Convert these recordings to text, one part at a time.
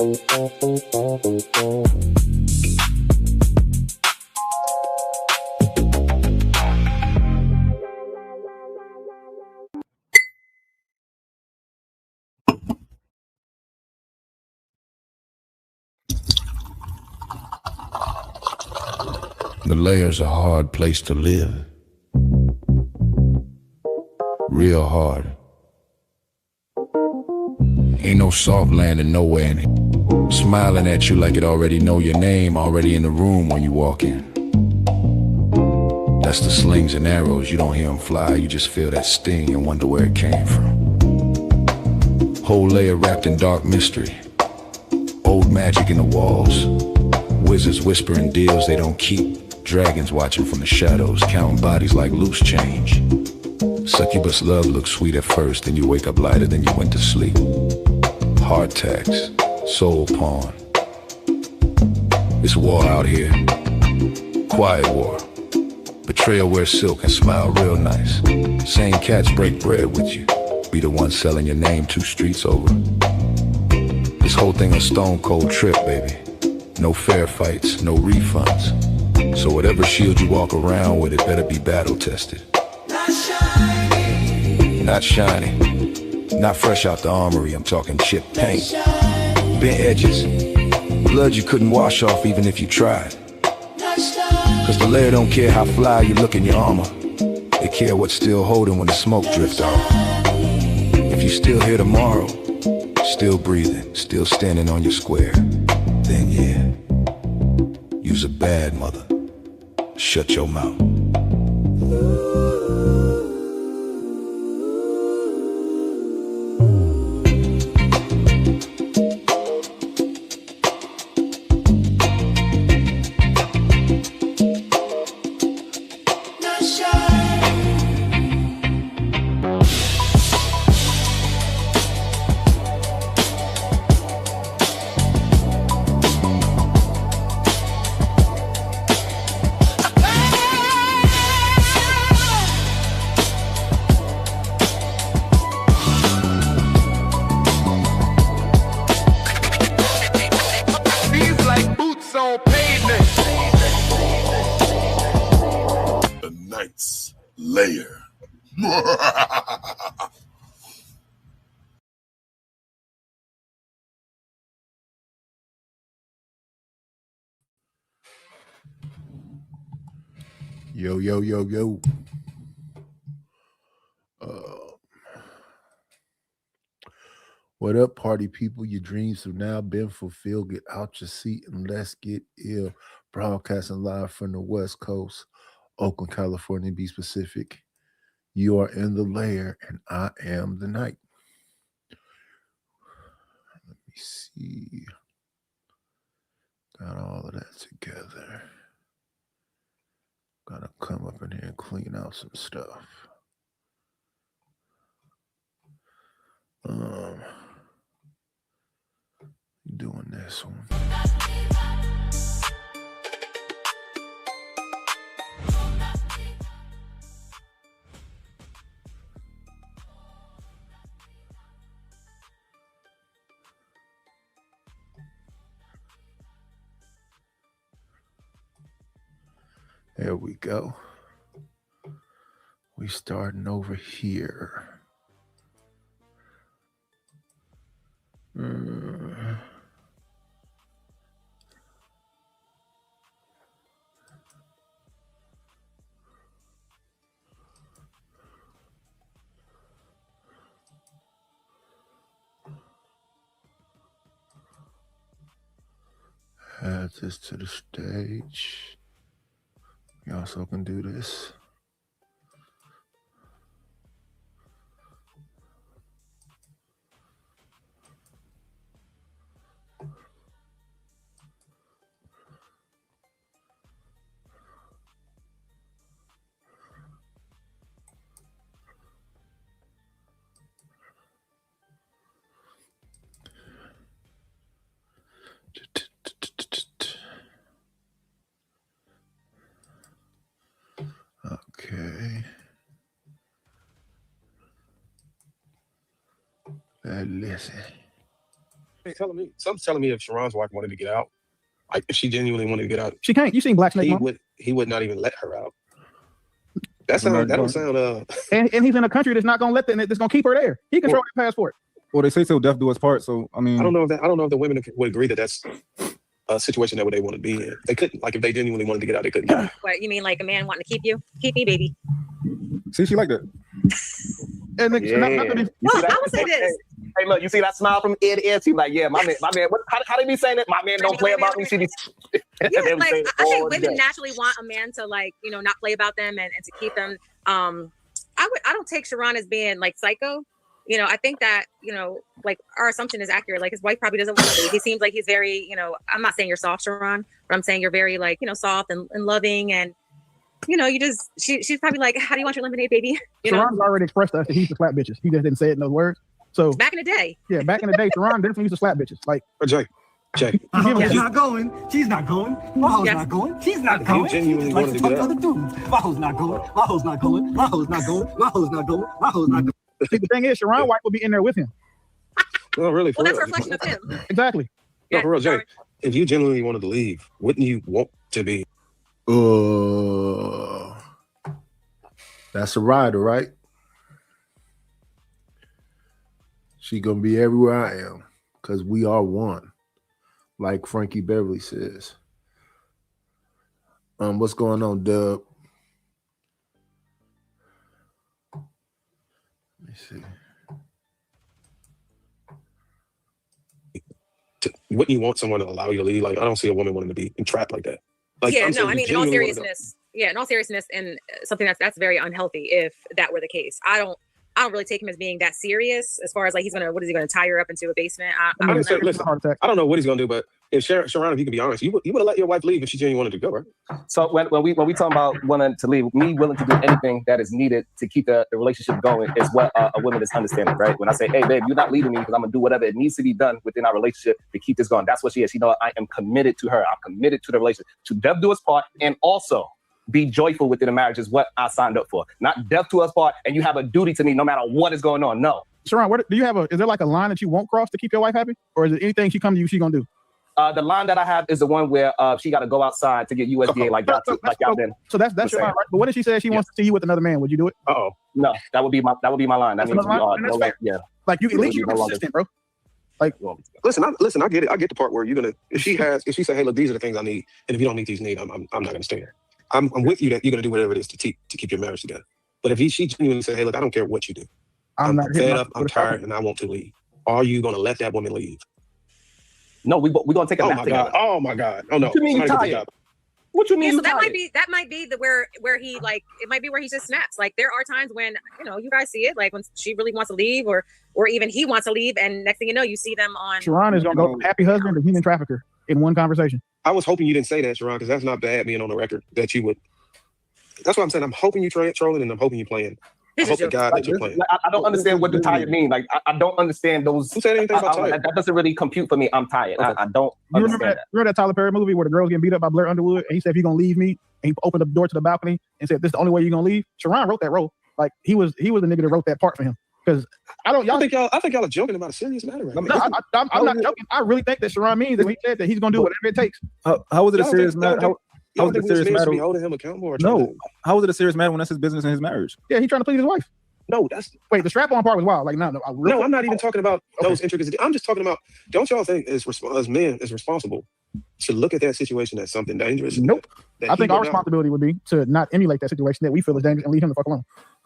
The Layer's a hard place to live. Real hard. Ain't no soft landing nowhere in it. Smiling at you like it already know your name, already in the room when you walk in. That's the slings and arrows, you don't hear them fly, you just feel that sting and wonder where it came from. Whole layer wrapped in dark mystery. Old magic in the walls. Wizards whispering deals they don't keep. Dragons watching from the shadows, counting bodies like loose change. Succubus love looks sweet at first, then you wake up lighter than you went to sleep. Heart tax, soul pawn. It's war out here. Quiet war. Betrayal wears silk and smile real nice. Same cats break bread with you. Be the one selling your name 2 streets over. This whole thing a stone cold trip, baby. No fair fights, no refunds. So whatever shield you walk around with, it better be battle tested. Not shiny. Not shiny. Not fresh out the armory, I'm talking chipped paint. Bent edges. Blood you couldn't wash off even if you tried. Cause the Layer don't care how fly you look in your armor. They care what's still holding when the smoke drifts off. If you still here tomorrow, still breathing, still standing on your square, then yeah, you's a bad mother. Shut your mouth. Layer. Yo, yo, yo, yo. What up, party people? Your dreams have now been fulfilled. Get out your seat and let's get ill. Broadcasting live from the West Coast, Oakland, California, to be specific. You are in the Layer, and I am the night. Let me see. Got all of that together. Gotta come up in here and clean out some stuff. Doing this one. There we go. We starting over here. Add this to the stage. We also can do this. Okay. Listen. Something's telling me if Sharon's wife wanted to get out, like if she genuinely wanted to get out, she can't. You seen Black Snake? He would not even let her out. That don't sound. And he's in a country that's not gonna let that's gonna keep her there. He controls her passport. Well, they say till death do us part. So I mean, I don't know if the women would agree that that's a situation that they want to be in. They couldn't, like, if they genuinely wanted to get out, they couldn't. What you mean, like a man wanting to keep you? Keep me, baby. See, she like that. And I would say this. Hey, look, you see that smile from ear to ear? She's like, yeah, my man. How they be saying it? My man don't play about me. She be. Yeah, like I think women naturally want a man to, like, you know, not play about them and to keep them. I don't take Sharon as being like psycho. You know, I think that, you know, like our assumption is accurate. Like his wife probably doesn't want to leave. He seems like he's very, you know, I'm not saying you're soft, Sharon, but I'm saying you're very, like, you know, soft and loving. And, you know, she's probably like, how do you want your lemonade, baby? You Sharon's already expressed to us that he used to slap bitches. He just didn't say it in those words. So back in the day. Yeah, back in the day, Sharon definitely used to slap bitches. Like, Jay. She's not going. She's not going. My hoe's not going. She's not going. You genuinely wanted to get out. My hoe's not going. My hoe's not going. My hoe's not going. My hoe's not going. My hoe's not going. See, the thing is, Sharon White will be in there with him. No, really. Well, that's a reflection of him. Exactly. No, for real, Jay. If you genuinely wanted to leave, wouldn't you want to be? That's a rider, right? She gonna be everywhere I am because we are one, like Frankie Beverly says. What's going on, Dub? Let me see. Wouldn't you want someone to allow you to leave? Like, I don't see a woman wanting to be entrapped like that. Like, yeah, no, I mean, in all seriousness, and something that's very unhealthy if that were the case. I don't really take him as being that serious as far as, like, what is he gonna tie her up into a basement? Listen, I don't know what he's gonna do, but if Sharon, if you can be honest, you would have let your wife leave if she genuinely wanted to go, right? So when we talk about wanting to leave, me willing to do anything that is needed to keep the relationship going is what a woman is understanding, right? When I say, hey, babe, you're not leaving me because I'm gonna do whatever it needs to be done within our relationship to keep this going. That's what she is. She knows I am committed to her. I'm committed to the relationship, to death do us part, and also be joyful within a marriage is what I signed up for. Not death to us part, and you have a duty to me no matter what is going on. No. Sharon, do you have is there like a line that you won't cross to keep your wife happy? Or is it anything she comes to you, she gonna do? The line that I have is the one where she got to go outside to get USDA like that. So that's your line, right? But what if she says she wants to see you with another man? Would you do it? No, that would be my line. That means we are yeah. Like, you at least you're consistent, bro. Like, listen, I get it. I get the part where you're gonna, if she say, hey, look, these are the things I need, and if you don't meet these needs, I'm not gonna stay here. I'm with you that you're gonna do whatever it is to keep your marriage together. But if she genuinely say, hey, look, I don't care what you do, I'm fed up, I'm tired, and I want to leave. Are you gonna let that woman leave? No, we're gonna take a nap together. Oh my God! Oh no! What you mean you tired? What you mean? So that might be the where he, like, it might be where he just snaps. Like, there are times when, you know, you guys see it, like when she really wants to leave, or even he wants to leave, and next thing you know, you see them on. Sharon is gonna go from happy husband to human trafficker in one conversation. I was hoping you didn't say that, Sharon, because that's not bad being on the record that you would. That's what I'm saying. I'm hoping you trolling, and I'm hoping you playing. I hope to God that you're playing. I don't understand what the tired mean. Like, I don't understand those. Who said anything about tired? That doesn't really compute for me. I'm tired. Okay. I don't understand that. Remember that Tyler Perry movie where the girl's getting beat up by Blair Underwood, and he said, if you're gonna leave me, and he opened the door to the balcony and said, this is the only way you're gonna leave? Sharon wrote that role. Like, he was the nigga that wrote that part for him. Because I think y'all are joking about a serious matter right now. I'm not joking. I really think that Sharon means that when he said that he's gonna do whatever it takes. How was it a serious matter? How was it a serious matter? Holding him accountable? No. How was it a serious matter when that's his business and his marriage? Yeah, he's trying to please his wife. No, the strap-on part was wild. Like, no, I'm not even talking about those intricacies. I'm just talking about, don't y'all think as men is responsible to look at that situation as something dangerous? Nope. I think our responsibility would be to not emulate that situation that we feel is dangerous and leave him the fuck alone.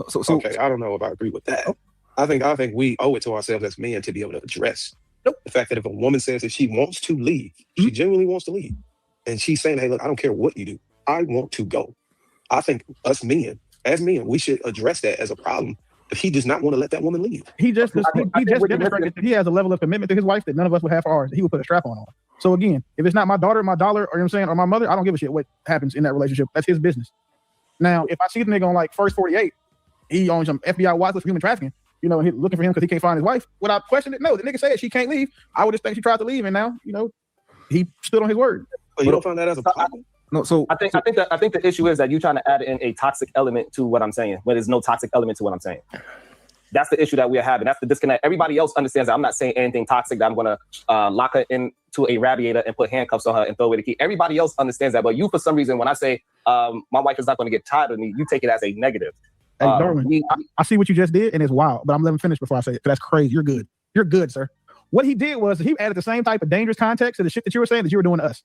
So okay, I don't know if I agree with that. I think we owe it to ourselves as men to be able to address the fact that if a woman says that she wants to leave, she genuinely wants to leave, and she's saying, hey, look, I don't care what you do, I want to go. I think as men, we should address that as a problem. If he does not want to let that woman leave, he just demonstrated that he has a level of commitment to his wife that none of us would have for ours. He would put a strap on. So again, if it's not my daughter, my dollar, or you know what I'm saying, or my mother, I don't give a shit what happens in that relationship. That's his business. Now, if I see the nigga on like First 48, he on some FBI watch list for human trafficking, you know, he looking for him because he can't find his wife, would I question it? No, the nigga said she can't leave. I would just think she tried to leave, and now, you know, he stood on his word. But you don't find that as a problem? No, so I think the issue is that you're trying to add in a toxic element to what I'm saying, when there's no toxic element to what I'm saying. That's the issue that we're having. That's the disconnect. Everybody else understands that I'm not saying anything toxic, that I'm going to lock her into a radiator and put handcuffs on her and throw away the key. Everybody else understands that. But you, for some reason, when I say my wife is not going to get tired of me, you take it as a negative. Hey, Darwin, I see what you just did, and it's wild. But I'm letting him finish before I say it, because that's crazy. You're good. You're good, sir. What he did was he added the same type of dangerous context to the shit that you were saying that you were doing to us.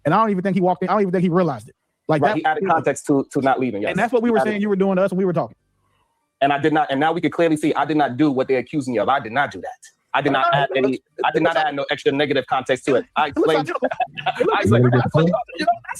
And I don't even think he walked in. I don't even think he realized it. Like right, he added context to not leaving. Yes. And that's what we were saying you were doing to us when we were talking. And I did not. And now we can clearly see I did not do what they're accusing me of. I did not do that. I did not add any. I did not add no extra negative context to it. I explained. That's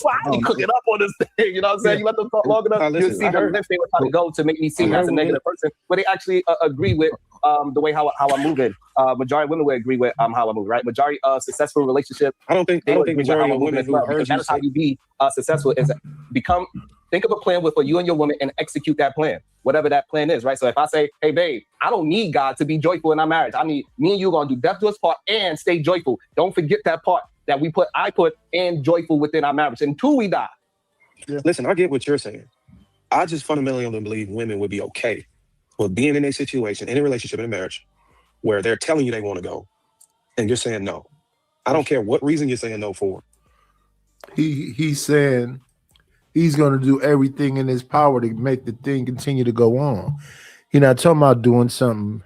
why I didn't cook it up on this thing. You know what I'm saying? You let them talk long enough. You see the lengths they were trying to go to make me seem as a negative person, but they actually agree with the way how I move in. Majority of women would agree with how I move. Right? Majority of successful relationship. I don't think majority of women who heard you that is how you be successful is become. Think of a plan for you and your woman and execute that plan, whatever that plan is, right? So if I say, hey, babe, I don't need God to be joyful in our marriage. I need me and you going to do death to us part and stay joyful. Don't forget that part that I put and joyful within our marriage until we die. Yeah. Listen, I get what you're saying. I just fundamentally don't believe women would be okay with being in a situation, in a relationship, in a marriage, where they're telling you they want to go and you're saying no. I don't care what reason you're saying no for. He's saying he's going to do everything in his power to make the thing continue to go on. He's not talking about doing something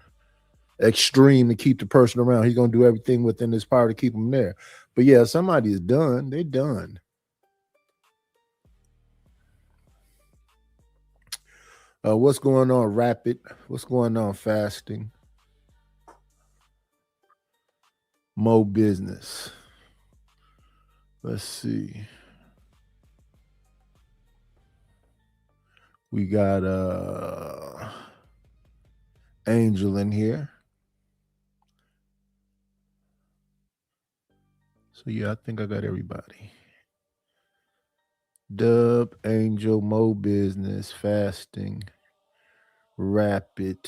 extreme to keep the person around. He's going to do everything within his power to keep them there. But yeah, somebody is done. They're done. What's going on, Rapid? What's going on, Fasting? Mo Business. Let's see. We got Angel in here. So yeah, I think I got everybody. Dub, Angel, Mo Business, Fasting, Rapid.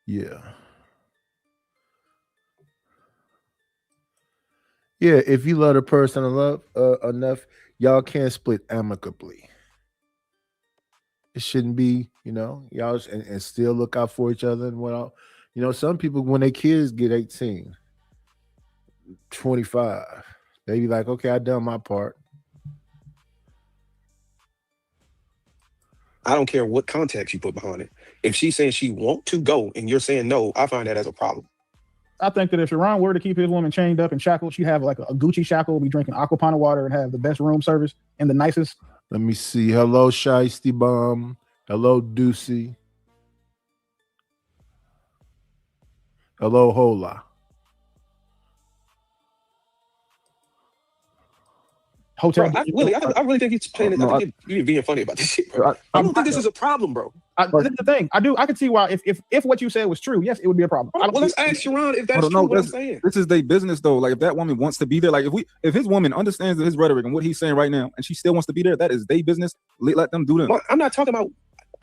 Yeah. Yeah, if you love the person enough, y'all can't split amicably. It shouldn't be, y'all and still look out for each other and what, some people when their kids get 18, 25, they be like, okay, I done my part. I don't care what context you put behind it. If she's saying she want to go and you're saying no, I find that as a problem. I think that if Sharon were to keep his woman chained up and shackled, she'd have like a Gucci shackle, be drinking Aquapana water and have the best room service and the nicest. Let me see. Hello, Shiesty Bomb. Hello, Deucey. Hello, Hola. Hotel. Bro, I really think he's playing it. I think you're being funny about this shit, bro. I don't think this is a problem, bro. This is the thing. I could see why if what you said was true, yes, it would be a problem. Well, let's ask Sharon if that's true. What I'm saying. This is their business, though. Like if that woman wants to be there, like if his woman understands his rhetoric and what he's saying right now, and she still wants to be there, that is their business. Let them do that. Well, I'm not talking about.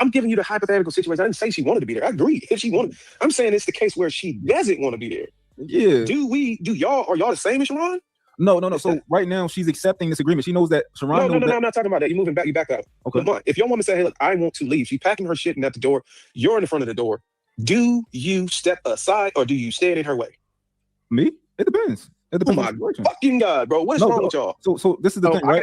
I'm giving you the hypothetical situation. I didn't say she wanted to be there. I agree. If she wanted, I'm saying it's the case where she doesn't want to be there. Yeah. Are y'all the same as Sharon? No. So right now she's accepting this agreement. She knows that Sharon. No. I'm not talking about that. You're moving back. You back up. Okay. Come on. If your woman say, "Hey, look, I want to leave," she's packing her shit and at the door. You're in the front of the door. Do you step aside or do you stand in her way? Me? It depends. It depends. Oh my fucking God, bro! What is wrong with y'all? So this is the thing, right?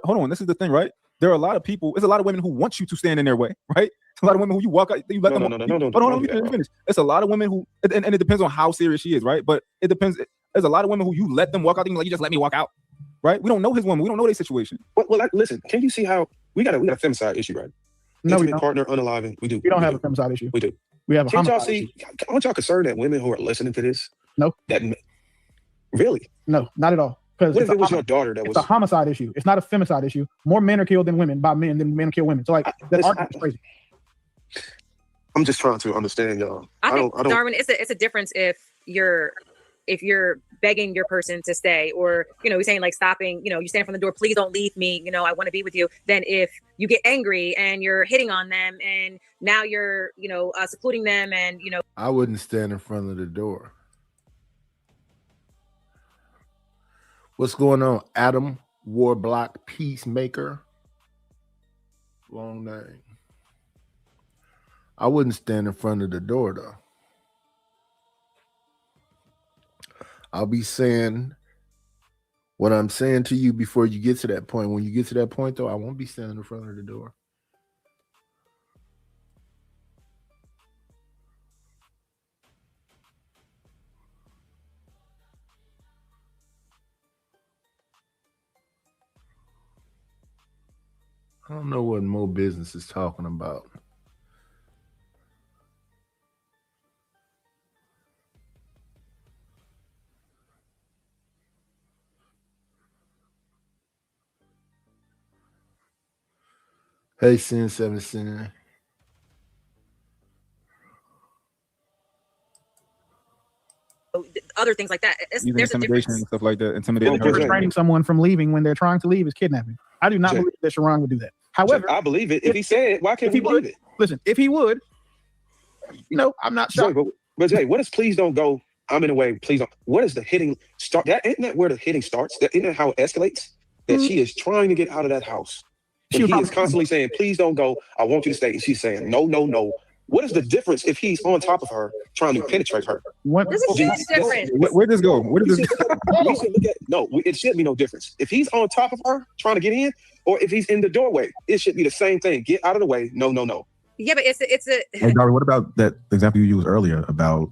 Hold on. This is the thing, right? There are a lot of people. There's a lot of women who want you to stand in their way, right? A lot of women who you walk out, you let them. No. Let me finish. It's a lot of women who, and it depends on how serious she is, right? But it depends. There's a lot of women who you let them walk out, like you just let me walk out, right? We don't know his woman. We don't know their situation. Well, listen. Can you see how we got a femicide issue, right? No, Intimate partner unaliving. We do. We don't have a femicide issue. We do. We have a Can't y'all homicide see? issue. Aren't y'all concerned that women who are listening to this? No. Really? No, not at all. Because what if it was your daughter that was a homicide issue? It's not a femicide issue. More men are killed than women by men than men kill women. So like that argument is crazy. I'm just trying to understand y'all. I think Darwin, it's a difference if you're begging your person to stay, or you're saying like stopping, you stand from the door, please don't leave me, I want to be with you. Then if you get angry and you're hitting on them and now you're secluding them and I wouldn't stand in front of the door. What's going on? Adam Warblock Peacemaker. Long name. I wouldn't stand in front of the door though. I'll be saying what I'm saying to you before you get to that point. When you get to that point though, I won't be standing in front of the door. I don't know what Mo Business is talking about. Hey, Sin 7 Sin. Other things like that. Even There's a intimidation difference. and stuff like that. Intimidating. Well, Restraining someone from leaving when they're trying to leave is kidnapping. I do not Jay. believe that Sharon would do that. However, I believe it. If he said it, why can't he we believe would, it? listen, if he would, I'm not Jay, shocked. but Jay, what is please don't go? I'm in a way, please don't. What is the hitting start? That isn't that where the hitting starts? That isn't that how it escalates? That she is trying to get out of that house. And he is constantly saying, please don't go. I want you to stay. And she's saying, no, no, no. What is the difference if he's on top of her trying to penetrate her? There's a huge difference. Where'd this go? Where did this go? It should be no difference. If he's on top of her trying to get in, or if he's in the doorway, it should be the same thing. Get out of the way. No, no, no. Yeah, but it's a. Hey, Dari, what about that example you used earlier about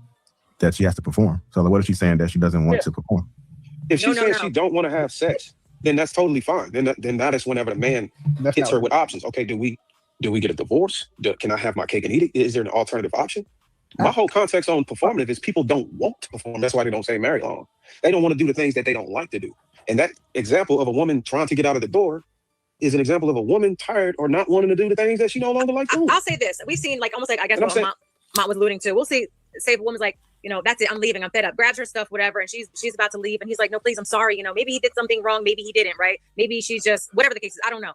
that she has to perform? So what is she saying that she doesn't want to perform? If she says she don't want to have sex, then that's totally fine. Then that is whenever the man hits her with options. Okay, do we get a divorce? Can I have my cake and eat it? Is there an alternative option? My whole context on performative is people don't want to perform. That's why they don't stay married long. They don't want to do the things that they don't like to do. And that example of a woman trying to get out of the door is an example of a woman tired or not wanting to do the things that she no longer likes doing. I'll say this. We've seen almost I guess what Mom was alluding to. We'll see, say if a woman's like, that's it, I'm leaving, I'm fed up, grabs her stuff, whatever, and she's about to leave, and he's like, no, please, I'm sorry, maybe he did something wrong, maybe he didn't, right? Maybe she's just, whatever the case is, I don't know.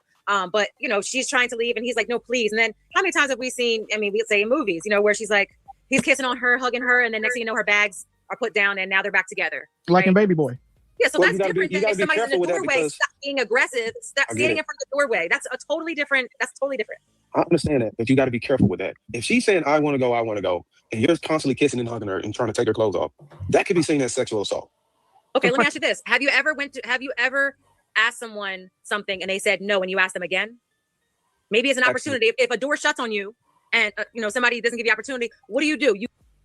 But she's trying to leave, and he's like, no, please. And then how many times have we seen, we'd say in movies, where she's like, he's kissing on her, hugging her, and then next thing you know, her bags are put down, and now they're back together. Like in Baby Boy. Yeah, so that's different than if somebody's in the doorway, stop being aggressive, stop standing in front of the doorway. That's totally different. I understand that, but you got to be careful with that. If she's saying, I want to go, and you're constantly kissing and hugging her and trying to take her clothes off, that could be seen as sexual assault. Okay, let me ask you this. Have you ever asked someone something and they said no and you asked them again? Maybe it's an opportunity. If a door shuts on you and somebody doesn't give you opportunity, what do?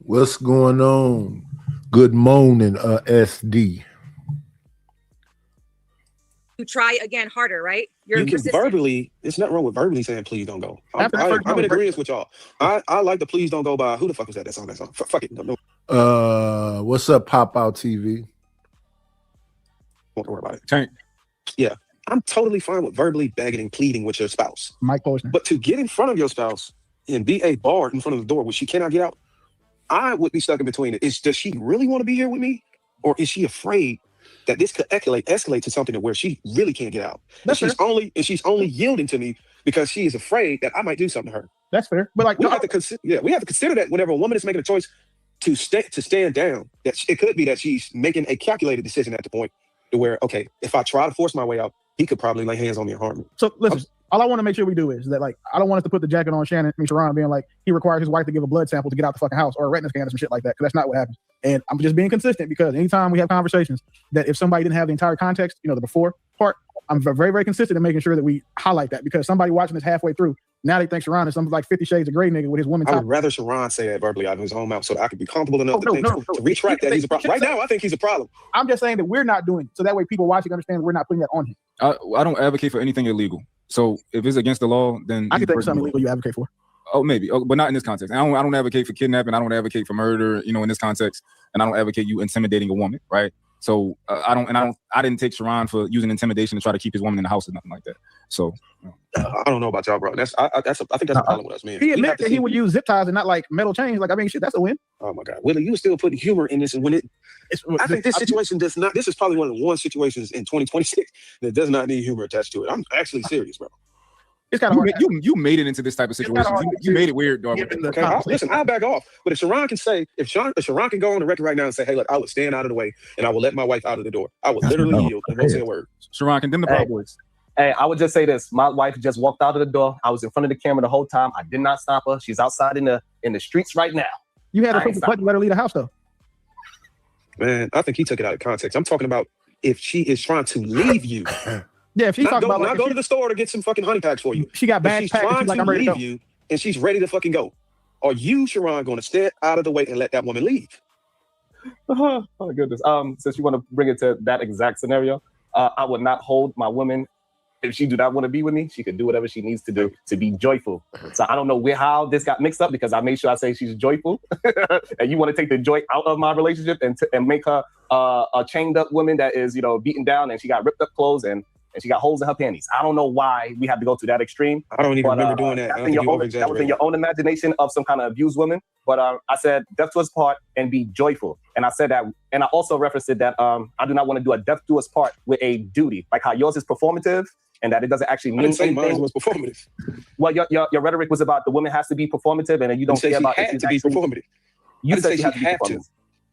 What's going on? Good morning, SD. You try again harder, right? You can verbally, it's nothing wrong with verbally saying please don't go. I'm in agreement with y'all. I like the please don't go by who the fuck was that song? Fuck it. No. What's up, Pop Out TV? Don't worry about it. Tank. Yeah. I'm totally fine with verbally begging and pleading with your spouse. Mike Posner. But to get in front of your spouse and be a bar in front of the door where she cannot get out, I would be stuck in between it. Does she really want to be here with me? Or is she afraid that this could escalate to something to where she really can't get out? And she's only yielding to me because she is afraid that I might do something to her. That's fair. But we have to consider that whenever a woman is making a choice to stand down, that it could be that she's making a calculated decision at the point to where, okay, if I try to force my way out, he could probably lay hands on me and harm me. So listen, all I want to make sure we do is that I don't want us to put the jacket on Sharon being like, he required his wife to give a blood sample to get out the fucking house or a retina scan or some shit like that, because that's not what happens. And I'm just being consistent because anytime we have conversations that if somebody didn't have the entire context, the before part, I'm very, very consistent in making sure that we highlight that, because somebody watching this halfway through, now they think Sharon is something like 50 Shades of Grey nigga with his woman. I would rather Sharon say that verbally out of his own mouth so that I could be comfortable enough to retract that he's a problem. Right now, I think he's a problem. I'm just saying that we're not doing it, so that way people watching understand that we're not putting that on him. I don't advocate for anything illegal. So if it's against the law, then I can think of something illegal you advocate for. Oh, maybe, but not in this context. I don't advocate for kidnapping. I don't advocate for murder, in this context, and I don't advocate you intimidating a woman, right? So I didn't take Sharon for using intimidation to try to keep his woman in the house or nothing like that. So I don't know about y'all, bro. I think that's a problem with us, man. He admitted that he would use zip ties and not like metal chains. Shit, that's a win. Oh my God, Willie, you still putting humor in this, and I think this situation does not. This is probably one of the situations in 2026 that does not need humor attached to it. I'm actually serious, bro. It's kind of hard. You made it into this type of situation. You made it weird, dog. Okay, listen, I'll back off. But if Sharon can go on the record right now and say, hey, look, I would stand out of the way and I will let my wife out of the door. I would literally yield and won't say a word. Sharon, condemn the Proud Boys. Hey, I would just say this. My wife just walked out of the door. I was in front of the camera the whole time. I did not stop her. She's outside in the streets right now. You had to push the button, let her leave the house though. Man, I think he took it out of context. I'm talking about if she is trying to leave you. Yeah, if she's talking about not go to the store to get some fucking honey packs for you. She got bags she's packed. trying She's like, to I'm ready to leave go. you, and she's ready to fucking go. Are you, Sharon, going to step out of the way and let that woman leave? Oh my goodness. Since you want to bring it to that exact scenario, I would not hold my woman. If she do not want to be with me, she could do whatever she needs to do to be joyful. So I don't know how this got mixed up, because I made sure I say she's joyful, and you want to take the joy out of my relationship and make her a chained up woman that is, beaten down, and she got ripped up clothes and she got holes in her panties. I don't know why we have to go to that extreme. I don't even remember doing that. That was in your own imagination of some kind of abused woman. But I said death to us part and be joyful. And I said that, and I also referenced it that I do not want to do a death to us part with a duty, like how yours is performative, and that it doesn't actually mean anything. Mine was performative. Well, your rhetoric was about the woman has to be performative, and then you don't care about it to be performative. You said she had to.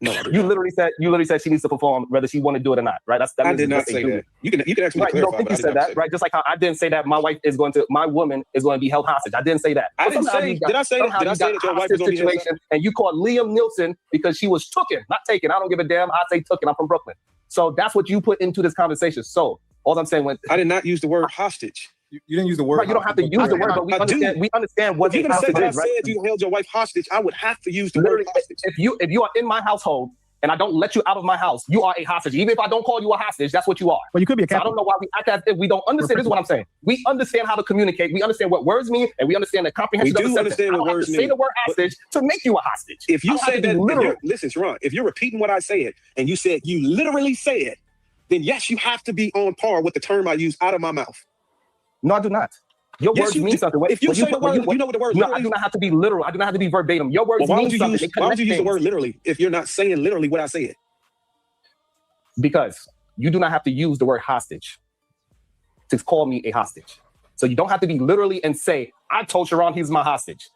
No, you literally said she needs to perform whether she want to do it or not, right? I did not say that. You can ask me to clarify. You don't think you said that, right? Just like how I didn't say that my woman is going to be held hostage. I didn't say that. I didn't say. Did I say that your wife was going to be held hostage? And you called Liam Nielsen because she was tooken, not taken. I don't give a damn. I say tooken. I'm from Brooklyn, so that's what you put into this conversation. So all I'm saying, I did not use the word hostage. You didn't use the word. Right, you don't have to use the word, but we understand what you're going to say. When I said you held your wife hostage, I would have to use the word hostage. If you are in my household and I don't let you out of my house, you are a hostage. Even if I don't call you a hostage, that's what you are. Well, you could be a captain. So I don't know why we act as if we don't understand. This is what I'm saying. We understand how to communicate. We understand what words mean, and we understand the comprehension. We do understand what words mean. Say the word hostage to make you a hostage. If you say that, listen, Sharon, if you're repeating what I said, and you said you literally said, then yes, you have to be on par with the term I use out of my mouth. No, I do not. Your words mean something. If you say the word, you know what the word literally. No, I do not have to be literal. I do not have to be verbatim. Your words mean something. Why would you use the word literally if you're not saying literally what I said? Because you do not have to use the word hostage to call me a hostage. So you don't have to be literally and say, I told Sharon he's my hostage.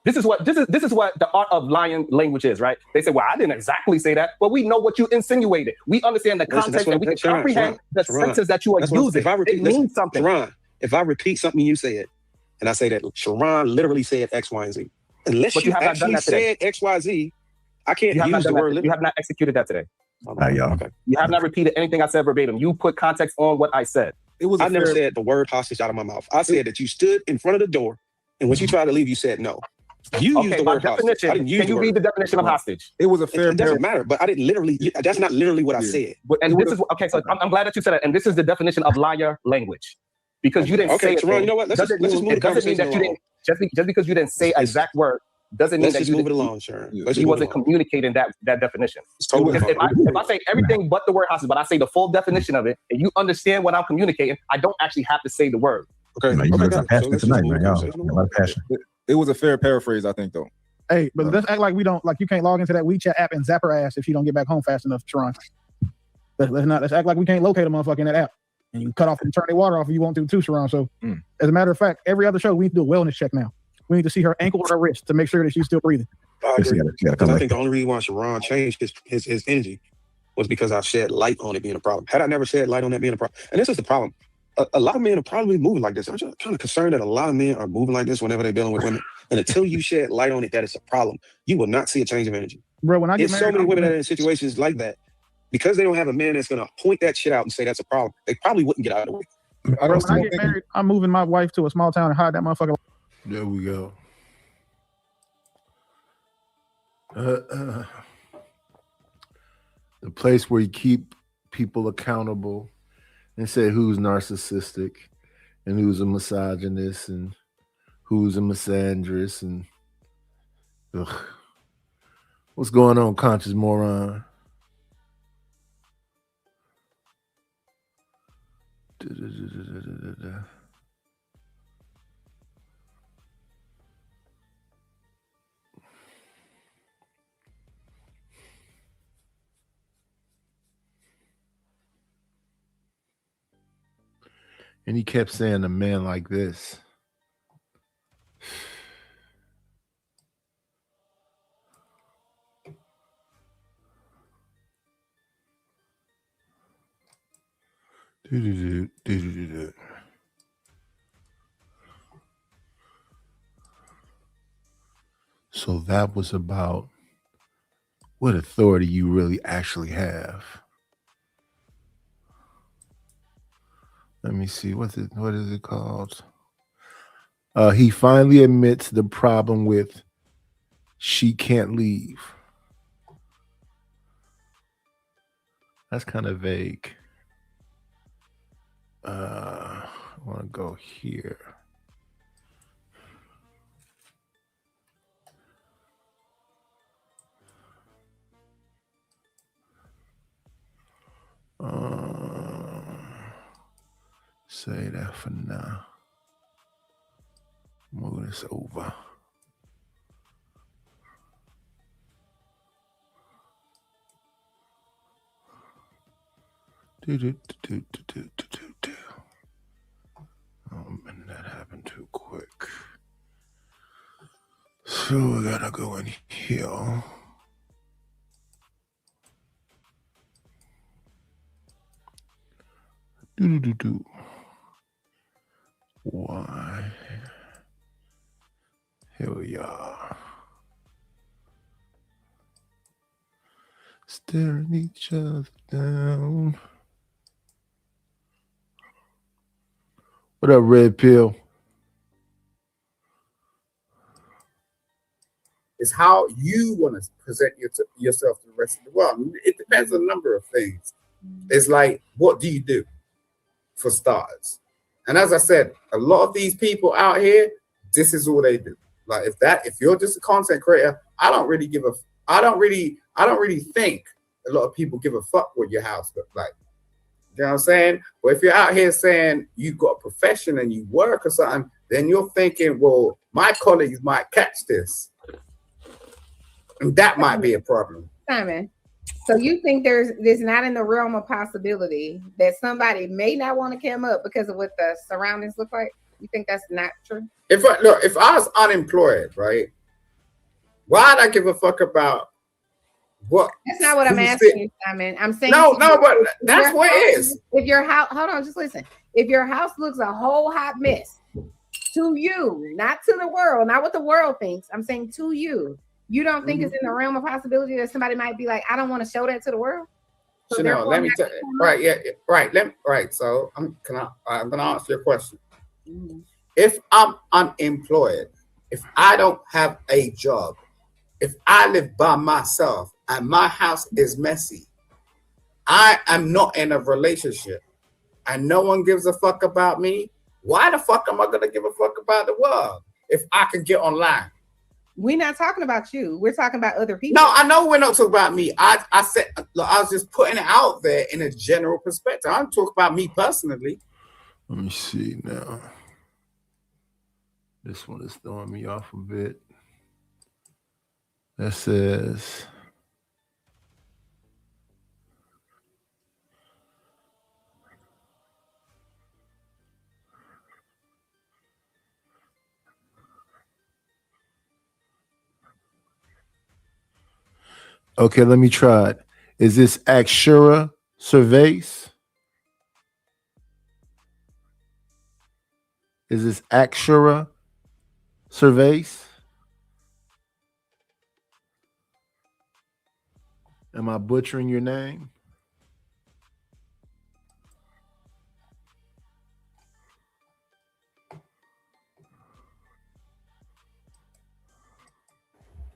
This is what the art of lying language is, right? They say, well, I didn't exactly say that, but we know what you insinuated. We understand the context and we can comprehend the sentences that you are using. It means something. Sharon, if I repeat something you said, and I say that Sharon literally said X, Y, and Z, unless you actually said X, Y, Z, I can't use the word literally. You have not executed that today. Okay. You have not repeated anything I said verbatim. You put context on what I said. I never said the word hostage out of my mouth. I said that you stood in front of the door, and when you tried to leave, you said no. You used the word hostage. I didn't use Can you read the definition of hostage? It was a fair. It doesn't matter, but I didn't literally. That's not literally what I said. And this is okay. So I'm glad that you said that. And this is the definition of liar language, because you didn't say it. Sharon, you know what? Let's just move the conversation along. Just because you didn't say exact word doesn't mean that you move it along, Sharon. He wasn't communicating that definition. If I say everything but the word hostage, but I say the full definition of it, and you understand what I'm communicating, I don't actually have to say the word. Okay. You guys are passionate tonight, man. Y'all a lot of passion. It was a fair paraphrase, I think, though. Hey, but let's act like we don't, like you can't log into that WeChat app and zap her ass if she don't get back home fast enough, Sharon. Let's act like we can't locate a motherfucker in that app. And you cut off and turn their water off if you want to too, Sharon. So as a matter of fact, every other show, we need to do a wellness check now. We need to see her ankle or her wrist to make sure that she's still breathing. I agree. I think the only reason why Sharon changed his energy was because I shed light on it being a problem. Had I never shed light on that being a problem, and this is the problem. A lot of men are probably moving like this. I'm just kind of concerned that a lot of men are moving like this whenever they're dealing with women. And until you shed light on it, that it's a problem, you will not see a change of energy. Bro, when I get married, so many women that are in situations like that, because they don't have a man that's going to point that shit out and say that's a problem, they probably wouldn't get out of the way. Bro, when I get married, I'm moving my wife to a small town and hide that motherfucker. There we go. The place where you keep people accountable and say who's narcissistic and who's a misogynist and who's a misandrist and what's going on, conscious moron? And he kept saying a man like this. So that was about what authority you really actually have. Let me see. What is it called? He finally admits the problem with she can't leave. That's kind of vague. I want to go here. Say that for now. Move this over. Oh man, that happened too quick. So we gotta go in here. Why? Here we are. Staring each other down. What up, Red Pill? It's how you want to present yourself to the rest of the world. It depends on a number of things. It's like, what do you do, for starters? And as I said, a lot of these people out here, this is all they do. Like if you're just a content creator, I don't really think a lot of people give a fuck what your house looks like. You know what I'm saying? But if you're out here saying you've got a profession and you work or something, then you're thinking, well, my colleagues might catch this. And that might be a problem. Simon, so you think there's not in the realm of possibility that somebody may not want to come up because of what the surroundings look like? You think that's not true? If I was unemployed, right? Why'd I give a fuck about what? That's not what I'm asking you, Simon. I'm saying but that's what it is. If your house, hold on, just listen. If your house looks a whole hot mess to you, not to the world, not what the world thinks. I'm saying to you. You don't think it's in the realm of possibility that somebody might be like, I don't want to show that to the world? So let me tell you. Right, yeah, right. So I'm gonna answer your question. Mm-hmm. If I'm unemployed, if I don't have a job, if I live by myself and my house is messy, I am not in a relationship and no one gives a fuck about me, why the fuck am I gonna give a fuck about the world if I can get online? We're not talking about you. We're talking about other people. No, I know we're not talking about me. I said, look, I was just putting it out there in a general perspective. I'm talking about me personally. Let me see now. This one is throwing me off a bit. That says, okay, let me try it. Is this Akshura Surveys? Is this Akshura Surveys? Am I butchering your name?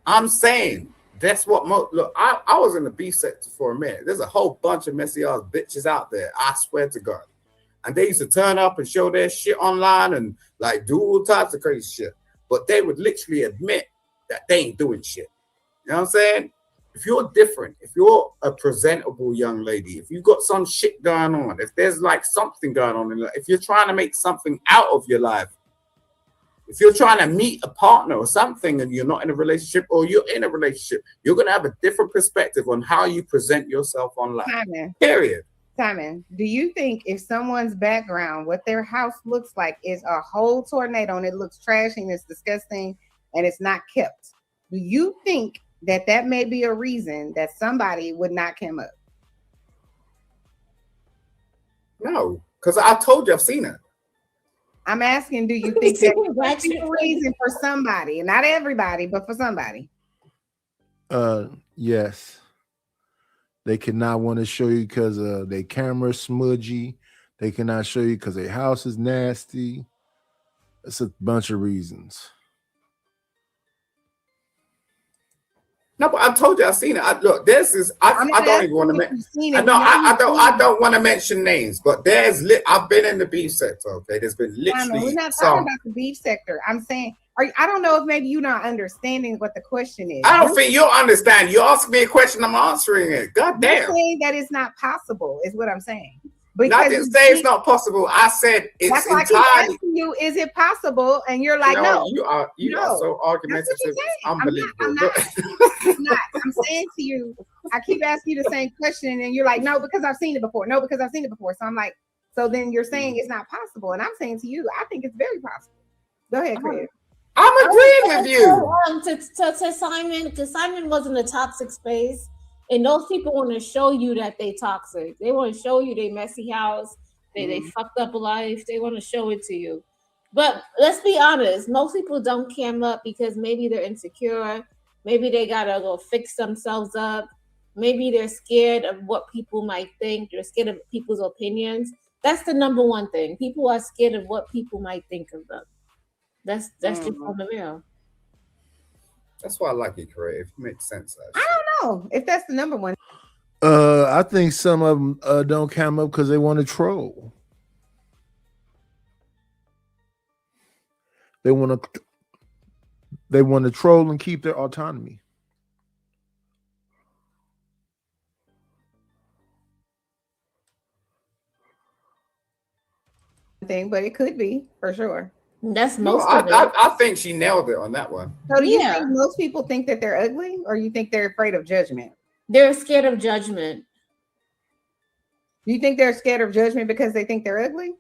I'm saying that's what look. I was in the B sector for a minute. There's a whole bunch of messy ass bitches out there. I swear to God, and they used to turn up and show their shit online and like do all types of crazy shit. But they would literally admit that they ain't doing shit. You know what I'm saying? If you're different, if you're a presentable young lady, if you've got some shit going on, if there's like something going on in life, if you're trying to make something out of your life, if you're trying to meet a partner or something and you're not in a relationship or you're in a relationship, you're going to have a different perspective on how you present yourself online. Simon, period. Simon, do you think if someone's background, what their house looks like is a whole tornado and it looks trashy and it's disgusting and it's not kept, do you think that may be a reason that somebody would not come up? No, because I told you I've seen it. I'm asking, do you think that's a reason for somebody? Not everybody, but for somebody. Yes. They cannot want to show you because their camera smudgy. They cannot show you because their house is nasty. It's a bunch of reasons. No, but I told you I've seen it. Look, this is I don't even want to mention. I don't want to mention names, but I've been in the beef sector. Okay, there's been literally. We're not talking about the beef sector. I'm saying, I don't know if maybe you're not understanding what the question is. I don't think you'll understand. You ask me a question, I'm answering it. God damn. You're saying that it's not possible, is what I'm saying. I didn't say it's not possible. I said it's that's why entirely. I keep asking you, is it possible? And you're like, no. You are so argumentative. It's unbelievable. I'm not. I'm saying to you, I keep asking you the same question, and you're like, no, because I've seen it before. No, because I've seen it before. So I'm like, so then you're saying it's not possible, and I'm saying to you, I think it's very possible. Go ahead, Craig. I'm agreeing with you. To Simon, because Simon was in a toxic space. And those people want to show you that they toxic. They want to show you they messy house. They fucked up life. They want to show it to you. But let's be honest. Most people don't cam up because maybe they're insecure. Maybe they got to go fix themselves up. Maybe they're scared of what people might think. They're scared of people's opinions. That's the number one thing. People are scared of what people might think of them. That's just on the real. That's why I like it, creative. It makes sense. I don't know if that's the number one. I think some of them don't come up because they want to troll. They want to troll and keep their autonomy. Thing, but it could be for sure. That's most of it. I think she nailed it on that one. So do you think most people think that they're ugly, or you think they're afraid of judgment? They're scared of judgment. Do you think they're scared of judgment because they think they're ugly?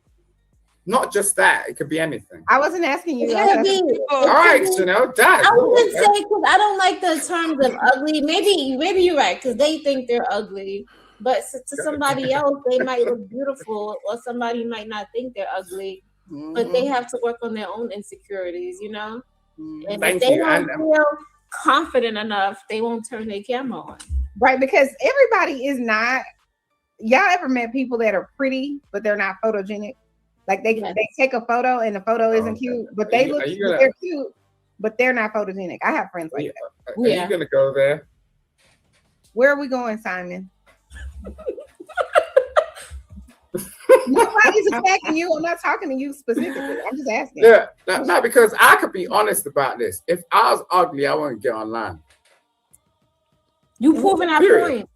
Not just that. It could be anything. I wasn't asking you. All right, so now that. I wouldn't say, because I don't like the terms of ugly. Maybe you're right, because they think they're ugly. But to somebody else, they might look beautiful, or somebody might not think they're ugly. But they have to work on their own insecurities, you know? And if they don't feel confident enough, they won't turn their camera on. Right, because everybody is not. Y'all ever met people that are pretty, but they're not photogenic? Like they take a photo and the photo isn't cute, but they they're cute, but they're not photogenic. I have friends like that. Are you gonna go there? Where are we going, Simon? Nobody's attacking you. I'm not talking to you specifically. I'm just asking. Yeah, no, because I could be honest about this. If I was ugly, I wouldn't get online. You proving our point.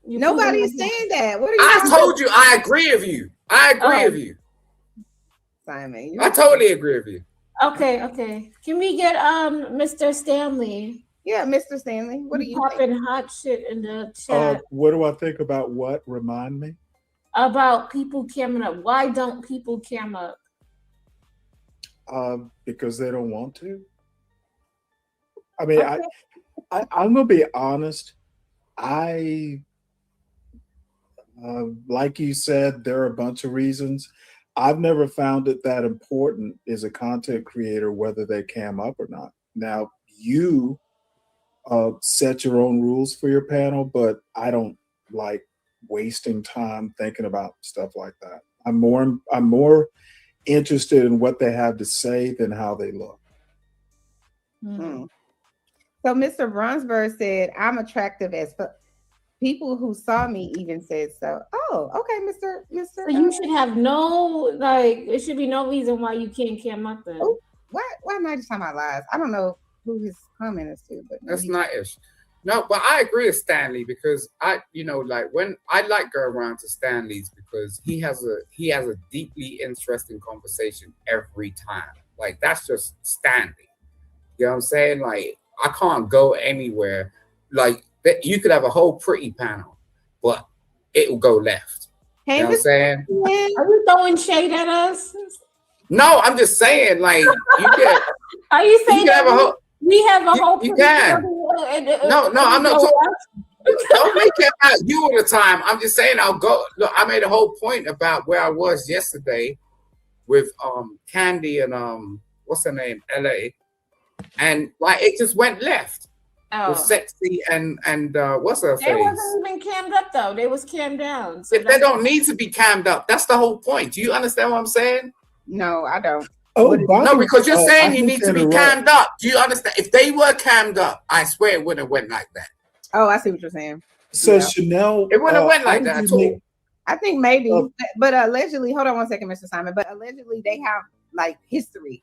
Nobody's saying that. What are you? I told you. I agree with you. I agree with you, Simon. I totally agree with you. Okay. Can we get Mr. Stanley? Yeah, Mr. Stanley. What are you popping hot shit in the chat? What do I think about what? Remind me. About people camming up. Why don't people cam up? Because they don't want to. I mean, okay. I'm gonna be honest. Like you said, there are a bunch of reasons. I've never found it that important as a content creator whether they cam up or not. Now, you set your own rules for your panel, but I don't like wasting time thinking about stuff like that. I'm more interested in what they have to say than how they look. Mm-hmm. So Mr. Bronsberg said, I'm attractive as fuck. People who saw me even said so. Oh, okay, Mr. So you should have there should be no reason why you can't cam up then. Oh, why am I just talking about lies? I don't know who his comment is to, but that's not ish. No, but I agree with Stanley because when I like go around to Stanley's because he has a deeply interesting conversation every time. Like that's just Stanley. You know what I'm saying? Like I can't go anywhere. Like you could have a whole pretty panel, but it will go left. Hey, you know what I'm saying? Are you throwing shade at us? No, I'm just saying, like you get. Are you saying that we have a whole? You can. No, I'm not talking. Don't make it about you all the time. I'm just saying I'll go. Look, I made a whole point about where I was yesterday, with Candy and what's her name, LA, and like it just went left. With Sexy and what's her face? They wasn't even cammed up though. They was cammed down. So they don't need to be cammed up. That's the whole point. Do you understand what I'm saying? No, I don't. Oh, no, because you're saying he needs to be interrupt. cammed up. Do you understand? If they were cammed up, I swear it wouldn't have went like that. Oh, I see what you're saying. So Yeah. Chanel, It wouldn't have went like that at all. I think maybe, but allegedly, hold on one second, Mr. Simon. But allegedly, they have like history.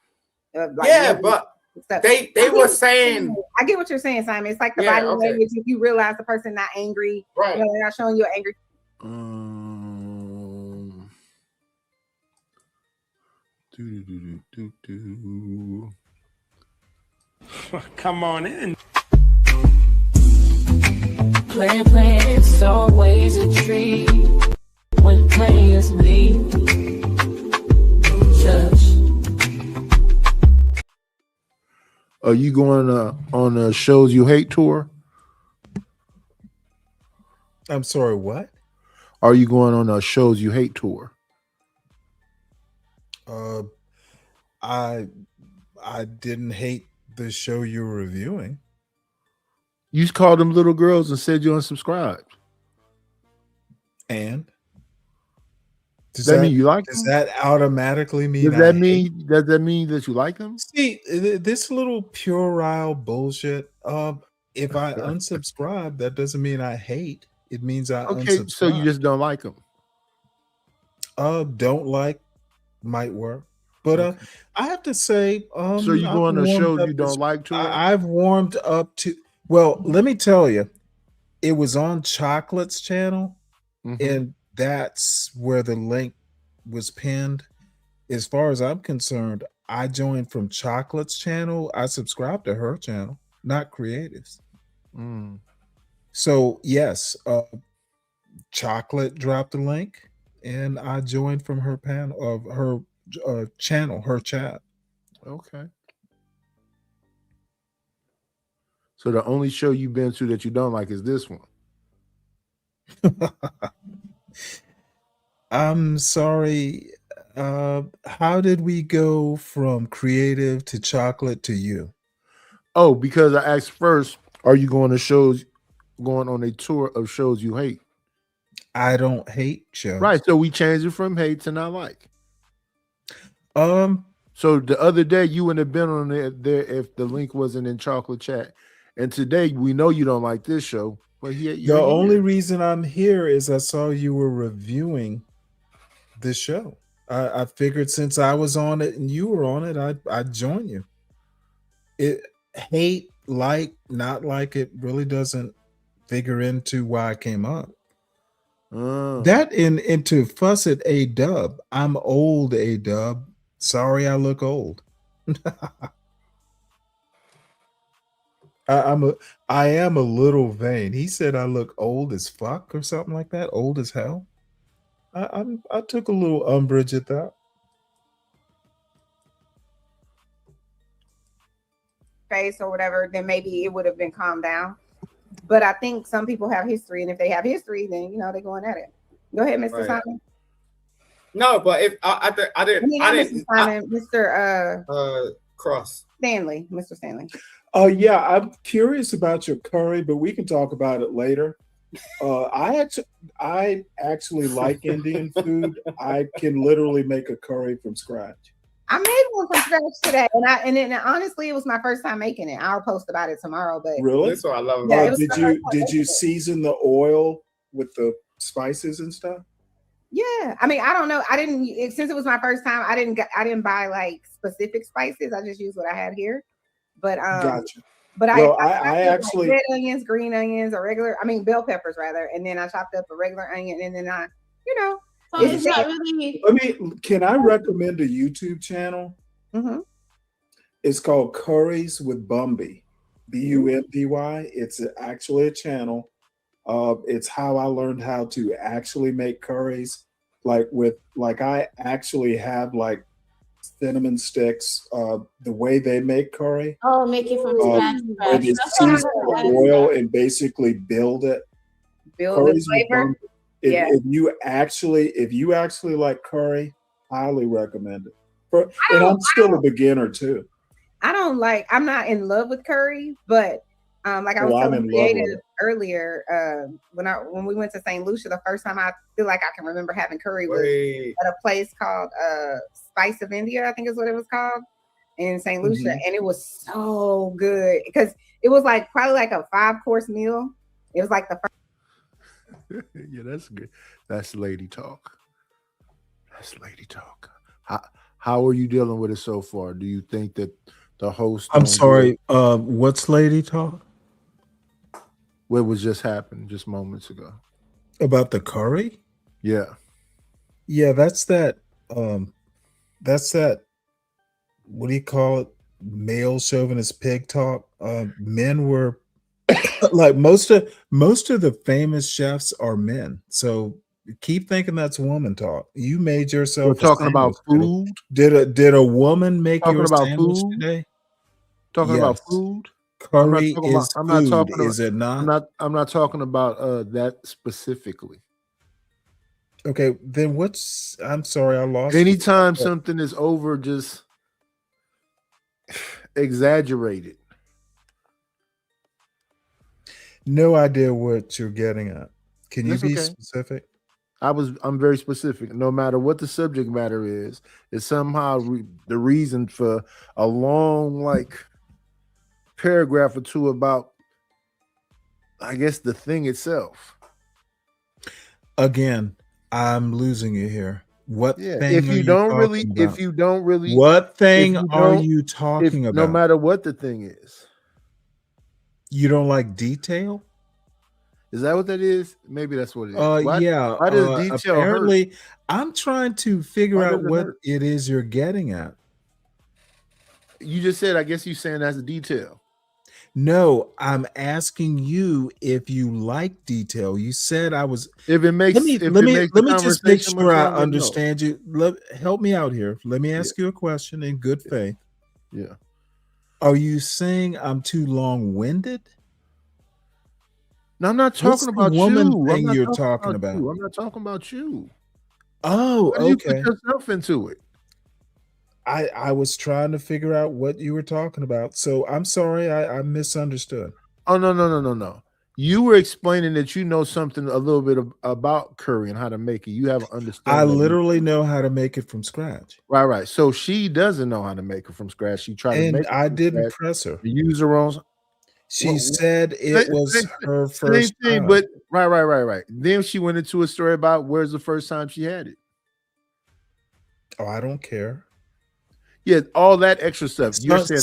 Of, like, Yeah, but stuff. they were saying. I get what you're saying, Simon. It's like the Yeah, body okay. language. If you realize the person not angry, Right? You know, they're not showing you angry. Come on in. Play, it's always a treat when players leave. Are you going on a shows you hate tour? I'm sorry, what? Are you going on a shows you hate tour? I didn't hate the show you were reviewing. You called them little girls and said you unsubscribed. And does that mean you like them? Does that automatically mean? Does that mean that you like them? See, this little puerile bullshit. If I unsubscribe, that doesn't mean I hate. It means I unsubscribe. So you just don't like them. Don't like might work, but I have to say, so you go on a show you don't like to? I've warmed up to. Well, let me tell you, it was on Chocolate's channel, and that's where the link was pinned. As far as I'm concerned, I joined from Chocolate's channel. I subscribed to her channel, not Creatives. So yes, Chocolate dropped the link, and I joined from her panel of her channel, her chat. Okay. So the only show you've been to that you don't like is this one. I'm sorry. How did we go from Creative to Chocolate to you? Oh, because I asked first, are you going on a tour of shows you hate? I don't hate shows. Right. So we changed it from hate to not like. So the other day you wouldn't have been on there if the link wasn't in Chocolate Chat. And today we know you don't like this show. But The only reason I'm here is I saw you were reviewing this show. I figured since I was on it and you were on it, I'd join you. It hate, like, not like, it really doesn't figure into why I came up. That into fuss at A-Dub. I'm old, A-Dub. Sorry I look old. I am a little vain. He said I look old as fuck or something like that. Old as hell. I took a little umbrage at that. Face or whatever, then maybe it would have been calmed down. But I think some people have history, and if they have history, then they're going at it. Go ahead, Mr. Right. Simon. No, but if I didn't, Mr. Simon, Mr. Cross. Stanley, Mr. Stanley. Oh yeah, I'm curious about your curry, but we can talk about it later. I actually like Indian food. I can literally make a curry from scratch. I made one from scratch today, and then honestly, it was my first time making it. I'll post about it tomorrow. But Really? That's what I love Yeah, about it was it. my first time Did making you it. season the oil with the spices and stuff? Yeah, I mean, I don't know. I didn't since it was my first time. I didn't buy like specific spices. I just used what I had here. But Gotcha. But Well, I I chopped up, actually- like, red onions, green onions, bell peppers rather, and then I chopped up a regular onion, and then I, So it's it's just- not really. Can I recommend a YouTube channel? It's called Curries with Bumby, Bumby. It's actually a channel. It's how I learned how to actually make curries. I actually have like cinnamon sticks. The way they make curry, Oh, make it from scratch. where they That's what I season heard. the oil and basically build it. build the Curries with flavor. Bumby. Yeah. If you actually like curry, highly recommend it. And I'm still a beginner too. I'm not in love with curry, but like I was telling Creative earlier, when we went to St. Lucia, the first time I feel like I can remember having curry was at a place called Spice of India, I think is what it was called, in St. Lucia. And it was so good because it was like probably like a 5-course meal. It was like the first. Yeah, that's good. That's lady talk. That's lady talk. How are you dealing with it so far? Do you think that the host? I'm sorry. What's lady talk? What was just happened just moments ago about the curry? Yeah. That's that. That's that. What do you call it? Male chauvinist pig talk. Men were like most of the famous chefs are men. So keep thinking that's woman talk. You made yourself. We're talking about food. Did a woman make talking you a about sandwich food today? Talking about food. Curry is food, is it not? I'm not talking about that specifically. Okay, then I'm sorry, I lost. Anytime something is over, just exaggerated. No idea what you're getting at. Can you That's be okay. specific? I'm very specific. No matter what the subject matter is, it's somehow the reason for a long paragraph or two about, I guess, the thing itself. Again, I'm losing you here. What thing? If you don't really, what thing are you talking about? No matter what the thing is, you don't like detail. Is that what that is? Maybe that's what it is. Why does detail apparently hurt? I'm trying to figure out what it is you're getting at. You just said, I guess you're saying that's a detail. No, I'm asking you if you like detail. You said I was. If it makes, let me just make sure I understand you. Help me out here. Let me ask you a question in good faith. Yeah. Are you saying I'm too long-winded? No, I'm not talking about you. Thing you're talking about. I'm not talking about you. Oh, okay. You put yourself into it. I was trying to figure out what you were talking about. So I'm sorry, I misunderstood. Oh, no. You were explaining that you know something a little bit about curry and how to make it. You have an understanding. I literally know how to make it from scratch. Right. So she doesn't know how to make it from scratch. She tried to make it. I didn't press her. The user on. She said it was her first time. But right. Then she went into a story about where's the first time she had it. Oh, I don't care. Yeah, all that extra stuff. You're saying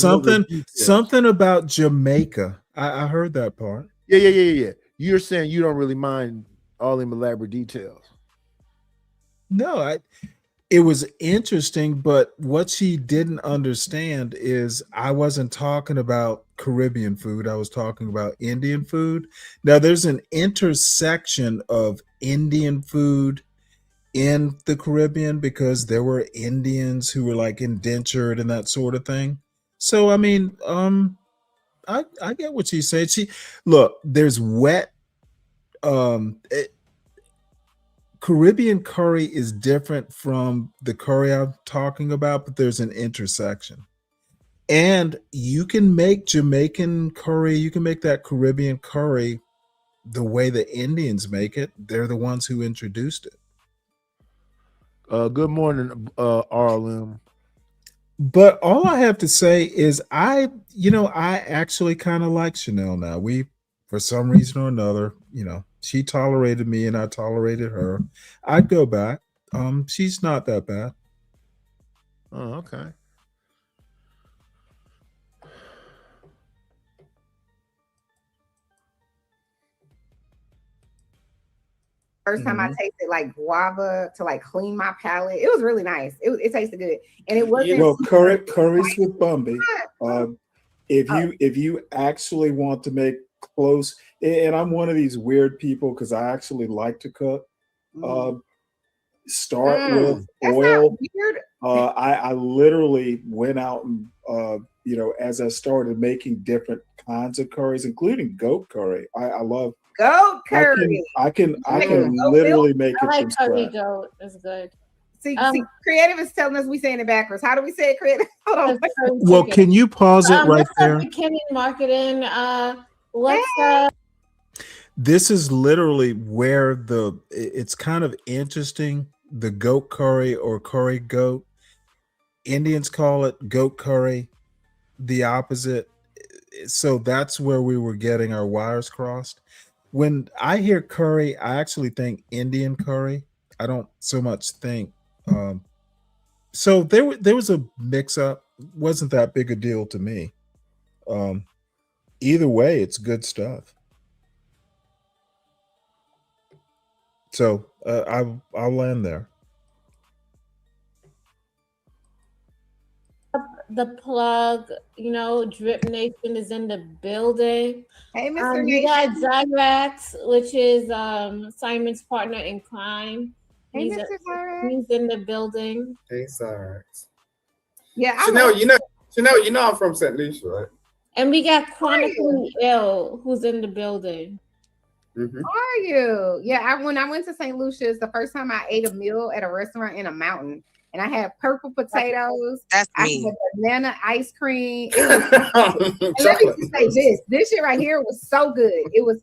something about Jamaica. I heard that part. Yeah. You're saying you don't really mind all them elaborate details. No, it was interesting, but what she didn't understand is I wasn't talking about Caribbean food. I was talking about Indian food. Now, there's an intersection of Indian food in the Caribbean because there were Indians who were like indentured and that sort of thing. So, I mean, I get what she said. Look, there's wet, Caribbean curry is different from the curry I'm talking about, but there's an intersection. And you can make Jamaican curry, you can make that Caribbean curry the way the Indians make it. They're the ones who introduced it. Good morning, RLM. But all I have to say is I actually kind of like Chanel now. We, for some reason or another, she tolerated me and I tolerated her. I'd go back. She's not that bad. Oh, okay. First time I tasted like guava to like clean my palate. It was really nice. It tasted good. And it wasn't curries with Bumby. If you actually want to make close, and I'm one of these weird people because I actually like to cook. Start with oil. I literally went out and as I started making different kinds of curries, including goat curry. I love goat curry. I can literally make it I from like curry scratch. goat. It's good. See, creative is telling us we saying it backwards. How do we say it, creative? Hold on. Well, can you pause it right let's there? McKinney marketing. Let's. This is literally where it's kind of interesting. The goat curry or curry goat. Indians call it goat curry. The opposite. So that's where we were getting our wires crossed. When I hear curry, I actually think Indian curry. I don't so much think. So there was a mix up. Wasn't that big a deal to me. Either way, it's good stuff. So I'll land there. The plug, Drip Nation is in the building. Hey, Mr. You got Nation. Zyrax, which is Simon's partner in crime. Hey, He's, Mr. Zyrax. he's in the building. Hey, Zyrax. Yeah, Chanel, I'm from St. Lucia, right? And we got Chronically Ill, who's in the building. Mm-hmm. How are you? Yeah, when I went to St. Lucia's, the first time I ate a meal at a restaurant in a mountain, and I had purple potatoes. That's I me. had banana ice cream. And let me just say this shit right here was so good. It was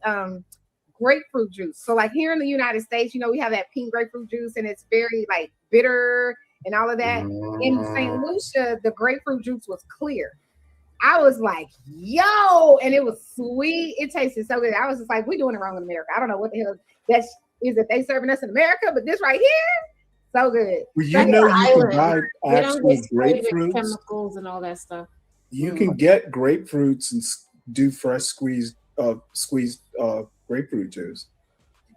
grapefruit juice. So like here in the United States, we have that pink grapefruit juice, and it's very like bitter and all of that. In St. Lucia, the grapefruit juice was clear. I was like, yo, and it was sweet. It tasted so good. I was just like, we doing it wrong in America. I don't know what the hell that is that they serving us in America, but this right here, so good. Well, you That's know the you can island. buy They don't actual get sprayed with grapefruits. chemicals and all that stuff. You can get grapefruits and do fresh squeezed grapefruit juice.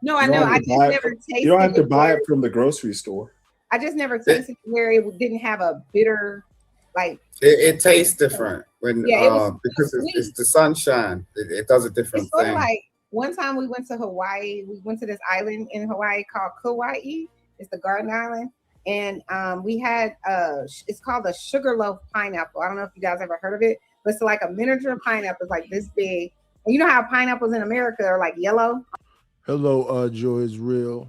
No, I You don't know. have I to just buy it never from- tasted You don't have to it buy where- it from the grocery store. I just never tasted where it didn't have a bitter, like It tastes different when Yeah, it was because sweet. it's the sunshine. It does a different it's sort thing. of like one time we went to Hawaii. We went to this island in Hawaii called Kauai. It's the Garden Island, and we had it's called a sugarloaf pineapple. I don't know if you guys ever heard of it, but it's like a miniature pineapple. It's like this big. And you know how pineapples in America are like yellow? Hello, Joy is real.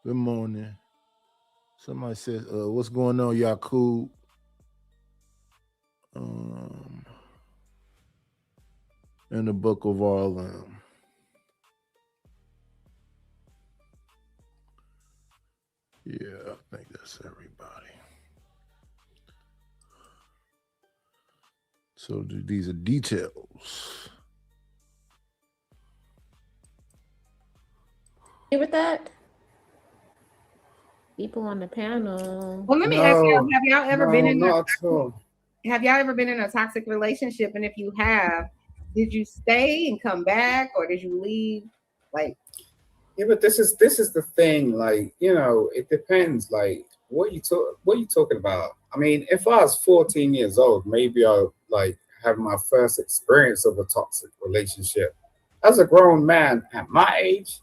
Good morning. Somebody says, what's going on, Yakub? In the book of Arlam. Yeah, I think that's everybody. So these are details. With that, people on the panel. Well, let me ask y'all: Have y'all ever been in? Not at all. Have y'all ever been in a toxic relationship? And if you have, did you stay and come back, or did you leave? Like, Yeah, but this is the thing. Like, it depends. Like, what you talking about? I mean, if I was 14 years old, maybe I'll like have my first experience of a toxic relationship. As a grown man at my age,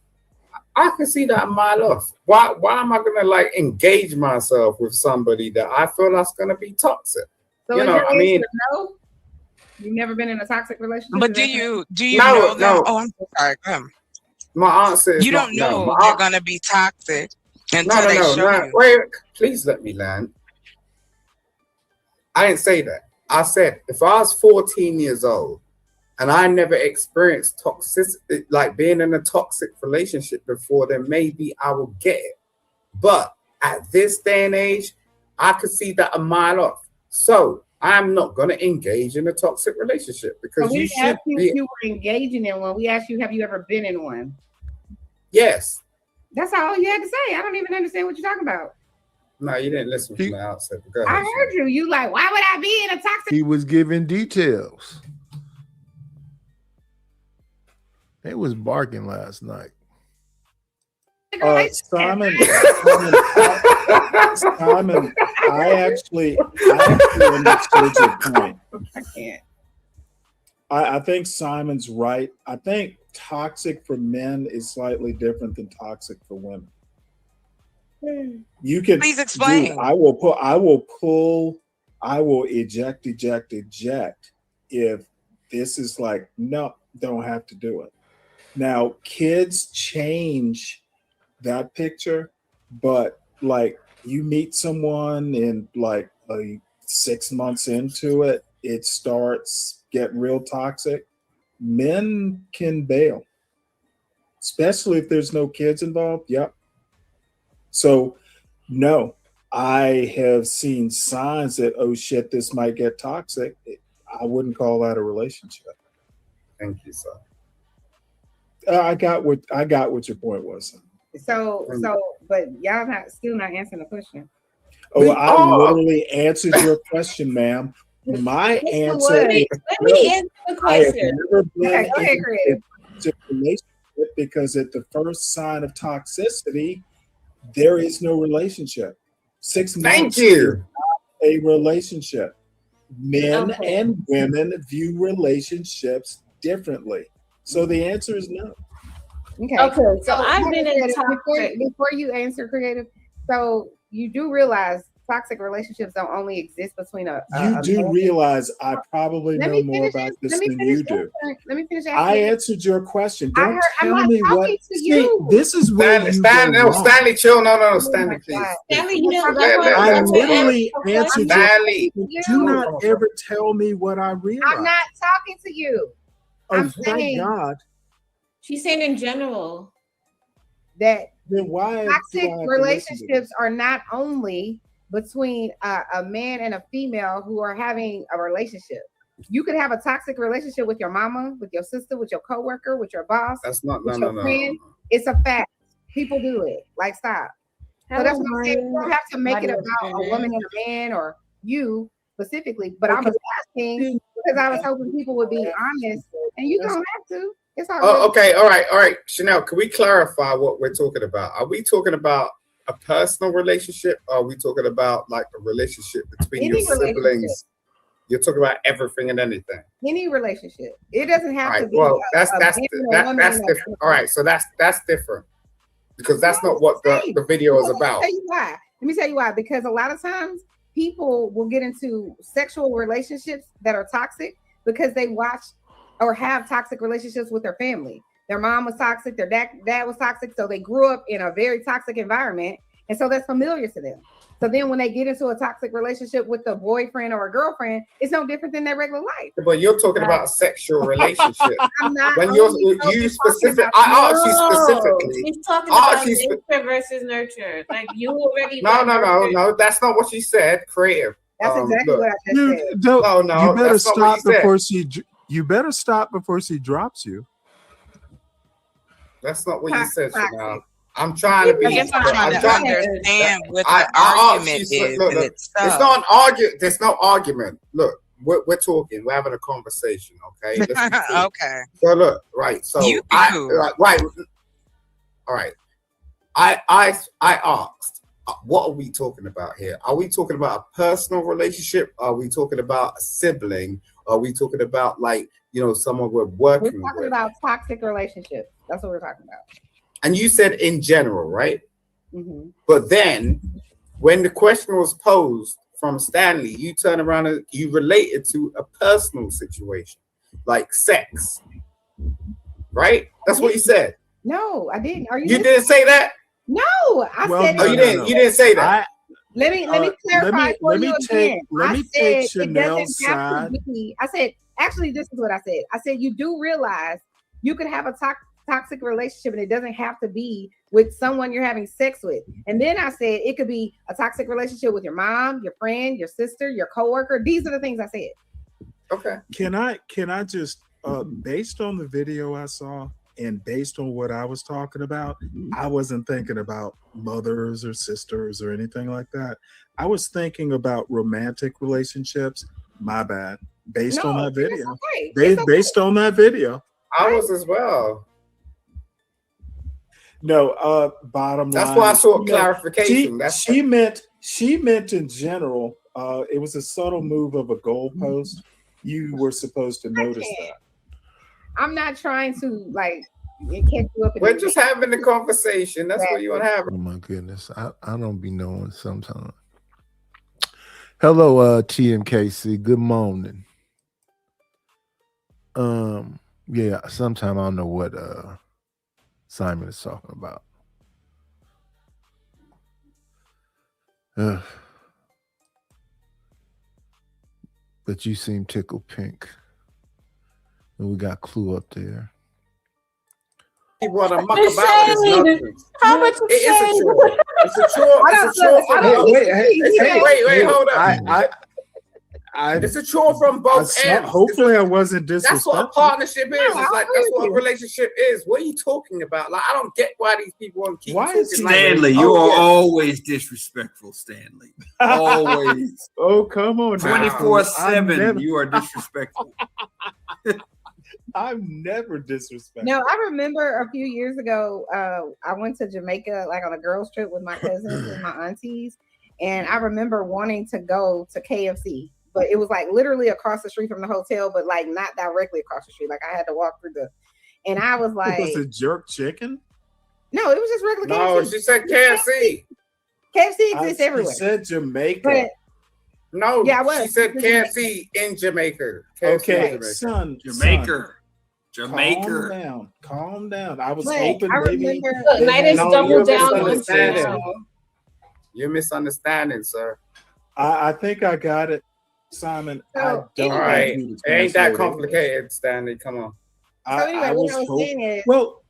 I can see that a mile off. Why am I gonna like engage myself with somebody that I feel that's gonna be toxic? so is your answer no? You've never been in a toxic relationship. But Is do that you No, know them? no. Oh, I'm so sorry. Go ahead. My answer is You don't no. know My they're an- gonna be toxic until no, they no, show no. you. Wait, please let me land. I didn't say that. I said if I was 14 years old and I never experienced toxicity, like being in a toxic relationship before, then maybe I will get it. But at this day and age, I could see that a mile off. So I'm not going to engage in a toxic relationship because So we you didn't ask should you be. if you were engaging in one. We asked you, have you ever been in one? Yes. That's all you had to say. I don't even understand what you're talking about. No, you didn't listen from the outset. Go I ahead. heard you. You like, why would I be in a toxic? He was giving details. They was barking last night. Simon, I actually understood your point. I can't. I think Simon's right. I think toxic for men is slightly different than toxic for women. You can Please explain. I will eject if this is like, no, don't have to do it. Now, kids change that picture, but like You meet someone and like 6 months into it, it starts getting real toxic. Men can bail, especially if there's no kids involved. Yep. So, no, I have seen signs that, oh shit, this might get toxic. I wouldn't call that a relationship. Thank you, sir. I got what your point was. So, but y'all still not answering the question. Oh, I literally answered your question, ma'am. My answer is let me answer the I have question. never been Okay, go ahead, in Creative. a relationship because at the first sign of toxicity, there is no relationship. 6 months. Thank you. A relationship. Men Okay. and women view relationships differently. So the answer is no. Okay. So I've been in before you answer, Creative. So you do realize toxic relationships don't only exist between You do man- realize I probably Let know me more finish about ans- this let me than finish you do. Let me finish I answering. answered your question. I Don't heard- I'm tell not me what. talking to See, you. this is where you go wrong. Stanley, chill. No, Oh Stanley, please. Stanley, you know, I literally answered your Stanley. question. Do not ever tell me what I realize. I'm not talking to you. Oh, I'm thank saying God. She's saying in general that then why do I toxic have to listen to relationships are not only between a man and a female who are having a relationship. You could have a toxic relationship with your mama, with your sister, with your coworker, with your boss. That's not with no, your no, no. friend. It's a fact. People do it. Like, stop. So that's what I'm saying. You don't have to make it about a woman and a man or you specifically. But I was asking because I was hoping people would be honest, and you don't have to. It's all Oh, good. okay. All right. Chanel, can we clarify what we're talking about? Are we talking about a personal relationship? Or are we talking about like a relationship between Any your siblings? relationship. You're talking about everything and anything. Any relationship. It doesn't have All to right. be. Well, a man and a woman that's and a- different. All right. So that's different because that's not what the video is about. Let me tell you why. Let me tell you why. Because a lot of times people will get into sexual relationships that are toxic because they watch or have toxic relationships with their family. Their mom was toxic, their dad was toxic, so they grew up in a very toxic environment, and so that's familiar to them. So then when they get into a toxic relationship with a boyfriend or a girlfriend, it's no different than their regular life. But you're talking about a sexual relationship. I'm not When only you talking specific, about- I asked you specifically. She's talking I about asked you spe- nature versus nurture. Like you already No. That's not what she said. Creative. That's exactly look. what I just You said. don't. No, you better that's not what stop you said. before you better stop before she drops you. That's not what you said, Toxic. Chanel. I'm trying to be. I guess I'm trying to understand what I the asked argument you, is look, in it's itself. not an argument. There's no argument. Look, we're talking. We're having a conversation. Okay. Let's be cool. Okay. So look, right. So You be cool. right. All right. I asked, what are we talking about here? Are we talking about a personal relationship? Are we talking about a sibling? Are we talking about like someone we're We're working talking with? about toxic relationships. That's what we're talking about. And you said in general, right? Mhm. But then when the question was posed from Stanley, you turn around and you relate it to a personal situation, like sex. Right? That's what you said. No, I didn't. Are you? You didn't say that? No, I Well, said. Oh, you didn't say that. Let me clarify for let me you take- again. let I me said take it Chanel's doesn't have side. to be. I said actually, this is what I said. I said you do realize you could have a toxic relationship, and it doesn't have to be with someone you're having sex with. And then I said it could be a toxic relationship with your mom, your friend, your sister, your coworker. These are the things I said. Okay. Can I just based on the video I saw and based on what I was talking about, I wasn't thinking about mothers or sisters or anything like that. I was thinking about romantic relationships. My bad. Based on that it's video. okay. It's okay. Based on that video. I was as well. No, bottom That's line. why I sought she meant- clarification. She meant in general. It was a subtle move of a goalpost. You were supposed to notice that. I'm not trying to like catch you up. We're just having the conversation. That's what you want to have. Oh my goodness. I don't be knowing sometimes. Hello, TMKC. Good morning. Yeah, sometimes I don't know what Simon is talking about. But you seem tickled pink. And we got Clue up there. You want to muck about with his nonsense. How much It is a chore. It's a chore. It's a chore. Wait, hold up. It's a chore from both ends. Hopefully, I wasn't disrespectful. That's what a partnership is. It's like that's what a relationship is. What are you talking about? Like I don't get why these people want to keep talking. Stanley, like, you are always disrespectful, Stanley. Always. Oh, come on. 24/7, you are disrespectful. I'm never disrespectful. No, I remember a few years ago, I went to Jamaica like on a girls trip with my cousins and my aunties, and I remember wanting to go to KFC, but it was like literally across the street from the hotel, but like not directly across the street. Like I had to walk through and I was like, was it jerk chicken? No, it was just regular KFC. No, she said KFC. KFC exists everywhere. She said Jamaica. But, no, yeah, I was. She said KFC in Jamaica. KFC Okay, in Jamaica. son. Jamaica. Calm down. I was But hoping I maybe. remember- Look, Nidus double down on misunderstanding. Chanel. You're misunderstanding, sir. I think I got it, Simon. So, I don't All right, want you to it ain't that translate it. complicated, Stanley. Come on. So anyway, what I was saying is, well,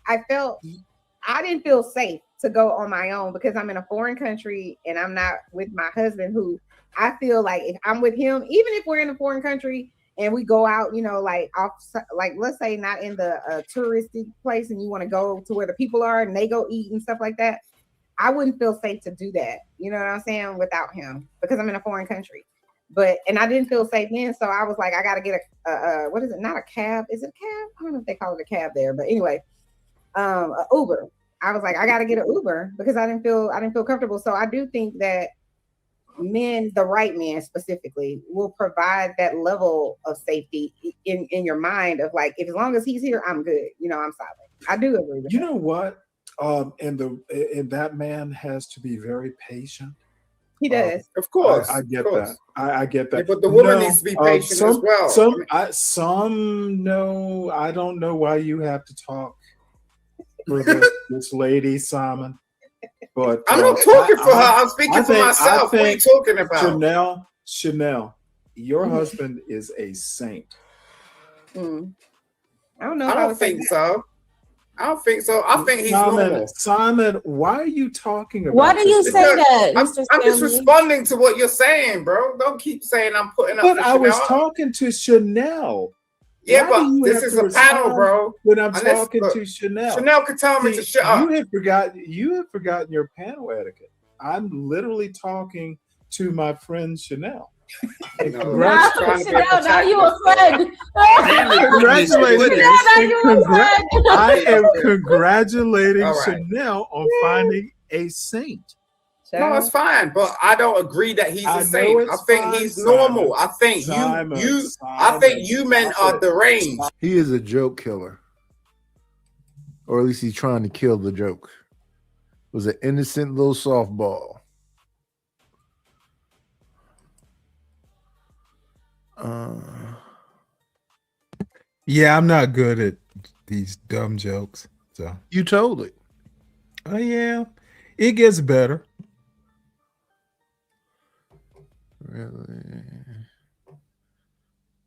I didn't feel safe to go on my own because I'm in a foreign country and I'm not with my husband, who I feel like if I'm with him, even if we're in a foreign country and we go out, like off, like let's say not in the touristy place, and you want to go to where the people are and they go eat and stuff like that, I wouldn't feel safe to do that. You know what I'm saying? Without him, because I'm in a foreign country. And I didn't feel safe then, so I was like, I got to get a what is it? Not a cab? Is it a cab? I don't know if they call it a cab there, but anyway, an Uber. I was like, I got to get an Uber because I didn't feel comfortable. So I do think that men, the right man specifically, will provide that level of safety in your mind of like, if as long as he's here, I'm good. I'm solid. I do agree with you know what? And that man has to be very patient. He does. Of course. I get of course. that. I get that. Yeah, but the woman needs to be patient as well. No, I don't know why you have to talk for this lady, Simon. But I'm not talking for her. I'm speaking for myself. What are you talking about? Chanel, your husband is a saint. I don't know. I don't think so. I think he's normal. Simon, why are you talking about? Why do you say that, Mr. I'm just Stanley? responding to what you're saying, bro. Don't keep saying I'm putting up. But for I was Chanel. talking to Chanel. Yeah, Why do but you this have is to a panel, respond bro. When I'm Unless- talking look, to Chanel, Chanel could tell me to shut up. You have forgotten your panel etiquette. I'm literally talking to my friend Chanel. And Now, Chanel, now you a friend. Congratulations. Chanel, now you a friend. I am congratulating All right. Chanel on finding a saint. No, it's fine, but I don't agree that he's I a know saint. it's I think fine, he's Simon. normal. I think Simon, I think you men are deranged. He is a joke killer. Or at least he's trying to kill the joke. It was an innocent little softball. Yeah, I'm not good at these dumb jokes. So you told it. Oh yeah, it gets better. Really?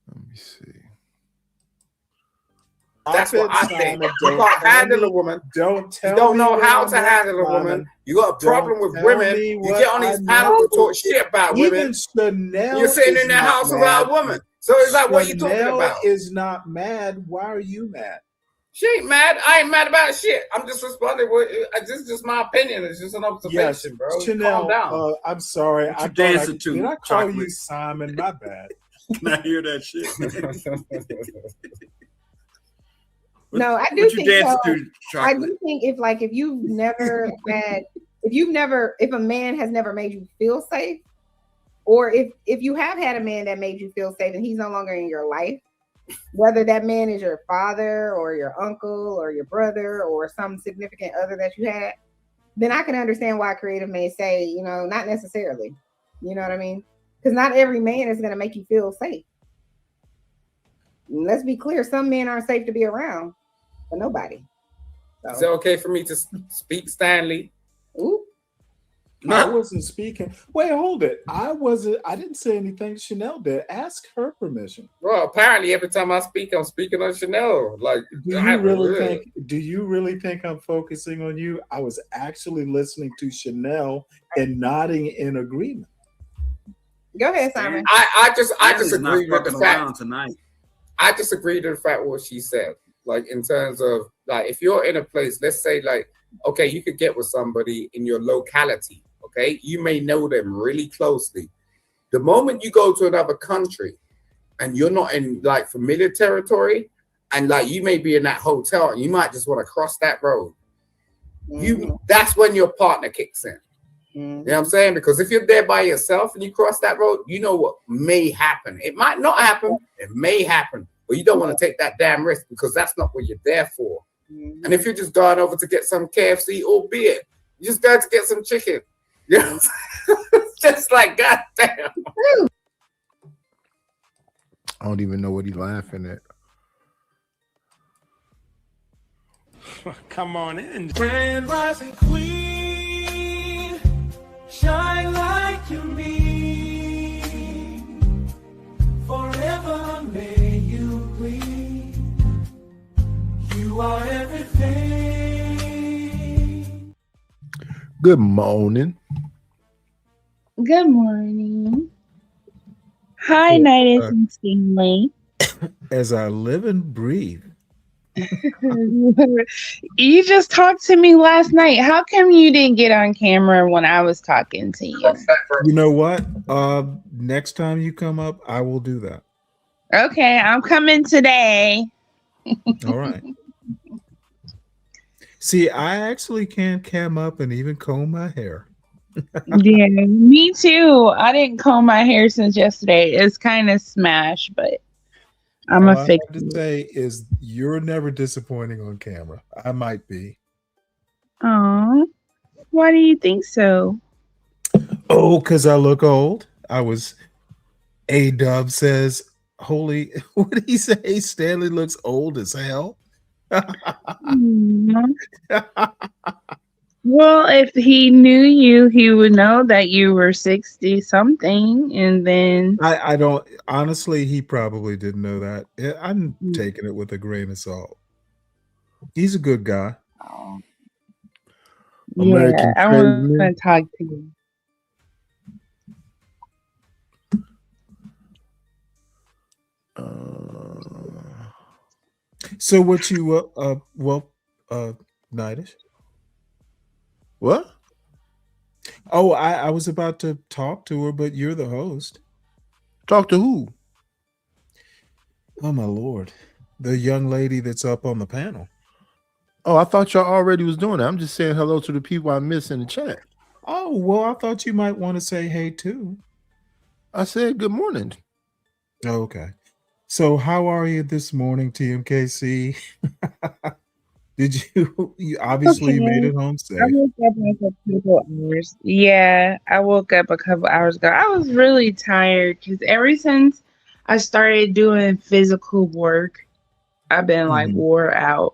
Let me see. That's what I think. You can't handle a woman. Don't tell You don't me know what how I'm to not, handle a Simon. woman. You got a problem Don't with tell women. me You what get on these I'm panels not. to talk shit about Even women. Chanel You're sitting is in their not house mad. without a woman. So it's like, what are you talking Chanel about? is not mad. Why are you mad? She ain't mad. I ain't mad about shit. I'm just responding. This is just my opinion. It's just an observation, bro. Chanel. Calm down. I'm sorry. What you dancing to, Did I call chocolate? you Simon? My bad. I hear that shit. No, I do What you think dancing so. to, I chocolate? do think if a man has never made you feel safe, or if you have had a man that made you feel safe and he's no longer in your life, whether that man is your father or your uncle or your brother or some significant other that you had, then I can understand why creative may say, not necessarily. You know what I mean? Because not every man is going to make you feel safe. And let's be clear, some men aren't safe to be around for nobody. Is it okay for me to speak, Stanley? Ooh. I wasn't speaking. Wait, hold it. I didn't say anything. Chanel did. Ask her permission. Well, apparently every time I speak, I'm speaking on Chanel. Like, Do you really think I'm focusing on you? I was actually listening to Chanel and nodding in agreement. Go ahead, Simon. I just disagree with the around fact. tonight. I disagree with the fact what she said. Like, in terms of, like, if you're in a place, let's say, like, okay, you could get with somebody in your locality. Okay, you may know them really closely. The moment you go to another country and you're not in like familiar territory, and like you may be in that hotel and you might just want to cross that road, that's when your partner kicks in. You know what I'm saying? Because if you're there by yourself and you cross that road, you know what may happen. It might not happen, it may happen, but you don't want to take that damn risk because that's not what you're there for. And if you're just going over to get some KFC, albeit you just got to get some chicken. Yeah, just like goddamn. I don't even know what he's laughing at. Come on in. Grand rising queen, shine like you mean. Forever may you reign. You are everything. Good morning. Good morning. Hi, Nidus and Stanley. As I live and breathe. You just talked to me last night. How come you didn't get on camera when I was talking to you? You know what? Next time you come up, I will do that. Okay, I'm coming today. All right. See, I actually can cam up and even comb my hair. Yeah, me too. I didn't comb my hair since yesterday. It's kind of smashed, but I'm All a fix. I have to say is you're never disappointing on camera. I might be. Oh, why do you think so? Oh, because I look old. A-Dub says, holy, what did he say? Stanley looks old as hell. Well, if he knew you, he would know that you were 60 something, and then I don't honestly, he probably didn't know that. I'm taking it with a grain of salt. He's a good guy. yeah, I want to talk to you. So what you Nidish? What? Oh, I was about to talk to her, but you're the host. Talk to who? Oh my Lord. The young lady that's up on the panel. Oh, I thought y'all already was doing that. I'm just saying hello to the people I miss in the chat. Oh, well, I thought you might want to say hey too. I said good morning. Oh, okay. So how are you this morning, TMKC? Did you obviously made it home safe? I woke up like a couple hours. Yeah, I woke up a couple hours ago. I was really tired because ever since I started doing physical work, I've been like wore out.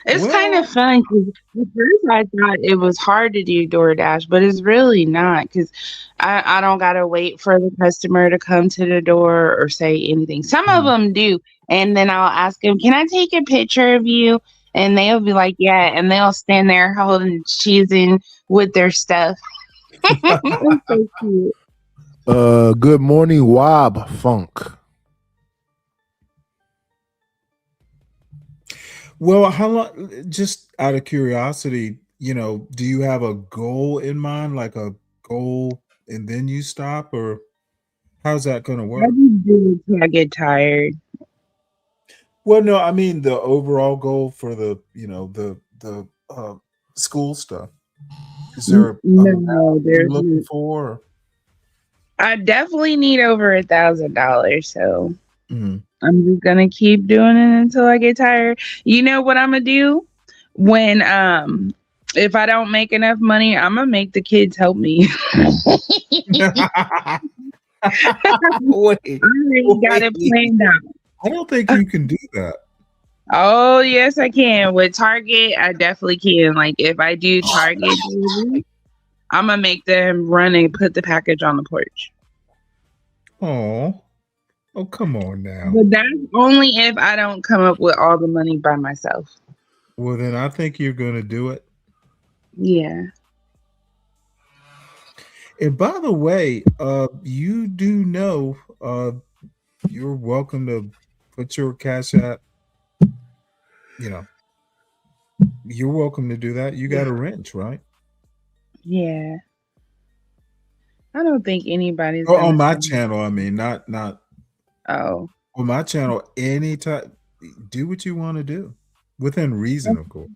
It's kind of fun because at first I thought it was hard to do DoorDash, but it's really not because I don't got to wait for the customer to come to the door or say anything. Some of them do. And then I'll ask them, can I take a picture of you? And they'll be like, yeah. And they'll stand there holding cheesing with their stuff. It's so cute. Good morning, Wob Funk. Well, how long, just out of curiosity, do you have a goal in mind, like a goal and then you stop, or how's that going to work? I just do it till I get tired. Well, no, I mean the overall goal for the, the school stuff. Is there no, there's looking for? I definitely need over $1,000, so I'm just gonna keep doing it until I get tired. You know what I'm gonna do when if I don't make enough money, I'm gonna make the kids help me. Wait, I already got it planned out. I don't think you can do that. Oh yes, I can. With Target, I definitely can. Like if I do Target, I'm gonna make them run and put the package on the porch. Oh, come on now. But that's only if I don't come up with all the money by myself. Well, then I think you're going to do it. Yeah. And by the way, you do know you're welcome to put your Cash App. You know, you're welcome to do that. You got a wrench, right? Yeah. I don't think anybody's on my channel. I mean, not. Oh. On my channel, anytime, do what you want to do within reason, of course.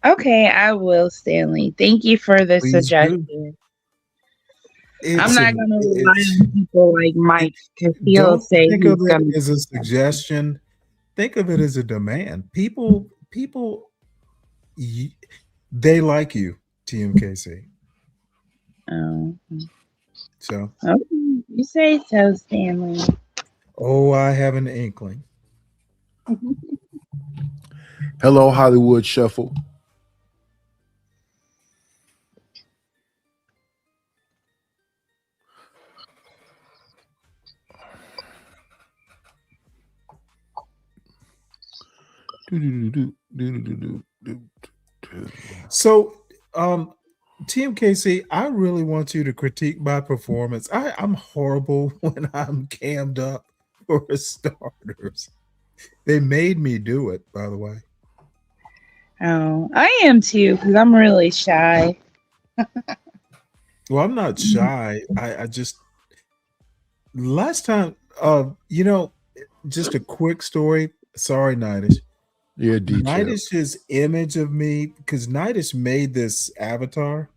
Okay, I will, Stanley. Thank you for the suggestion. I'm not going to rely on people like Mike because he'll say think he's of going it as a suggestion. Think of it as a demand. People, they like you, TMKC. Oh. So. Okay, you say so, Stanley. Oh, I have an inkling. Hello, Hollywood Shuffle. So, TMKC, I really want you to critique my performance. I'm horrible when I'm cammed up for starters. They made me do it, by the way. Oh, I am too because I'm really shy. Well, I'm not shy. I just last time, just a quick story. Sorry, Nidish. Yeah, Nidish's image of me, because Nidish made this avatar.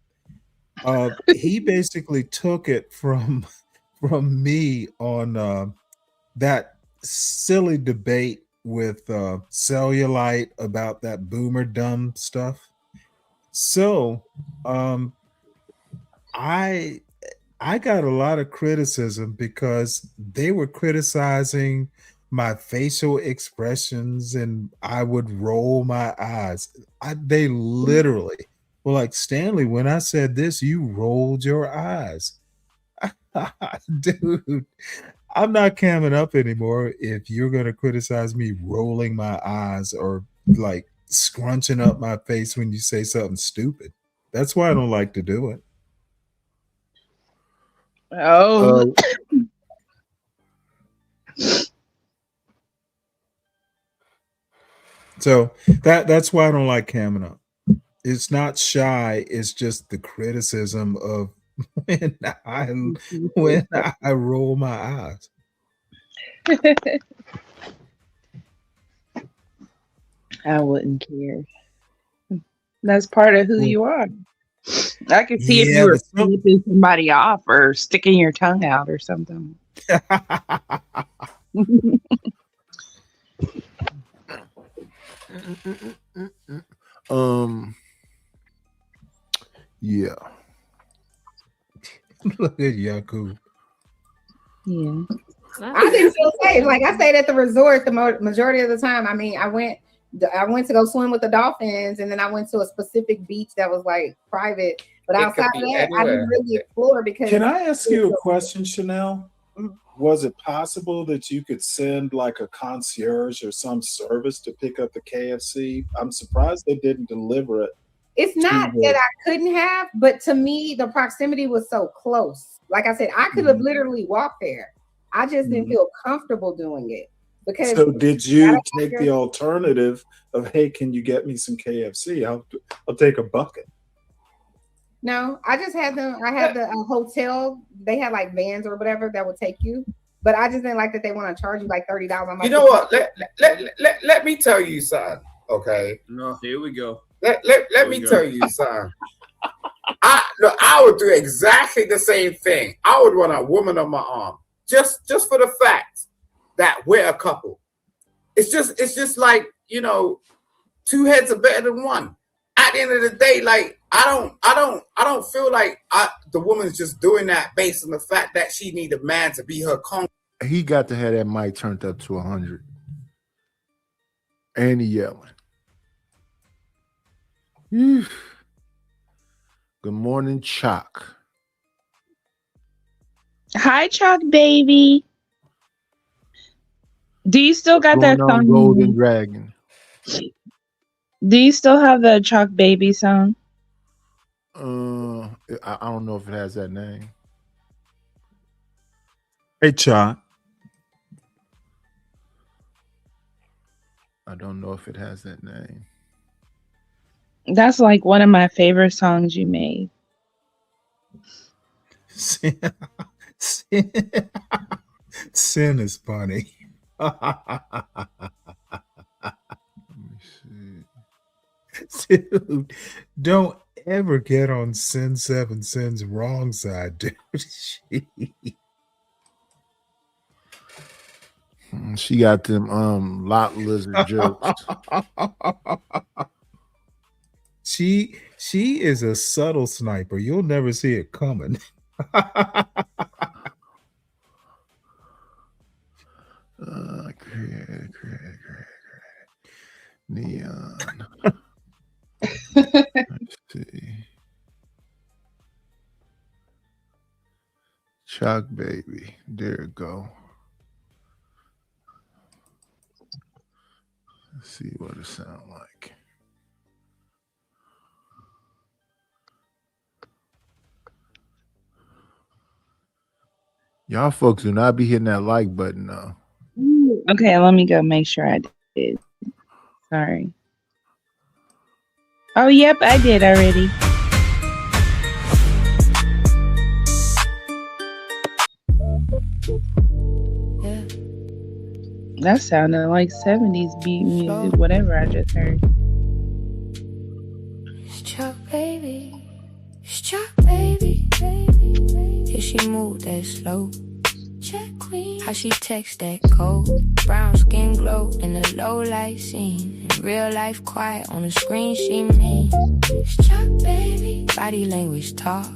He basically took it from me on that silly debate with Cellulite about that boomer dumb stuff. So I got a lot of criticism because they were criticizing my facial expressions and I would roll my eyes. They literally were like, Stanley, when I said this, you rolled your eyes. Dude, I'm not camming up anymore if you're going to criticize me rolling my eyes or like scrunching up my face when you say something stupid. That's why I don't like to do it. Oh. So that's why I don't like camming up. It's not shy, it's just the criticism of when I roll my eyes. I wouldn't care. That's part of who you are. I could see if you were flipping somebody off or sticking your tongue out or something. Yeah. Look at Yaku. Yeah. I didn't feel safe. Like I stayed at the resort the majority of the time. I mean, I went to go swim with the dolphins, and then I went to a specific beach that was like private. But outside of that, I didn't really explore because. Can I ask you a question, Chanel? Was it possible that you could send like a concierge or some service to pick up the KFC? I'm surprised they didn't deliver it. It's not that I couldn't have, but to me, the proximity was so close. Like I said, I could have literally walked there. I just didn't feel comfortable doing it. Because so did you take the alternative of, hey, can you get me some KFC? I'll take a bucket. No, I just had them. I had the hotel. They had like vans or whatever that would take you. But I just didn't like that they want to charge you like $30. You know what? Let me tell you something. Okay. No, here we go. Let me tell you something. I would do exactly the same thing. I would want a woman on my arm just for the fact that we're a couple. It's just like, two heads are better than one. At the end of the day, like I don't feel like the woman's just doing that based on the fact that she need a man to be her con. He got to have that mic turned up to 100. and yelling. Good morning, Chalk. Hi, Chalk baby. Do you still got that Going on, song? Golden Dragon. Do you still have the Chalk baby song? I don't know if it has that name. Hey, Chalk. I don't know if it has that name. That's like one of my favorite songs you made. Sin is funny. Dude, don't ever get on Sin 7 Sin's wrong side, dude. She got them lot lizard jokes. She is a subtle sniper. You'll never see it coming. Create. Neon. Let's see. Chalk baby. There it go. Let's see what it sounds like. Y'all folks do not be hitting that like button now. Okay, let me go make sure I did. Sorry. Oh, yep, I did already. That sounded like 70s beat music, whatever I just heard. It's Chalk baby. It's Chalk baby. Yeah, she move that slow. Check queen. How she text that code. Brown skin glow in the low light scene. In real life quiet on the screen she mean. It's Chalk baby. Body language talk.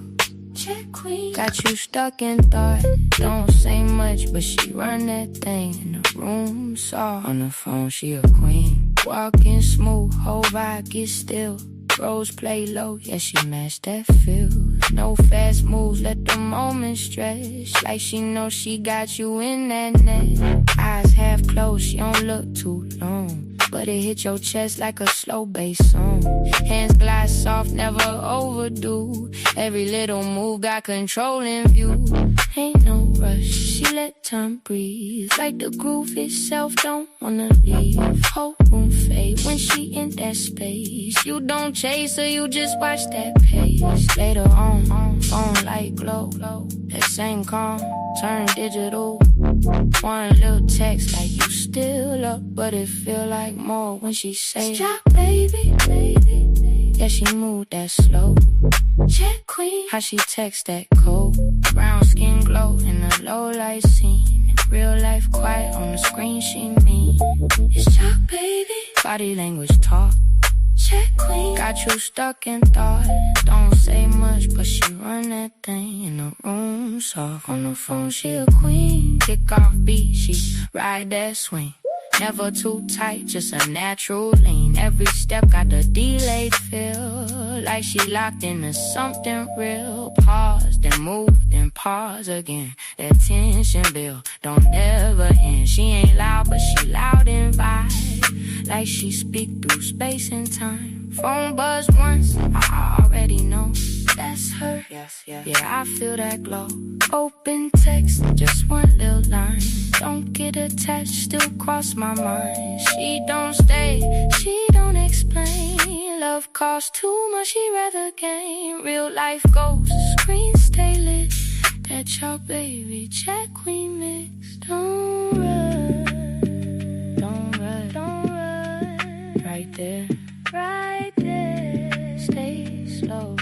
Check queen. Got you stuck in thought. Don't say much, but she run that thing in the room. Saw on the phone she a queen. Walking smooth, whole vibe get still. Rose play low, yeah, she matched that feel. No fast moves, let the moment stretch. Like she knows she got you in that net. Eyes half closed, she don't look too long. But it hit your chest like a slow bass song. Hands glide soft, never overdue. Every little move got control in view. Ain't no rush, she let time breathe. Like the groove itself, don't wanna leave. Whole room fade when she in that space. You don't chase her, you just watch that pace. Later on, phone light glow. That same calm, turn digital. One little text like you still up, but it feel like more when she say, Chalk baby. Yeah, she moved that slow. Check queen. How she text that code. Brown skin glow in the low light scene. In real life quiet on the screen she mean. It's Chalk baby. Body language talk. Check queen. Got you stuck in thought. Don't say much, but she run that thing in the room. Soft on the phone, she a queen. Kick off beat, she ride that swing. Never too tight, just a natural lean. Every step got the delayed feel. Like she locked into something real. Pause, then move, then pause again. That tension build, don't never end. She ain't loud, but she loud in vibe. Like she speak through space and time. Phone buzz once, I already know that's her. Yeah, I feel that glow. Open text, just one little line. Don't get attached, still cross my mind. She don't stay, she don't explain. Love costs too much, she rather gain. Real life goes, screen stay lit. That Chalk baby, Chat queen mix. Don't rush, don't rush, don't rush. Right there, right there. Stay slow,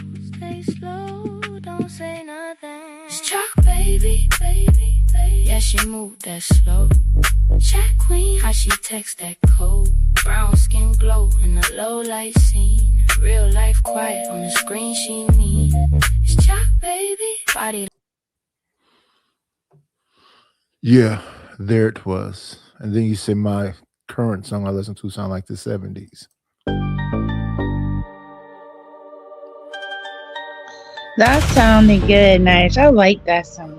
don't say nothing. It's Chalk baby. Yeah, she moved that slow. Chat queen, how she text that code. Brown skin glow in the low light scene. Real life quiet on the screen she mean. It's Chalk baby. Body. Yeah, there it was. And then you say my current song I listen to sound like the 70s. That sounded good, Nice. I like that song.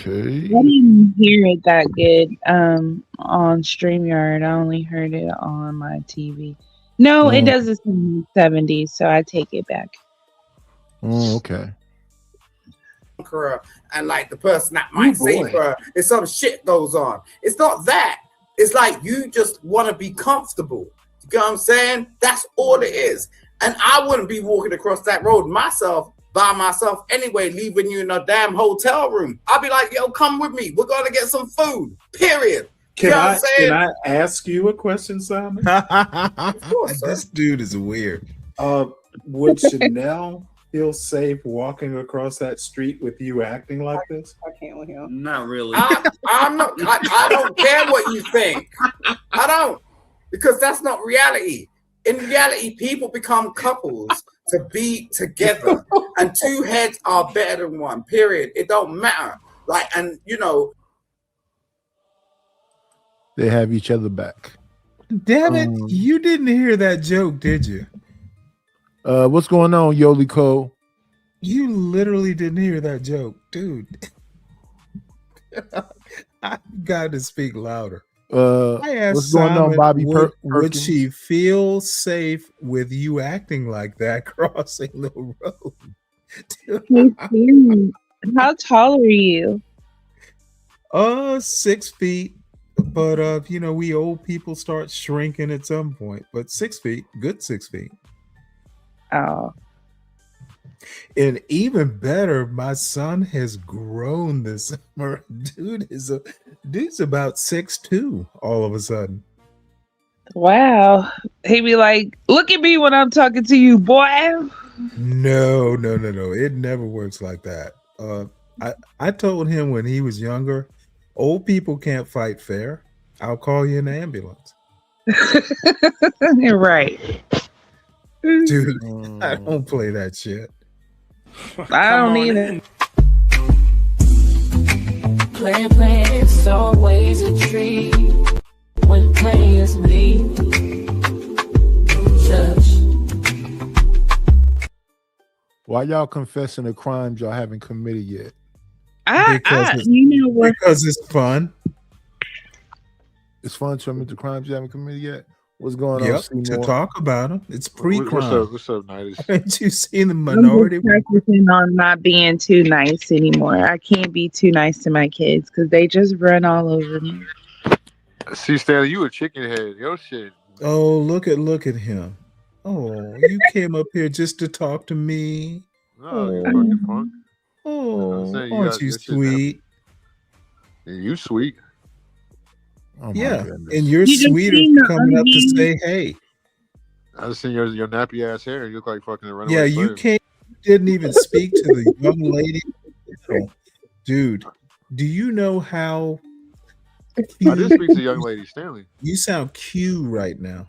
Okay. I didn't hear it that good on StreamYard. I only heard it on my TV. No, it doesn't sound 70s, so I take it back. Oh, okay. And like the person that might say for her, if some shit goes on, it's not that. It's like you just want to be comfortable. You know what I'm saying? That's all it is. And I wouldn't be walking across that road myself by myself anyway, leaving you in a damn hotel room. I'll be like, yo, come with me. We're gonna get some food. Period. Can You know what I'm saying? I ask you a question, Simon? Of course, sir. This dude is weird. Would Chanel feel safe walking across that street with you acting like this? I can't with him. Not really. I'm not. I don't care what you think. I don't, because that's not reality. In reality, people become couples to be together, and two heads are better than one. Period. It don't matter. Like, and you know, they have each other back. Damn it! You didn't hear that joke, did you? What's going on, Yoli Cole? You literally didn't hear that joke, dude. I got to speak louder. I asked what's going Simon, on, Bobby would Perkins? she feel safe with you acting like that crossing the road? How tall are you? 6 feet. But you know, we old people start shrinking at some point. But 6 feet, good 6 feet. Oh. And even better, my son has grown this summer. Dude's about 6'2" all of a sudden. Wow. He'd be like, look at me when I'm talking to you, boy. No. It never works like that. I told him when he was younger, old people can't fight fair. I'll call you an ambulance. You're right. Dude, I don't play that shit. I don't either. Playing, it's always a treat when players leave. Why y'all confessing the crimes y'all haven't committed yet? Because it's fun. It's fun to admit the crimes you haven't committed yet. What's going on? Yep, to Seymour? talk about them. It's pre-crime. What's up, Nighties? Haven't you seen the minority? I'm just practicing on not being too nice anymore. I can't be too nice to my kids because they just run all over me. See, Stanley, you a chicken head. Your shit. Oh, look at him. Oh, you came up here just to talk to me. No, you fucking punk. Oh, aren't you sweet? You sweet. Oh yeah, and you're sweeter coming up to say hey. I just seen your nappy ass hair. You look like fucking a runaway. Yeah, you didn't even speak to the young lady. Dude, do you know how I did speak to young lady Stanley. You sound cute right now.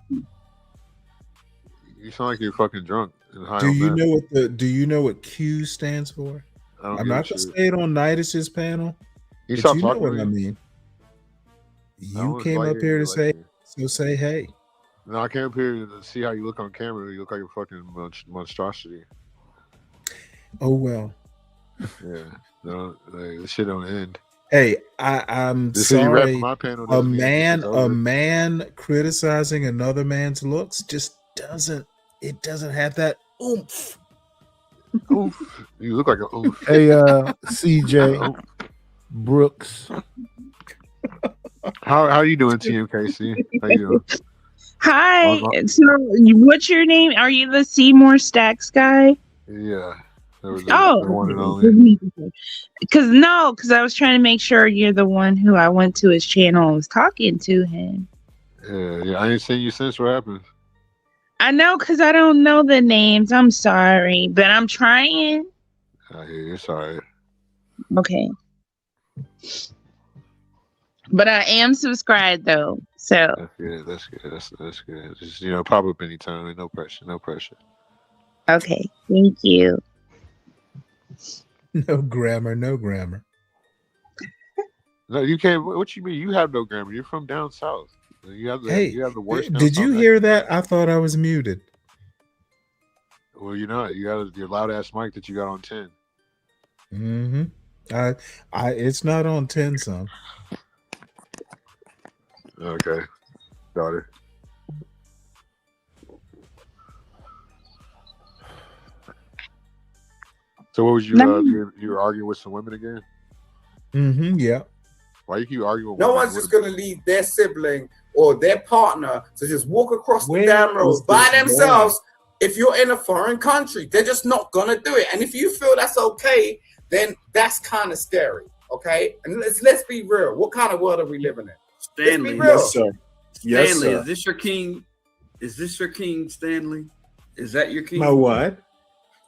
You sound like you're fucking drunk and high. Do on you meth. know what do you know what Q stands for? I'm not gonna say it on Nidus's panel. You but stop you know talking what to I me. mean. I You was came like up here to like say you. so say hey. No, I came up here to see how you look on camera. You look like a fucking monstrosity. Oh well. Yeah, no, like, this shit don't end. Hey, I'm This is you rap sorry. for my panel A doesn't mean man, it's over. a man criticizing another man's looks just doesn't have that oomph. Oof. You look like an oof. Hey, CJ Brooks. How you doing, TMKC? How you doing? Hi. So, what's your name? Are you the Seymour Stacks guy? Yeah. There was Oh, the one and only. because I was trying to make sure you're the one who I went to his channel and was talking to him. Yeah. I ain't seen you since. What happened? I know, because I don't know the names. I'm sorry, but I'm trying. I hear you. It's all right. Okay. But I am subscribed though, so That's good. That's good. Just pop up anytime. No pressure. No pressure. okay. Thank you. No grammar, no grammar. No, you can't. What you mean? You have no grammar. You're from down south. You have the worst. Did you hear that? I thought I was muted. Well, you're not. You got your loud ass mic that you got on 10. Mm-hmm. I it's not on 10, son. Okay, got it. So what was you you were arguing with some women again? Mm-hmm. Yeah. Why you keep arguing with No women? one's just gonna leave their sibling or their partner to just walk across the Where damn road is by this themselves. If you're in a foreign country, they're just not gonna do it. And if you feel that's okay, then that's kind of scary. Okay, and let's be real. What kind of world are we living in? Stanley, Let's be real. Yes, sir. Yes, Stanley, sir. is this your king? Is this your king, Stanley? Is that your king? My what?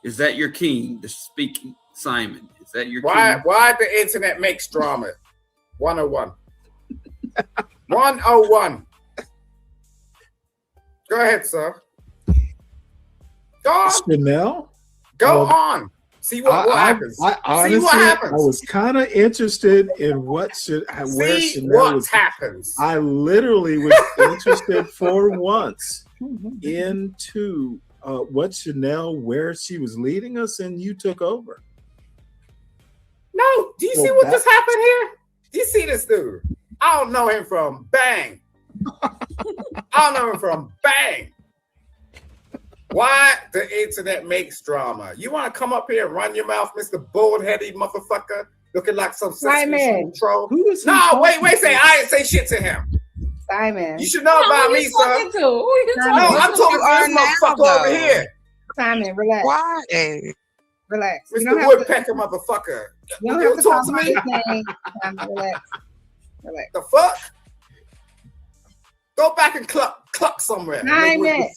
Is that your king? The speaking Simon. Is that your Why? king? Why the internet makes drama? 101. 101. Go ahead, sir. Go on. Chanel? Go on. See what happens. Honestly, See what happens. I was kind of interested in where See Chanel what was. happens. I literally was interested for once into what Chanel, where she was leading us, and you took over. No, do you see what just happened here? Do you see this dude? I don't know him from Bang. I don't know him from Bang. Why the internet makes drama? You want to come up here and run your mouth, Mr. Bald-headed motherfucker, looking like some Simon. troll? Who is he No, wait, talking say to? I didn't say shit to him. Simon. You should know about me, sir. Who you No, talking I'm to? talking to this motherfucker over here. Simon, relax. Why? Relax. You Mr. don't have to, Woodpecker motherfucker. you don't You have to talk talk to about me? his name. Simon, relax. Relax. The fuck? Go back and cluck somewhere. Simon.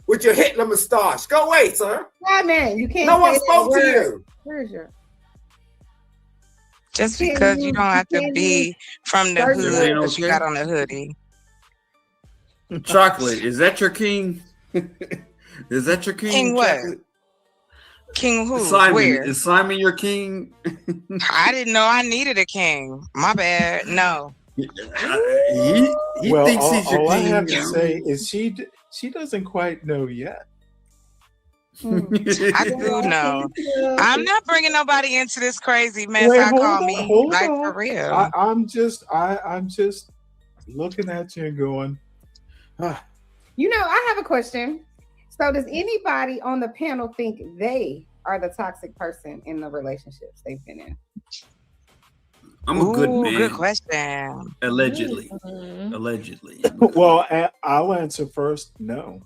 With your Hitler mustache. Go away, sir. Simon, you can't No one say that spoke to word. you. Where's your Just Can't because you use- don't have to can't be use from the certain hood words. because you got on a hoodie. Chocolate, is that your king? Is that your king? King what? Chocolate? King who? Simon. Where? Is Simon your king? I didn't know I needed a king. My bad. No. He Well, thinks he's your all I king. have to say is she doesn't quite know yet. I do know. I'm not bringing nobody into this crazy mess. Wait, I hold call on, me hold like on. for real. I'm just looking at you and going, You know, I have a question. So does anybody on the panel think they are the toxic person in the relationships they've been in? I'm a good Ooh, man. good question. Allegedly. Mhm. Allegedly. well, I'll answer first. No.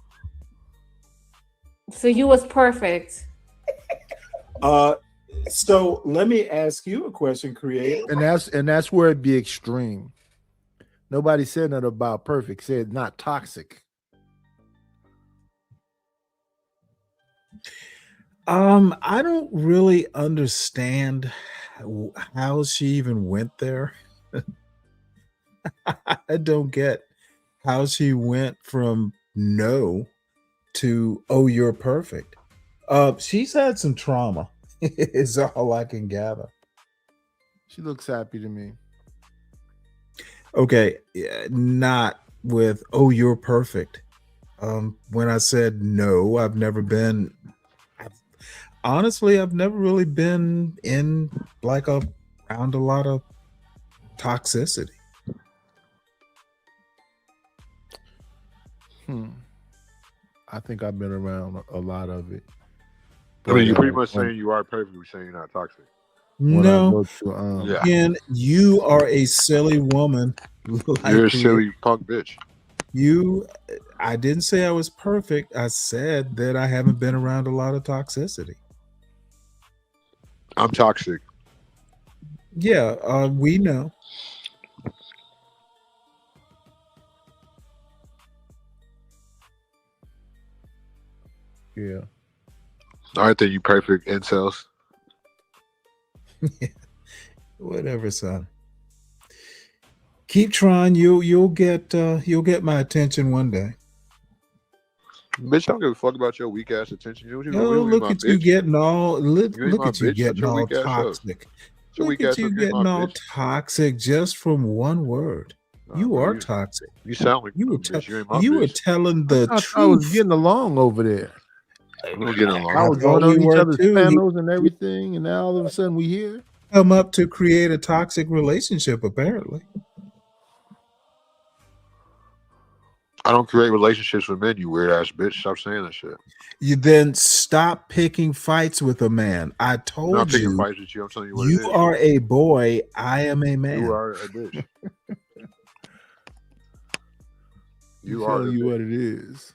So you was perfect. So let me ask you a question, creator. And that's where it'd be extreme. Nobody said nothing about perfect. Said not toxic. I don't really understand how she even went there. I don't get how she went from no to oh you're perfect. She's had some trauma is all I can gather. She looks happy to me. Okay, not with oh you're perfect. When I said no, I've never really been in like around a lot of toxicity. I think I've been around a lot of it. I mean, you're pretty much saying you are perfect. You're saying you're not toxic. when I No, go to Ken, you are a silly woman. You're a silly punk bitch. I didn't say I was perfect. I said that I haven't been around a lot of toxicity. I'm toxic. Yeah, we know. Yeah. I think you perfect incels. Whatever, son. Keep trying. You'll get my attention one day. Bitch, I don't give a fuck about your weak ass attention. You Look at you getting all look at you getting all toxic. Look at you getting all toxic just from one word. You are toxic. You sound like you were bitch. You ain't my you were bitch. telling the I truth. was getting along over there. We're getting along. I was thought going on we each were other's too. panels and everything, and now all of a sudden we here. Come up to create a toxic relationship, apparently. I don't create relationships with men, you weird ass bitch. Stop saying that shit. You then stop picking fights with a man. I I'm not told picking you. fights with you. I'm telling you what it You is. are a boy. I am a man. You are a bitch. You are telling the you bitch. what it is.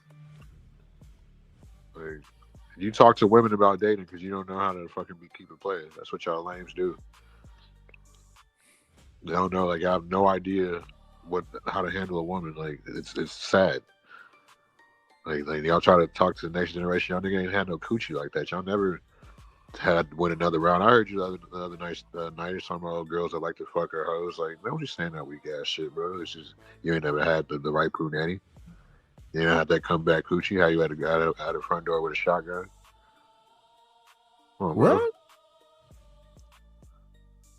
Like, you talk to women about dating because you don't know how to fucking keep it playing. That's what y'all lames do. They don't know. Like, I have no idea how to handle a woman. Like, it's sad. Like y'all try to talk to the next generation. Y'all nigga ain't had no coochie like that. Y'all never had win another round. I heard you the other night or talking about girls that like to fuck her hoes. Like, man, what you saying that weak ass shit, bro? It's just you ain't never had the right punani. You know, had that comeback coochie. How you had to go out the front door with a shotgun. Come on, bro. What?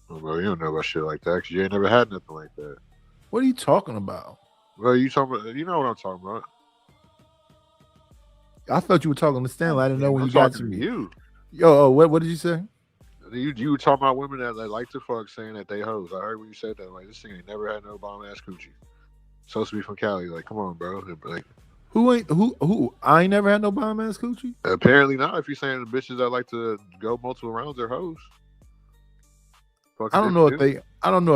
Oh, bro, you don't know about shit like that because you ain't never had nothing like that. What are you talking about? Well, you talking about? You know what I'm talking about. I thought you were talking to Stanley. I didn't know when I'm you got to talking me. you. Yo, what did you say? You were talking about women that like to fuck, saying that they hoes. I heard when you said that. Like, this thing ain't never had no bomb ass coochie. Supposed to be from Cali. Like, come on, bro. Like, who? I ain't never had no bomb ass coochie. apparently not. If you're saying the bitches that like to go multiple rounds are hoes. I don't know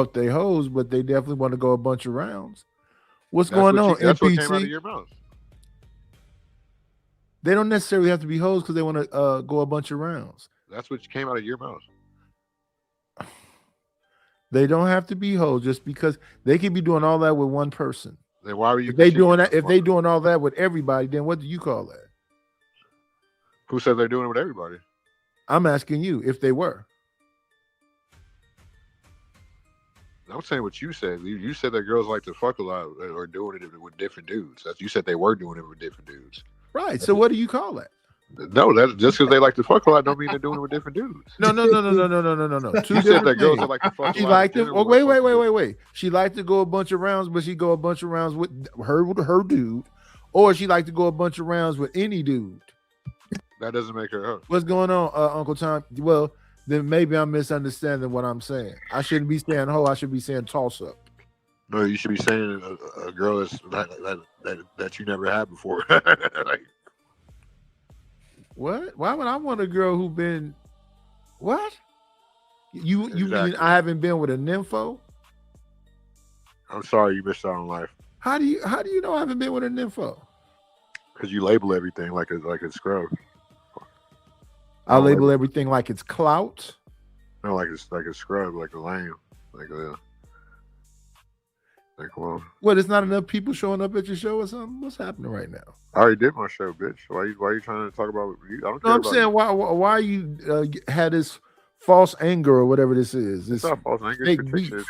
if they hoes, but they definitely want to go a bunch of rounds. What's That's going what on? you- that's what NPC? came out of your mouth. They don't necessarily have to be hoes because they want to go a bunch of rounds. That's what came out of your mouth. They don't have to be hoes just because they could be doing all that with one person. Then why were you? If they doing continuing that, if they doing all that with everybody, then what do you call that? Who said they're doing it with everybody? I'm asking you if they were. I'm saying what you said. You said that girls like to fuck a lot or doing it with different dudes. You said they were doing it with different dudes. Right. So what do you call that? No, that just because they like to fuck a lot don't mean they're doing it with different dudes. No. Two You said that different girls things. that like to fuck a She lot. liked to. in Oh, general wait. She liked to go a bunch of rounds, but she go a bunch of rounds with her dude, or she liked to go a bunch of rounds with any dude. That doesn't make her a hoe. What's going on, Uncle Tom? Well, then maybe I'm misunderstanding what I'm saying. I shouldn't be saying hoe. I should be saying toss up. No, you should be saying a girl that you never had before. Like, What? Why would I want a girl who been what? You mean Exactly. I haven't been with a nympho? I'm sorry you missed out on life How do you know I haven't been with a nympho? because you label everything like a scrub. I label everything like it's clout. No, like it's like a scrub, like a lame, like well, What? It's not enough people showing up at your show or something? What's happening right now? I already did my show, bitch. Why are you trying to talk about you? I don't care No, I'm about saying you. why you had this false anger or whatever this is. It's not false anger. fake beef. It's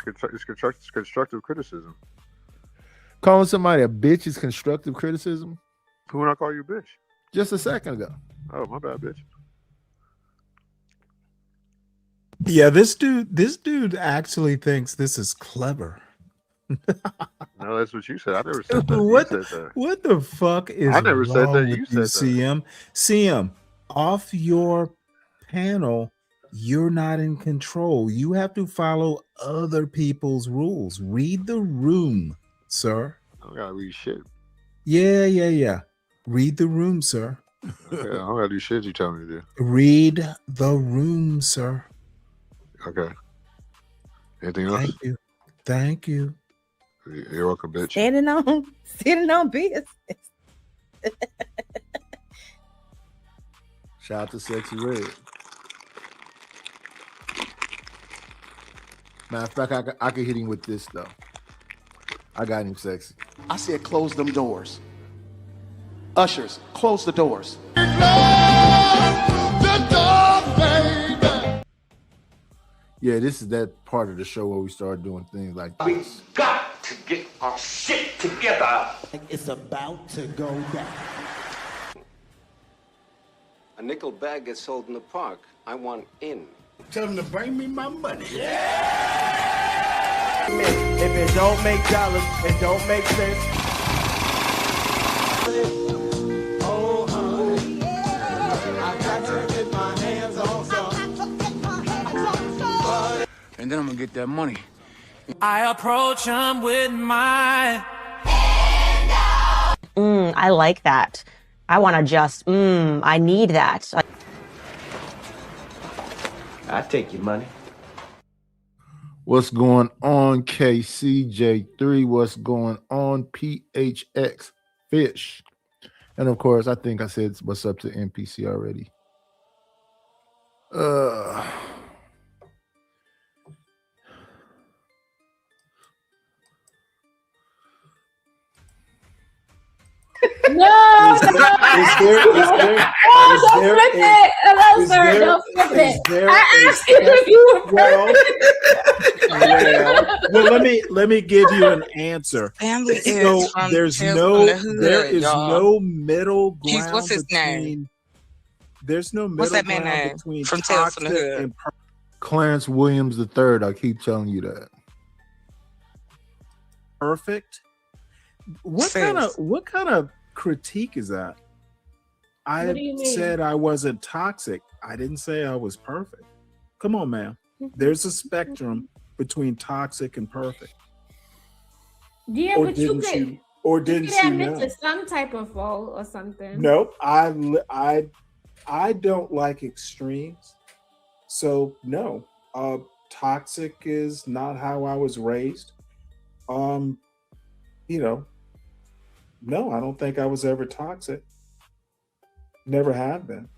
constructive criticism. Calling somebody a bitch is constructive criticism. Who would I call you a bitch? Just a second ago. Oh, my bad, bitch. Yeah, this dude actually thinks this is clever. No, that's what you said. I never said that. What? You said that. What the fuck is I never said wrong that. with You said that. CM? CM, off your panel, you're not in control. You have to follow other people's rules. Read the room, sir. I don't gotta read shit. Yeah. Read the room, sir. Okay, I don't gotta do shit you tell me to do. Read the room, sir. Okay. Anything else? Thank you. Thank you. You're welcome, bitch. Standing on business. Shout out to Sexy Red. Matter of fact, I could hit him with this though. I got him, Sexy. I said, close them doors. Ushers, close the doors. Yeah, this is that part of the show where we start doing things like this. Got to get our shit together. It's about to go down. A nickel bag gets sold in the park. I want in. Tell them to bring me my money. If it don't make dollars, it don't make sense. Oh, honey, I got to get my hands on some. And then I'm gonna get that money. I approach him with my. I like that. I want to just, I need that. I take your money. What's going on, KCJ3? What's going on, PHX Fish? And of course, I think I said what's up to NPC already. No, don't flip it. Hello, sir. Don't flip it. I asked you if you were well, let me give you an answer. Family So is from there's Tales no from the Hood, there is y'all. no middle ground. Jeez, what's his name? There's no middle What's that man ground name? between From Tales from the toxic Hood. and Clarence Williams III. I keep telling you that. perfect. What kind of critique is that? I What do you mean? said I wasn't toxic. I didn't say I was perfect. Come on, man. There's a spectrum between toxic and perfect. Yeah, Or but you didn't could. you? Or didn't could you admit know? to some type of fault or something. Nope. I don't like extremes. So no. Toxic is not how I was raised. No, I don't think I was ever toxic. Never have been.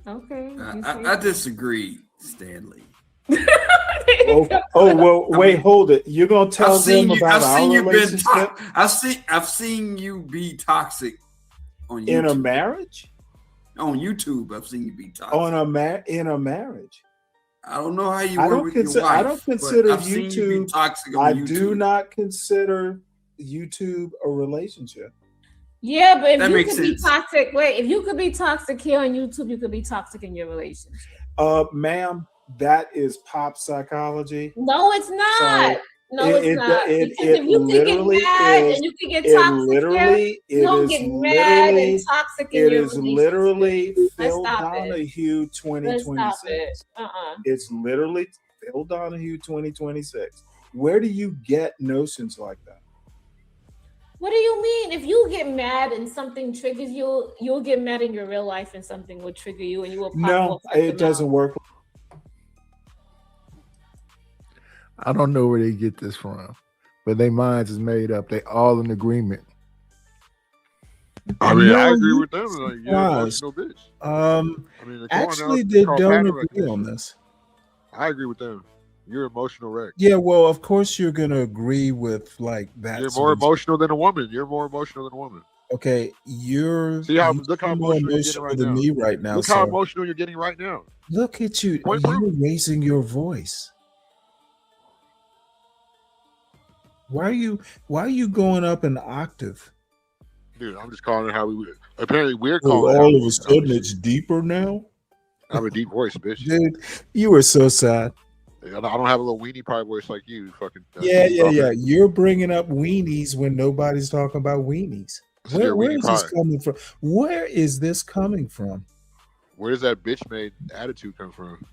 Okay. I disagree, Stanley. Well, wait, hold it. You're gonna tell them about our relationship I've seen you be toxic on YouTube. in a marriage? On YouTube, I've seen you be toxic. In a marriage. I don't know how you I were don't with consider. your wife. I don't consider but I've seen you be YouTube. toxic on I YouTube. do not consider YouTube a relationship. Yeah, but if That you makes could be sense. toxic, if you could be toxic here on YouTube, you could be toxic in your relationship. Ma'am, that is pop psychology. No, it's not. No, It- it's it- not. it- Because it if you can get literally mad is- and you can get it toxic literally- here, it you don't is get mad literally- and toxic in It your is relationship. literally Let's Phil stop it. Donahue Let's stop 2026. it. It's literally Phil Donahue 2026. Where do you get notions like that? What do you mean? If you get mad and something triggers you, you'll get mad in your real life and something will trigger you and you will pop No, off at the it doesn't mouth. work. I don't know where they get this from, but their minds is made up. They all in agreement. I mean, I No, agree you with them. Like, you're an surprised. emotional bitch. I mean, come on now, actually, it's they called don't pattern agree recognition. on this. I agree with them. You're emotional wreck. Yeah, well, of course you're gonna agree with like that. You're sort more of- emotional than a woman. You're more emotional than a woman. Okay, you're See how you're look how more emotional you're getting emotional right than now. me right now. Look how sir. emotional you're getting right now. Look at you. Point You're raising your voice. Why are you going up an octave? Dude, I'm just calling it how we would. Apparently, we're Oh, calling it how all we of a would. sudden it's deeper now? I have a deep voice, bitch. Dude, you were so sad. I don't have a little weenie pie voice like you. Fucking Yeah. stop it. You're bringing up weenies when nobody's talking about weenies. So you're a Where weenie is this pie. coming from? Where is this coming from? Where does that bitch made attitude come from?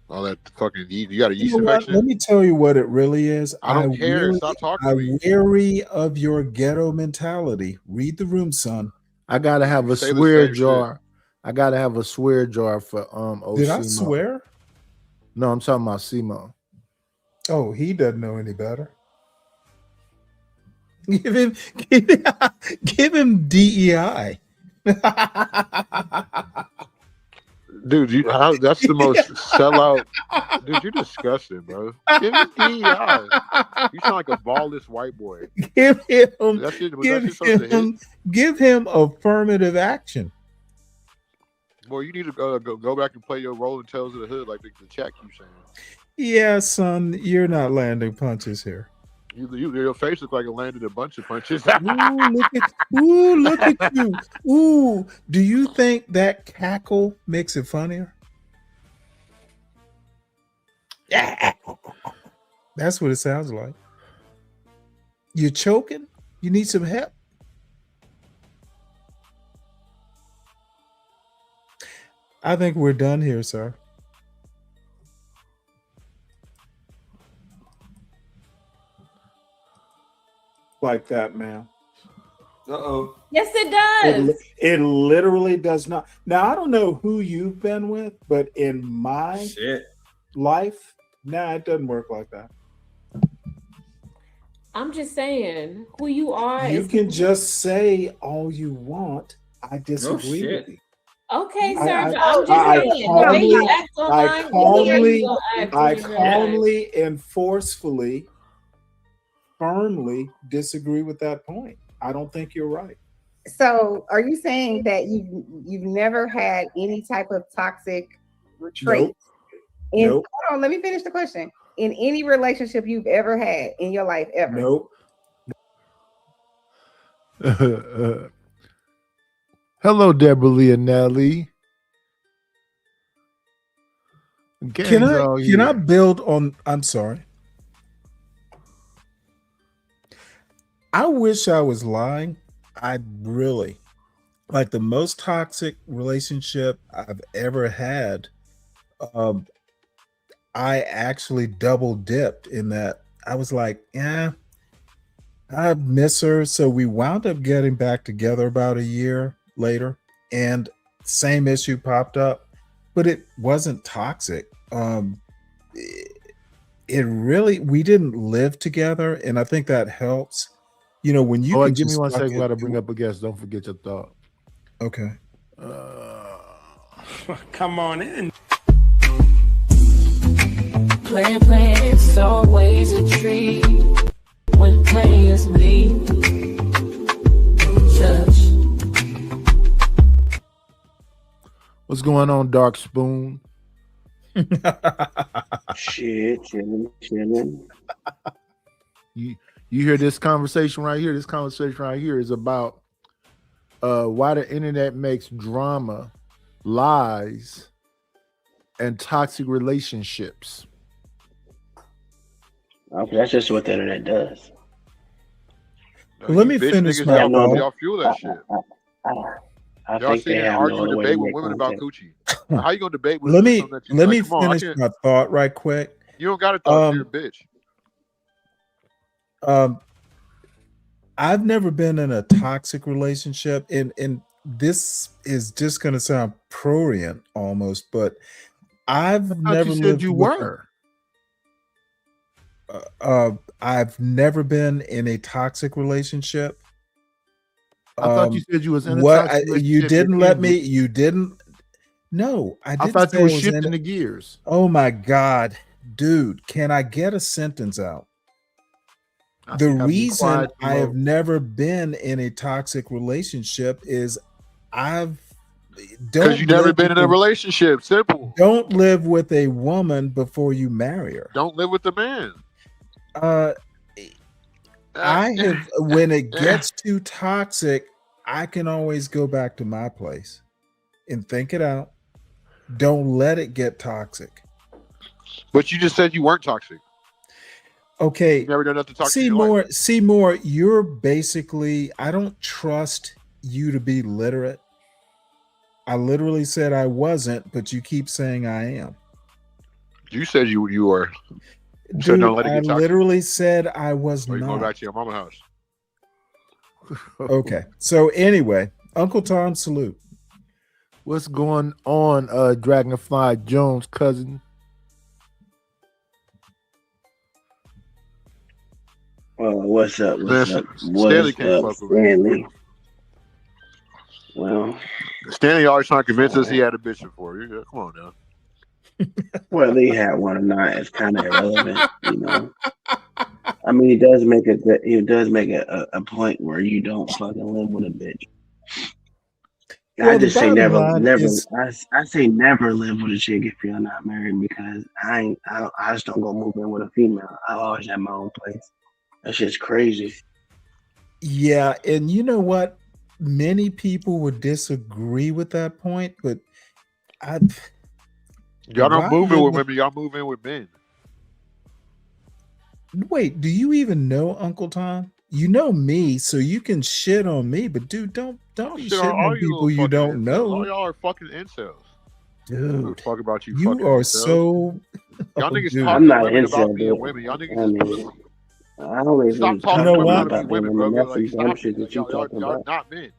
All that fucking you got a yeast You know what? infection. Let me tell you what it really is. I don't care. Stop talking to me. I'm weary of your ghetto mentality. Read the room, son. I gotta have a say the swear same jar. I gotta have a swear jar for Did I Osimo. swear? No, I'm talking about Simo. Oh, he doesn't know any better. Give him DEI. Dude, that's the most sellout. Dude, you're disgusting, bro. Give him DEI. You sound like a ballless white boy. Give him affirmative action. Boy, you need to go back and play your role in Tales of the Hood, like the chat keeps saying. Yeah, son, you're not landing punches here. Your face looks like it landed a bunch of punches. Look at you. Ooh, do you think that cackle makes it funnier? Yeah. That's what it sounds like. You're choking? You need some help? I think we're done here, sir. Like that, man. Uh-oh. Yes, it does. It literally does not. Now, I don't know who you've been with, but in my life, it doesn't work like that. I'm just saying, who you are. You can just say all you want. I disagree with you. Okay, sir. I'm just saying. The way you act online, I calmly and forcefully, firmly disagree with that point. I don't think you're right. So, are you saying that you've never had any type of toxic traits? Nope. Hold on, let me finish the question. In any relationship you've ever had in your life, ever? Nope. Hello, Deborah Leonelli. Can I build on? I'm sorry. I wish I was lying. I really like the most toxic relationship I've ever had. I actually double dipped in that. I was like, yeah, I miss her. So we wound up getting back together about a year later, and same issue popped up, but it wasn't toxic. It really, we didn't live together, and I think that helps. You know, when you can give me just one second fucking while I bring up a guest. Don't forget your thought. Okay. Come on in. Playing, it's always a treat when players leave. Judge. What's going on, Dark Spoon? Shit, chilling. You hear this conversation right here? This conversation right here is about why the internet makes drama, lies, and toxic relationships. Okay, that's just what the internet does. Let me finish my thought. Y'all fuel that shit. I Y'all think sit they there have arguing, no way debate to with make women about content. coochie. How you gonna debate with Let me something that you finish my thought right quick. You don't gotta talk to your bitch. I've never been in a toxic relationship, and this is just going to sound prurient almost, but I've never lived. You were. I've never been in a toxic relationship. I thought you said you was in a what toxic relationship. you didn't let me. You didn't. No, I didn't. I thought say you were I was in shifting it. the gears. Oh my God, dude! Can I get a sentence out? The reason I have never been in a toxic relationship is Because you never been in a relationship. Simple. Don't live with a woman before you marry her. Don't live with the man. I have, when it gets too toxic, I can always go back to my place and think it out. Don't let it get toxic. But you just said you weren't toxic. Okay. You've never done nothing toxic. Seymour, you're basically, I don't trust you to be literate. I literally said I wasn't, but you keep saying I am. You said you were. You said Dude, don't let it I get toxic. literally said I was Or you going not. back to your mama's house. Okay. So anyway, Uncle Tom, salute. What's going on, Dragonfly Jones, cousin? What's up? Man, What's up? Stanley What's can't up, fuck with me. Stanley? Well, Stanley always trying to convince us he had a bitch before. Come on now. whether he had one or not is kind of irrelevant, you know. I mean, he does make a point where you don't fucking live with a bitch. I Well, the just say bottom never, line never. is, I say never live with a chick if you're not married because I just don't go move in with a female. I always have my own place. That shit's crazy. yeah, and you know what? Many people would disagree with that point, but Y'all don't why move in with live- women. Y'all move in with men. Wait, do you even know Uncle Tom? You know me, so you can shit on me, but dude, don't be Shit on shitting all on you people little you fucking don't incels. know. All y'all are fucking incels. Dude, Talk about you. you fucking are incels. so. Y'all niggas dude. talk I'm to not an women about incel, being but women. Y'all niggas I is mean, pussy. I don't even Stop talk talking to to women women how to be about being women, bro. women. That's Like some dumb stop. shit that you Y'all talking are about. not men.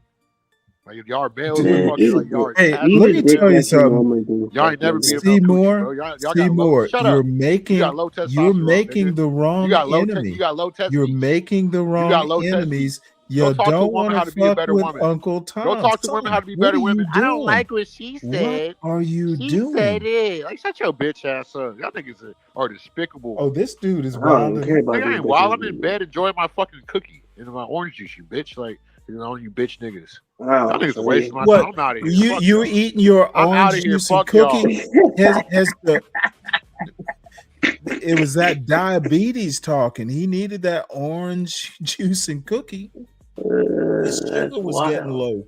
Like y'all are males. Dude, Are fucking like Dude, y'all are hey, passive let me these tell bitches you that you something. normally do Y'all fuck ain't never with beat me. up no coochie, bro. Seymour, Y'all got low. Seymour, Shut you're up. You got making low you're testosterone, making nigga. the You wrong got low. You enemy. got low You're testes. making the You wrong got low testes. enemies. Go You talk to a don't woman want how to to be a fuck better with woman. Uncle Go Tom. talk to women how Son, to be what are better you women. I don't doing? like what she What said. are you She said doing? it. Like shut your bitch ass up. Y'all niggas are despicable. Oh, this dude is I don't even wilding. care about Nigga, I these ain't wild. I'm bitches. in bed enjoying my fucking cookie and my orange juice, you bitch. Like, you know, you bitch niggas. Oh, Y'all niggas so are wasting my What time. I'm out of here. you Fuck you're y'all. eating your I'm out of orange here. juice and Fuck y'all. cookie? Has the it was that diabetes talking. He needed that orange juice and cookie. His That's sugar was getting wild.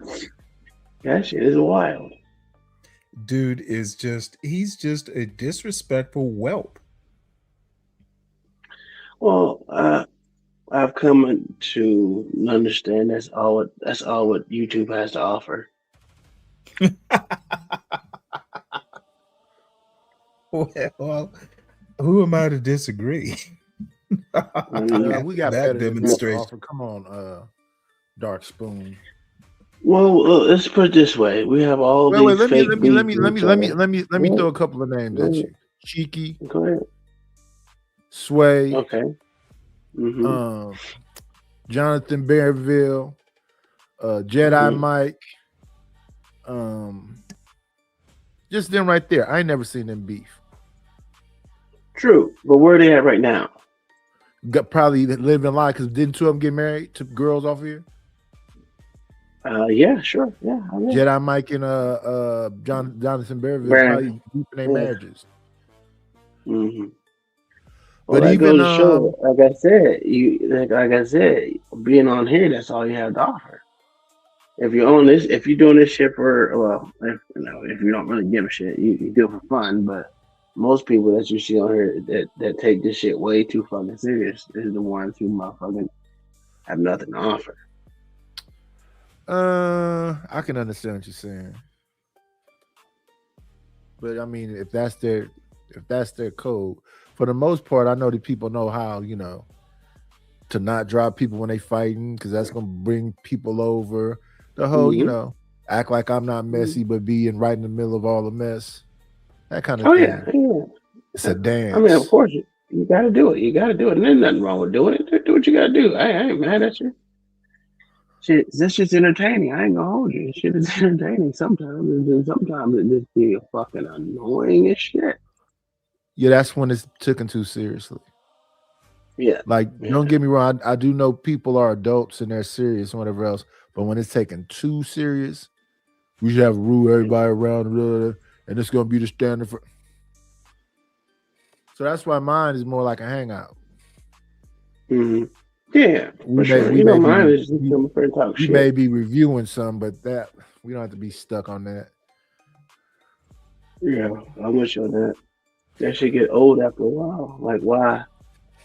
low. That shit is wild. Dude is he's just a disrespectful whelp. Well, I've come to understand that's all what YouTube has to offer. Well, who am I to disagree? We got That better than that to demonstration. offer. Come on, Dark Spoon. Well, let's put it this way: we have all Wait, these fake beef let me throw a couple of names at you. Cheeky, Go ahead. Sway, Okay. Mm-hmm. Jonathan Bearville, Jedi Mhm. Mike, just them right there. I ain't never seen them beef. True, but where are they at right now? Got probably living life because didn't two of them get married to girls off here? Yeah, sure. Yeah, I will. Jedi Mike and Jonathan Bearville Brandon. probably deep in their Yeah. marriages. Mm-hmm. But Well, that even goes to show, like I said, being on here, that's all you have to offer. If you're on this, if you're doing this shit for, well, if you don't really give a shit, you do it for fun. But most people that you see on here that take this shit way too fucking serious is the ones who motherfucking have nothing to offer. I can understand what you're saying, but I mean, if that's their code, for the most part, I know that people know how to not drop people when they fighting because that's gonna bring people over. The whole Mhm. act like I'm not messy, but being right in the middle of all the mess, that kind of Oh thing. yeah. It's a dance. I mean, of course, you got to do it. You got to do it. And there's nothing wrong with doing it. Do what you got to do. I ain't mad at you. Shit, this shit's entertaining. I ain't gonna hold you. Shit is entertaining sometimes, and then sometimes it just be fucking annoying as shit. Yeah, that's when it's taken too seriously. Yeah. Like, don't get me wrong. I do know people are adults and they're serious and whatever else, but when it's taken too serious, we should have to rule everybody around, and it's gonna be the standard for. So that's why mine is more like a hangout. Mm-hmm. Yeah, for We sure. may You know, be mine is just come for talk we shit. may be reviewing some, but that we don't have to be stuck on that. Yeah, I'm with you on that. That shit get old after a while. Like, why?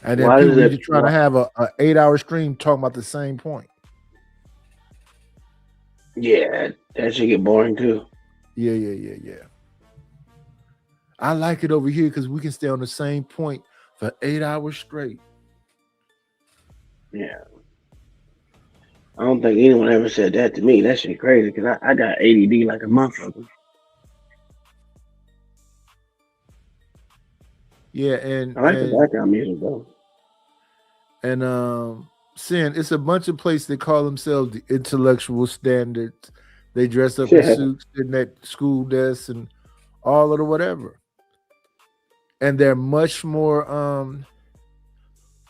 And then Why does people it? just trying to have a 8-hour stream talking about the same point. Yeah, that shit get boring too. Yeah. I like it over here because we can stay on the same point for 8 hours straight. Yeah. I don't think anyone ever said that to me. That shit crazy because I got ADD like a motherfucker. Yeah, and I like the background music though. And Sin, it's a bunch of places that call themselves the intellectual standards. They dress up in suits, sitting at school desks and all of the whatever. And they're much more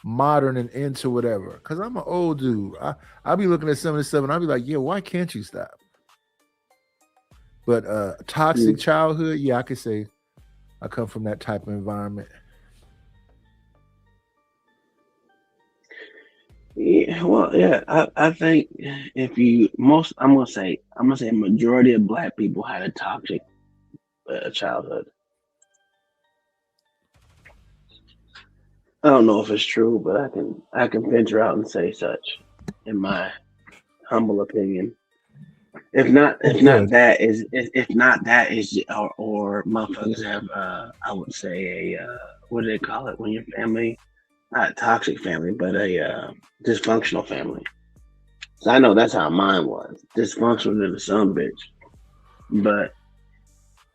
modern and into whatever. Because I'm an old dude. I'll be looking at some of this stuff and I'll be like, yeah, why can't you stop? But toxic childhood, yeah, I could say I come from that type of environment. Yeah, well, yeah, I think if you I'm gonna say a majority of Black people had a toxic childhood. I don't know if it's true, but I can venture out and say such, in my humble opinion. If not that is or motherfuckers have I would say a what do they call it when your family, not a toxic family, but a dysfunctional family. So I know that's how mine was, dysfunctional to the son bitch. But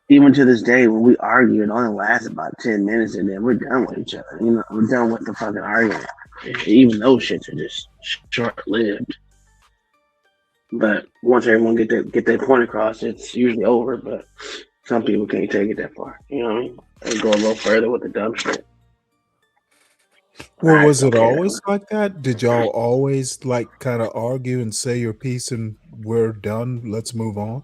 even to this day, when we argue, it only lasts about 10 minutes, and then we're done with each other. You know, we're done with the fucking argument. Even those shits are just short-lived. But once everyone get their point across, it's usually over. But some people can't take it that far. You know what I mean? They go a little further with the dumb shit. Well, was it always like that? Did y'all always like kind of argue and say your piece and we're done, let's move on?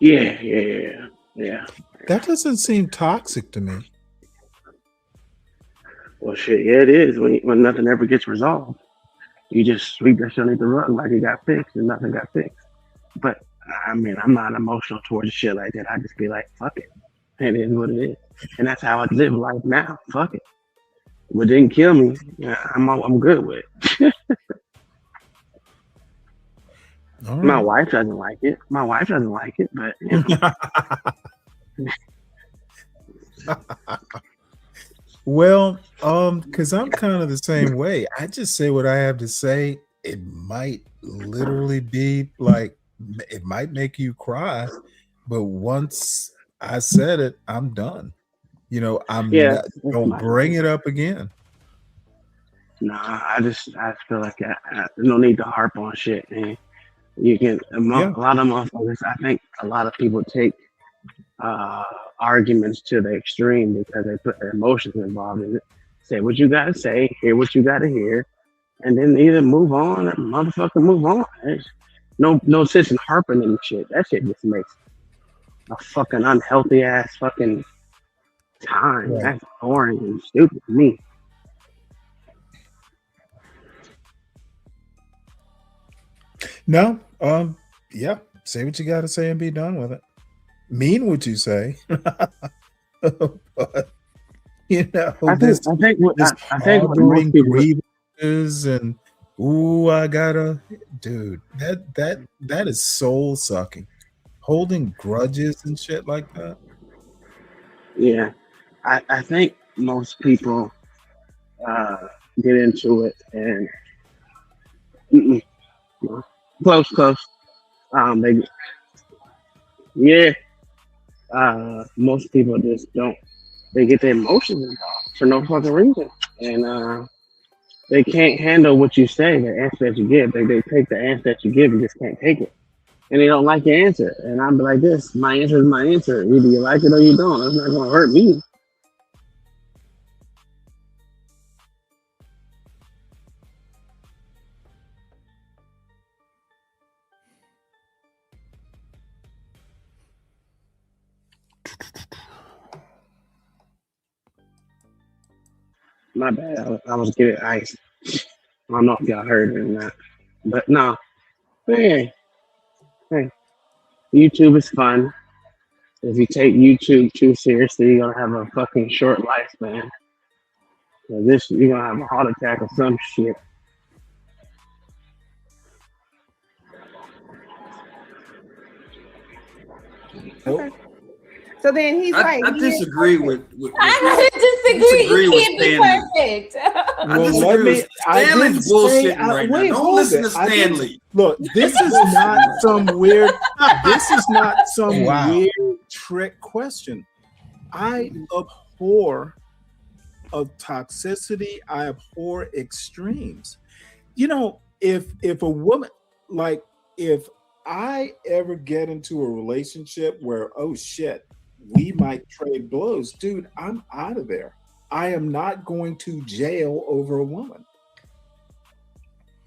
Yeah. That doesn't seem toxic to me. Well, shit, yeah, it is. When nothing ever gets resolved, you just sweep that shit underneath the rug like it got fixed and nothing got fixed. But I mean, I'm not emotional towards shit like that. I just be like, fuck it. It is what it is, and that's how I live life now. Fuck it. What didn't kill me, I'm good with it. Right. My wife doesn't like it. But you know. Well, because I'm kind of the same way. I just say what I have to say. It might literally be like, it might make you cry, but once I said it, I'm done. You know, don't bring it up again. Nah, I feel like there's no need to harp on shit, man. You can a lot of motherfuckers. I think a lot of people take arguments to the extreme because they put their emotions involved in it. Say what you gotta say, hear what you gotta hear, and then either move on or motherfucker move on. There's no sense in harping and shit. That shit just makes a fucking unhealthy ass fucking time. Right. That's boring and stupid to me. No, yeah, say what you got to say and be done with it. Mean what you say, but you know, I think what most people grievances and I gotta, dude, that is soul sucking. Holding grudges and shit like that. Yeah, I think most people get into it and close. Most people just don't. They get their emotions involved for no fucking reason, and they can't handle what you say, the answer that you give. They take the answer that you give and just can't take it, and they don't like your answer. And I'll be like, this, my answer is my answer. Either you like it or you don't. It's not gonna hurt me. My bad. I was getting ice. I don't know if y'all heard it or not, but no. Hey, YouTube is fun. If you take YouTube too seriously, you're gonna have a fucking short lifespan. So you're gonna have a heart attack or some shit. Okay. So then he's I like, disagree with I disagree. You can't be perfect. Well, let me. Stanley's bullshitting right now. Don't listen to Stanley. Look, this is not some weird. This is not some weird trick question. I abhor of toxicity. I abhor extremes. You know, if a woman, like, if I ever get into a relationship where, oh shit, we might trade blows, dude, I'm out of there. I am not going to jail over a woman.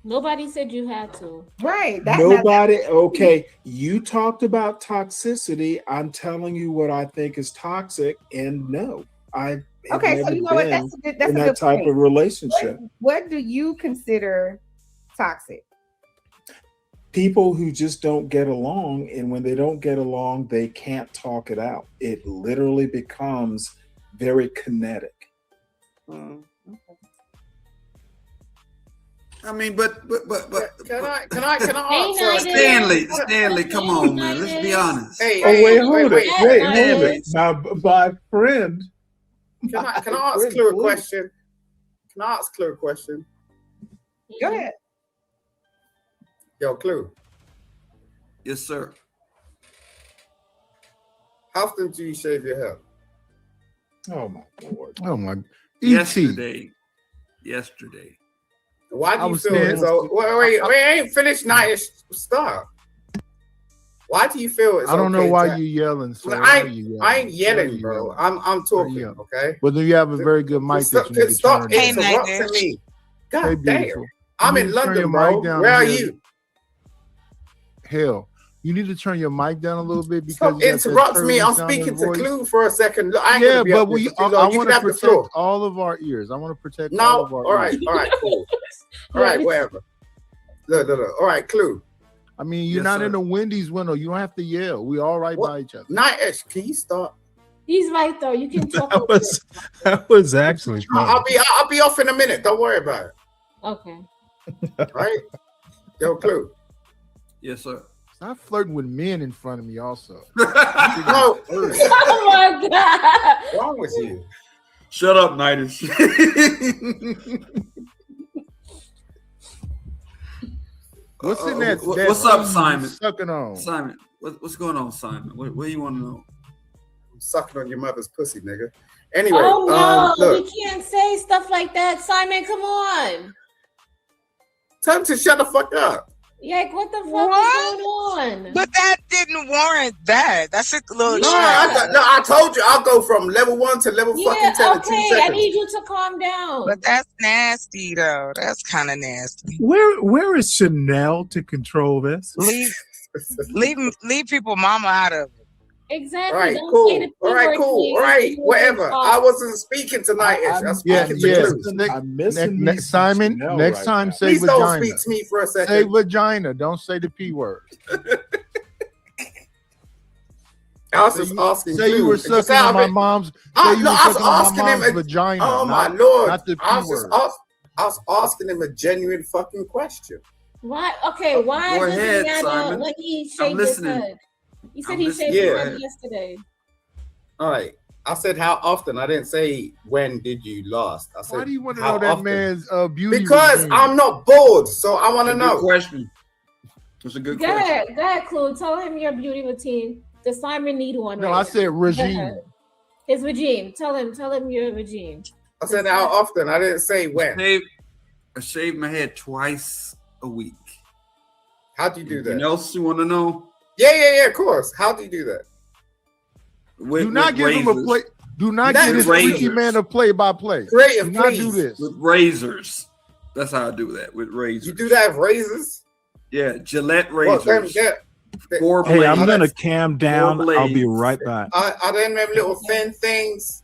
Nobody said you had to. Right. Nobody. Okay, you talked about toxicity. I'm telling you what I think is toxic, and no, I have Okay, so never you know what? been That's in a that good type point. of relationship. What do you consider toxic? People who just don't get along, and when they don't get along, they can't talk it out. It literally becomes very kinetic. I mean, but Can I ask Stanley, come on, man. Let's be honest. Hey, Oh, wait, hold it. Wait, hold Stanley. it. My friend. Can I ask Clue a question? Can I ask Clue a question? Go ahead. Yo, Clue. Yes, sir. How often do you shave your head? Oh my lord. Oh my. Yesterday. Why I do you was feel saying- as though? Wait, I ain't finished nightish. Stop. Why do you feel it's I don't know okay why to- you yelling, sir. Well, Why you yelling? I ain't Why yelling, you bro. yelling? I'm talking. Okay. Well, then you have a very good mic that you need to Stop turn down. interrupting me. God Hey, damn. beautiful. I'm You in need to turn London, your bro. mic down Where a are little. you? Hell, you need to turn your mic down a little bit because Stop you got that interrupting me. I'm curly sound in speaking your to voice. Clue for a second. Look, I ain't Yeah, gonna be but up there we. for too I long. You want can to have the protect floor. all of our ears. I want to protect No, all of our all right, ears. all right, cool. All right, whatever. Look. All right, Clue. I mean, you're Yes, not sir. in the Wendy's window. You don't have to yell. We all right by each other. Nightish, can you stop? He's right though. You can talk. That was actually funny. I'll be off in a minute. Don't worry about it. Okay. Right? Yo, Clue. Yes, sir. Stop flirting with men in front of me, also. No. Oh my god. What's wrong with you? Shut up, Nightish. What's in that? What's up, Simon? Sucking on. Simon, what's going on, Simon? What do you want to know? I'm sucking on your mother's pussy, nigga. Anyway, Oh no, look. we can't say stuff like that, Simon. Come on. Tell him to shut the fuck up. Like, what the fuck is going on? But that didn't warrant that. That's a little. No, I told you I'll go from level 1 to level fucking 10 in 2 okay. I seconds. need you to calm down. But that's nasty, though. That's kind of nasty. Where is Chanel to control this? Leave people mama out of it. Exactly. All right, Don't cool. say the P All right, word, cool. please. All right, You whatever. talk. I wasn't speaking tonight. I'm speaking to Clue. I'm missing me some Simon, Chanel next right time now. say Please don't vagina. speak to me for a second. Say vagina. Don't say the P word. I was just asking. Say you Clue. were Because sucking on my I've been- mom's. I Say you no, were I was sucking on my asking him. mom's vagina. Oh my not- lord! Not the P I was just word. I was asking him a genuine fucking question. Why? Okay, why Go does ahead, he have Simon. when he I'm shaved his listening. head? He said I'm he listening. shaved his Yeah. head yesterday. All right. I said how often. I didn't say when did you last. I said Why do you want to how know that often? man's beauty? Because routine? I'm not bored, so I want to Good know. question. That's a good Go question. ahead, go ahead, Clue. Tell him your beauty routine. Does Simon need one? No, right I now? said Go regime. ahead. His regime. Tell him your regime. I said how often. I didn't say when. I shave my head twice a week. How do you do that? Anything else you want to know? Yeah, of course. How do you do that? With, Do not with give him a razors. play. Do not That give is this freaky razors. man a play-by-play. Creative, Do not please. do this. With razors. That's how I do that. With razors. You do that with razors? Yeah, Gillette Well, razors. them- 4 blades. Hey, I'm gonna cam down. I'll be blades. right back. Are them little thin things?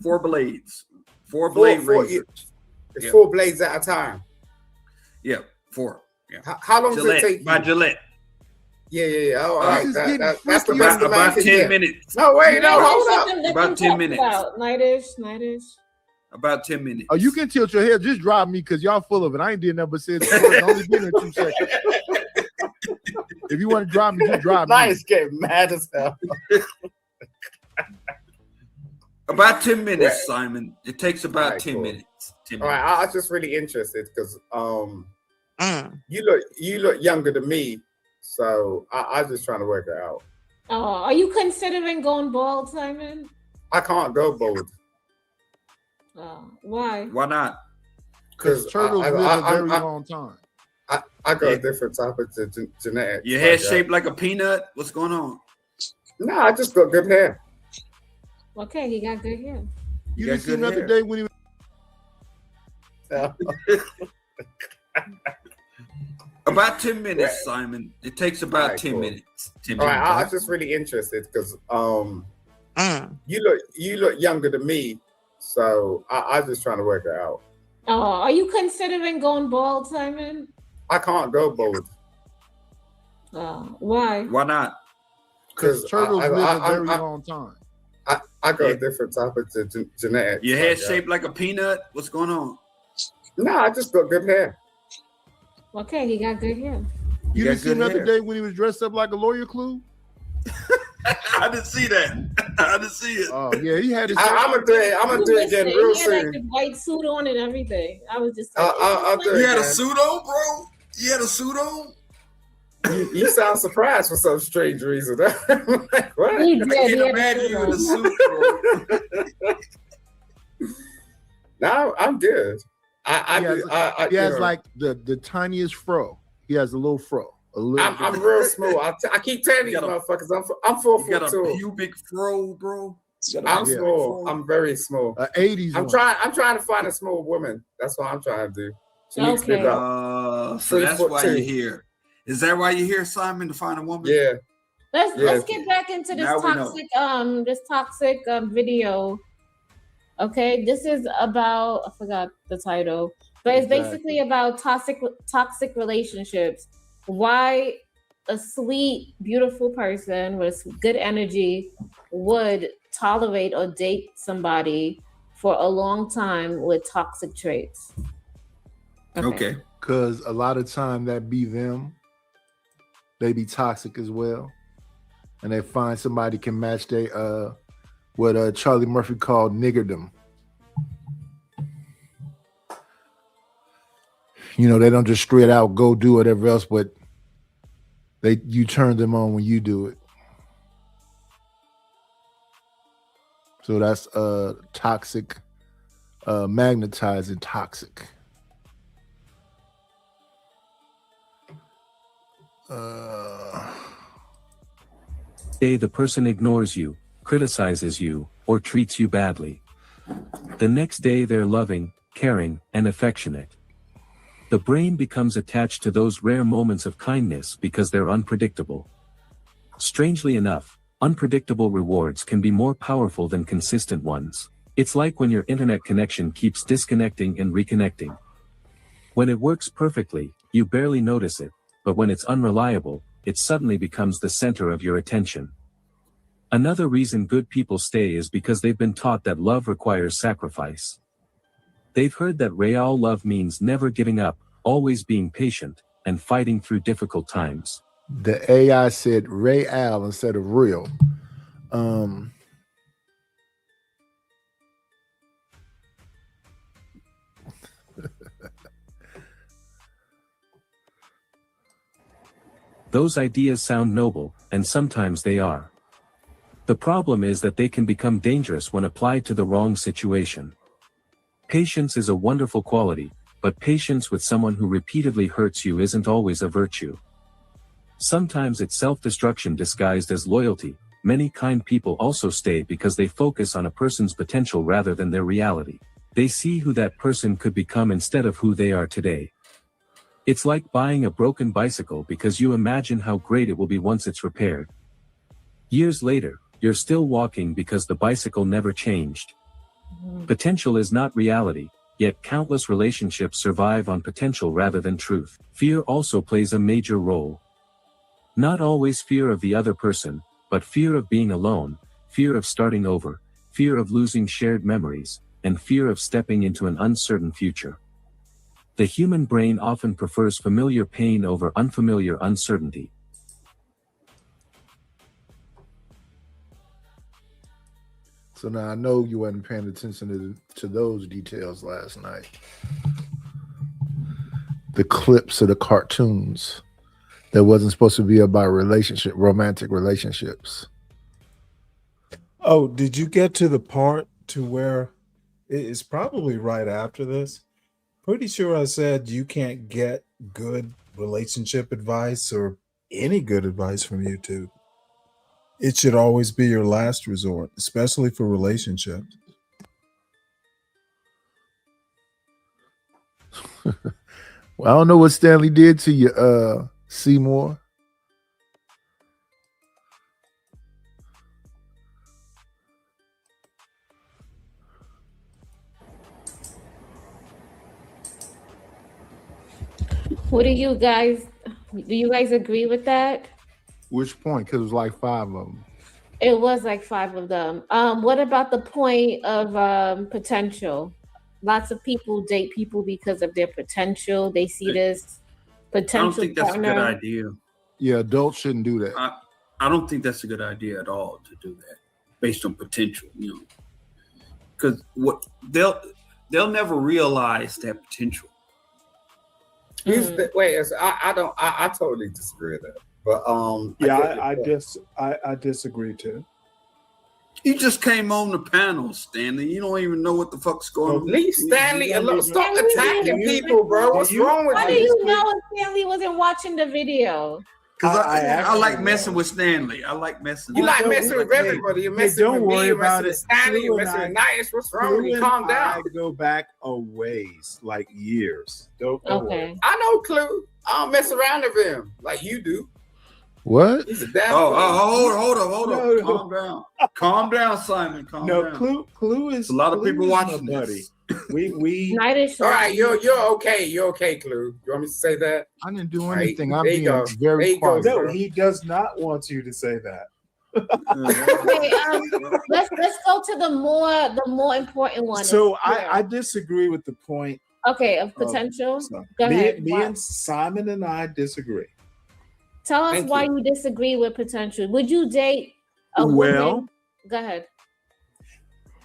4 blades. 4 blade Four- razors. It's Yeah. 4 blades at a time. Yeah, 4. Yeah. How long Gillette, does it take by you? Gillette. Yeah. Oh, all right. is That- getting that's the freaky best the man About can 10 get. minutes. No, wait, no, hold Let up. them About 10 talk minutes. about Nightish. About 10 minutes. Oh, you can tilt your head. Just drop me because y'all full of it. I ain't did nothing but say the word. Only been in 2 seconds. If you want to drop me, just drop me. Nice, getting mad as hell. About 10 minutes, Simon. It takes about All right, 10 cool. minutes. 10 All minutes. right, I was just really interested because you look younger than me, so I was just trying to work it out. Are you considering going bald, Simon? I can't go bold. Why? Why not? Because turtles live a very long time. I got a different topic to genetics. Your hair shaped like a peanut. What's going on? No, I just got good hair. Okay, he got good hair. You didn't see him the other day when he was. About 10 minutes, Simon. It takes about 10 minutes. 10 All right, minutes. I'm just really interested because you look younger than me, so I'm just trying to work it out. Oh, are you considering going bald, Simon? I can't go bald. Why? Why not? Because turtles live a very long time. I got a different topic to genetics. Your hair shaped like a peanut. What's going on? No, I just got good hair. Okay, he got good hair. You didn't see him the other day when he was dressed up like a lawyer Clue? I didn't see that. I didn't see it. Oh yeah, he had his. I'm gonna do it again real He had soon. like the white suit on and everything. I was just. I'll do it You had a again. suit on, bro? You had a suit on? You sound surprised for some strange reason. Like, what? He did. I He can't had a imagine suit you in a on. suit, bro. No, I'm good. He has like the tiniest fro. He has a little fro. I'm real small. I keep telling these motherfuckers I'm 4 You got foot a 2. pubic fro, bro. I'm small. I'm very small. 80s. I'm trying to find a small woman. That's what I'm trying to do. She needs to Okay. be about So that's 3 why foot you're 2. here. Is that why you're here, Simon, to find a woman? Yeah. Let's get back into this Now we know. toxic video. Okay, this is about, I forgot the title, but it's basically about toxic relationships. Why a sweet, beautiful person with good energy would tolerate or date somebody for a long time with toxic traits. Okay. Because a lot of time that be them. They be toxic as well. And they find somebody can match they what Charlie Murphy called niggerdom. You know, they don't just straight out go do whatever else, but you turn them on when you do it. So that's toxic, magnetizing toxic. Day the person ignores you, criticizes you, or treats you badly. The next day they're loving, caring, and affectionate. The brain becomes attached to those rare moments of kindness because they're unpredictable. Strangely enough, unpredictable rewards can be more powerful than consistent ones. It's like when your internet connection keeps disconnecting and reconnecting. When it works perfectly, you barely notice it, but when it's unreliable, it suddenly becomes the center of your attention. Another reason good people stay is because they've been taught that love requires sacrifice. They've heard that real love means never giving up, always being patient, and fighting through difficult times. The AI said real instead of real. Those ideas sound noble, and sometimes they are. The problem is that they can become dangerous when applied to the wrong situation. Patience is a wonderful quality, but patience with someone who repeatedly hurts you isn't always a virtue. Sometimes it's self-destruction disguised as loyalty. Many kind people also stay because they focus on a person's potential rather than their reality. They see who that person could become instead of who they are today. It's like buying a broken bicycle because you imagine how great it will be once it's repaired. Years later, you're still walking because the bicycle never changed. Potential is not reality, yet countless relationships survive on potential rather than truth. Fear also plays a major role. Not always fear of the other person, but fear of being alone, fear of starting over, fear of losing shared memories, and fear of stepping into an uncertain future. The human brain often prefers familiar pain over unfamiliar uncertainty. So now I know you wasn't paying attention to those details last night. The clips of the cartoons that wasn't supposed to be about romantic relationships. Oh, did you get to the part to where It's probably right after this. Pretty sure I said you can't get good relationship advice or any good advice from YouTube. It should always be your last resort, especially for relationships. Well, I don't know what Stanley did to you, Seymour. What do you guys agree with that? Which point? Because it was like 5 of them. It was like 5 of them. What about the point of potential? Lots of people date people because of their potential. They see this potential. I don't think that's partner. a good idea. Yeah, adults shouldn't do that. I don't think that's a good idea at all to do that based on potential, you know, because what they'll never realize that potential. I totally disagree with that. But I disagree too. You just came on the panel, Stanley. You don't even know what the fuck's going on. Leave Stanley alone. Stop attacking people, bro. What's wrong with you? How do you know if Stanley wasn't watching the video? Because I like messing with Stanley. I like messing. You like messing with everybody. You're messing with me. You're messing with Stanley. You're messing with Nice. What's wrong with you? Calm down. I go back a ways, like years. Okay. I know Clue. I don't mess around with him like you do. What? He's a damn. Hold on. Calm down. Calm down, Simon. Calm down. Clue is a lot of people watching this. We all right, you're okay. You're okay, Clue. You want me to say that? I didn't do anything. I'm there you being go. very quiet. No, he does not want you to say that. Okay, let's go to the more important one. So I disagree with the point. Okay, of potential. Go ahead. Me and Simon and I disagree. Tell us why you disagree with potential. Would you date a woman? Go ahead.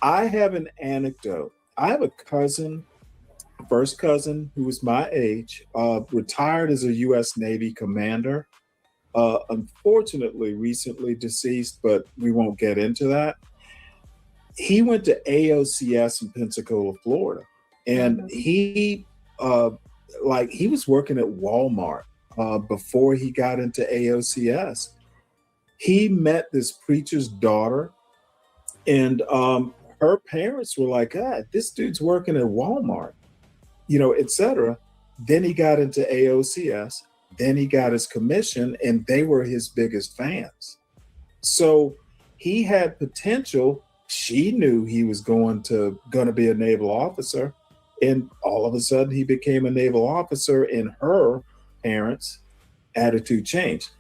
I have an anecdote. I have a cousin, first cousin, who was my age, retired as a U.S. Navy commander. Unfortunately, recently deceased, but we won't get into that. He went to AOCS in Pensacola, Florida, and he was working at Walmart before he got into AOCS. He met this preacher's daughter, and her parents were like, this dude's working at Walmart, etc. Then he got into AOCS. Then he got his commission, and they were his biggest fans. So he had potential. She knew he was going to be a naval officer, and all of a sudden he became a naval officer, and her parents' attitude changed.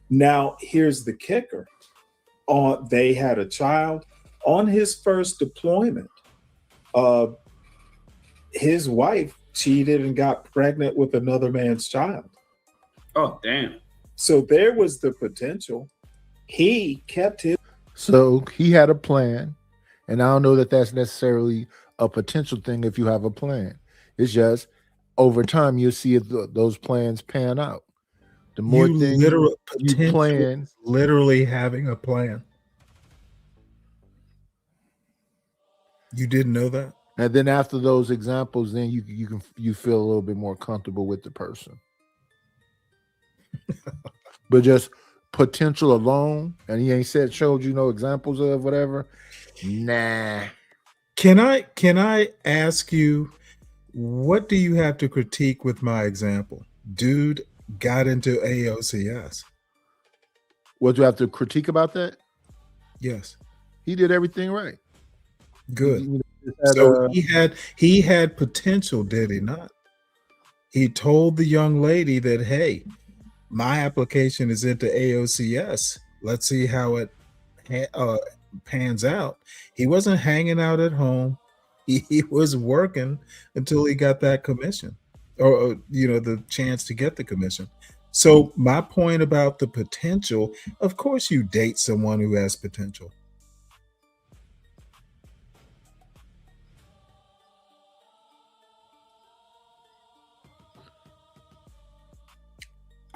Now, here's the kicker. They had a child. On his first deployment, his wife cheated and got pregnant with another man's child. Oh, damn. So there was the potential. He kept his. So he had a plan. And I don't know that that's necessarily a potential thing if you have a plan. It's just over time, you'll see if those plans pan out. The more things you plan. Literally having a plan. You didn't know that? And then after those examples, then you feel a little bit more comfortable with the person. But just potential alone, and he ain't showed you no examples of whatever. Nah. Can I ask you, what do you have to critique with my example? Dude got into AOCS. What do you have to critique about that? Yes. He did everything right. Good. So he had potential, did he not? He told the young lady that, hey, my application is into AOCS. Let's see how it pans out. He wasn't hanging out at home. He was working until he got that commission, or the chance to get the commission. So my point about the potential, of course you date someone who has potential.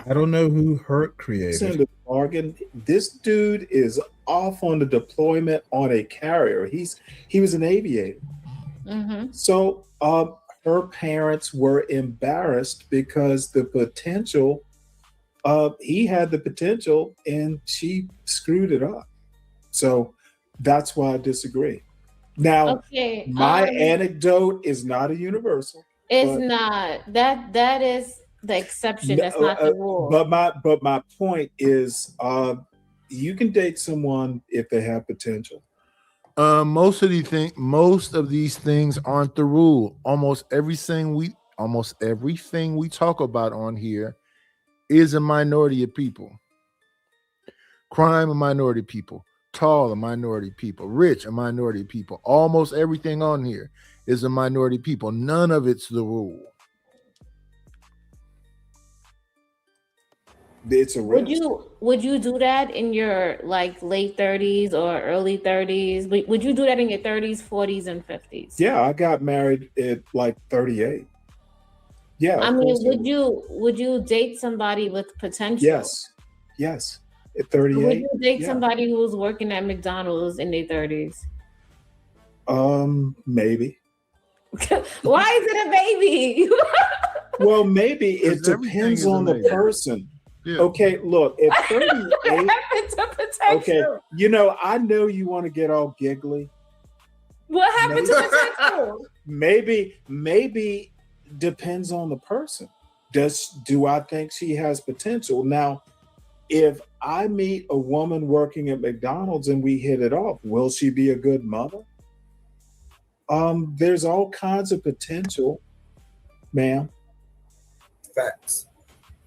I don't know who Hurt created. The bargain. This dude is off on the deployment on a carrier. He was an aviator. Mm-hmm. So her parents were embarrassed because the potential, he had the potential and she screwed it up. So that's why I disagree. Now, Okay, my anecdote is not a universal. It's but- not that is the exception. That's not the rule. But my point is, you can date someone if they have potential. Most of these things aren't the rule. Almost everything we talk about on here is a minority of people. Crime, a minority of people. Tall, a minority of people. Rich, a minority of people. Almost everything on here is a minority of people. None of it's the rule. It's a risk. Would you do that in your like late 30s or early 30s? Would you do that in your 30s, 40s, and 50s? Yeah, I got married at like 38. Yeah. I of mean, course I would you date somebody with potential? Yes. At 38. Would you date yeah. somebody who was working at McDonald's in their 30s? Maybe. Why is it a baby? Well, maybe it depends on the person. Yeah. Okay, look, at 38. Okay, I know you want to get all giggly. What happened to potential? Maybe depends on the person. Do I think she has potential? Now, if I meet a woman working at McDonald's and we hit it off, will she be a good mother? There's all kinds of potential, ma'am. Facts.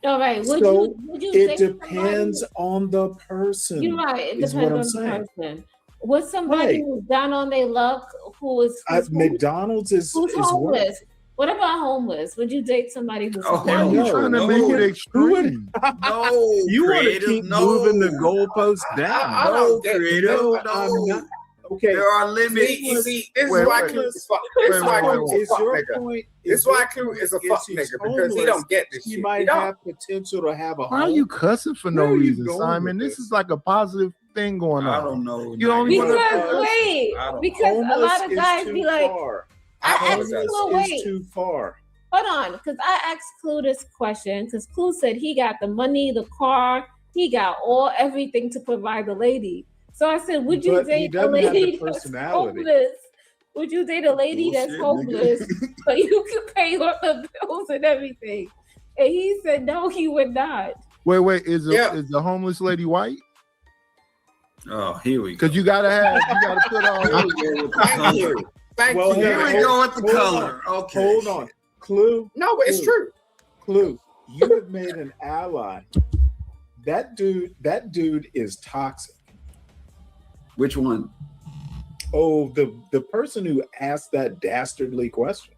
All right. Would So you it date depends on the person. You're right. It is depends what on I'm the saying. person. Would somebody Right. who's down on their luck, who's McDonald's is who's is work. homeless? What about homeless? Would you date somebody who's Why are you homeless? trying to make it extreme? No, You want to creative, keep no. moving the goalposts down. I No, don't get creative, no, no. I'm not. Okay. There are limits. You see, this Wait, is why wait. Clue is fuck. This is why Clue is Is a fuck your nigga. point? This is why Clue is a if fuck she's nigga because he homeless, don't get this She shit. He might don't. have potential to have a Why are home. you cussing for no Where are you reason, going Simon? with This this? is like a positive thing going on. I don't know. You only want Because a lot of guys be like, I asked Homeless Clue, is wait, too far. hold on, because I asked Clue this question because Clue said he got the money, the car, he got everything to provide the lady. So I said, would you But he date a doesn't have the lady that's personality. homeless? Would you date a lady that's homeless so you can pay all the bills and everything? And he said, no, he would not. Wait. Is the homeless lady white? Oh, here we go. Because you gotta put on. Thank you. Thank Well, you. Here we go with the hold color. on. Okay. Hold on. Clue. No, but it's true. Clue. You have made an ally. That dude is toxic. Which one? Oh, the person who asked that dastardly question.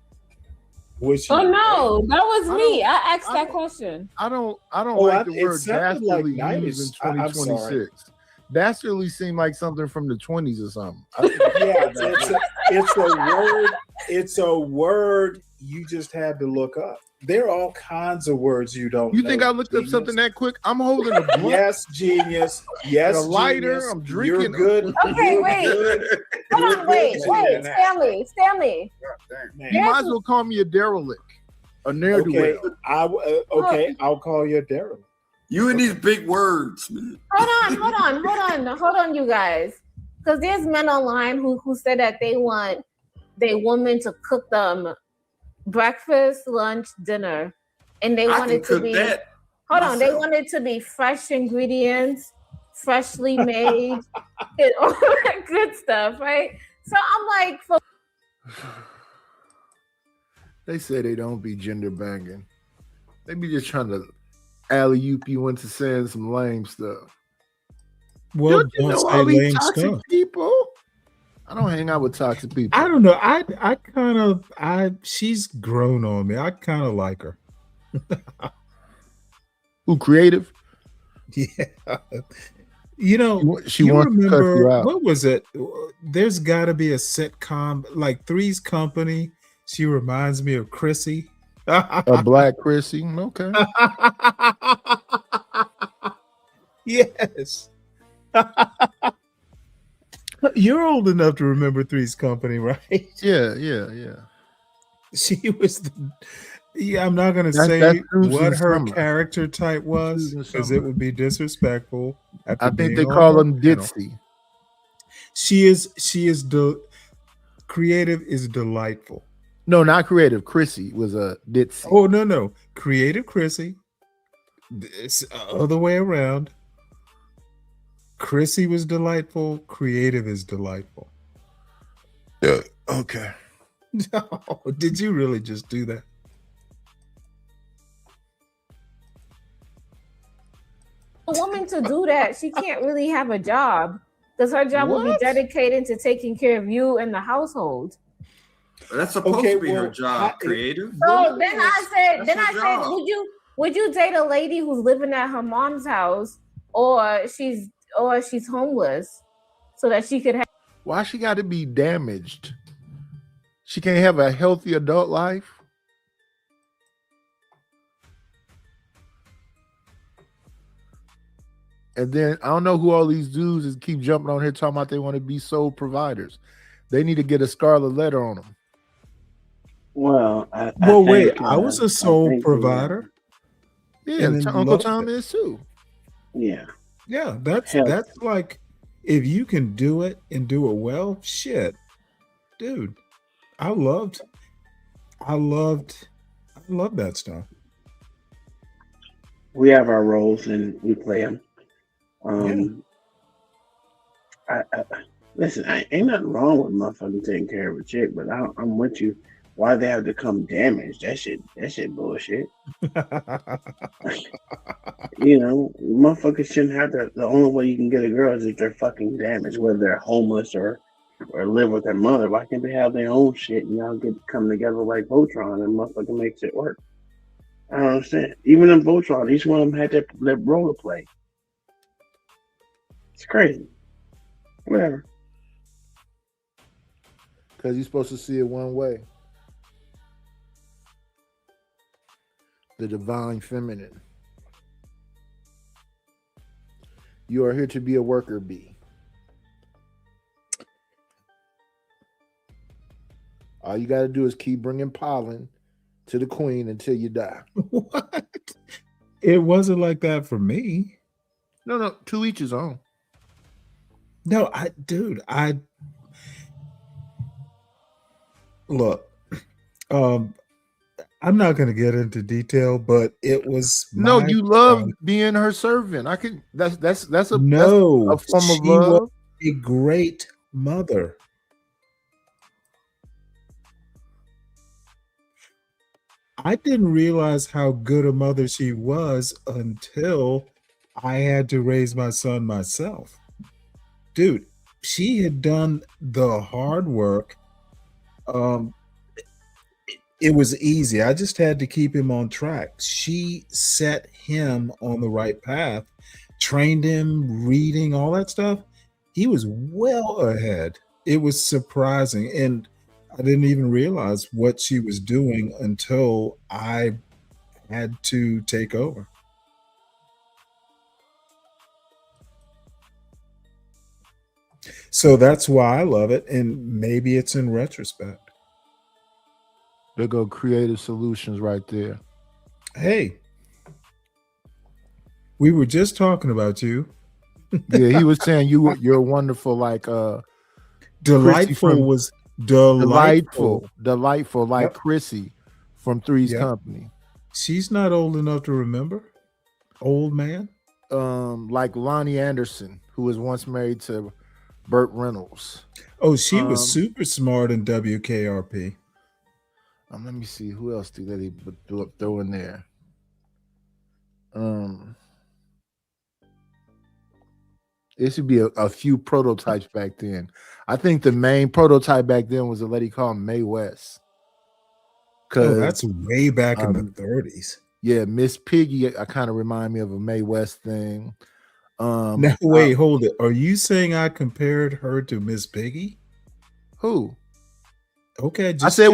Was she? Oh no, that was I me. don't- I asked I that don't- question. I don't Oh, like the it word sounded like dastardly 90s. used in I'm sorry. 2026. Dastardly seemed like something from the 20s or something. Yeah, it's a word. It's a word you just had to look up. There are all kinds of words you don't. You think know, I looked up genius. something that quick? I'm holding a blunt. Yes, genius. Yes, A lighter, genius. I'm drinking. You're good. Okay, You're wait. good. Hold You're on, wait, good wait, at that. Stanley. Man. You might as well call me a derelict, a ne'er do Okay, well. okay, I'll call you a derelict. You and these big words, man. Hold on, you guys. Because there's men online who said that they want their woman to cook them breakfast, lunch, dinner, and they I want can it to cook be. that Hold on, they myself. want it to be fresh ingredients, freshly made, and all that good stuff, right? So I'm like, for They say they don't be gender banging. They be just trying to alley-oop you into saying some lame stuff. Well, Don't you don't know say all these lame toxic stuff. people? I don't hang out with toxic people. I don't know. I kind of she's grown on me. I kind of like her. Who creative? Yeah. You know, She you wants to cuss remember you out. what was it? There's got to be a sitcom like Three's Company. She reminds me of Chrissy. A black Chrissy. Okay. Yes. You're old enough to remember Three's Company, right? Yeah. She was the. Yeah, I'm not gonna That's say Susan what her Summer. character type was Susan because it Summer. would be disrespectful. After I think being they on call her him panel. Ditzy. She is creative is delightful. No, not creative. Chrissy was a Ditzy. Oh no, creative Chrissy. It's other way around. Chrissy was delightful. Creative is delightful. Okay. No, did you really just do that? A woman to do that, she can't really have a job because her job will be What? dedicated to taking care of you and the household. That's supposed Okay, to be her well, job, creative. So then I That's her said, job. would you date a lady who's living at her mom's house or she's homeless so that she could have? Why she got to be damaged? She can't have a healthy adult life. And then I don't know who all these dudes is keep jumping on here talking about they want to be sole providers. They need to get a scarlet letter on them. Well, Well, wait, I was a sole provider. Yeah, and then Uncle loved Tom it. is too. Yeah. Yeah, that's Hell. that's like if you can do it and do it well, shit. Dude, I loved that stuff. We have our roles and we play them. Listen, ain't nothing wrong with motherfucking taking care of a chick, but I'm with you. Why they have to come damaged? That shit bullshit. You know, motherfuckers shouldn't have to. The only way you can get a girl is if they're fucking damaged, whether they're homeless or live with their mother. Why can't they have their own shit and y'all come together like Voltron and motherfucking makes it work? I don't understand. Even in Voltron, each one of them had their role to play. It's crazy. Whatever. Because you're supposed to see it one way. The divine feminine. You are here to be a worker bee. All you got to do is keep bringing pollen to the queen until you die. What? It wasn't like that for me. No, to each his own. No, look, I'm not going to get into detail, but it was No, my you love son. being her servant. I can. That's a No, that's a form she of love. was a great mother. I didn't realize how good a mother she was until I had to raise my son myself. Dude, she had done the hard work. It was easy. I just had to keep him on track. She set him on the right path, trained him, reading, all that stuff. He was well ahead. It was surprising. And I didn't even realize what she was doing until I had to take over. So that's why I love it. And maybe it's in retrospect. There go creative solutions right there. Hey, we were just talking about you. Yeah, he was saying you're wonderful, like Delightful was delightful. Delightful, like Yep. Chrissy from Three's Yep. Company. She's not old enough to remember. Old man. Like Lonnie Anderson, who was once married to Burt Reynolds. Oh, she was super smart in WKRP. Let me see who else did he throw in there. It should be a few prototypes back then. I think the main prototype back then was a lady called Mae West. Oh, that's way back in the 30s. Yeah, Miss Piggy. I kind of remind me of a Mae West thing. Now wait, hold it. Are you saying I compared her to Miss Piggy? Who? Okay, I said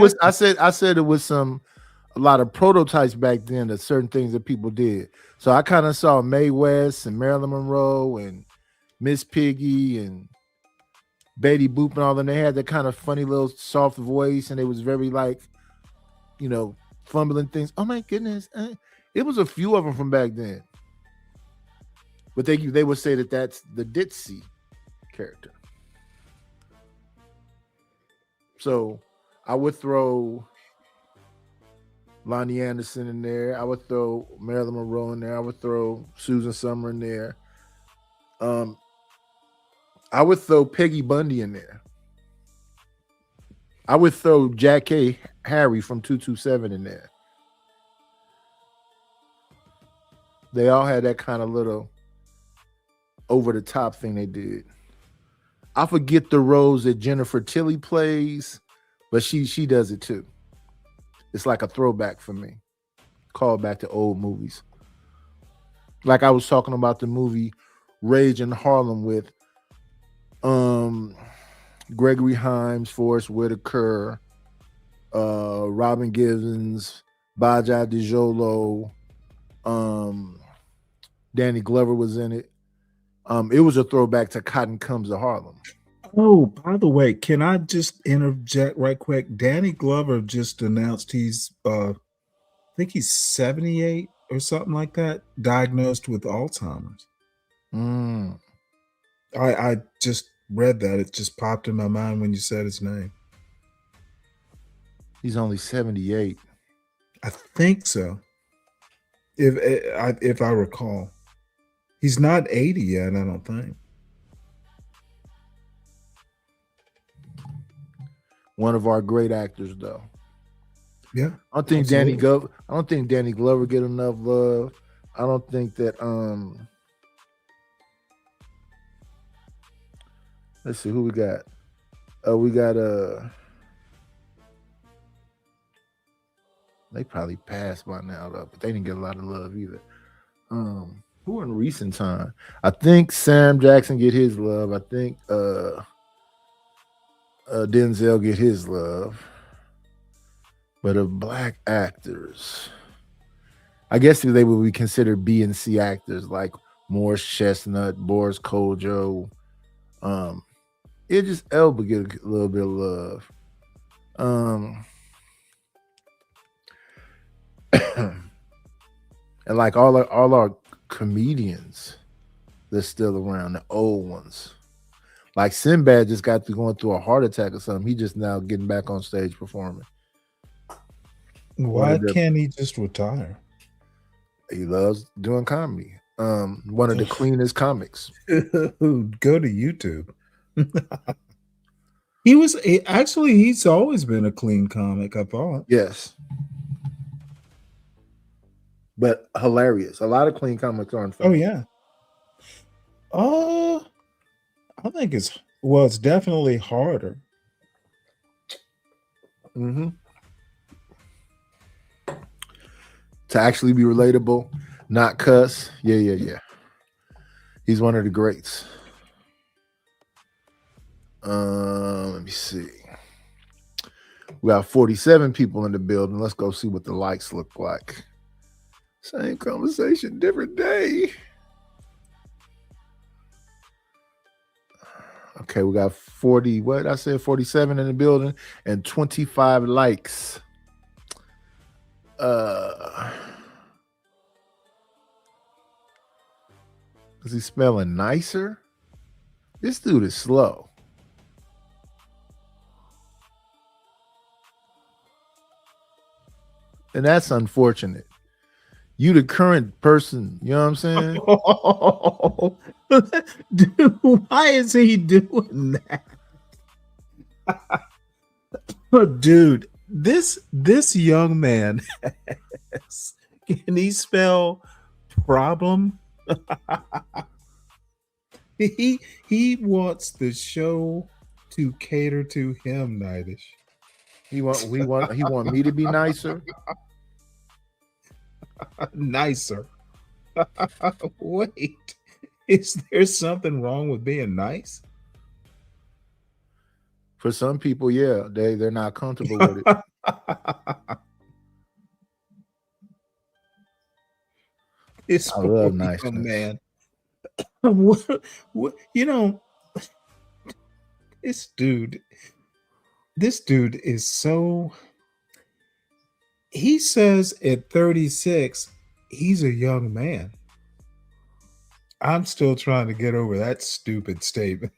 it was a lot of prototypes back then of certain things that people did. So I kind of saw Mae West and Marilyn Monroe and Miss Piggy and Betty Boop and all them. They had that kind of funny little soft voice, and it was very like, fumbling things. Oh my goodness, it was a few of them from back then. But they would say that that's the Ditzy character. So I would throw Lonnie Anderson in there. I would throw Marilyn Monroe in there. I would throw Susan Summer in there. I would throw Peggy Bundy in there. I would throw Jack K. Harry from 227 in there. They all had that kind of little over the top thing they did. I forget the roles that Jennifer Tilly plays, but she does it too. It's like a throwback for me. Call back to old movies. Like I was talking about the movie Rage in Harlem with Gregory Hines, Forrest Whitaker, Robin Givens, Baja DiGiolo, Danny Glover was in it. It was a throwback to Cotton Comes to Harlem. Oh, by the way, can I just interject right quick? Danny Glover just announced he's I think he's 78 or something like that, diagnosed with Alzheimer's. I just read that. It just popped in my mind when you said his name. He's only 78. I think so. If I recall. He's not 80 yet, I don't think. One of our great actors, though. Yeah. I don't think absolutely. Danny Glover get enough love. I don't think that let's see who we got. We got they probably passed by now though, but they didn't get a lot of love either. Who in recent time? I think Sam Jackson get his love. I think Denzel get his love. But of black actors, I guess they would be considered B and C actors like Morris Chestnut, Boris Kojo. Idris Elba get a little bit of love. And like all our comedians that's still around, the old ones. Like Sinbad just got through going through a heart attack or something. He just now getting back on stage performing. Why can't he just retire? He loves doing comedy. One of the cleanest comics. Go to YouTube. He's always been a clean comic, I thought. Yes. But hilarious. A lot of clean comics aren't funny. Oh yeah. I think it's definitely harder. To actually be relatable, not cuss. Yeah. He's one of the greats. Let me see. We got 47 people in the building. Let's go see what the likes look like. Same conversation, different day. Okay, we got 47 in the building and 25 likes. Is he spelling nicer? This dude is slow. And that's unfortunate. You the current person, you know what I'm saying? Dude, why is he doing that? Dude, this young man can he spell problem? He wants the show to cater to him, Nightish. He want me to be nicer. Nicer. Wait, is there something wrong with being nice? For some people, yeah, they're not comfortable with it. It's I love niceness, man. What, This dude is so. He says at 36, he's a young man. I'm still trying to get over that stupid statement.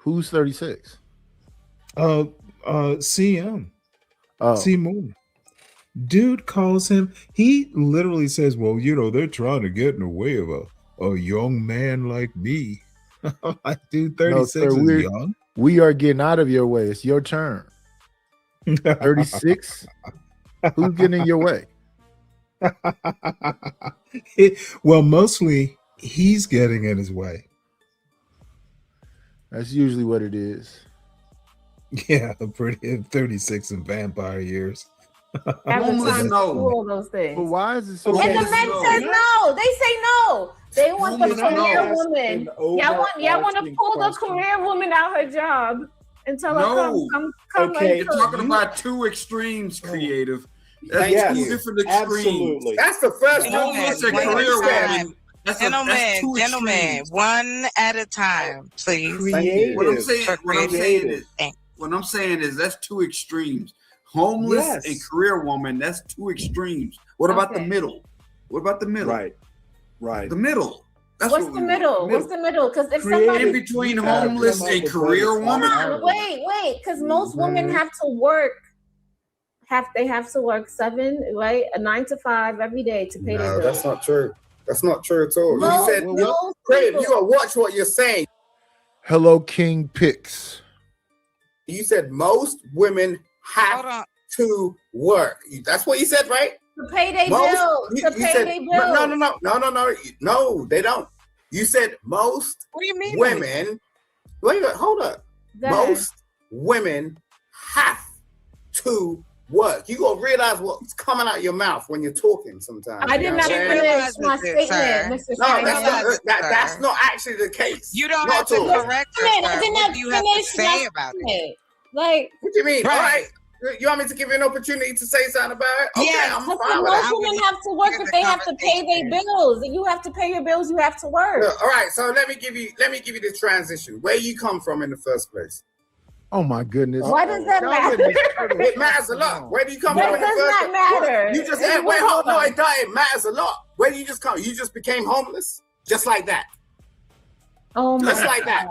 Who's 36? CM. Oh. C Moore. Dude calls him, he literally says, well, you know, they're trying to get in the way of a young man like me. Like, dude, 36 sir, is young. We are getting out of your way. It's your turn. 36? Who's getting in your way? Well, mostly he's getting in his way. That's usually what it is. Yeah, pretty 36 in vampire years. Homeless no. Do all those things. But why is it so? And the men says no. They say no. They want the career woman. Y'all want to pull the career woman out her job and tell her come. Okay, you're talking about two extremes, creative. That's two different extremes. Absolutely. That's the first Homeless and career woman. Gentlemen, one at a time, please. What I'm saying is that's two extremes. Homeless and career woman, that's two extremes. What about the middle? What about the middle? Right. The middle. That's What's the middle? What's the middle? Because if somebody in between homeless and career woman. Wait, because most women have to work. They have to work 7, right? A 9 to 5 every day to pay their bills. That's not true. That's not true at all. No, You said, Craig, you gotta watch what you're saying. Hello, King Picks. You said most women have to work. That's what you said, right? To pay their bills. To pay their bills. No, they don't. You said most What do you mean? women. Wait, hold up. Most women have to work. You gonna realize what's coming out your mouth when you're talking sometimes. I did not finish my statement, Mr. No, that's not actually the case. You don't have to correct yourself. What do you have to say about it? Like, what do you mean? All right. You want me to give you an opportunity to say something about it? Okay, yeah, I'm fine with most that. women have to work if they have to pay their bills. If you have to pay your bills, you have to work. Look, all right, so let me give you the transition. Where you come from in the first place? Oh my goodness. Why does that matter? It matters a lot. Where do you come from in the first That does not matter. You just wait, hold on. It matters a lot. Where do you just come? You just became homeless? Just like that. Oh my Just like that.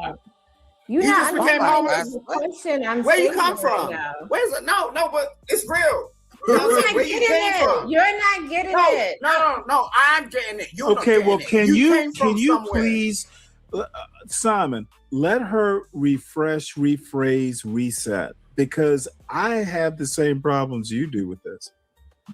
You just became homeless. Where you come from? Where's it? No, but it's real. You're not getting it. No, I'm getting it. You're okay, not well, getting it. can you please, Simon, let her refresh, rephrase, reset, because I have the same problems you do with this.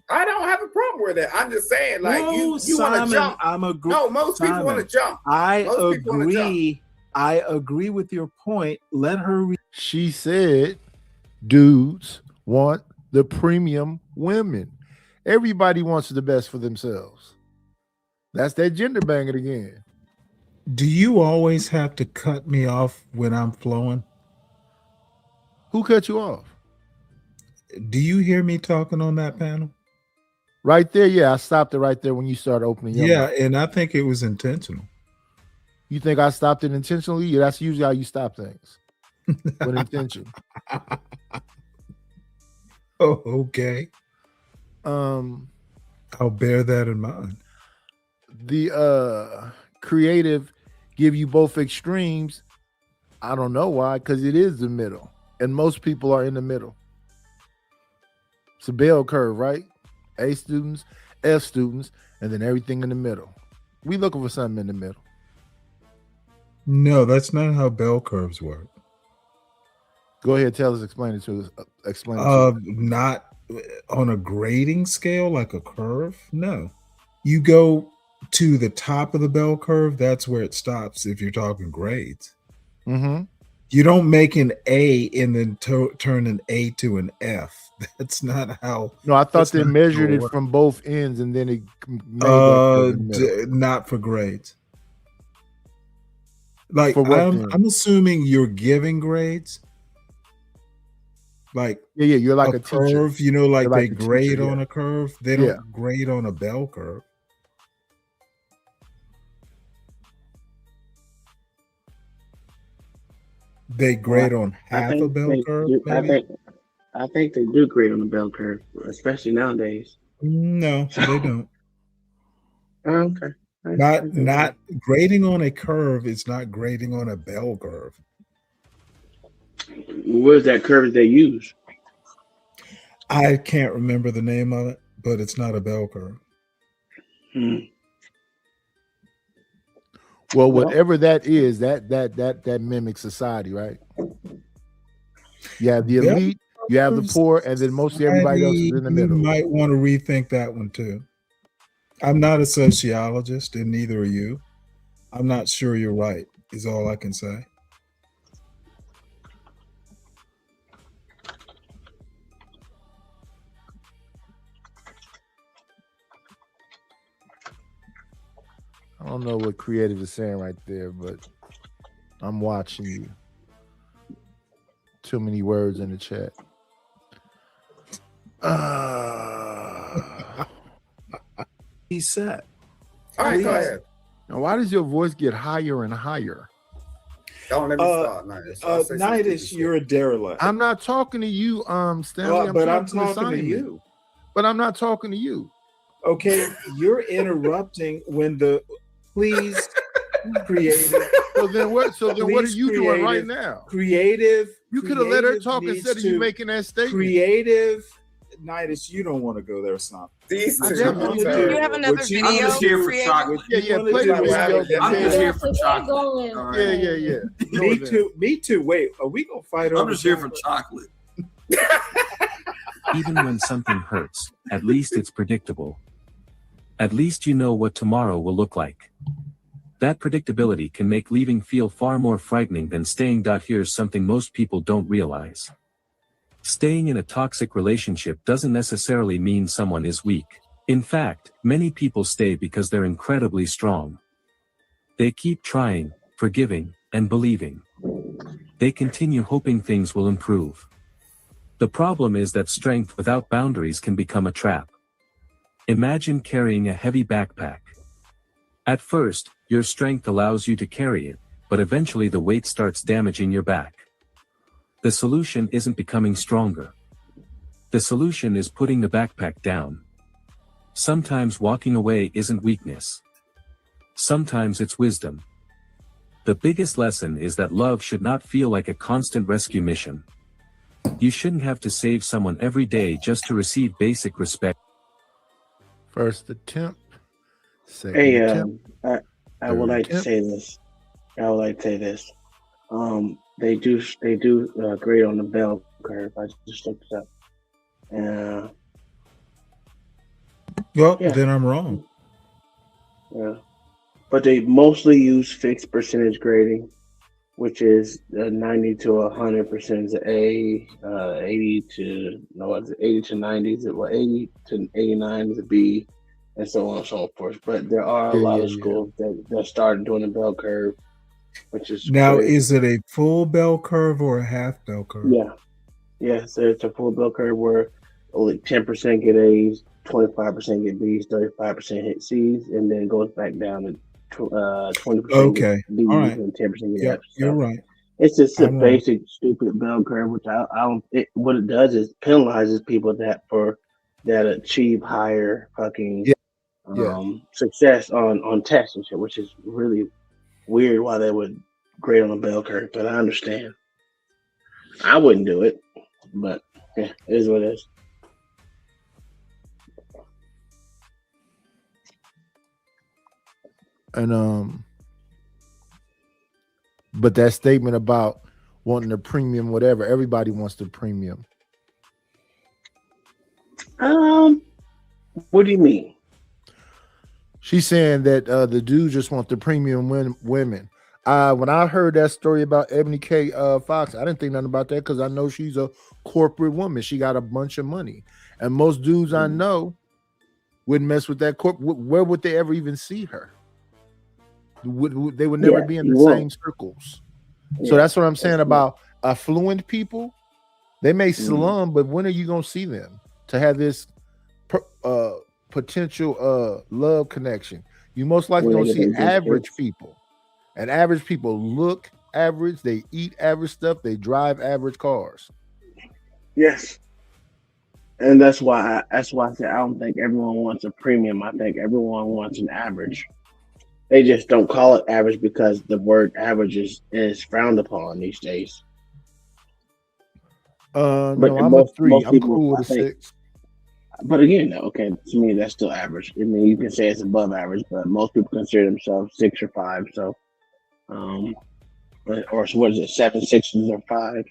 I don't have a problem with it. I'm just saying, like, No, you want to Simon, jump. No, most people want to jump. I Most people wanna agree. I agree with your point. Let her. She said dudes want the premium women. Everybody wants the best for themselves. That's that gender banging again. Do you always have to cut me off when I'm flowing? Who cut you off? Do you hear me talking on that panel? Right there, yeah. I stopped it right there when you started opening your mouth. And I think it was intentional. You think I stopped it intentionally? Yeah, that's usually how you stop things. With intention. Oh, okay. I'll bear that in mind. The creative give you both extremes. I don't know why, because it is the middle. And most people are in the middle. It's a bell curve, right? A students, F students, and then everything in the middle. We looking for something in the middle. No, that's not how bell curves work. Go ahead, tell us, explain it to us. Explain it to us. Not on a grading scale like a curve. No. You go to the top of the bell curve, that's where it stops if you're talking grades. Mm-hmm. You don't make an A and then turn an A to an F. That's not how. No, I thought they measured it from both ends and then it made not for grades. Like, For what I'm assuming you're giving grades. Like, yeah, you're like a curve, teacher. you know, like You're like they a teacher, grade yeah. on a curve. They don't grade on a bell curve. They grade on I half a think bell they curve, do, maybe? I think they do grade on the bell curve, especially nowadays. No, they don't. Okay. Not grading on a curve is not grading on a bell curve. Where's that curve they use? I can't remember the name of it, but it's not a bell curve. Well, whatever that is, that mimics society, right? You have the Bell elite, you have the poor, and then mostly everybody else is in the middle. You might want to rethink that one too. I'm not a sociologist, and neither are you. I'm not sure you're right, is all I can say. I don't know what creative is saying right there, but I'm watching you. Too many words in the chat. He said. All right, go ahead. Now, why does your voice get higher and higher? Don't let me start, Nidus. Nidus, you're a derelict. I'm not talking to you, Stanley. But I'm the talking to assignment. you. But I'm not talking to you. Okay, you're interrupting when the please creative. So then what? So then what are Please, you doing right creative, now? Creative. You could have let her creative talk needs instead of to- you making that statement. Creative, Nidus, you don't want to go there, son. These I two. definitely Do do. you have another What you video? wanna I'm just here do- for chocolate. what you Yeah, wanna play do the is- video. I'm just here for Keep chocolate. going. All Yeah, right. yeah. Me too. Me too. Wait, are we gonna fight I'm over just here for chocolate? chocolate. Even when something hurts, at least it's predictable. At least you know what tomorrow will look like. That predictability can make leaving feel far more frightening than staying. Here's something most people don't realize. Staying in a toxic relationship doesn't necessarily mean someone is weak. In fact, many people stay because they're incredibly strong. They keep trying, forgiving, and believing. They continue hoping things will improve. The problem is that strength without boundaries can become a trap. Imagine carrying a heavy backpack. At first, your strength allows you to carry it, but eventually the weight starts damaging your back. The solution isn't becoming stronger. The solution is putting the backpack down. Sometimes walking away isn't weakness. Sometimes it's wisdom. The biggest lesson is that love should not feel like a constant rescue mission. You shouldn't have to save someone every day just to receive basic respect. First attempt. Second Hey, attempt. I would like to say this. I would like to say this. They do grade on the bell curve. I just looked it up. Well, Yeah. then I'm wrong. Yeah, but they mostly use fixed percentage grading, which is 90 to 100% is A, 80 to 90 is 80 to 89 is a B, and so on and so forth. But there are a lot of schools that started doing the bell curve, which is Now, crazy. is it a full bell curve or a half bell curve? Yeah, so it's a full bell curve where only 10% get A's, 25% get B's, 35% hit C's, and then it goes back down to 20% Okay, get B's all right. and 10% get Yep, F's. you're So right. it's just a I'm wrong. basic stupid bell curve, which I don't. What it does is penalizes people that achieve higher fucking success on tests and shit, which is really weird. Why they would grade on a bell curve, but I understand. I wouldn't do it, but yeah, it is what it is. And but that statement about wanting the premium, whatever, everybody wants the premium. What do you mean? She's saying that the dudes just want the premium women. When I heard that story about Ebony K. Fox, I didn't think nothing about that because I know she's a corporate woman. She got a bunch of money, and most dudes I know wouldn't mess with that corp. Where would they ever even see her? They would never be in the same circles. So that's what I'm saying about affluent people. They may slum, but when are you gonna see them to have this potential love connection? You most likely gonna see average people, and average people look, average, they eat average stuff, they drive average cars. Yes. And that's why I said I don't think everyone wants a premium. I think everyone wants an average. They just don't call it average because the word average is frowned upon these days. No, I'm a 3. I'm cool with a 6. But again, okay, to me that's still average. I mean, you can say it's above average, but most people consider themselves 6 or 5. So, or so what is it, 7 6s or 5s?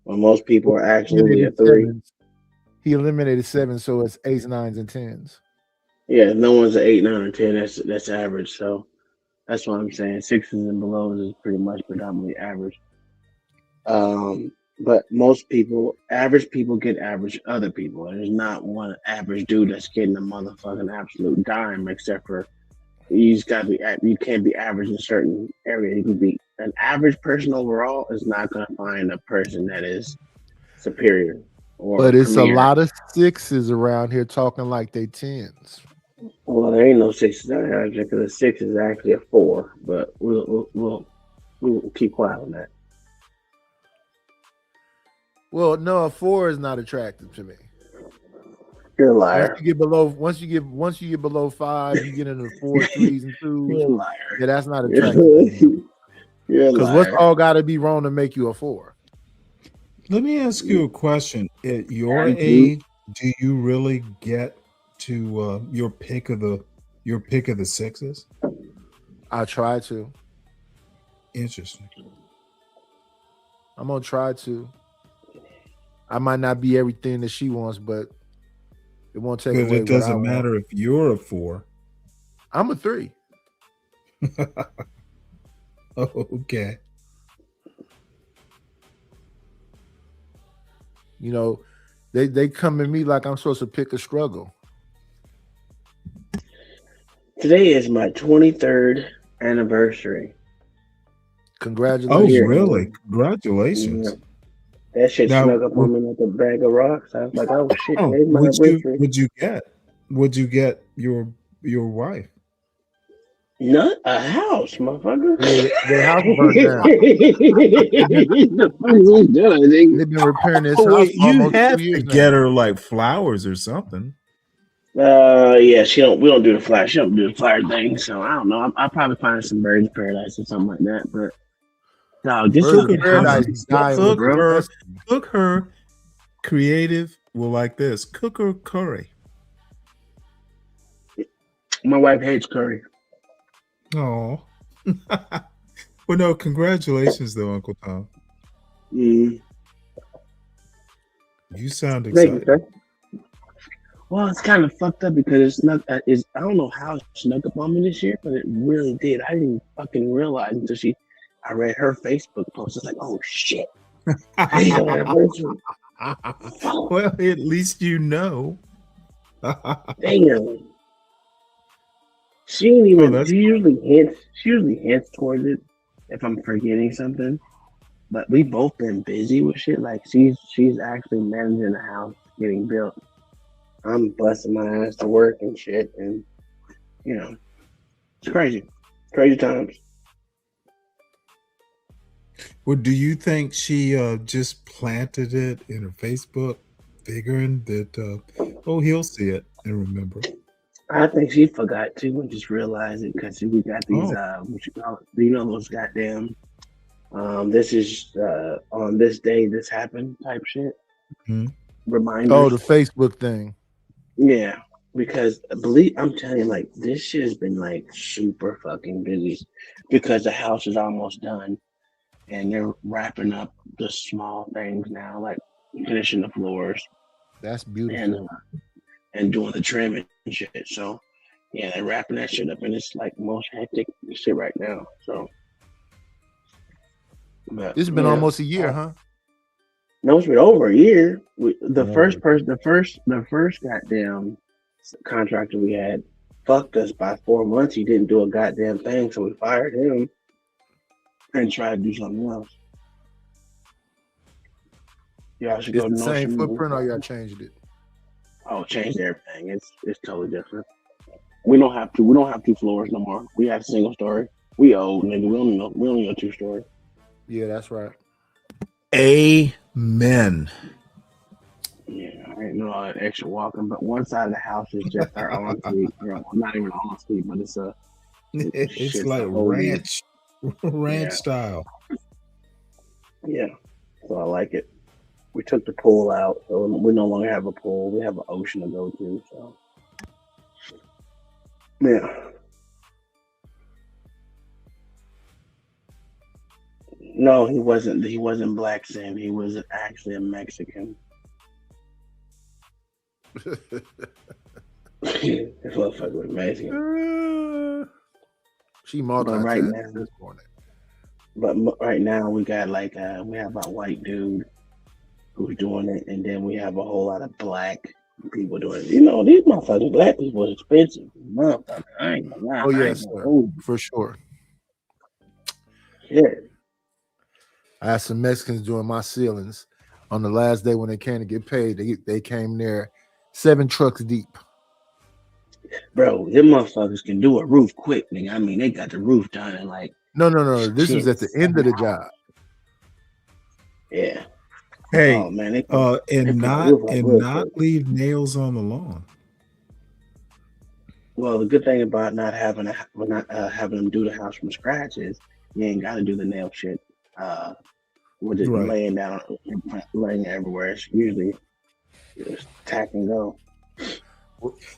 Well, most people are actually a 3. He eliminated 7, so it's 8s, 9s, and 10s. Yeah, no one's an 8, 9, or 10. That's average. So that's what I'm saying. 6s and below is pretty much predominantly average. But most people, average people get average other people. There's not one average dude that's getting a motherfucking absolute dime, except for you can't be average in certain areas. You can be an average person overall is not going to find a person that is superior. But it's premier. A lot of 6s around here talking like they 10s. Well, there ain't no 6s out here because a 6 is actually a 4. But we'll keep quiet on that. Well, no, a 4 is not attractive to me. You're a liar. Once you get below 5, you get into 4, 3s, and 2s. You're a liar. Yeah, that's not attractive. Because what's all got to be wrong to make you a 4? Let me ask you a question. At your age, do you really get to your pick of the 6s? I try to. Interesting. I'm gonna try to. I might not be everything that she wants, but it won't take away. Because it doesn't matter if you're a 4. I'm a 3. Okay. You know, they come at me like I'm supposed to pick a struggle. Today is my 23rd anniversary. Congratulations. Oh, really? Congratulations. Yeah. That shit snuck up on me like a bag of rocks. I was like, oh shit, today's my anniversary. What'd you get your wife? Not a house, motherfucker. The house burned down. They've been repairing this house. You have to get her like flowers or something. Yeah, we don't do the flower. She don't do the flower thing, so I don't know. I'll probably find some birds paradise or something like that. But no, this is paradise. Cook her creative. Well, like this. Cook her curry. My wife hates curry. Oh. Well, no, congratulations though, Uncle Tom. Mm. You sound excited. Thank you, well, it's kind of fucked up because I don't know how it snuck up on me this year, but it really did. I didn't fucking realize until I read her Facebook post. It's like, oh shit. Well, at least you know. Damn. She ain't even. She usually hints towards it if I'm forgetting something. But we both been busy with shit. Like she's actually managing the house getting built. I'm busting my ass to work and shit, and it's crazy times. Well, do you think she just planted it in her Facebook, figuring that he'll see it and remember? I think she forgot too and just realized it because we got these those goddamn this is on this day this happened type shit. Mm-hmm. Reminders. Oh, the Facebook thing. Yeah, because I'm telling you, like this shit has been like super fucking busy because the house is almost done and they're wrapping up the small things now, like finishing the floors. That's beautiful. And doing the trim and shit. So yeah, they're wrapping that shit up and it's like most hectic shit right now. So it's been almost a year, huh? No, it's been over a year. The first goddamn contractor we had fucked us by 4 months. He didn't do a goddamn thing, so we fired him and tried to do something else. Y'all should go to the same footprint, or y'all changed it? Oh, changed everything. It's totally different. We don't have 2 floors no more. We have single story. We old nigga. We only know 2 story. Yeah, that's right. Amen. Yeah, I ain't no all that extra walking, but one side of the house is just our own suite. Not even our own suite, but it's It's like ranch style. Yeah, so I like it. We took the pool out, so we no longer have a pool. We have an ocean to go to. So yeah. No, he wasn't. He wasn't black, Sam. He was actually a Mexican. This motherfucker was Mexican. She multitasking right now, this morning. But right now we got like we have a white dude who's doing it, and then we have a whole lot of black people doing it. You know, these motherfuckers, black people are expensive. Motherfucker, I ain't gonna lie. Oh I yes, ain't gonna sir. hold For sure. you. Yeah. I had some Mexicans doing my ceilings on the last day when they came to get paid. They came there 7 trucks deep. Bro, them motherfuckers can do a roof quick, nigga. I mean, they got the roof done in like No. This was at the end of the job. Yeah. Hey, Oh man, and not leave nails on the lawn. Well, the good thing about not having them do the house from scratch is you ain't got to do the nail shit. We're just laying everywhere. It's usually just tack and go.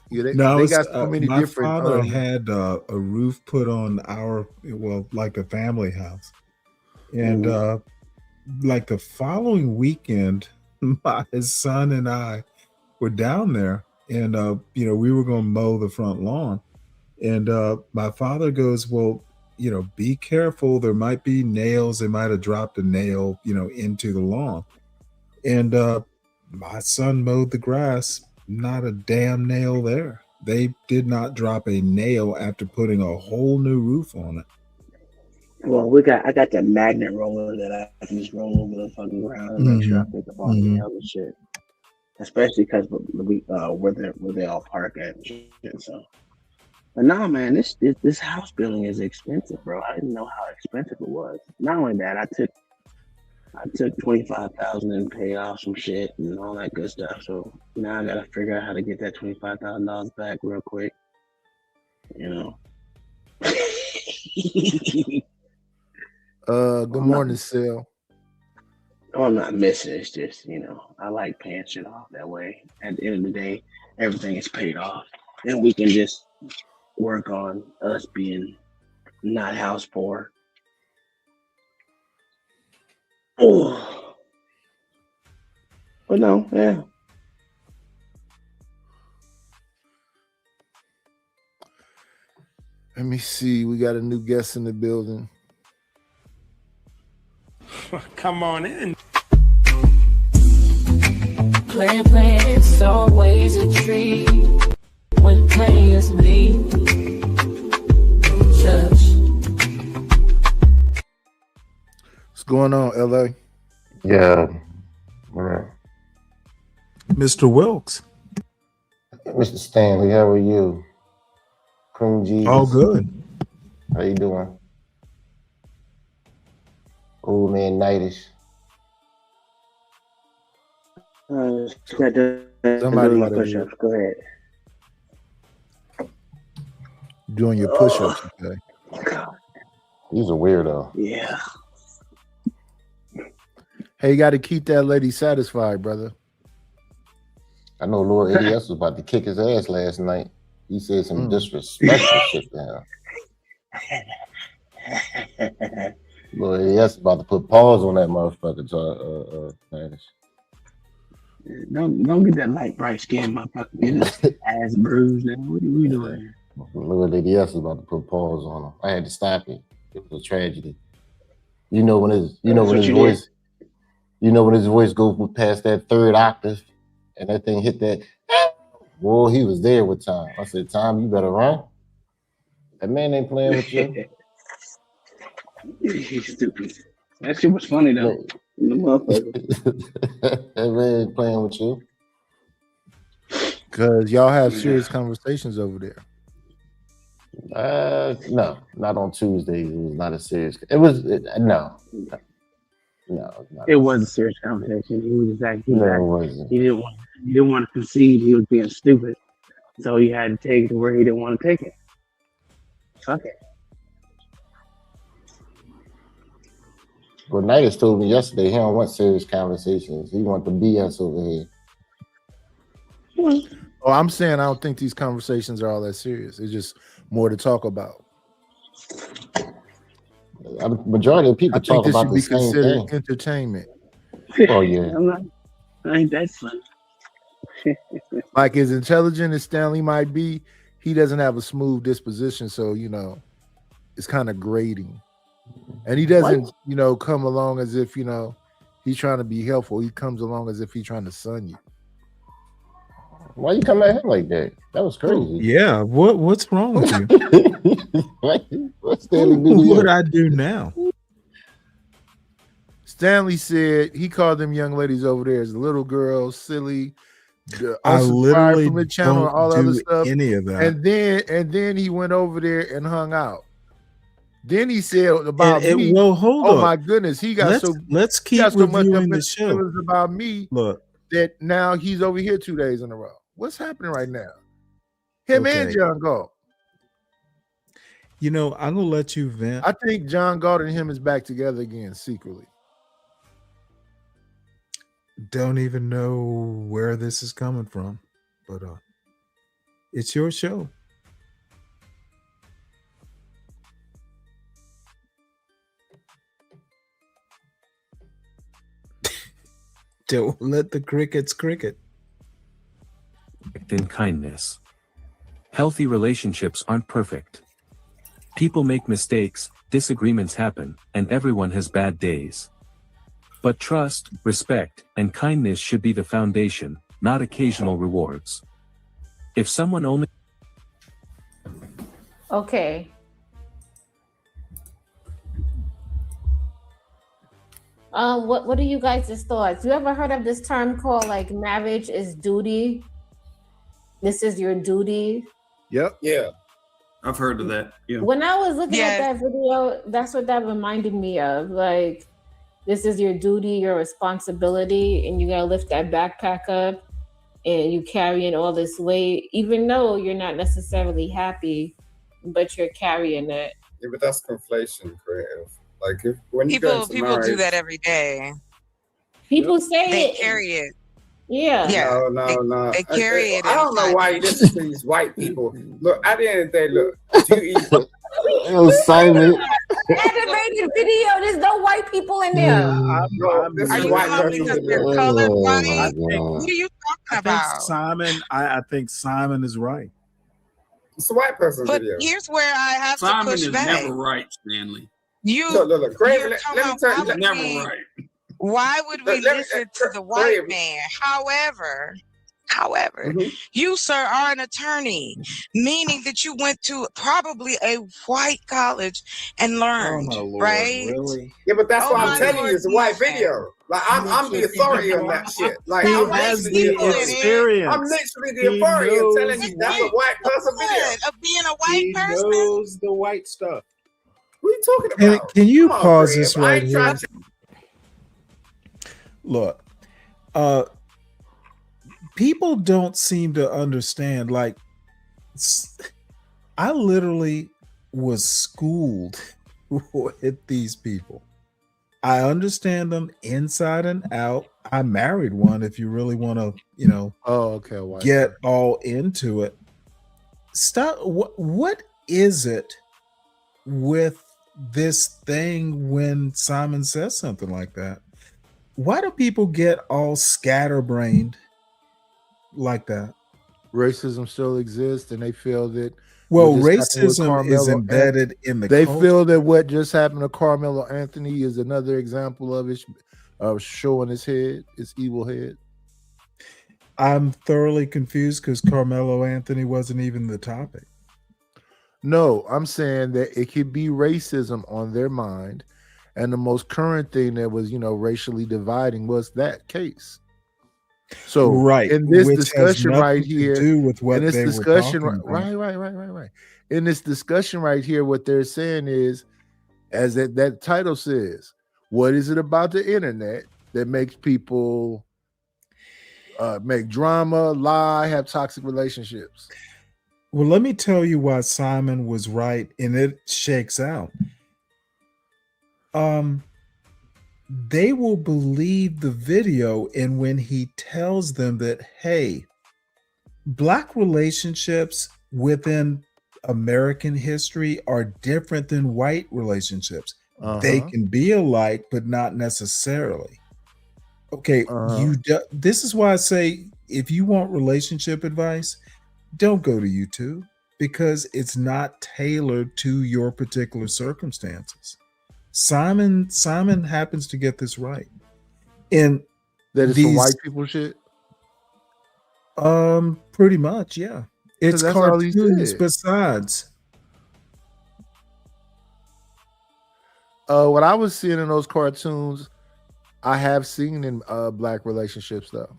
Yeah, they No, got so many my different. father had a roof put on like a family house, and like the following weekend, my son and I were down there, and we were going to mow the front lawn, and my father goes, "Well, be careful. There might be nails. They might have dropped a nail, into the lawn," and my son mowed the grass. Not a damn nail there. They did not drop a nail after putting a whole new roof on it. Well, I got that magnet roller that I can just roll over the fucking ground and make sure I pick up all the nails and shit. Especially because where they all park at and shit. So, but no, man, this house building is expensive, bro. I didn't know how expensive it was. Not only that, I took $25,000 and paid off some shit and all that good stuff. So now I gotta figure out how to get that $25,000 back real quick. Good morning, Sil. Oh, I'm not missing. It's just, I like paying shit off that way. At the end of the day, everything is paid off. And we can just work on us being not house poor. Oh. But no, yeah. Let me see. We got a new guest in the building. Come on in. Playing, it's always a treat when players meet. What's going on, LA? Yeah. All right. Mr. Wilkes. Mr. Stanley, how are you? Cream Jesus. All good. How you doing? Old man Nightish. Somebody my push-ups. Go ahead. Doing your push-ups today. He's a weirdo. Yeah. Hey, you got to keep that lady satisfied, brother. I know Lord ADS was about to kick his ass last night. He said some disrespectful shit to him. Lord ADS about to put paws on that motherfucker. Don't get that light bright skin, motherfucker. Get his ass bruised. Now. What are we doing? Lord ADS was about to put paws on him. I had to stop it. It was a tragedy. When his voice goes past that third octave and that thing hit that, boy, he was there with Tom. I said, Tom, you better run. That man ain't playing with you. He's stupid. That shit was funny though. The motherfucker. That man ain't playing with you. Because y'all have serious conversations over there. No, not on Tuesdays. It was not a serious. No. No, It was a serious conversation. He was just acting. No, it wasn't. He didn't want to concede. He was being stupid, so he had to take it to where he didn't want to take it. Fuck it. But Knights told me yesterday he don't want serious conversations. He want the BS over here. Oh, I'm saying I don't think these conversations are all that serious. It's just more to talk about. Majority of people I think talk this about should the be same considered thing. entertainment. Oh yeah. I ain't that fun. Like as intelligent as Stanley might be, he doesn't have a smooth disposition, so it's kind of grating. And he doesn't, come along as if he's trying to be helpful. He comes along as if he's trying to sun you. Why you come at him like that? That was crazy. Yeah, what's wrong with you? What's Stanley do? What would I do now? Stanley said he called them young ladies over there as little girls, silly. I literally from the channel, don't all do other stuff. any of that. And then he went over there and hung out. Then he said about me. Well, hold oh on. my goodness, let's keep he got so much up reviewing in the his show. feelings about me Look, that now he's over here 2 days in a row. What's happening right now? Him and Okay. John Galt. I'm gonna let you vent. I think John Galt and him is back together again secretly. Don't even know where this is coming from, but it's your show. Don't let the crickets cricket. In kindness. Healthy relationships aren't perfect. People make mistakes, disagreements happen, and everyone has bad days. But trust, respect, and kindness should be the foundation, not occasional rewards. If someone only Okay. What are you guys' thoughts? You ever heard of this term called like marriage is duty? This is your duty. Yep. Yeah. I've heard of that. Yeah. When I was looking Yes. at that video, that's what that reminded me of. Like, this is your duty, your responsibility, and you gotta lift that backpack up and you carrying all this weight, even though you're not necessarily happy, but you're carrying it. Yeah, but that's conflation, creative. Like when you go People into do marriage, that every day. People say They it. carry it. Yeah. Yeah. No. They carry it I don't know inside why you listen to these white people. Look, at the end of the day, look, It was Simon. Animated video. There's no white people in there. This Are is you white calling person because they're video. colored Oh, white? my What are you talking about? I think Simon is right. It's a white person But video. here's where I have Simon to push is back. never right, Stanley. Look, Craven, You're let talking me about tell why you. would Never we- right. Why would we Let me- listen to the white Craven. man? However, Mhm. you, sir, are an attorney, meaning that you went to probably a white college and learned, right? Really? Yeah, but that's Oh why my I'm telling you, Lord, it's a white yes. video. Like I'm the authority on that shit. Like He I'm has literally the authority. experience. I'm literally the He authority of knows telling you that's a white. white person video. Good of being a white He person. knows the white stuff. What are you talking Can, about? can you Come on, pause Craig. this I right ain't here? trying to. Look, people don't seem to understand. Like, I literally was schooled with these people. I understand them inside and out. I married one. If you really want to, Oh, okay. White get all into it. Stop. What is it with this thing when Simon says something like that? Why do people get all scatterbrained like that? racism still exists, and they feel that Well, what just happened with racism is Carmelo embedded in the They culture. feel that what just happened to Carmelo Anthony is another example of it, showing his head, his evil head. I'm thoroughly confused because Carmelo Anthony wasn't even the topic. No, I'm saying that it could be racism on their mind, and the most current thing that was, racially dividing was that case. So, Right, in this which has discussion nothing right to here, do with what in this they were discussion, talking about. right. In this discussion right here, what they're saying is, as that title says, What is it about the internet that makes people make drama, lie, have toxic relationships? Well, let me tell you why Simon was right, and it shakes out. They will believe the video, and when he tells them that, hey, Black relationships within American history are different than white relationships. They can be alike, but not necessarily. Okay, this is why I say, if you want relationship advice, don't go to YouTube, because it's not tailored to your particular circumstances. Simon happens to get this right. And that is some white people shit? Pretty much, yeah. It's cartoons besides. What I was seeing in those cartoons, I have seen in Black relationships though.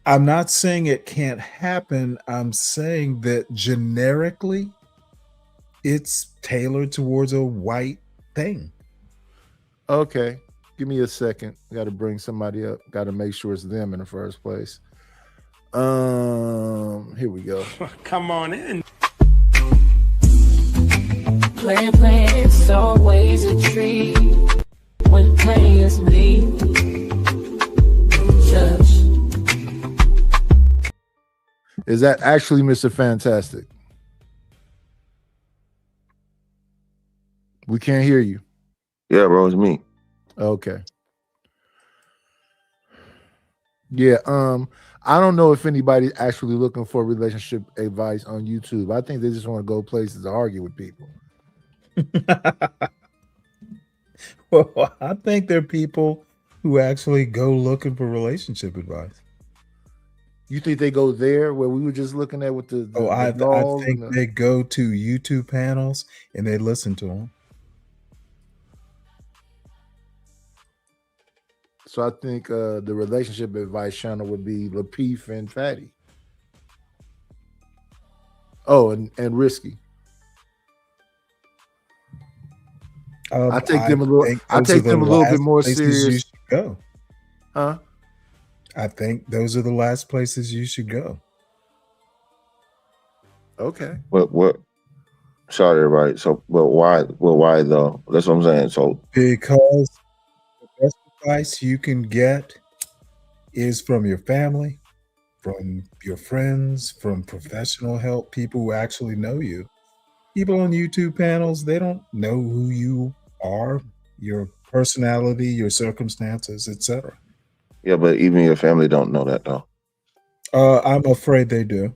I'm not saying it can't happen. I'm saying that generically, it's tailored towards a white thing. Okay, give me a second. Got to bring somebody up. Got to make sure it's them in the first place. Here we go. Come on in. Playing, it's always a treat when players meet. Judge. Is that actually Mr. Fantastic? We can't hear you. Yeah, bro, it's me. Okay. Yeah, I don't know if anybody's actually looking for relationship advice on YouTube. I think they just want to go places to argue with people. Well, I think there are people who actually go looking for relationship advice. You think they go there where we were just looking at with the I think they go to YouTube panels and they listen to them. So I think the relationship advice channel would be Lapeef and Fatty. Oh, and Risky. I take them a little. I take them a little bit more serious. You should go. Huh? I think those are the last places you should go. Okay. What? Sorry, everybody. So, but why? Well, why though? That's what I'm saying. So because the best advice you can get is from your family, from your friends, from professional help, people who actually know you. People on YouTube panels, they don't know who you are, your personality, your circumstances, etc. Yeah, but even your family don't know that though. I'm afraid they do.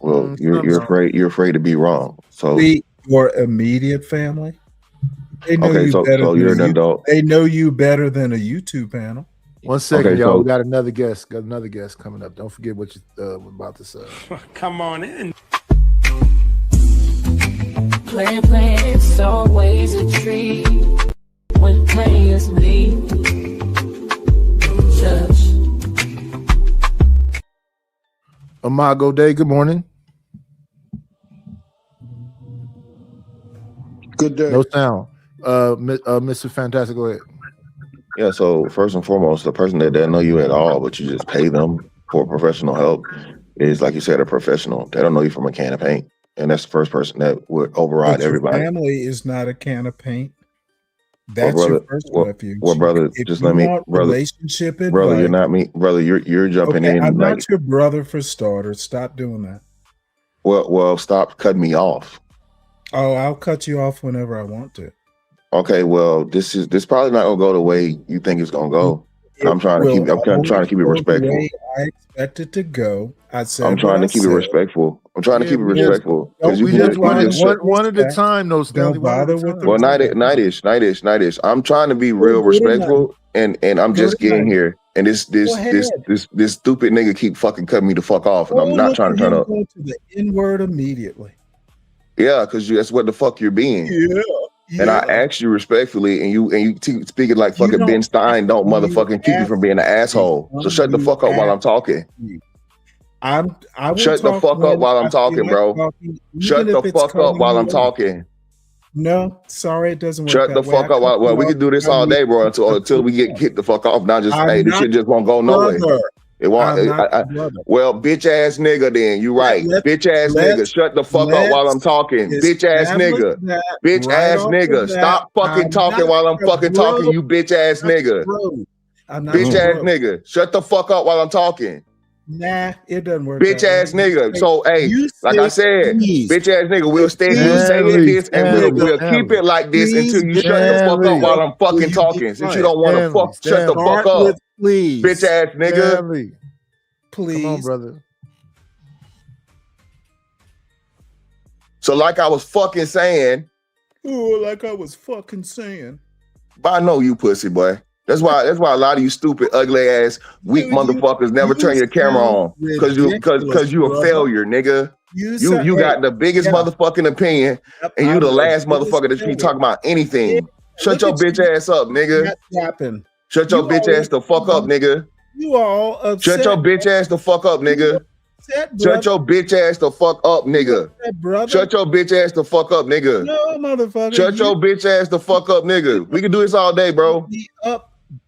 Well, you're afraid. You're afraid to be wrong. So your immediate family, they know okay, you so better. you're an adult. They know you better than a YouTube panel. One second, Okay, y'all. so- We got another guest. Got another guest coming up. Don't forget what you were about to say. Come on in. Playing, it's always a treat when players meet. Judge. Imago Day. Good morning. Good day. No sound. Mr. Fantastic, go ahead. Yeah. So first and foremost, the person that doesn't know you at all, but you just pay them for professional help, is like you said, a professional. They don't know you from a can of paint, and that's the first person that would override But your everybody. family is not a can of paint. That's your first refuge. Well, brother, If just you let me, want brother. relationship Brother, you're advice- not me, brother. You're jumping Okay, in. I'm like, not your brother for starters. Stop doing that. well, stop cutting me off. Oh, I'll cut you off whenever I want to. Okay, well, this probably not gonna go the way you think it's gonna go. I'm trying to keep. I'm trying to keep it respectful. I expect it to go. I said. I'm trying to keep it respectful. I'm trying to keep it respectful. Because We just one at a time, though, Stanley. Don't bother with Well, nightish. I'm trying to be real respectful, and I'm just getting here, and this stupid nigga keep fucking cutting me the fuck off, and I'm not trying to turn up. Go to the N word immediately. Yeah, because that's what the fuck you're being. Yeah. And I asked you respectfully, and you speaking like fucking Ben Stein don't motherfucking keep you from being an asshole. So shut the fuck up while I'm talking. I will Shut the talk fuck when up while I I'm feel talking, like bro. talking, Shut even the if it's fuck up cutting while you I'm off. talking. No, sorry, it doesn't work. Shut the that way. fuck up. Well, we can do this all day, bro, until we get kicked the fuck off. Not just I'm hey, this not shit just won't go nowhere. brother. It won't. I'm not your brother. Well, bitch ass nigga, then you right. Bitch ass nigga, shut the fuck up while I'm talking. Bitch ass nigga. Bitch ass nigga. Stop fucking talking while I'm fucking talking, you bitch ass nigga. Bitch ass nigga. Shut the fuck up while I'm talking. Nah, it doesn't work. Bitch ass nigga. So hey, like I said, bitch ass nigga, we'll stay saying this and we'll keep it like this until you shut the fuck up while I'm fucking talking. Since you don't want to shut the fuck up. Please. Bitch ass nigga. Please. Come on, brother. So like I was fucking saying. Oh, like I was fucking saying. But I know you pussy boy. That's why a lot of you stupid, ugly ass, weak motherfuckers never turn your camera on. Cause you a failure, nigga. You got the biggest motherfucking opinion, and you the last motherfucker that keep talking about anything. Shut your bitch ass up, nigga. Shut your bitch ass the fuck up, nigga. You all upset. Shut your bitch ass the fuck up, nigga. Shut your bitch ass the fuck up, nigga. Shut your bitch ass the fuck up, nigga. No, motherfucker. Shut your bitch ass the fuck up, nigga. We can do this all day, bro.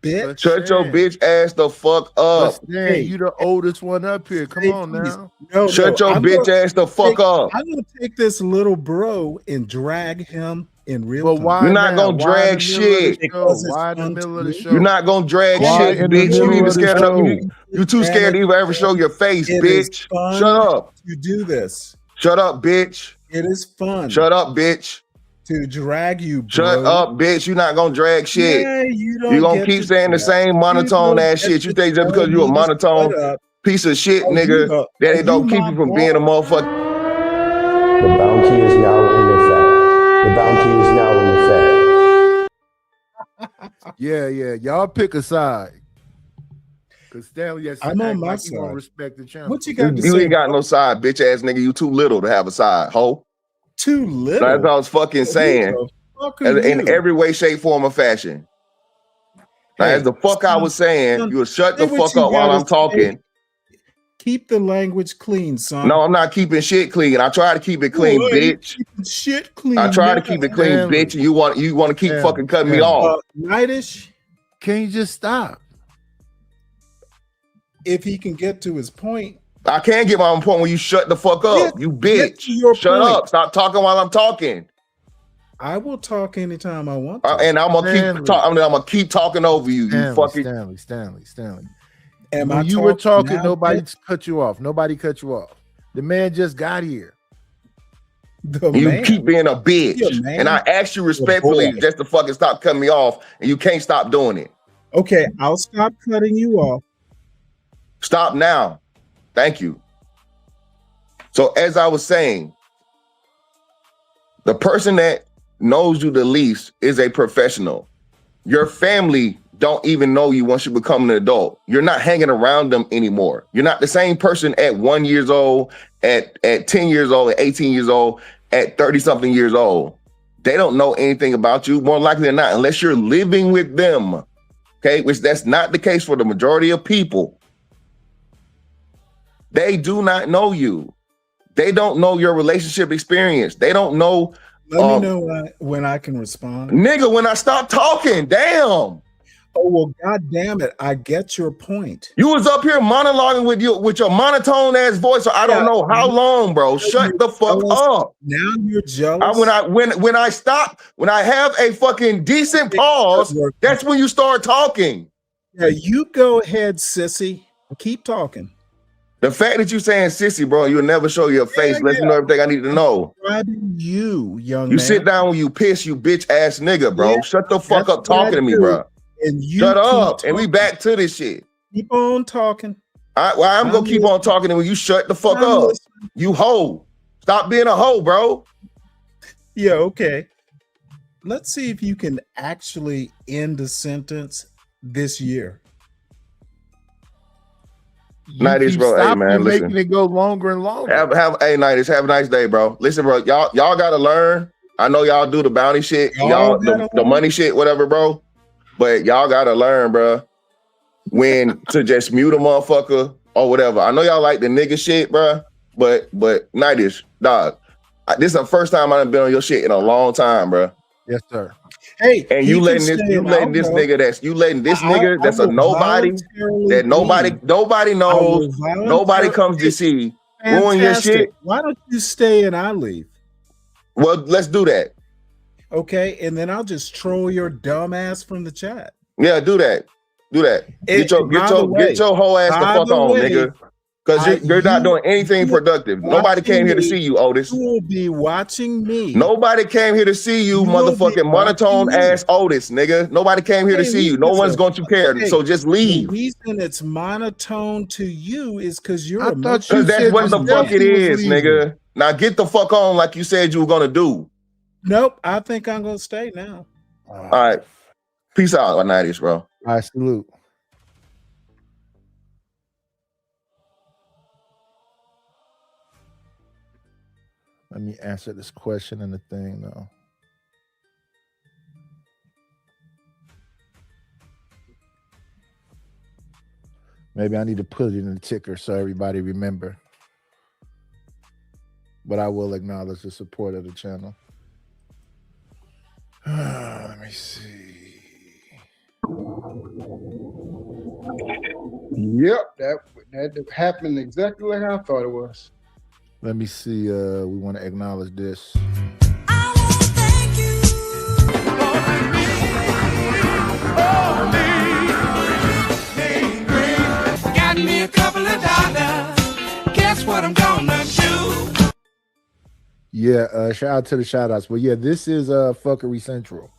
Bitch. Shut your bitch ass the fuck up. Hey, you the oldest one up here. Come on now. Shut your bitch ass the fuck up. I'm gonna take this little bro and drag him in real time. Why You're not gonna drag shit. Why in the middle of the show? You're not gonna drag shit, bitch. You even scared enough. You too scared to even ever show your face, bitch. Shut up. You do this. Shut up, bitch. It is fun. Shut up, bitch. To drag you, bro. Shut up, bitch. You're not gonna drag shit. Yeah, You're gonna keep saying the same monotone ass shit. You think just because you a monotone piece of shit, nigga, that it don't keep you from being a motherfucker. The bounty is now in effect. The bounty is now in effect. Yeah. Y'all pick a side. Cause Stanley, I'm on my side. Won't respect the channel. What you got to You say? ain't got no side, bitch ass nigga. You too little to have a side, ho. Too little. That's what I was fucking saying. In every way, shape, form, or fashion. Now, as the fuck I was saying, you'll shut the fuck up while I'm talking. Keep the language clean, son. No, I'm not keeping shit clean. I try to keep it clean, bitch. Shit clean. I try to keep it clean, bitch. And you want to keep fucking cutting me off. Nightish, can you just stop? If he can get to his point. I can't get my own point when you shut the fuck up, you bitch. Shut up. Stop talking while I'm talking. I will talk anytime I want to. And I'm gonna keep talking over you. You fucking Stanley. When you were talking, nobody cut you off. Nobody cut you off. The man just got here. You keep being a bitch. And I asked you respectfully just to fucking stop cutting me off, and you can't stop doing it. Okay, I'll stop cutting you off. Stop now. Thank you. So as I was saying, the person that knows you the least is a professional. Your family don't even know you once you become an adult. You're not hanging around them anymore. You're not the same person at 1 year old, at 10 years old, at 18 years old, at 30 something years old. They don't know anything about you, more likely than not, unless you're living with them. Okay, which that's not the case for the majority of people. They do not know you. They don't know your relationship experience. They don't know. Let me know when I can respond. Nigga, when I stop talking, damn. Oh, well, God damn it. I get your point. You was up here monologuing with your monotone ass voice for I don't know how long, bro. Shut the fuck up. Now you're jealous. When I stop, when I have a fucking decent pause, that's when you start talking. Yeah, you go ahead, sissy. Keep talking. The fact that you saying sissy, bro, you'll never show your face. Let me know everything I need to know. You, young You man. sit down when you piss, you bitch ass nigga, bro. Yeah, shut the fuck up that's what talking I to me, do. bro. And you shut up. keep And we back to this shit. Keep on talking. I'm gonna keep on talking, and when you shut the fuck up, you hoe. Stop being a hoe, bro. Yeah, okay. Let's see if you can actually end a sentence this year. Nighties, bro. Hey, man, listen. Making it go longer and longer. Hey, Nighties, have a nice day, bro. Listen, bro, y'all gotta learn. I know y'all do the bounty shit, the money shit, whatever, bro. But y'all gotta learn, bro, when to just mute a motherfucker or whatever. I know y'all like the nigga shit, bro. But Nighties, dog, This is the first time I've been on your shit in a long time, bro. Yes, sir. Hey, And he you can letting stay this in nigga that's I a will nobody voluntarily that nobody leave. knows, I will nobody comes to see, ruin your Fantastic. shit. Why don't you stay and I leave? Well, let's do that. Okay, and then I'll just troll your dumb ass from the chat. Yeah, do that. Do that. Get your whole ass the fuck on, nigga. Because you're not doing anything productive. Nobody came here to see you, Otis. You will be watching me. Nobody came here to see you, motherfucking monotone ass Otis, nigga. Nobody came here to see you. No one's going to care. So just leave. The reason it's monotone to you is because you're a Because that's what the fuck it is, nigga. Now get the fuck on like you said you were gonna do. Nope, I think I'm gonna stay now. All right. Peace out, Nighties, bro. All right, salute. Let me answer this question in the thing though. Maybe I need to put it in the ticker so everybody remember. But I will acknowledge the support of the channel. Let me see. Yep, that happened exactly like I thought it was. Let me see. We want to acknowledge this. Got me a couple of dollars. Guess what I'm gonna do? Yeah, shout out to the shout outs. But yeah, this is Fuckery Central.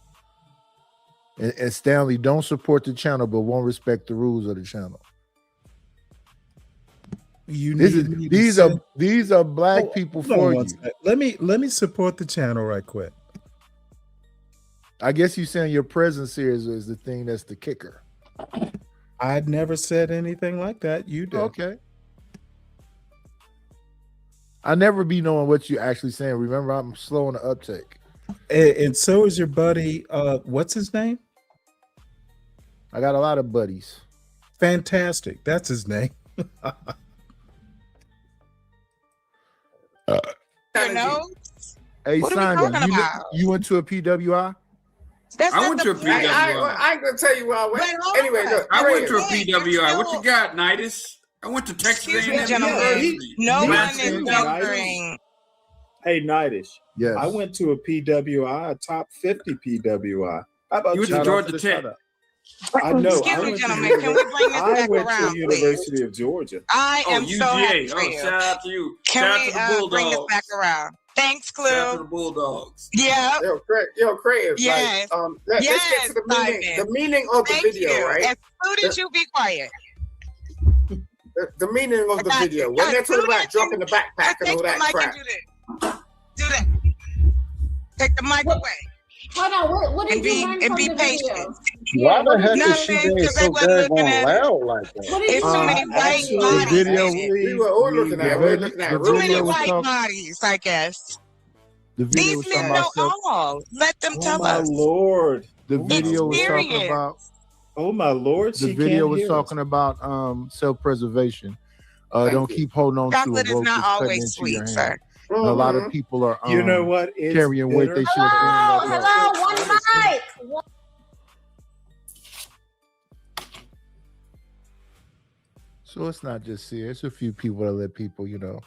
And Stanley, don't support the channel, but won't respect the rules of the channel. These are black people for you. Let me support the channel right quick. I guess you saying your presence here is the thing that's the kicker. I'd never said anything like that. You did. Okay. I never be knowing what you're actually saying. Remember, I'm slow on the uptake. And so is your buddy. What's his name? I got a lot of buddies. Fantastic. That's his name. You know? Hey, What are we Simon, talking about? you went to a PWI? That's I not went the to a point. PWI. I ain't gonna tell you where I went. Anyway, look, I went to a PWI. What you got, Nidus? I went to Texas Excuse me, A&M gentlemen. University. No one Classic. is censoring. Hey, Nightish. Yes. I went to a PWI, a top 50 PWI. How about You went to Georgia Tech. I know. Excuse me, gentlemen. Can we bring this back went around, to University of Georgia. I am so happy for you. Shout out to you. Can Shout we out to the bring this Bulldogs. back around? Thanks, Shout out to Clue. the Bulldogs. Yeah. Yo, Craig. Yes. Like, let's get to the meaning. Simon. The meaning of the Thank video, you. right? As soon as you be quiet. The meaning of the Got video. you. When they're As talking soon about as dropping the backpack and Take all the that mic crap. and do this. Do that. Take the mic away. Hold on, what And did you be learn and from be the patient. video? Why the heck is Nothing, she being 'cause they so wasn't looking daggone at it. loud like that? What did It's you too many white The bodies. video, We were all looking at it. We were looking at it. Too many video was white talk- bodies, I guess. the video These was talking men about know all. Let them Oh, tell my us. Lord. the video was talking Experience. about Oh, my Lord. the She video can't was hear talking about self-preservation. Don't you. keep holding on to Chocolate a is rope not that's cutting always into sweet, your sir. hand. And a lot of people are You know what? It's carrying weight they bitter. should have been. Hello, one mic. So it's not just here. It's a few people that let people, you know.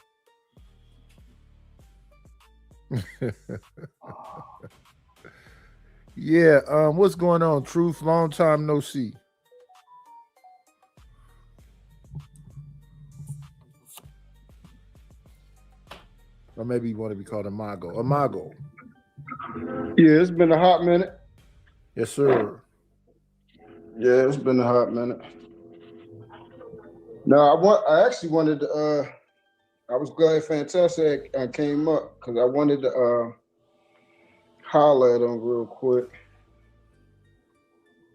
Yeah, what's going on? Truth, long time no see. Or maybe you want to be called Amago. Amago. Yeah, it's been a hot minute. Yes, sir. Yeah, it's been a hot minute. No, I actually wanted to. I was glad Fantastic came up because I wanted to holler at him real quick.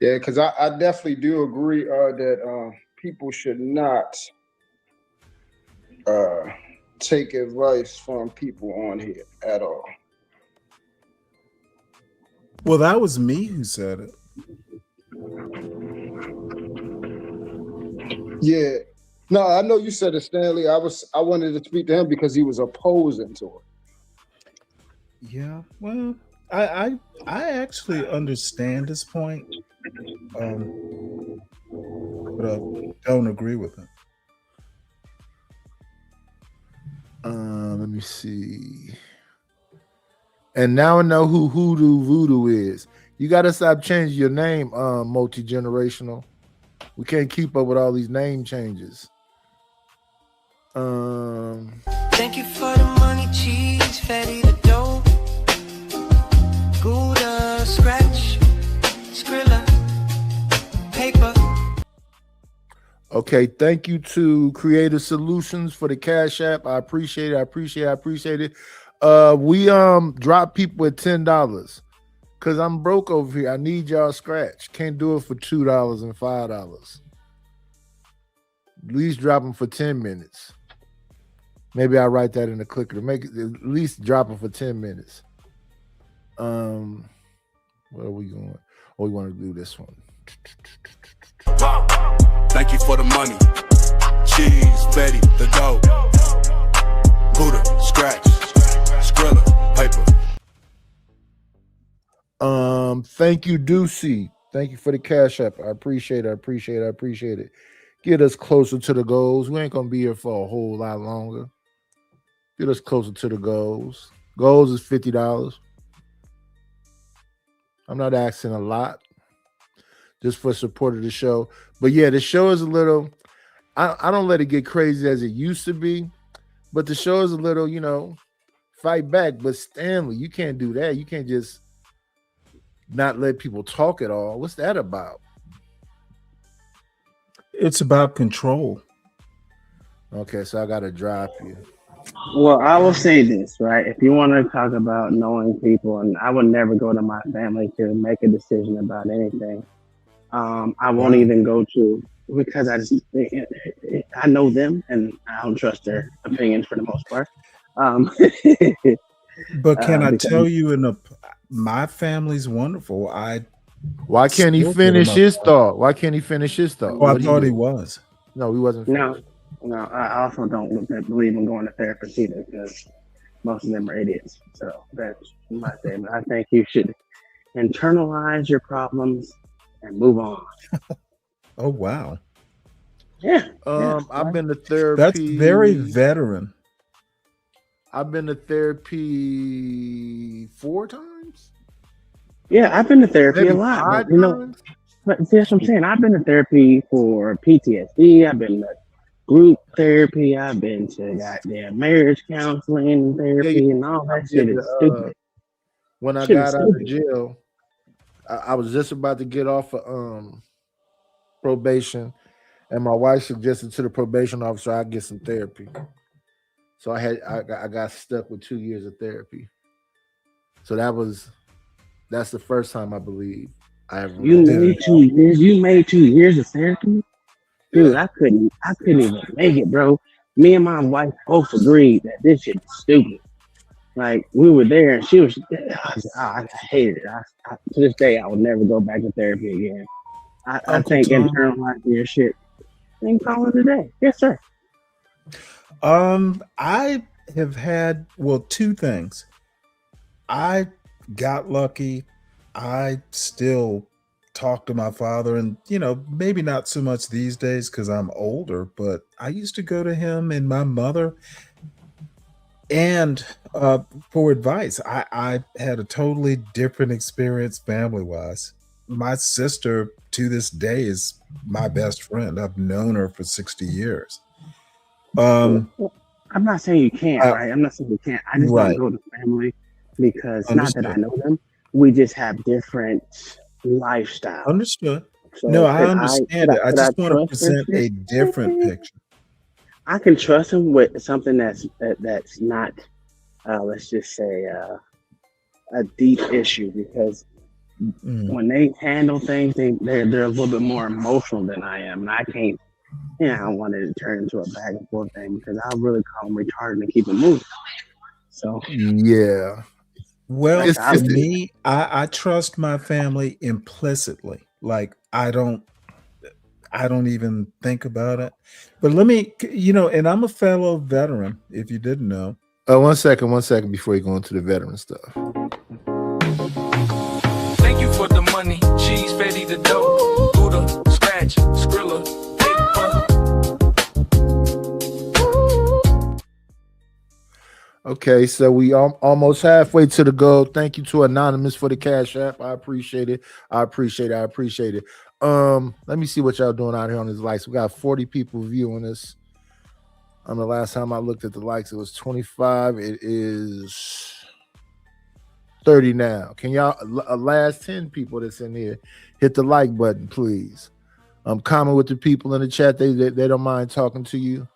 Yeah, because I definitely do agree that people should not take advice from people on here at all. Well, that was me who said it. Yeah. No, I know you said it, Stanley. I wanted to speak to him because he was opposing to it. Yeah, well, I actually understand his point, but I don't agree with him. Let me see. And now I know who Hoodoo Voodoo is. You got to stop changing your name, multi-generational. We can't keep up with all these name changes. Thank you for the money, cheese, fatty, the dough. Gouda, scratch, Skrilla, paper. Okay, thank you to Creative Solutions for the Cash App. I appreciate it. I appreciate it. We drop people at $10 because I'm broke over here. I need y'all scratch. Can't do it for $2 and $5. At least drop them for 10 minutes. Maybe I'll write that in the clicker to make it at least drop them for 10 minutes. Where are we going? Oh, we want to do this one. Thank you for the money. Cheese, Betty, the dough. Buddha, scratch, Skrilla, paper. Thank you, Deucey. Thank you for the Cash App. I appreciate it. Get us closer to the goals. We ain't gonna be here for a whole lot longer. Get us closer to the goals. Goals is $50. I'm not asking a lot, just for support of the show. But yeah, the show is a little, I don't let it get crazy as it used to be, but the show is a little, fight back. But Stanley, you can't do that. You can't just not let people talk at all. What's that about? It's about control. Okay, so I gotta drop you. Well, I will say this, right? If you want to talk about knowing people, and I would never go to my family to make a decision about anything. I won't even go to, because I know them and I don't trust their opinions for the most part. But can I tell you, my family's wonderful. Why can't he finish his thought? Why can't he finish his thought? Oh, I thought he was. No, he wasn't. No, I also don't believe in going to therapists either, because most of them are idiots. So that's my statement. I think you should internalize your problems and move on. Oh wow. Yeah. I've been to therapy. That's very veteran. I've been to therapy 4 times. Yeah, I've been to therapy Maybe a lot. 5 But, times? but see, that's what I'm saying. I've been to therapy for PTSD. I've been to group therapy. I've been to goddamn marriage counseling therapy and all that shit is stupid. When I Shit got is out of stupid. jail, I was just about to get off of probation, and my wife suggested to the probation officer I get some therapy. So I got stuck with 2 years of therapy. So that's the first time I believe I ever. You made 2 years. You made 2 years of therapy, dude. I couldn't even make it, bro. Me and my wife both agreed that this shit is stupid. Like, we were there, and she was. I hated it. To this day, I would never go back to therapy again. I think internalizing your shit. Ain't calling it a day. Yes, sir. I have had 2 things. I got lucky. I still talk to my father, and maybe not so much these days because I'm older, but I used to go to him and my mother and for advice. I had a totally different experience family-wise. My sister to this day is my best friend. I've known her for 60 years. I'm not saying you can't, right? I'm not saying you can't. I just don't go to family because not that I know them. We just have different lifestyles. Understood. So No, I understand it. I just want to present a different picture. I can trust them with something that's not, let's just say, a deep issue, because when they handle things, they're a little bit more emotional than I am, and I can't. I don't want it to turn into a back and forth thing because I really call them retarded and keep it moving. So yeah. Well, It's- for me, I trust my family implicitly. Like I don't even think about it. But let me, and I'm a fellow veteran, if you didn't know. One second before you go into the veteran stuff. Thank you for the money. Cheese, Fetty, the dough. Buddha, scratch, Skrilla, paper. Okay, so we almost halfway to the goal. Thank you to Anonymous for the Cash App. I appreciate it. Let me see what y'all doing out here on these likes. We got 40 people viewing this. The last time I looked at the likes, it was 25. It is 30 now. Can y'all, last 10 people that's in here, hit the like button, please. Comment with the people in the chat. They don't mind talking to you.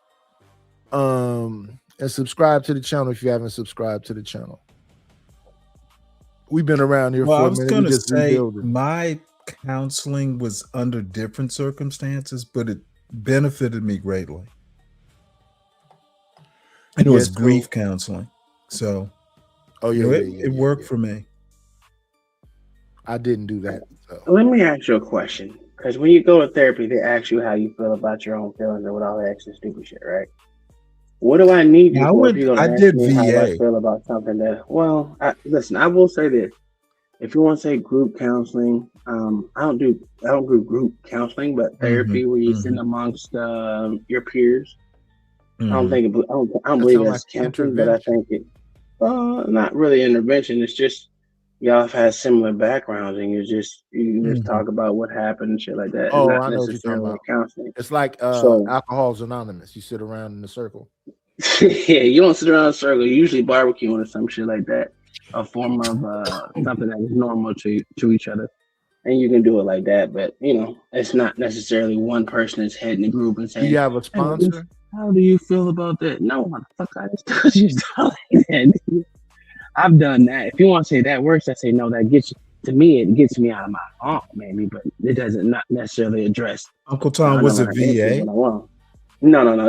And subscribe to the channel if you haven't subscribed to the channel. We've been around here for a minute. I was going to say my counseling was under different circumstances, but it benefited me greatly. And it was grief counseling. So, it worked for me. I didn't do that. So. Let me ask you a question. Because when you go to therapy, they ask you how you feel about your own feelings and with all that extra stupid shit, right? What do I need you for? I did VA. How I feel about something that, listen, I will say this. If you want to say group counseling, I don't do group counseling, but therapy where you sit amongst your peers. I don't believe that's counseling, but I think it not really intervention. It's just y'all have had similar backgrounds and you just talk about what happened and shit like that. Oh, not I know what you're talking about. Counseling. It's like Alcohol's Anonymous. You sit around in a circle. Yeah, you don't sit around in a circle. You usually barbecuing or some shit like that. A form of something that is normal to each other. And you can do it like that, but it's not necessarily one person that's heading the group and saying, do you have a sponsor? How do you feel about that? No, motherfucker, I just told you stuff like that. I've done that. If you want to say that works, I say no, that gets you. To me, it gets me out of my funk, maybe, but it doesn't not necessarily address. Uncle Tom, was it VA? No.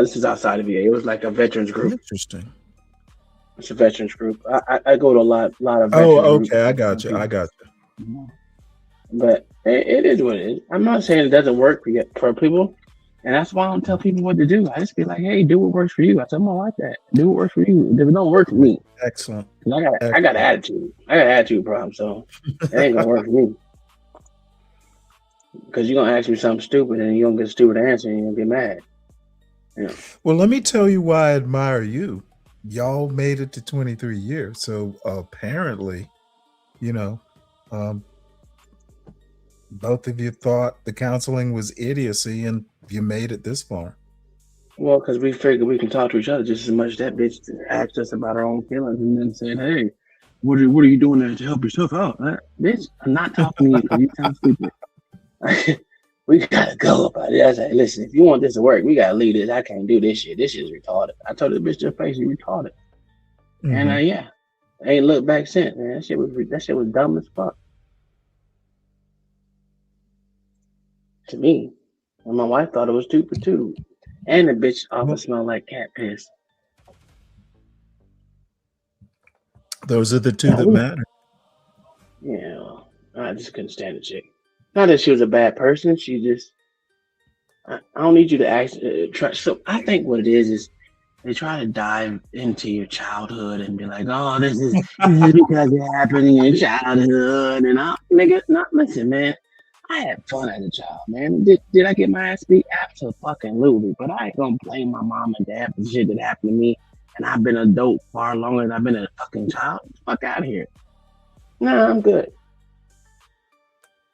This is outside of VA. It was like a veterans group. Interesting. It's a veterans group. I go to a lot of veterans okay. groups. I got you. But it is what it is. I'm not saying it doesn't work for people. And that's why I don't tell people what to do. I just be like, hey, do what works for you. I tell them, I like that. Do what works for you. If it don't work for me. Excellent. I got an attitude. I got an attitude problem, so it ain't gonna work for me. Because you're gonna ask me something stupid and you're gonna get a stupid answer and you're gonna get mad. Yeah. Well, let me tell you why I admire you. Y'all made it to 23 years. So apparently, both of you thought the counseling was idiocy and you made it this far. Well, because we figured we can talk to each other just as much as that bitch asked us about our own feelings and then said, hey, what are you doing there to help yourself out? Bitch, I'm not talking to you because you sound stupid. We gotta go about it. I said, listen, if you want this to work, we gotta leave this. I can't do this shit. This shit's retarded. I told the bitch to her face, you retarded. And I ain't looked back since, man. That shit was dumb as fuck. To me. And my wife thought it was stupid too. And the bitch often smelled like cat piss. Those are the two that matter. Yeah, well, I just couldn't stand the chick. Not that she was a bad person. She just, I don't need you to ask. So I think what it is they try to dive into your childhood and be like, oh, this is because it happened in your childhood. And listen, man. I had fun as a child, man. Did I get my ass beat? Absolutely. But I ain't gonna blame my mom and dad for the shit that happened to me. And I've been an adult far longer than I've been a fucking child. Fuck out of here. Nah, I'm good.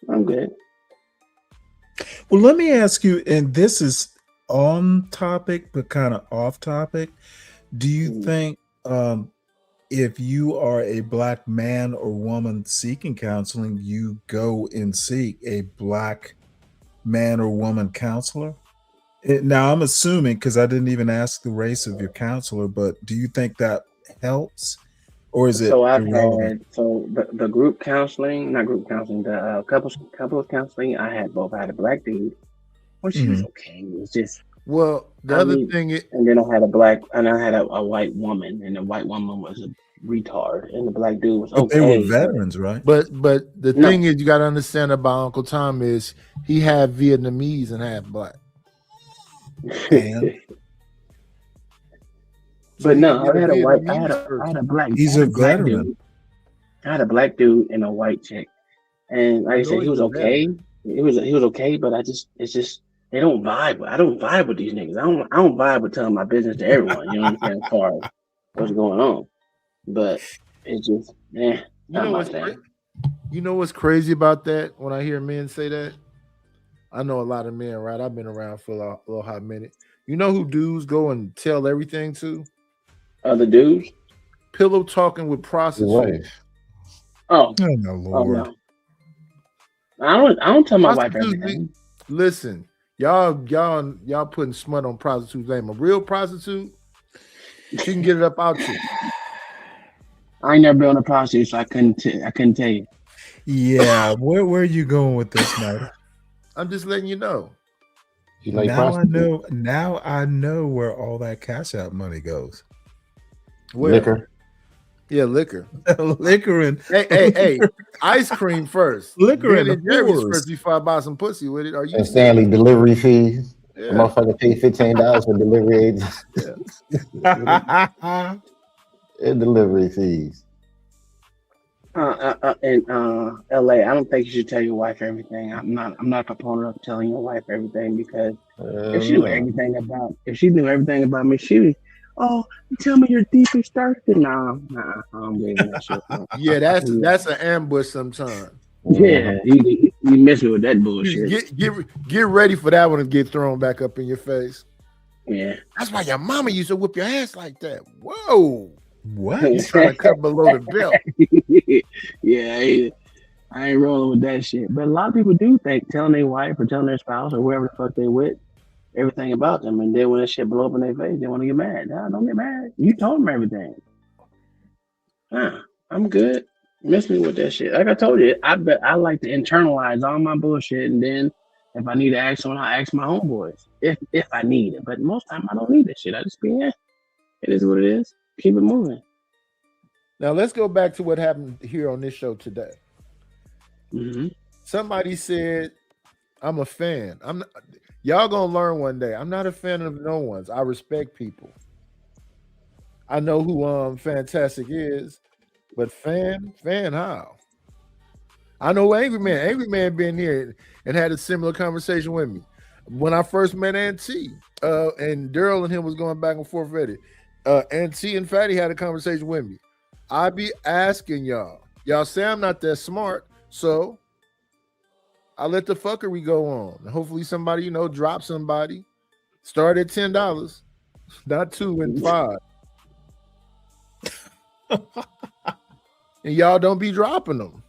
Well, let me ask you, and this is on topic, but kind of off topic. Do you think if you are a Black man or woman seeking counseling, you go and seek a Black man or woman counselor? Now, I'm assuming, because I didn't even ask the race of your counselor, but do you think that helps? Or is it? So I've had the group counseling, not group counseling, the couples counseling. I had both. I had a Black dude, which was okay. It was just the other thing is, and then I had a white woman, and the white woman was a retard, and the Black dude was okay. They were veterans, right? But the thing is, you got to understand about Uncle Tom is he had Vietnamese and half Black. And So But he no, can get a I Vietnamese had a black He's a veteran. dude. I had a black dude and a white chick, and like I said, he was okay. He was okay, but it's just they don't vibe. I don't vibe with these niggas. I don't vibe with telling my business to everyone. You know what I'm saying? As far as what's going on, but it's just You know what's you know what's crazy about that? When I hear men say that, I know a lot of men, right? I've been around for a little hot minute. You know who dudes go and tell everything to? Other dudes. Pillow talking with prostitutes. Oh, no, Lord. No. I don't tell my wife everything. Listen, y'all putting smut on prostitute's name. A real prostitute, she can get it up out you. I ain't never been on a prostitute, so I couldn't tell you. Yeah, where are you going with this, Snyder? I'm just letting you know. Now I know where all that cash out money goes. Where? Liquor. Yeah, liquor. Liquor and hey, ice cream first. Liquor Ben and Jerry's whores. first before I buy some pussy with it. Are you And Stanley delivery fees. Yeah. The motherfucker pay $15 for delivery agents. And delivery fees. In LA, I don't think you should tell your wife everything. I'm not a proponent of telling your wife everything, because if she knew everything about me, she would, oh, tell me your deepest darkest. Nah, I don't believe in that shit. Yeah, that's an ambush sometimes. Yeah, you miss me with that bullshit. Get ready for that one to get thrown back up in your face. Yeah, that's why your mama used to whip your ass like that. Whoa, what? You trying to cut below the belt? Yeah, I ain't rolling with that shit. But a lot of people do think telling their wife or telling their spouse or whoever the fuck they with everything about them, and then when that shit blow up in their face, they want to get mad. Nah, don't get mad. You told them everything. I'm good. Miss me with that shit. Like I told you, I like to internalize all my bullshit, and then if I need to ask someone, I ask my homeboys if I need it. But most time I don't need that shit. I just be it is what it is. Keep it moving. Now let's go back to what happened here on this show today. Mm-hmm. Somebody said, "I'm a fan." Y'all gonna learn one day. I'm not a fan of no one's. I respect people. I know who Fantastic is, but fan how? I know Angry Man. Angry Man been here and had a similar conversation with me when I first met Aunt T. And Daryl and him was going back and forth with it. Aunt T and Fatty had a conversation with me. I be asking y'all. Y'all say I'm not that smart, so I let the fuckery go on. Hopefully somebody, drop somebody. Start at $10, not 2 and 5. And y'all don't be dropping them.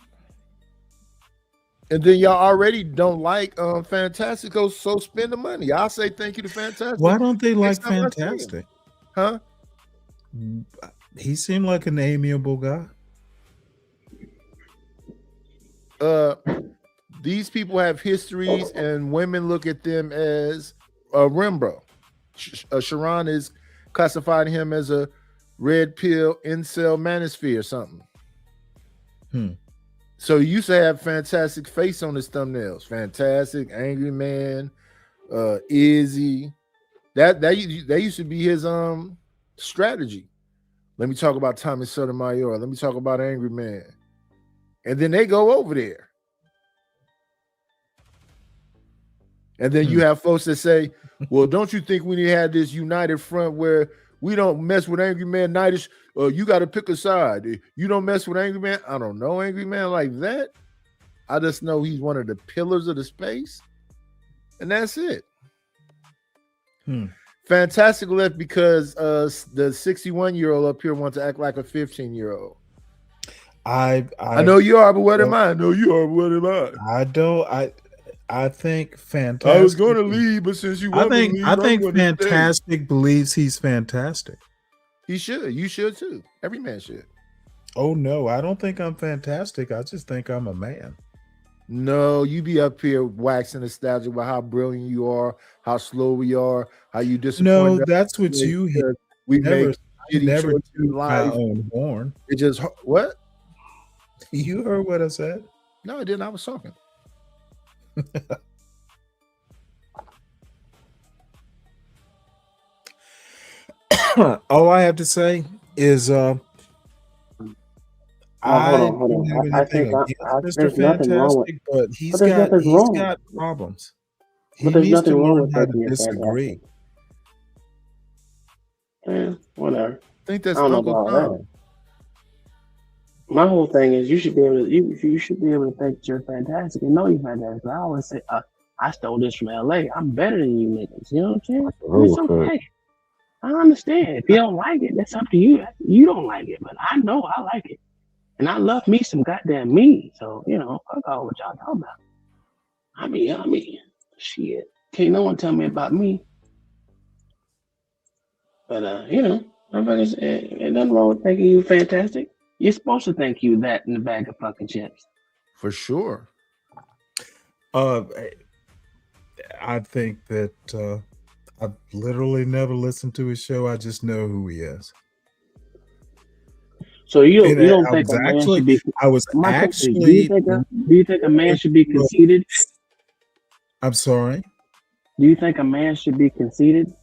And then y'all already don't like Fantastic, so spend the money. I'll say thank you to Fantastic. Why don't they like Next time I see him. Fantastic? Huh? He seemed like an amiable guy. These people have histories, and women look at them as Rimbo. Sharon is classifying him as a red pill incel manosphere or something. So you used to have Fantastic face on his thumbnails. Fantastic, Angry Man, Izzy. That used to be his strategy. Let me talk about Tommy Sotomayor. Let me talk about Angry Man. And then they go over there. And then you have folks that say, well, don't you think we need to have this united front where we don't mess with Angry Man Nightish? You got to pick a side. You don't mess with Angry Man. I don't know Angry Man like that. I just know he's one of the pillars of the space. And that's it. Fantastic left because the 61-year-old up here wants to act like a 15-year-old. I know you are, but what am I? I know you are, but what am I? I think Fantastic. I was going to leave, but since you want me to leave, I think I'm gonna Fantastic believes he's fantastic. He should. You should too. Every man should. Oh no, I don't think I'm fantastic. I just think I'm a man. No, you be up here waxing nostalgia about how brilliant you are, how slow we are, how you disappoint. No, that's what you hear. We make never choices in toot my life. own horn. It just what? You heard what I said? No, I didn't. I was talking. All I have to say is hold I on, hold don't have on. I anything think against Mr. there's nothing wrong with. Fantastic, but But there's nothing he's wrong. got problems. He But there's needs to nothing wrong learn with how to thinking you're disagree. fantastic. Whatever. I think I that's don't know Uncle about all Tom. that. My whole thing is you should be able to you should be able to think that you're fantastic and know you're fantastic. I always say, I stole this from LA. I'm better than you niggas. You know what I'm saying? And it's okay. I understand. If you don't like it, that's up to you. You don't like it, but I know I like it. And I love me some goddamn me. So, you know, fuck all what y'all talking about. I mean, shit. Can't no one tell me about me. But you know, motherfuckers, ain't nothing wrong with thinking you fantastic. You're supposed to think you that in a bag of fucking chips. For sure. I think that I've literally never listened to his show. I just know who he is. So you And don't I think was a man actually should be? I was My question is, actually do you think a man should be conceited? I'm sorry. Do you think a man should be conceited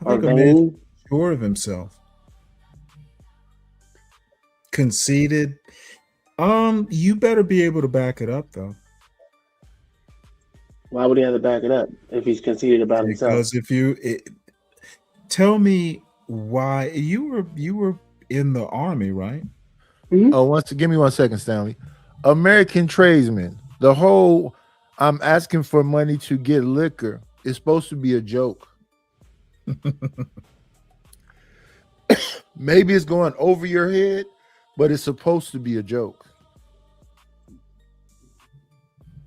I or think a man vain? should be sure of himself. Conceited. You better be able to back it up though. Why would he have to back it up if he's conceited about himself? Because if you tell me why you were in the army, right? Oh, give me 1 second, Stanley. American tradesmen. The whole I'm asking for money to get liquor is supposed to be a joke. Maybe it's going over your head, but it's supposed to be a joke.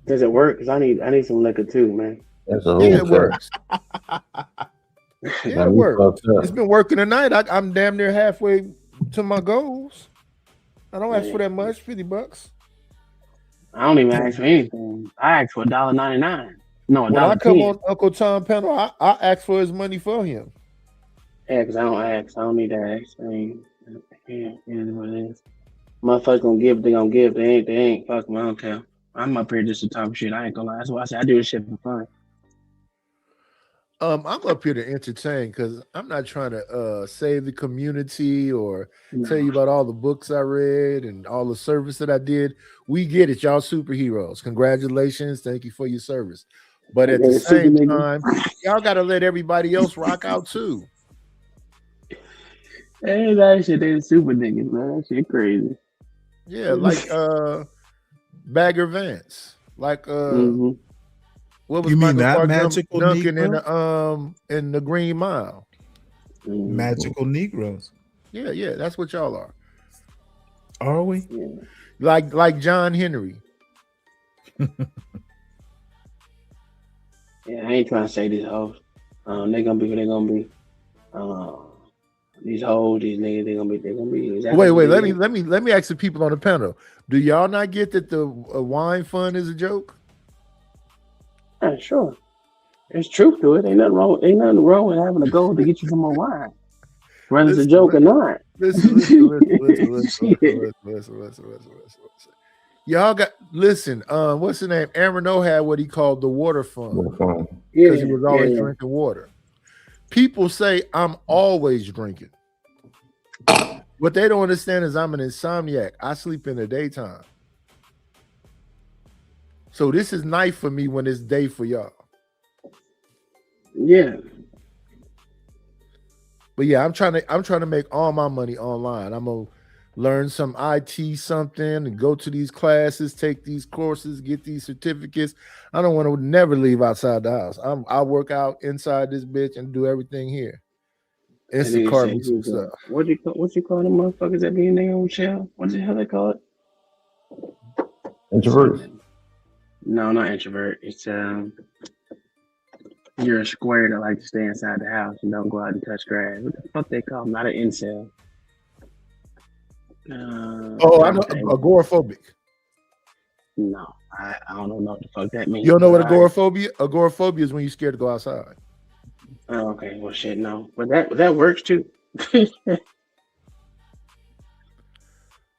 Does it work? Because I need some liquor too, man. That's a Yeah, whole it works. Yeah, it works. It's been working tonight. I'm damn near halfway to my goals. I don't ask for that much, $50. I don't even ask for anything. I ask for $1.99. No, When I come $1.10. on Uncle Tom panel, I ask for his money for him. Yeah, because I don't ask. I don't need to ask. I mean, yeah, it is what it is. Motherfuckers gonna give, they gonna give. They ain't. Fuck them, I don't care. I'm up here just to talk shit. I ain't gonna lie. That's why I say I do this shit for fun. I'm up here to entertain because I'm not trying to save the community or tell you about all the books I read and all the service that I did. We get it, y'all superheroes. Congratulations, thank you for your service. But at the same time, y'all got to let everybody else rock out too. Hey, that shit, they super niggas, man. That shit crazy. Yeah, like Bagger Vance, like what was You mean Michael that Clark magical Duncan Negro? in the Green Mile? Magical Negroes. Yeah, that's what y'all are. Are we? Like John Henry. Yeah, I ain't trying to say these hoes. They gonna be who they gonna be. These hoes, these niggas, they gonna be. Exactly Wait. what Let me ask the people on the panel. Do y'all not get that the wine fund is a joke? Yeah, sure. There's truth to it. Ain't nothing wrong with having a goal to get you some more wine, whether it's a joke or not. Listen. Y'all got listen. What's the name? Aaron O had what he called the water fund because he was always drinking water. People say I'm always drinking. What they don't understand is I'm an insomniac. I sleep in the daytime. So this is night for me when it's day for y'all. Yeah. But yeah, I'm trying to make all my money online. I'm gonna learn some IT something and go to these classes, take these courses, get these certificates. I don't want to never leave outside the house. I work out inside this bitch and do everything here. Instacart me some stuff. What you call them motherfuckers that be in their own shell? What the hell they call it? Introvert. No, not introvert. It's you're a square that like to stay inside the house and don't go out and touch grass. What the fuck they call them? Not an incel. I'm agoraphobic. No, I don't know what the fuck that means. You don't know what agoraphobia? Agoraphobia is when you're scared to go outside. Oh, okay, well, shit, no, but that works too.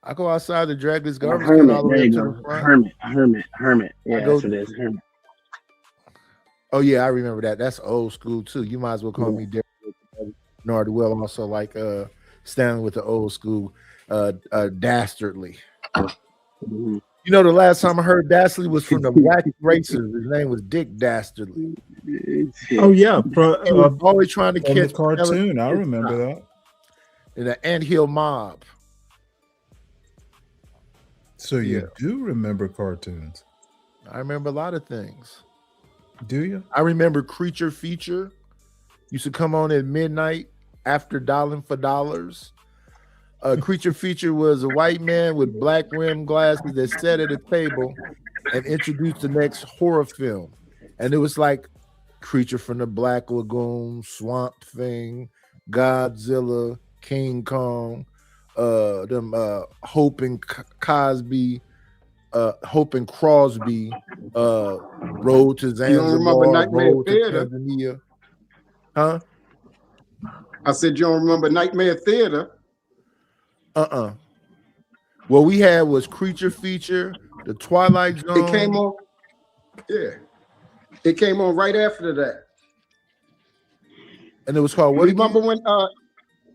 I go outside to drag this A garbage can hermit, all the there way you up to go. the front. Hermit. Yeah, that's what it is. Hermit. Oh yeah, I remember that. That's old school too. You might as well call me Derek. Bernard Well also like standing with the old school Dastardly. You know, the last time I heard Dastardly was from the Black Racers. His name was Dick Dastardly. Oh yeah, He was always trying to from catch the cartoon. I remember that. In the Anthill Mob. So you do remember cartoons? I remember a lot of things. Do you? I remember Creature Feature. Used to come on at midnight after Dollar for Dollars. Creature Feature was a white man with black rim glasses that sat at a table and introduced the next horror film. And it was like Creature from the Black Lagoon, Swamp Thing, Godzilla, King Kong, Hope and Cosby, Hope and Crosby, Road to Zanzibar, You don't remember Nightmare Road to Theater? Tanzania. Huh? I said you don't remember Nightmare Theater? What we had was Creature Feature, The Twilight Zone. It came on. Yeah, it came on right after that. And it was called what? Remember when?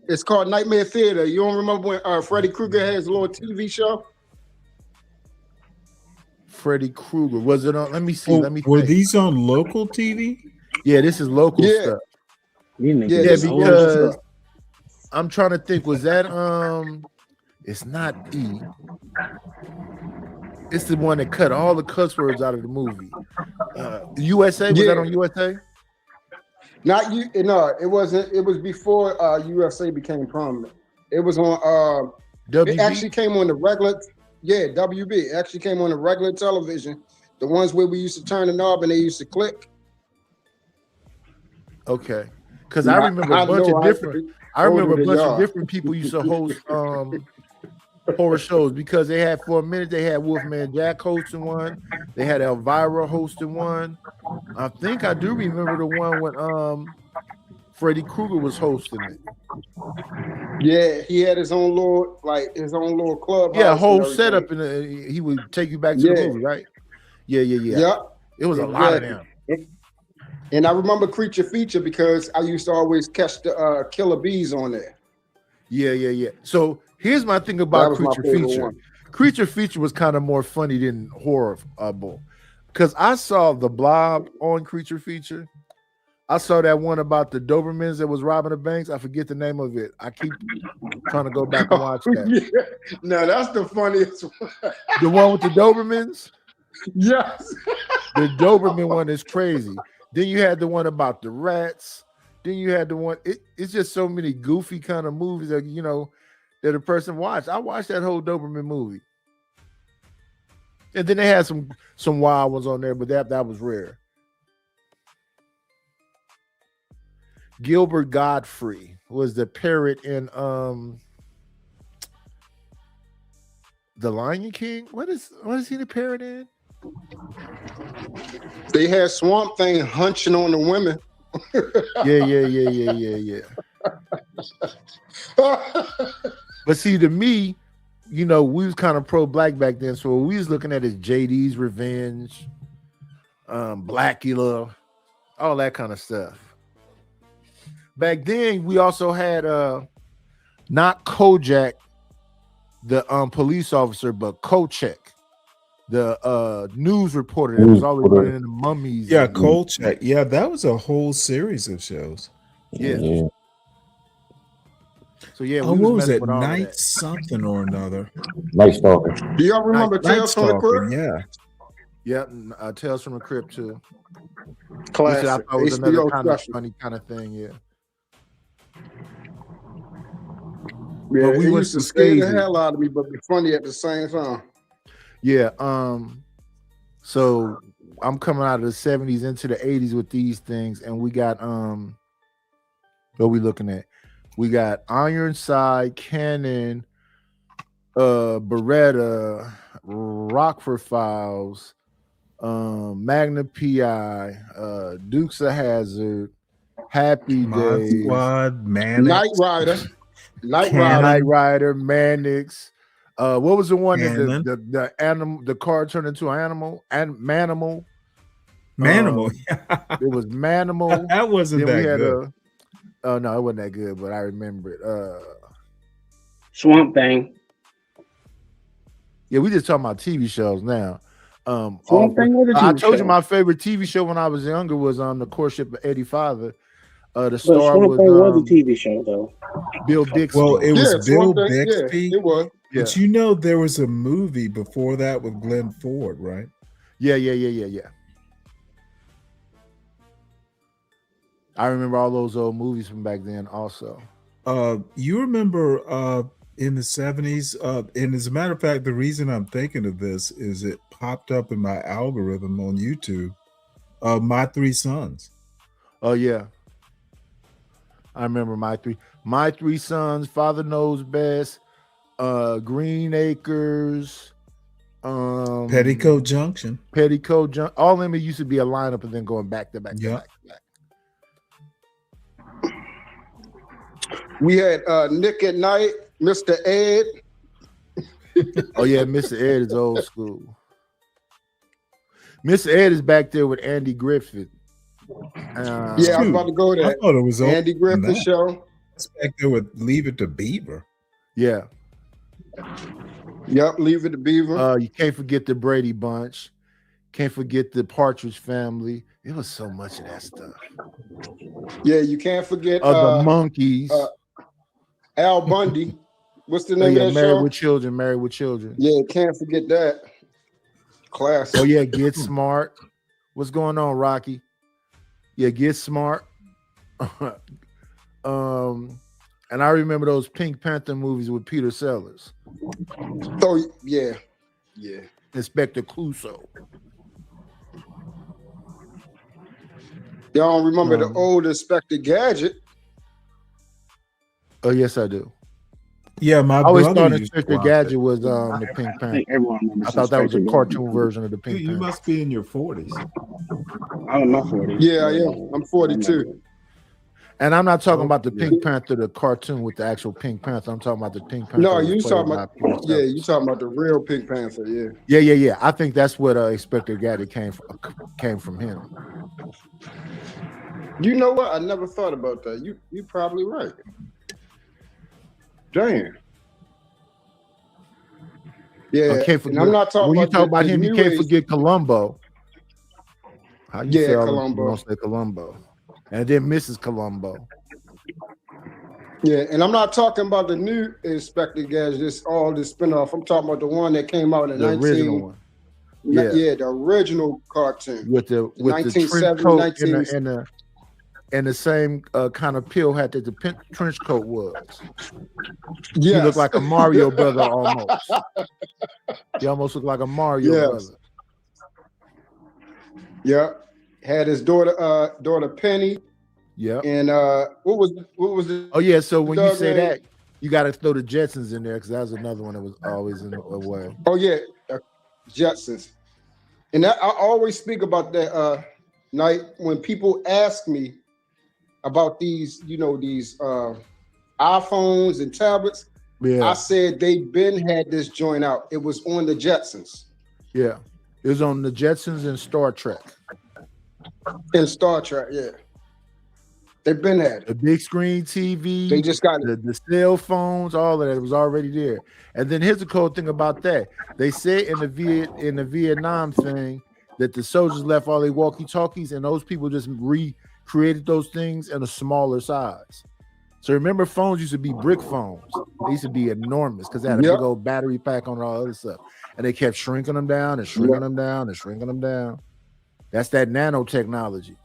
It's called Nightmare Theater. You don't remember when Freddy Krueger had his little TV show? Freddy Krueger. Was it on? Let me see. Oh, Let me were think. these on local TV? Yeah, this is local Yeah. stuff. Yeah, this is local because stuff. I'm trying to think. Was that it's not E. It's the one that cut all the cuss words out of the movie. USA, was that on USA? Not you. No, it wasn't. It was before USA became prominent. It was on. WB? It actually came on the regular. Yeah, WB. It actually came on the regular television. The ones where we used to turn the knob and they used to click. Okay, because I remember a bunch of different. I remember a bunch of different people used to host horror shows because they had for a minute they had Wolfman Jack hosting one, they had Elvira hosting one. I think I do remember the one when Freddy Krueger was hosting it. Yeah, he had his own little club. Yeah, a whole setup and he would take you back to the movie, right? Yeah. Yep. It was a lot of them. And I remember Creature Feature because I used to always catch the killer bees on there. Yeah. So here's my thing about That was my Creature favorite Feature. one. Creature Feature was kind of more funny than horrible because I saw the Blob on Creature Feature. I saw that one about the Dobermans that was robbing the banks. I forget the name of it. I keep trying to go back and watch that. Yeah. No, that's the funniest one. The one with the Dobermans? Yes. The Doberman one is crazy. Then you had the one about the rats. Then you had the one. It's just so many goofy kind of movies that that a person watched. I watched that whole Doberman movie, and then they had some wild ones on there, but that was rare. Gilbert Godfrey was the parrot in The Lion King. What is he the parrot in? They had Swamp Thing hunching on the women. Yeah. But see, to me, we was kind of pro-black back then, so what we was looking at is JD's Revenge, Blackula, all that kind of stuff. Back then, we also had not Kojak, the police officer, but Kolchak, the news reporter that was always running into mummies. Yeah, Kolchak. Yeah, that was a whole series of shows. Yeah. So yeah, what was it? Night Night something or another. Night Stalker. Do y'all remember Tales from the Crypt? Yeah. Yep, Tales from the Crypt too. Classic. I thought it was another HBO kind of special. funny kind of thing. Yeah. Yeah, But we it went used to to scare the Stacey. hell out of me, but be funny at the same time. Yeah. So I'm coming out of the 70s into the 80s with these things, and we got what we looking at? We got Ironside, Cannon, Beretta, Rockford Files, Magna PI, Dukes of Hazzard, Happy Mod Days, Squad, Mannix. Night Rider, Mannix. What was the one Cannon. that the animal, the car turned into an animal and Manimal? Manimal. It was Manimal. That wasn't Then we that had good. Oh no, it wasn't that good, but I remember it. Swamp Thing. Yeah, we just talking about TV shows now. Swamp Thing was a I TV told you show. my favorite TV show when I was younger was The Courtship of Eddie Father. The But star Swamp was Thing was a TV show, though. Bill Bixby. Well, it was Yeah, Bill Swamp Thing, Bixby. yeah, it was. But you know, there was a movie before that with Glenn Ford, right? Yeah. I remember all those old movies from back then also. You remember in the 70s, and as a matter of fact, the reason I'm thinking of this is it popped up in my algorithm on YouTube. My Three Sons. Oh yeah. I remember My Three Sons, Father Knows Best, Green Acres, Petticoat Junction. All of them used to be a lineup and then going back to back to back to back. We had Nick at Night, Mr. Ed. Oh yeah, Mr. Ed is old school. Mr. Ed is back there with Andy Griffith. Yeah, I was about to go there. I thought it was Andy older than Griffith that. show. It's back there with Leave It to Beaver. Yeah. Yep, Leave It to Beaver. You can't forget the Brady Bunch. Can't forget the Partridge Family. It was so much of that stuff. Yeah, you can't forget The Monkeys. Al Bundy. What's the name of that Married show? with Children. Married with Children. Yeah, can't forget that. Classic. Oh yeah, Get Smart. What's going on, Rocky? Yeah, Get Smart. And I remember those Pink Panther movies with Peter Sellers. Oh yeah. Inspector Clouseau. Y'all don't remember the old Inspector Gadget? Oh yes, I do. Yeah, my I always brother thought used to Inspector watch Gadget it. was the Pink I Panther. think everyone remembers I thought that was a Inspector cartoon Gadget. version of the Pink You Panther. must be in your 40s. I'm in my 40s. Yeah, I am. I'm 42. And I'm not talking about the Pink Panther, the cartoon with the actual Pink Panther. I'm talking about the Pink Panther. No, that was you played talking by about Peter Sellers. you talking about the real Pink Panther, yeah. Yeah. I think that's what Inspector Gadget came from him. You know what? I never thought about that. You probably right. Damn. Yeah, Can't and forget, I'm not talking when you about talk about the him, you new can't age- forget Columbo. How you Yeah, say all them- Columbo. you don't say Columbo. And then Mrs. Columbo. Yeah, and I'm not talking about the new Inspector Gadget, just all the spinoff. I'm talking about the one that came out in The original one. Yeah. Yeah, the original cartoon. With the trench 1970, coat 19 and the same kind of pill hat that the trench coat was. Yes. He looked like a Mario brother almost. He almost looked like a Mario Yes. brother. Yeah. Had his daughter Penny. Yeah. And what was the Oh yeah, so when you dog say name? that, you got to throw the Jetsons in there because that was another one that was always in the way. Oh yeah, Jetsons. And that, I always speak about that night when people ask me about these, these iPhones and tablets. Yeah. I said they been had this joint out. It was on the Jetsons. Yeah, it was on the Jetsons and Star Trek. In Star Trek, yeah. They've been had it. The big screen TV. They just got the cell phones, all of that was already there. And then here's the cool thing about that. They said in the Vietnam thing that the soldiers left all their walkie-talkies and those people just recreated those things in a smaller size. So remember, phones used to be brick phones. They used to be enormous because they had a big old battery pack on all other stuff. And they kept shrinking them down and shrinking them down and shrinking them down. That's that nanotechnology.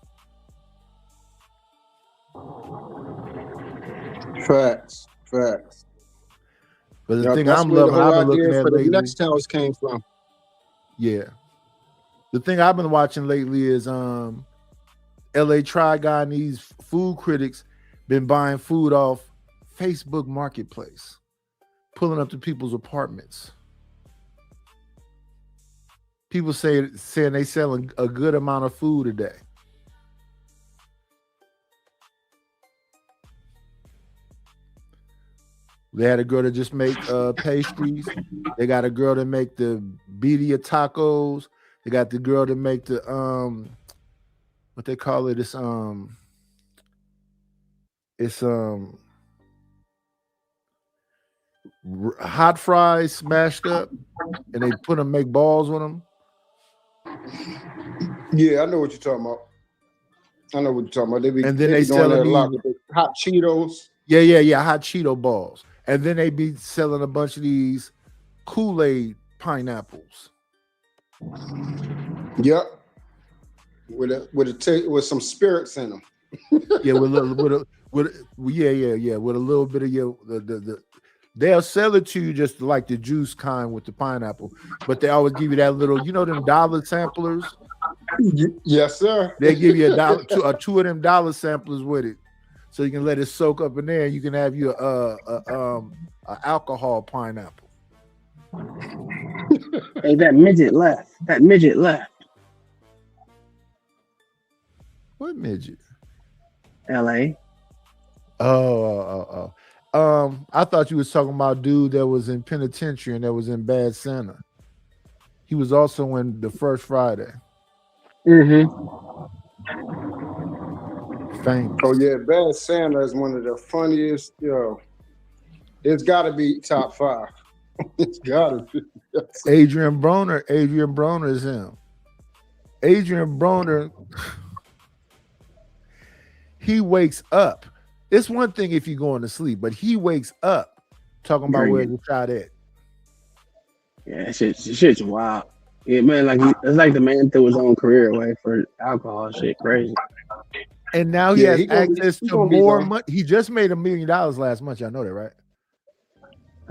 Facts. But the Yeah, thing that's I'm where the loving, whole I've been idea looking at for the lately. next towers came from. Yeah. The thing I've been watching lately is LA Try Guy and these food critics been buying food off Facebook Marketplace, pulling up to people's apartments. People saying they selling a good amount of food a day. They had a girl that just make pastries. They got a girl that make the birria tacos. They got the girl that make the what they call it. It's It's hot fries smashed up, and they make balls with them. Yeah, I know what you're talking about. I know what you're talking about. And then they they be doing that a selling lot these- with the hot Cheetos. Yeah, hot Cheeto balls. And then they be selling a bunch of these Kool-Aid pineapples. Yep. With some spirits in them. Yeah, with a little with a little bit of the they'll sell it to you just like the juice kind with the pineapple, but they always give you that little, you know, them dollar samplers. Yes, sir. They give you two of them dollar samplers with it, so you can let it soak up in there. You can have your a alcohol pineapple. Hey, that midget left. What midget? L.A. Oh. I thought you was talking about dude that was in penitentiary and that was in Bad Santa. He was also in The First Friday. Mm-hmm. Famous. Oh yeah, Bad Santa is one of the funniest. It's got to be top 5. It's got to be. Adrian Broner is him. Adrian Broner, he wakes up. It's one thing if you're going to sleep, but he wakes up talking about where the shot at. Yeah, shit's wild. Yeah, man, it's like the man threw his own career away for alcohol. Shit, crazy. And now he has access to more money. He just made $1 million last month. Y'all know that, right?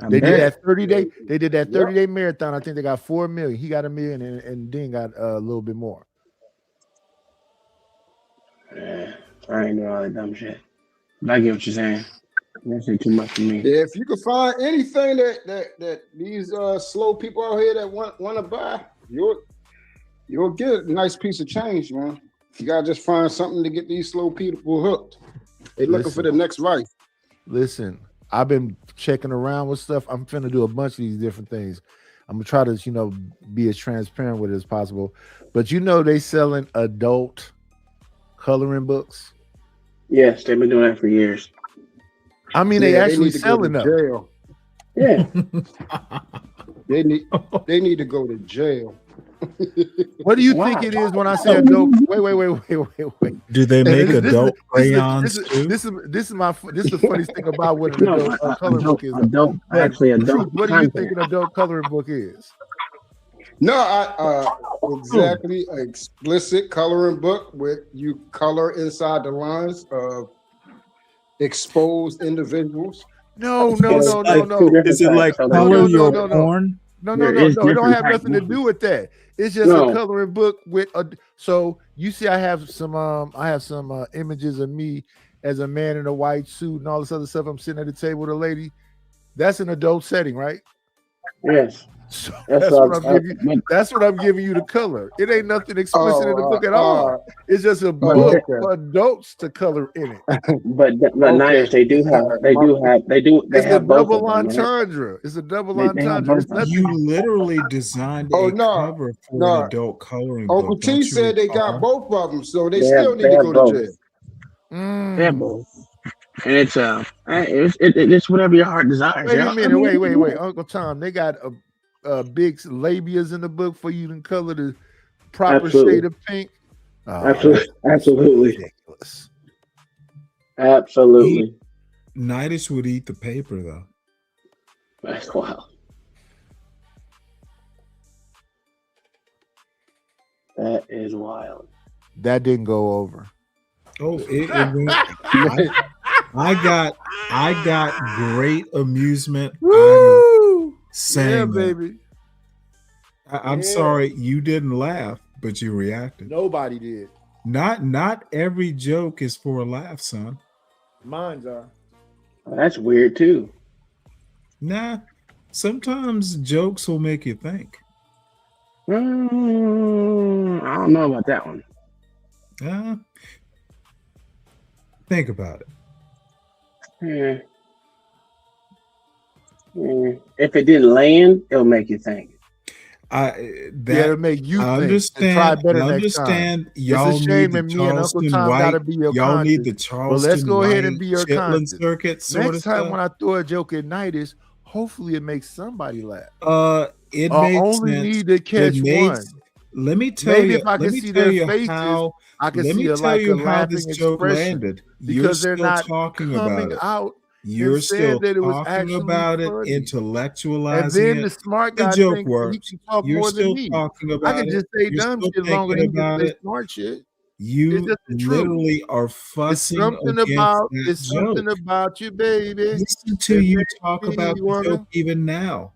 They did that 30-day. They did that 30-day marathon. I think they got $4 million. He got $1 million, and Dean got a little bit more. Yeah, I ain't doing all that dumb shit. But I get what you're saying. That's too much for me. Yeah, if you could find anything that these slow people out here that want to buy, you'll get a nice piece of change, man. You gotta just find something to get these slow people hooked. They looking for the next right. Listen, I've been checking around with stuff. I'm finna do a bunch of these different things. I'm gonna try to, be as transparent with it as possible. But they selling adult coloring books. Yes, they've been doing that for years. I mean, they actually selling them. Jail. Yeah. They need to go to jail. What do you think it is when I say adult? Wait. Do they make adult crayons too? This is the funniest thing about what an adult coloring book is. Adult. What do you think an adult coloring book is? No, exactly. Explicit coloring book where you color inside the lines of exposed individuals. No. Is it like color your porn? No. It don't have nothing to do with that. It's just a coloring book with a. So you see, I have some images of me as a man in a white suit and all this other stuff. I'm sitting at the table with a lady. That's an adult setting, right? Yes. So that's what I'm giving you the color. It ain't nothing explicit in the book at all. It's just a book for adults to color in it. But Niners, they have double entendre. It's a double entendre. You literally designed a cover for an adult coloring book. Uncle T said they got both of them, so they still need to go to jail. They're both. And it's whatever your heart desires. Wait a minute, wait. Uncle Tom, they got big labias in the book for you to color the proper shade of pink. Absolutely. Ridiculous. Absolutely. Nidus would eat the paper though. That's wild. That is wild. That didn't go over. Oh, it went. I got great amusement. Woo! Saying baby. I'm sorry you didn't laugh, but you reacted. Nobody did. Not every joke is for a laugh, son. Mine's are. That's weird too. Nah, sometimes jokes will make you think. I don't know about that one. Think about it. If it didn't land, it'll make you think. to make you I think and try understand. better I next time. understand. Y'all It's a need shame the that me and Uncle Charleston Tom got to White. be your Y'all need the conscience. But let's Charleston go ahead White and be your Chitlin conscience. circuit sort Next of time stuff. when I throw a joke at Nidus, hopefully it makes somebody laugh. It I makes only sense. need to It catch made. one. Let me tell Maybe you. if I Let can me see tell their you faces, how. I can Let see me a, tell like a you how this laughing joke expression landed. You're because they're still not talking coming about it. out You're and saying still that it was talking actually about it, funny. And intellectualizing then the it. smart The guy joke thinks that he works. can talk You're more than still me. talking I about can it. just say You're dumb still shit longer thinking than he can about say it. smart shit. It's You just the truth. literally are It's fussing something against about that joke. you, baby. Listen to That you makes talk me about the wanna. joke even now.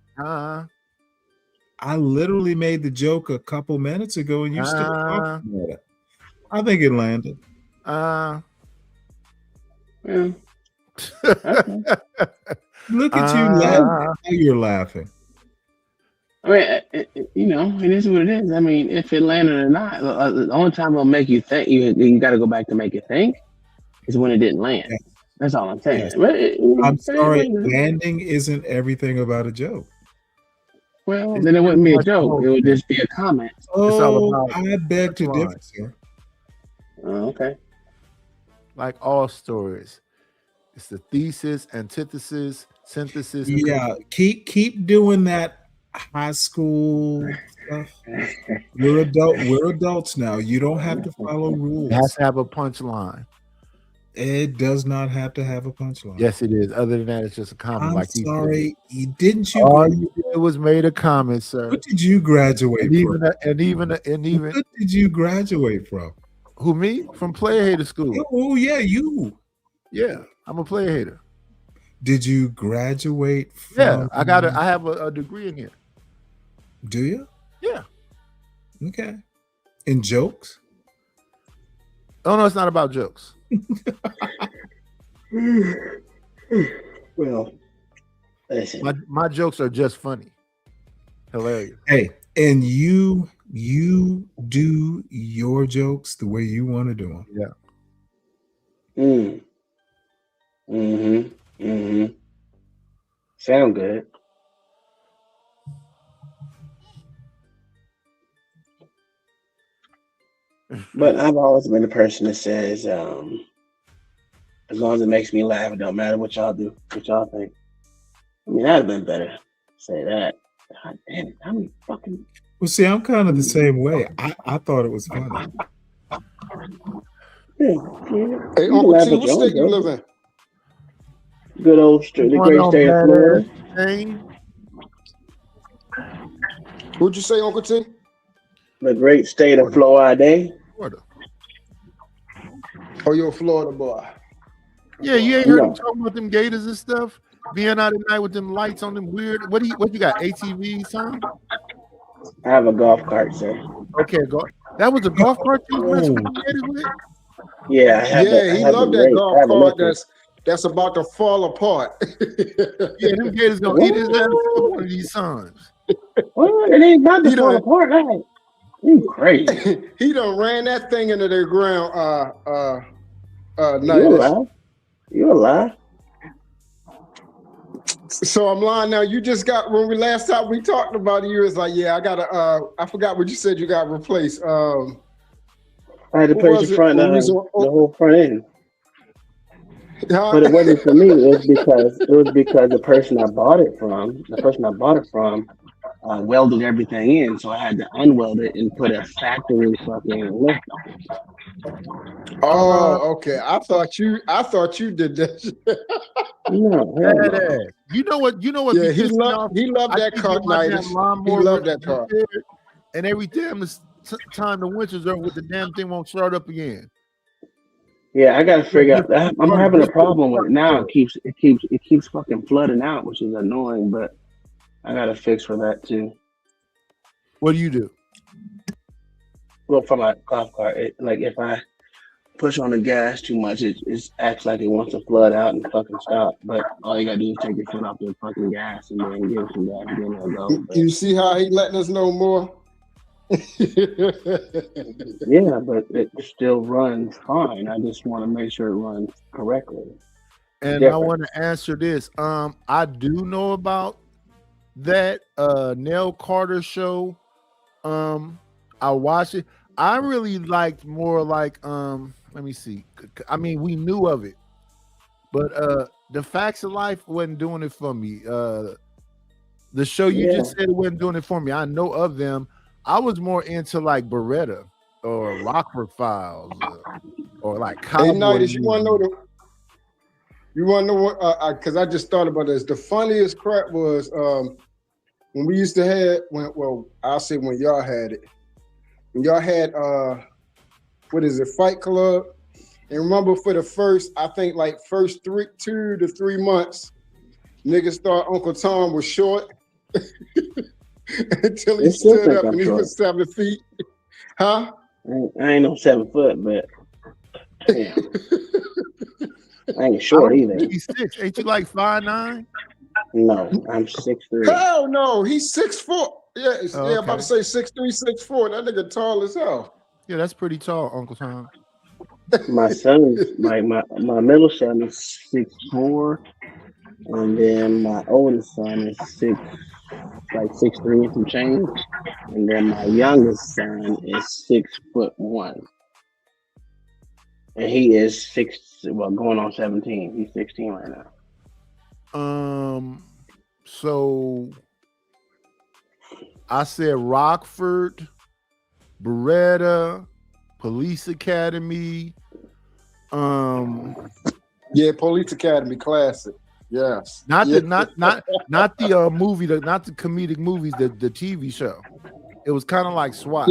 I literally made the joke a couple minutes ago, and you're still talking about it. I think it landed. Look at you laughing. Now you're laughing. I mean, you know, it is what it is. I mean, if it landed or not, the only time it'll make you think, you got to go back to make it think, is when it didn't land. Yes. That's all I'm saying. Yes. But I'm sorry, landing isn't everything about a joke. Well, then it wouldn't be a joke. It would just be a comment. It's all Oh, about I beg to differ, punchline. sir. Oh, okay. Like all stories, it's the thesis, antithesis, synthesis. And Yeah, keep doing that high school stuff. We're adults now. You don't have to follow rules. It has to have a punchline. It does not have to have a punchline. Yes, it is. Other than that, it's just a comment. I'm like he said. sorry. Didn't you? All you did was made a comment, sir. What did you graduate from? And even What did you graduate from? who, me? From player hater school. Oh yeah, you. Yeah, I'm a player hater. Did you graduate from? Yeah, I have a degree in here. Do you? Yeah. Okay. In jokes? Oh no, it's not about jokes. Well, listen. My jokes are just funny, hilarious. Hey, and you do your jokes the way you want to do them. Yeah. Sound good. But I've always been the person that says, as long as it makes me laugh, it don't matter what y'all do, what y'all think. I mean, that'd have been better. Say that. God damn it. How many fucking. Well, see, I'm kind of the same way. I thought it was funny. Hey, Uncle T, what state you live in? Good old the great state of Florida. What'd you say, Uncle T? The great state of Florida. Florida. Oh, you're a Florida boy. Yeah, you ain't heard him talking about them gators and stuff? Being out at night with them lights on them weird. What you got? ATV, son? I have a golf cart, sir. Okay, that was a golf cart you was messing with the gators with? Yeah, I have he loved that golf cart that's about to fall apart. Yeah, them gators gonna eat his ass up one of these sons. Well, it ain't about to fall apart. Right? You crazy. He done ran that thing into the ground. You alive? You alive? So I'm lying now. You just got, when we last time we talked about it, you was like, yeah, I gotta I forgot what you said you got replaced. I had to put the front the whole front end. But it wasn't for me, it was because the person I bought it from, welded everything in, so I had to unweld it and put a factory fucking lift on. Oh, okay. I thought you did that. No. You know what? Yeah, he loved that car. He loved that car. And every time the winter's over, with the damn thing won't start up again. Yeah, I gotta figure out. I'm having a problem with it now. It keeps fucking flooding out, which is annoying. But I gotta fix for that too. What do you do? Well, for my golf cart, like if I push on the gas too much, it acts like it wants to flood out and fucking stop. But all you gotta do is take your foot off the fucking gas and then give it some gas and then it'll go. But, you see how he letting us know more? Yeah, but it still runs fine. I just want to make sure it runs correctly. And I want to answer this. I do know about that Nell Carter show I watched it. I really liked more like let me see. I mean, we knew of it, but The Facts of Life wasn't doing it for me. The show you Yeah. just said it wasn't doing it for me. I know of them. I was more into like Beretta or Rockford Files or like Cowboy. Hey, Nightis, you want to know Movies. you want to know what? Because I just thought about this. The funniest crap was when we used to have I'll say when y'all had it. When y'all had what is it, Fight Club? And remember for the first, I think like first 2 to 3 months, niggas thought Uncle Tom was short until he They still stood think up I'm and he short. was 7 feet. Huh? I ain't no 7 foot, but yeah. I ain't I short don't either. think he's 6. Ain't you like 5'9"? No, I'm 6'3". Hell no, he's 6'4". Yeah, Oh, yeah, I'm about okay. to say 6'3", 6'4". That nigga tall as hell. Yeah, that's pretty tall, Uncle Tom. My son is my middle son is 6'4", and then my oldest son is 6'3" and some change, and then my youngest son is 6'1", and he is going on 17. He's 16 right now. So I said Rockford, Beretta, Police Academy. Yeah, Police Academy classic. Yes. Not Yeah. the not the movie, not the comedic movies, the TV show. It was kind of like SWAT.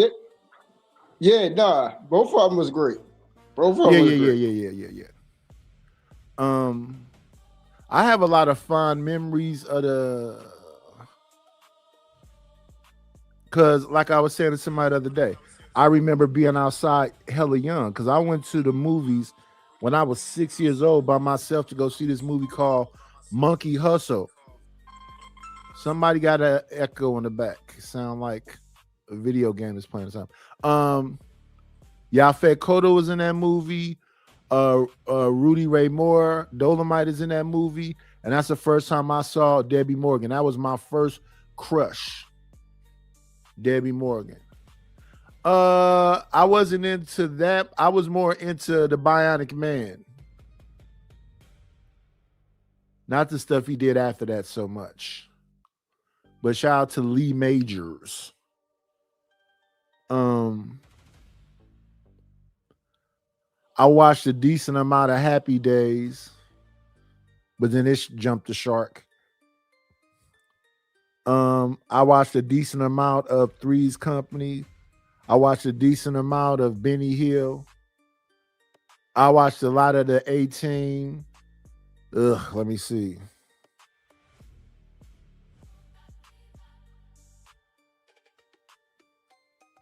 Yeah, nah. Both of them was great. Both of them was great. Yeah. I have a lot of fond memories of because like I was saying to somebody the other day, I remember being outside hella young because I went to the movies when I was 6 years old by myself to go see this movie called Monkey Hustle. Somebody got an echo in the back. It sound like a video game is playing or something. Yaphet Kotto was in that movie. Rudy Ray Moore, Dolomite is in that movie, and that's the first time I saw Debbie Morgan. That was my first crush, Debbie Morgan. I wasn't into that. I was more into the Bionic Man, not the stuff he did after that so much. But shout out to Lee Majors. I watched a decent amount of Happy Days, but then it jumped the shark. I watched a decent amount of Three's Company. I watched a decent amount of Benny Hill. I watched a lot of the A-Team. Let me see.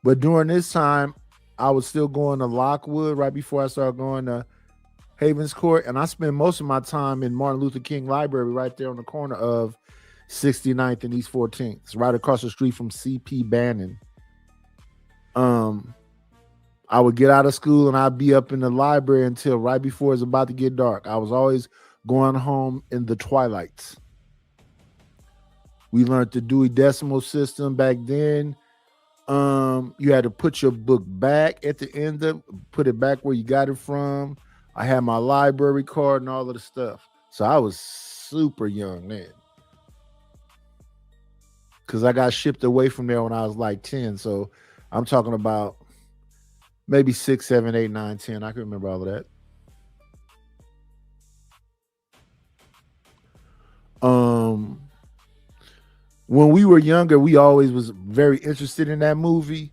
But during this time, I was still going to Lockwood right before I started going to Havens Court. And I spent most of my time in Martin Luther King Library right there on the corner of 69th and East 14th. It's right across the street from C.P. Bannon. I would get out of school and I'd be up in the library until right before it's about to get dark. I was always going home in the twilights. We learned the Dewey Decimal System back then. You had to put your book back at the end of, put it back where you got it from. I had my library card and all of the stuff. So I was super young then. Because I got shipped away from there when I was like 10. So I'm talking about maybe 6, 7, 8, 9, 10. I can remember all of that. When we were younger, we always was very interested in that movie,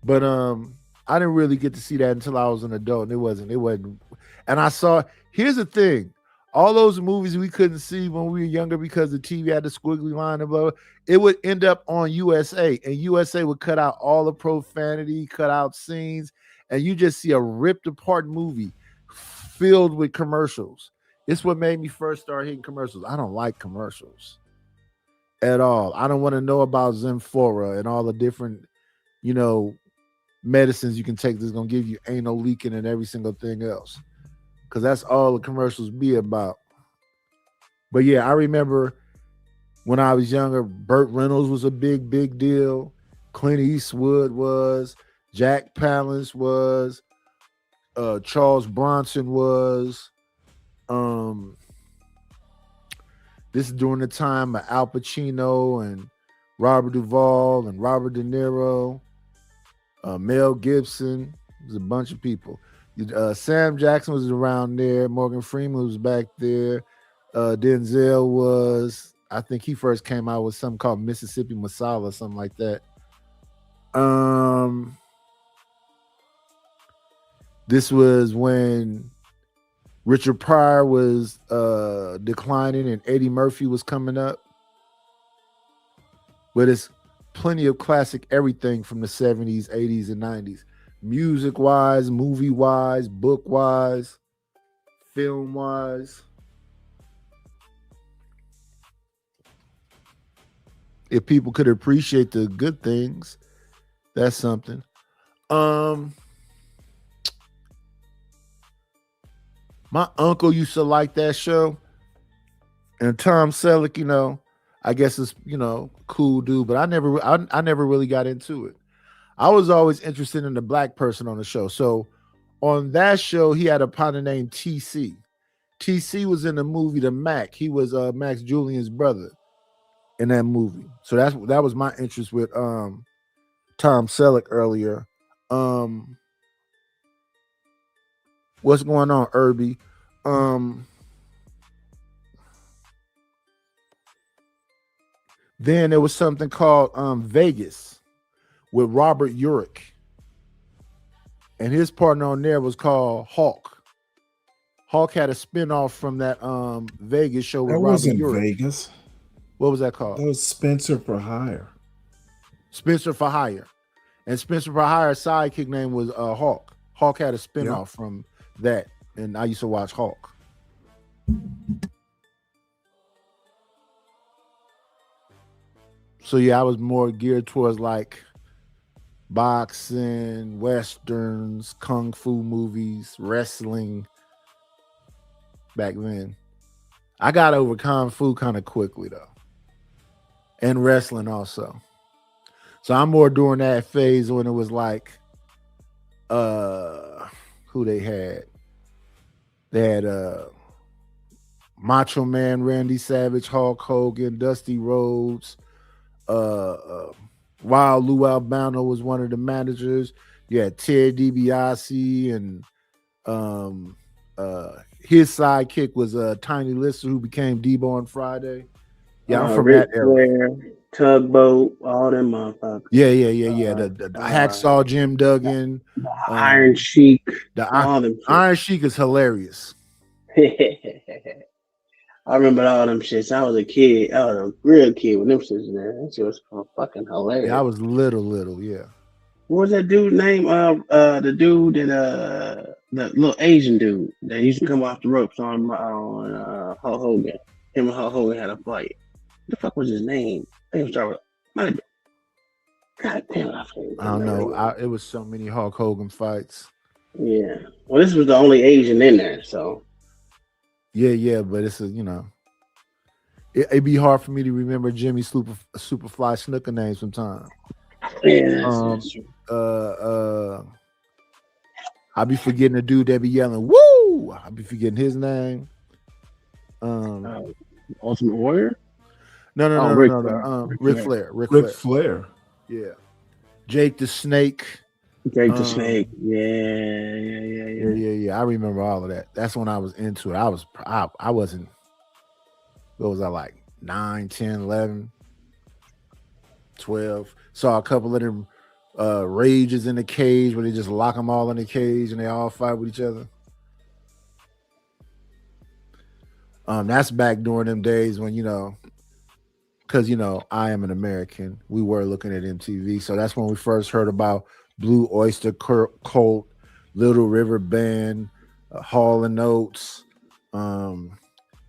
but I didn't really get to see that until I was an adult. And it wasn't. And I saw. Here's the thing: all those movies we couldn't see when we were younger because the TV had the squiggly line and blah, blah. It would end up on USA, and USA would cut out all the profanity, cut out scenes, and you just see a ripped apart movie filled with commercials. It's what made me first start hitting commercials. I don't like commercials at all. I don't want to know about Zenfora and all the different, medicines you can take that's going to give you anal leaking and every single thing else. Because that's all the commercials be about. But yeah, I remember when I was younger, Burt Reynolds was a big, big deal. Clint Eastwood was, Jack Palance was, Charles Bronson was. This is during the time of Al Pacino and Robert Duvall and Robert De Niro, Mel Gibson. There's a bunch of people. Sam Jackson was around there. Morgan Freeman was back there. Denzel was, I think he first came out with something called Mississippi Masala, something like that. This was when Richard Pryor was declining and Eddie Murphy was coming up. But it's plenty of classic everything from the 70s, 80s, and 90s. Music-wise, movie-wise, book-wise, film-wise. If people could appreciate the good things, that's something. My uncle used to like that show. And Tom Selleck, you know, I guess it's, you know, cool dude, but I never really got into it. I was always interested in the black person on the show. So on that show, he had a partner named TC. TC was in the movie The Mac. He was Max Julian's brother in that movie. So that was my interest with Tom Selleck earlier. What's going on, Irby? Then there was something called Vegas with Robert Urich. And his partner on there was called Hawk. Hawk had a spinoff from that Vegas show with That Robert wasn't Urich. Vegas. What was that called? That was Spencer for Hire. Spencer for Hire. And Spencer for Hire's sidekick name was Hawk. Hawk had a spinoff from that. And I used to watch Hawk. So yeah, I was more geared towards like boxing, westerns, kung fu movies, wrestling back then. I got over kung fu kind of quickly though. And wrestling also. So I'm more during that phase when it was like who they had. They had Macho Man, Randy Savage, Hulk Hogan, Dusty Rhodes, Wild Lou Albano was one of the managers. You had Ted DiBiase, and his sidekick was Tiny Lister, who became Debo on Friday. Yeah, I'm from Ric that era. Flair, Tugboat, all them motherfuckers. Yeah. The Hacksaw Jim Duggan, Iron Sheik, all them. Iron Sheik is hilarious. I remember all them shits. I was a kid. I was a real kid when them shits there. That shit was fucking hilarious. Yeah, I was little, yeah. What was that dude's name? The dude that the little Asian dude that used to come off the ropes on Hulk Hogan. Him and Hulk Hogan had a fight. What the fuck was his name? I think it was God damn it, I forget. I don't know. It was so many Hulk Hogan fights. Yeah. Well, this was the only Asian in there, so. Yeah, but it's it'd be hard for me to remember Jimmy Superfly Snooker name sometimes. Yeah, I'll be forgetting the dude that be yelling, "Woo!" I'll be forgetting his name. Ultimate Warrior? No, Ric Flair. Ric Flair. Yeah. Jake the Snake. Jake the Snake. Yeah. I remember all of that. That's when I was into it. I wasn't, what was I, like 9, 10, 11, 12. Saw a couple of them rages in the cage where they just lock them all in the cage and they all fight with each other. That's back during them days when, because, I am an American. We were looking at MTV. So that's when we first heard about Blue Oyster Cult, Little River Band, Hall & Oates,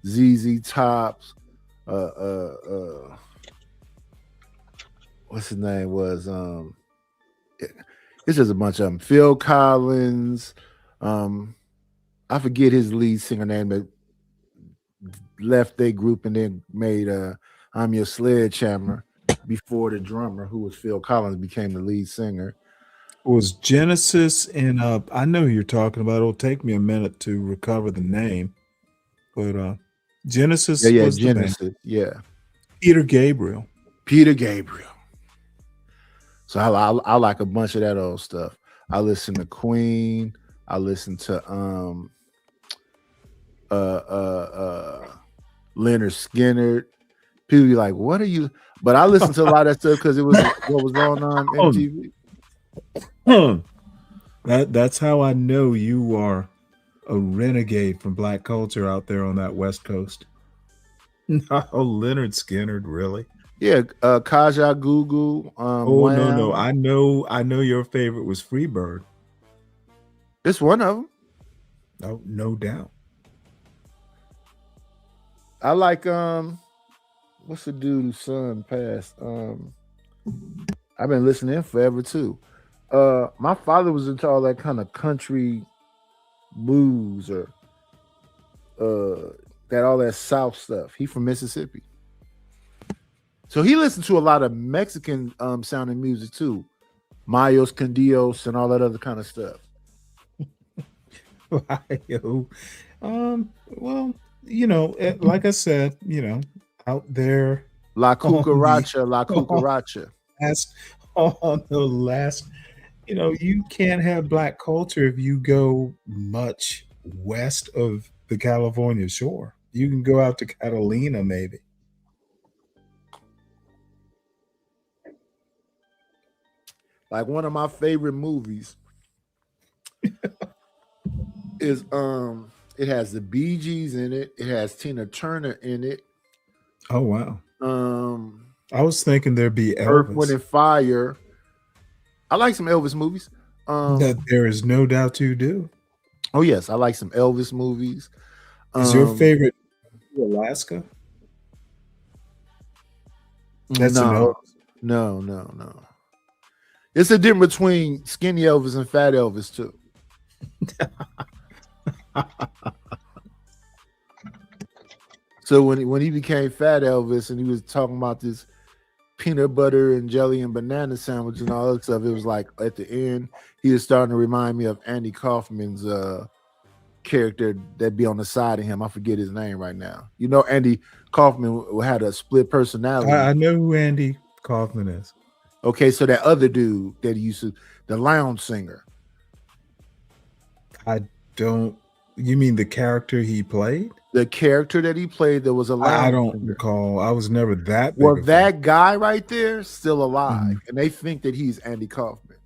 ZZ Tops, what's his name was, it's just a bunch of them. Phil Collins, I forget his lead singer name, but left their group and then made I'm Your Sledgehammer. before the drummer, who was Phil Collins, became the lead singer. Was Genesis and I know who you're talking about. It'll take me a minute to recover the name, but Genesis Yeah, was the band. Genesis. Yeah, Peter Gabriel. Peter Gabriel. So I like a bunch of that old stuff. I listen to Queen. I listen to Leonard Skinner. People be like, "What are you?" But I listen to a lot of that stuff because it was what was on MTV. That's how I know you are a renegade from black culture out there on that West Coast. No, Leonard Skinner, really? Yeah, Kaja Gugu. Oh no, I know your favorite was Freebird. It's one of them. Oh, no doubt. I like what's the dude whose son passed? I've been listening to him forever too. My father was into all that kind of country blues or all that South stuff. He from Mississippi. So he listened to a lot of Mexican sounding music too. Mayos Candios and all that other kind of stuff. Well, like I said, out there. La Cucaracha. On the last, you can't have black culture if you go much west of the California shore. You can go out to Catalina, maybe. Like one of my favorite movies is it has the Bee Gees in it. It has Tina Turner in it. Oh wow. I was thinking there'd be Elvis. Earth, Wind and Fire. I like some Elvis movies. That there is no doubt you do. Oh yes, I like some Elvis movies. Is your favorite Alaska? That's no. It's a difference between skinny Elvis and fat Elvis too. So when he became fat Elvis and he was talking about this peanut butter and jelly and banana sandwich and all that stuff, it was like at the end he was starting to remind me of Andy Kaufman's character that be on the side of him. I forget his name right now. Andy Kaufman had a split personality. I know who Andy Kaufman is. Okay, so that other dude that he used to, the lounge singer. You mean the character he played? The character that he played that was a lounge I don't singer. recall. I was never that big. Well, that guy right there still alive, and they think that he's Andy Kaufman.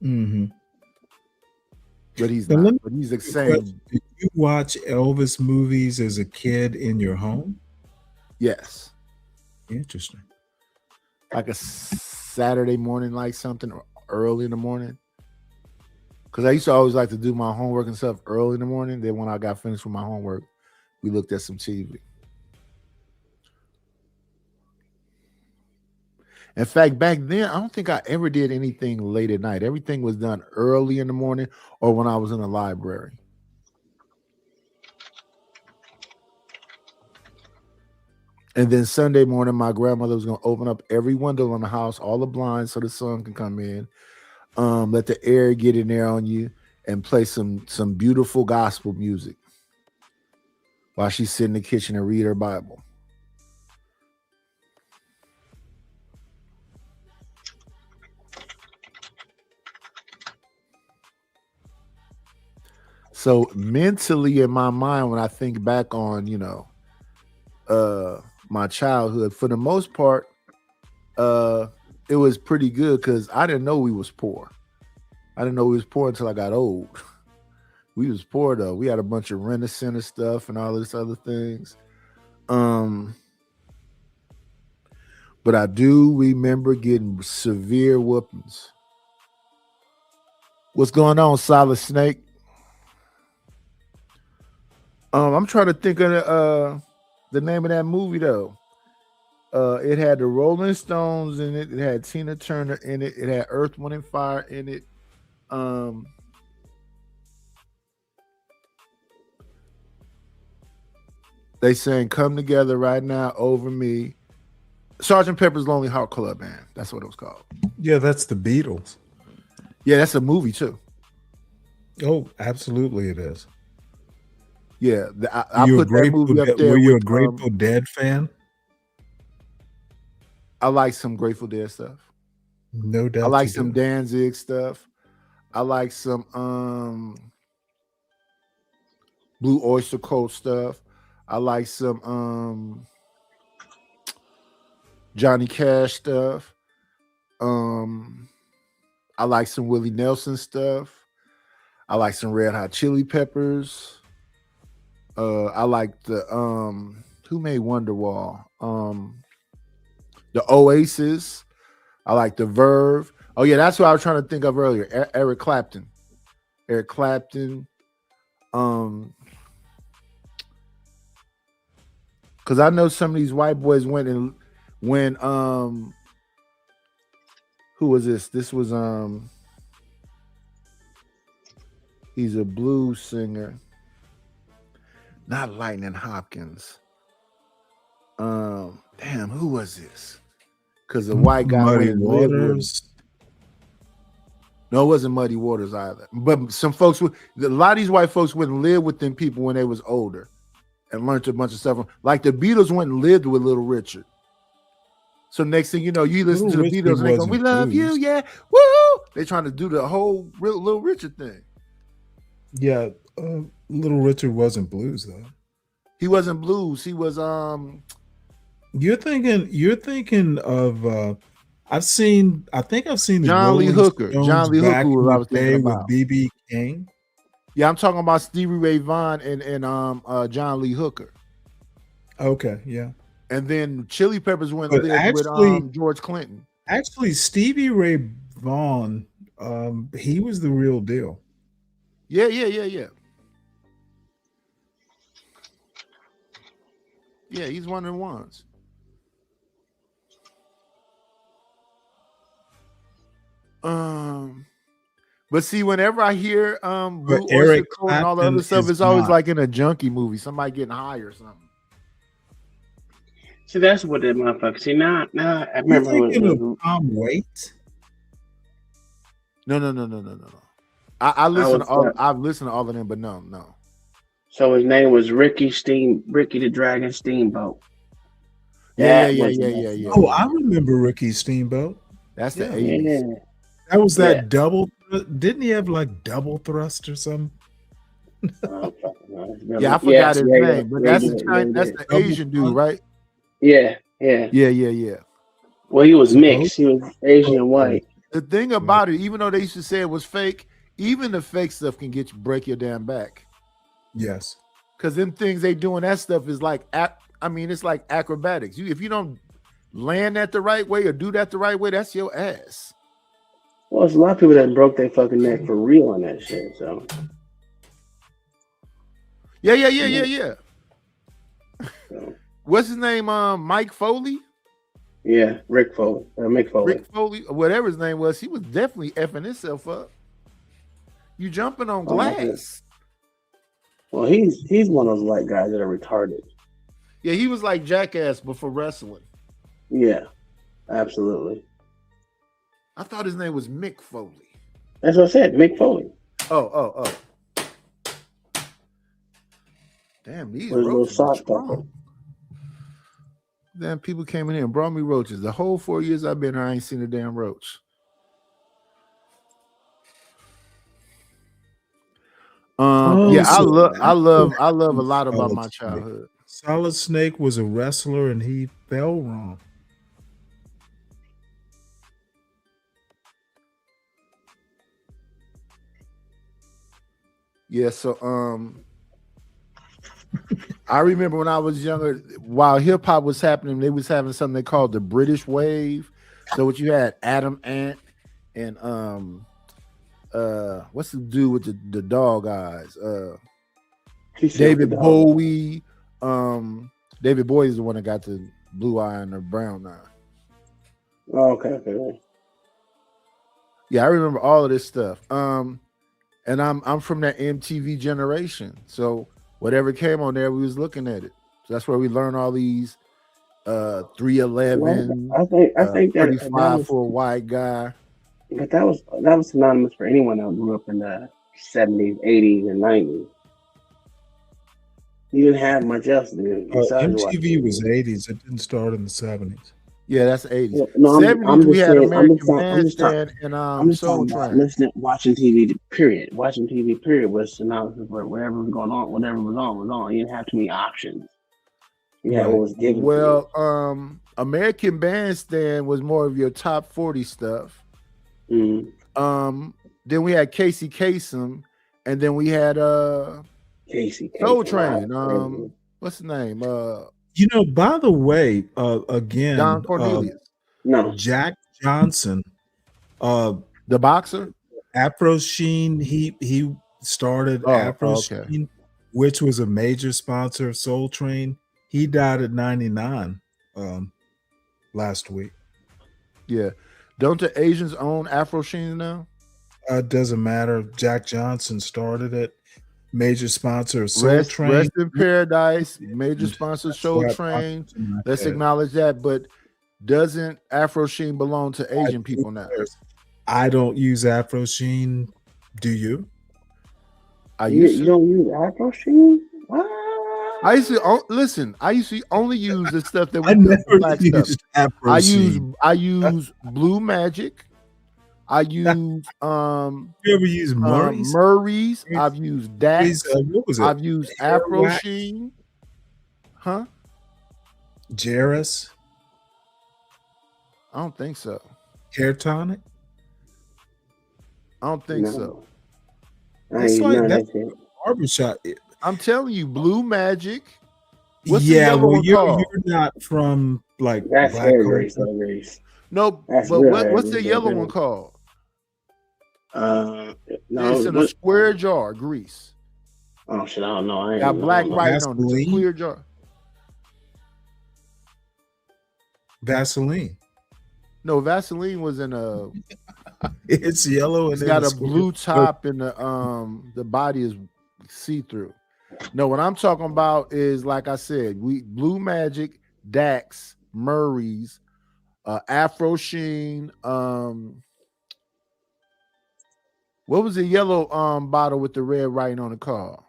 Mm-hmm. But he's not. But he's the same. Did you watch Elvis movies as a kid in your home? Yes. Interesting. Like a Saturday morning, like something early in the morning. Because I used to always like to do my homework and stuff early in the morning. Then when I got finished with my homework, we looked at some TV. In fact, back then, I don't think I ever did anything late at night. Everything was done early in the morning or when I was in the library. And then Sunday morning, my grandmother was going to open up every window in the house, all the blinds so the sun can come in. Let the air get in there on you and play some beautiful gospel music while she sit in the kitchen and read her Bible. So mentally in my mind, when I think back on, my childhood, for the most part, it was pretty good because I didn't know we was poor. I didn't know we was poor until I got old. We was poor though. We had a bunch of Rent-A-Center stuff and all this other things. But I do remember getting severe whoopings. What's going on, Solid Snake? I'm trying to think of the name of that movie though. It had the Rolling Stones in it. It had Tina Turner in it. It had Earth, Wind and Fire in it. They sang "Come Together Right Now" over me. Sergeant Pepper's Lonely Heart Club Band. That's what it was called. Yeah, that's the Beatles. Yeah, that's a movie too. Oh, absolutely, it is. Yeah, I You a put that movie up there. Were you a with, Grateful Dead fan? I like some Grateful Dead stuff. No doubt. I like you some do. Danzig stuff. I like some Blue Oyster Cult stuff. I like some Johnny Cash stuff. I like some Willie Nelson stuff. I like some Red Hot Chili Peppers. I like the who made Wonderwall? The Oasis. I like the Verve. Oh yeah, that's what I was trying to think of earlier. Eric Clapton. Eric Clapton. Because I know some of these white boys went and when who was this? This was he's a blues singer. Not Lightning Hopkins. Damn, who was this? Because the white guy Muddy went and lived with him. Waters. No, it wasn't Muddy Waters either. But some folks, a lot of these white folks went and lived with them people when they was older and learned a bunch of stuff. Like the Beatles went and lived with Little Richard. So next thing you know, you listen Little to the Richard Beatles and they go, wasn't "We love you, blues. yeah, woo!" They trying to do the whole Little Richard thing. Yeah, Little Richard wasn't blues though. He wasn't blues. He was You're thinking of I think I've seen the John Lee Rolling Hooker. Stones John Lee back Hooker was in I the was day thinking with about. BB King. Yeah, I'm talking about Stevie Ray Vaughan and John Lee Hooker. Okay, yeah. And then Chili Peppers went But and lived actually, with George Clinton. actually Stevie Ray Vaughan, he was the real deal. Yeah. Yeah, he's one of the ones. But see, whenever I hear Blue Oyster Eric Cult and all the Clapton other stuff, is it's always not. like in a junkie movie, somebody getting high or something. See, that's what that motherfucker. See, now I You're remember thinking of when Tom Waits? No. I listen to was, all. I've listened to all of them, but no. so his name was Ricky the Dragon Steamboat. Yeah. Oh, I remember Ricky Steamboat. That's the Yeah. 80s. Yeah. That was Yeah. that double. Didn't he have like double thrust or something? Yeah, I forgot his name, but that's the Asian dude, right? Yeah. Yeah. Well, he was mixed. He was Asian and white. The thing about it, even though they used to say it was fake, even the fake stuff can break your damn back. Yes. Because them things they doing, that stuff is like, it's like acrobatics. If you don't land that the right way or do that the right way, that's your ass. Well, there's a lot of people that broke their fucking neck for real on that shit. So Yeah. What's his name? Mike Foley? yeah, Mick Foley. Rick Foley, or whatever his name was, he was definitely effing himself up. You jumping on glass. Well, he's one of those white guys that are retarded. Yeah, he was like Jackass, but for wrestling. Yeah, absolutely. I thought his name was Mick Foley. That's what I said, Mick Foley. Oh. Damn, these With his little roaches are sock strong. Damn, people came in here and brought me roaches. The whole 4 years I've been here, I ain't seen a damn roach. Yeah, I love a lot about my childhood. Solid Snake was a wrestler and he fell wrong. Yeah, so I remember when I was younger, while hip hop was happening, they was having something they called the British Wave. So what you had, Adam Ant and what's the dude with the dog eyes? David Bowie. David Bowie is the one that got the blue eye and the brown eye. Oh, okay. Yeah, I remember all of this stuff. And I'm from that MTV generation. So whatever came on there, we was looking at it. So that's where we learned all these 311. I think that 35 was, for a white guy. but that was synonymous for anyone that grew up in the 70s, 80s, and 90s. You didn't have much else to do besides watch MTV was 80s. It didn't start in the 70s. Yeah, that's 80s. Yeah, no, 70s, we had American I'm just Bandstand and Soul talking about Train. watching TV. Period. Watching TV. Period was synonymous for whatever was going on. Whatever was on. You didn't have too many options. You had what was given. Well, American Bandstand was more of your top 40 stuff. Mm-hmm. Then we had Casey Kasem, and then we had Casey Soul Kasem. Train. What's the name? You know, by the way, again, Don Cornelius. No, Jack Johnson, the boxer, Afro Sheen. He started Afro Sheen, which was a major sponsor of Soul Train. He died at 99 last week. Yeah, don't the Asians own Afro Sheen now? Doesn't matter. Jack Johnson started it. Major sponsor of Soul Train. Rest in Paradise, major sponsor Soul Train. Let's acknowledge that. But doesn't Afro Sheen belong to Asian people now? I don't use Afro Sheen. Do you? You don't use Afro Sheen? I used to listen. I used to only use the stuff that we I never black used stuff. Afro Sheen. I use Blue Magic. I use You ever use Murray's? Murray's. I've used Dax. What was it? I've used Hair Afro wax? Sheen. Huh? Jairus? I don't think so. Hair tonic? I don't think so. It's like that's barbershop. I'm telling you, Blue Magic. What's the Yeah, yellow well, one you're called? not from like That's black hair culture. grease. No, That's but real what's hair the grease, yellow yeah. one called? No, It's in a what- square jar, grease. Oh shit, I don't know. I ain't Got black know. writing on it. It's a Vaseline? clear jar. Vaseline. No, Vaseline was in a. It's yellow and It's then got a square. blue top and the body is see through. No, what I'm talking about is like I said, Blue Magic, Dax, Murray's, Afro Sheen. What was the yellow bottle with the red writing on the car?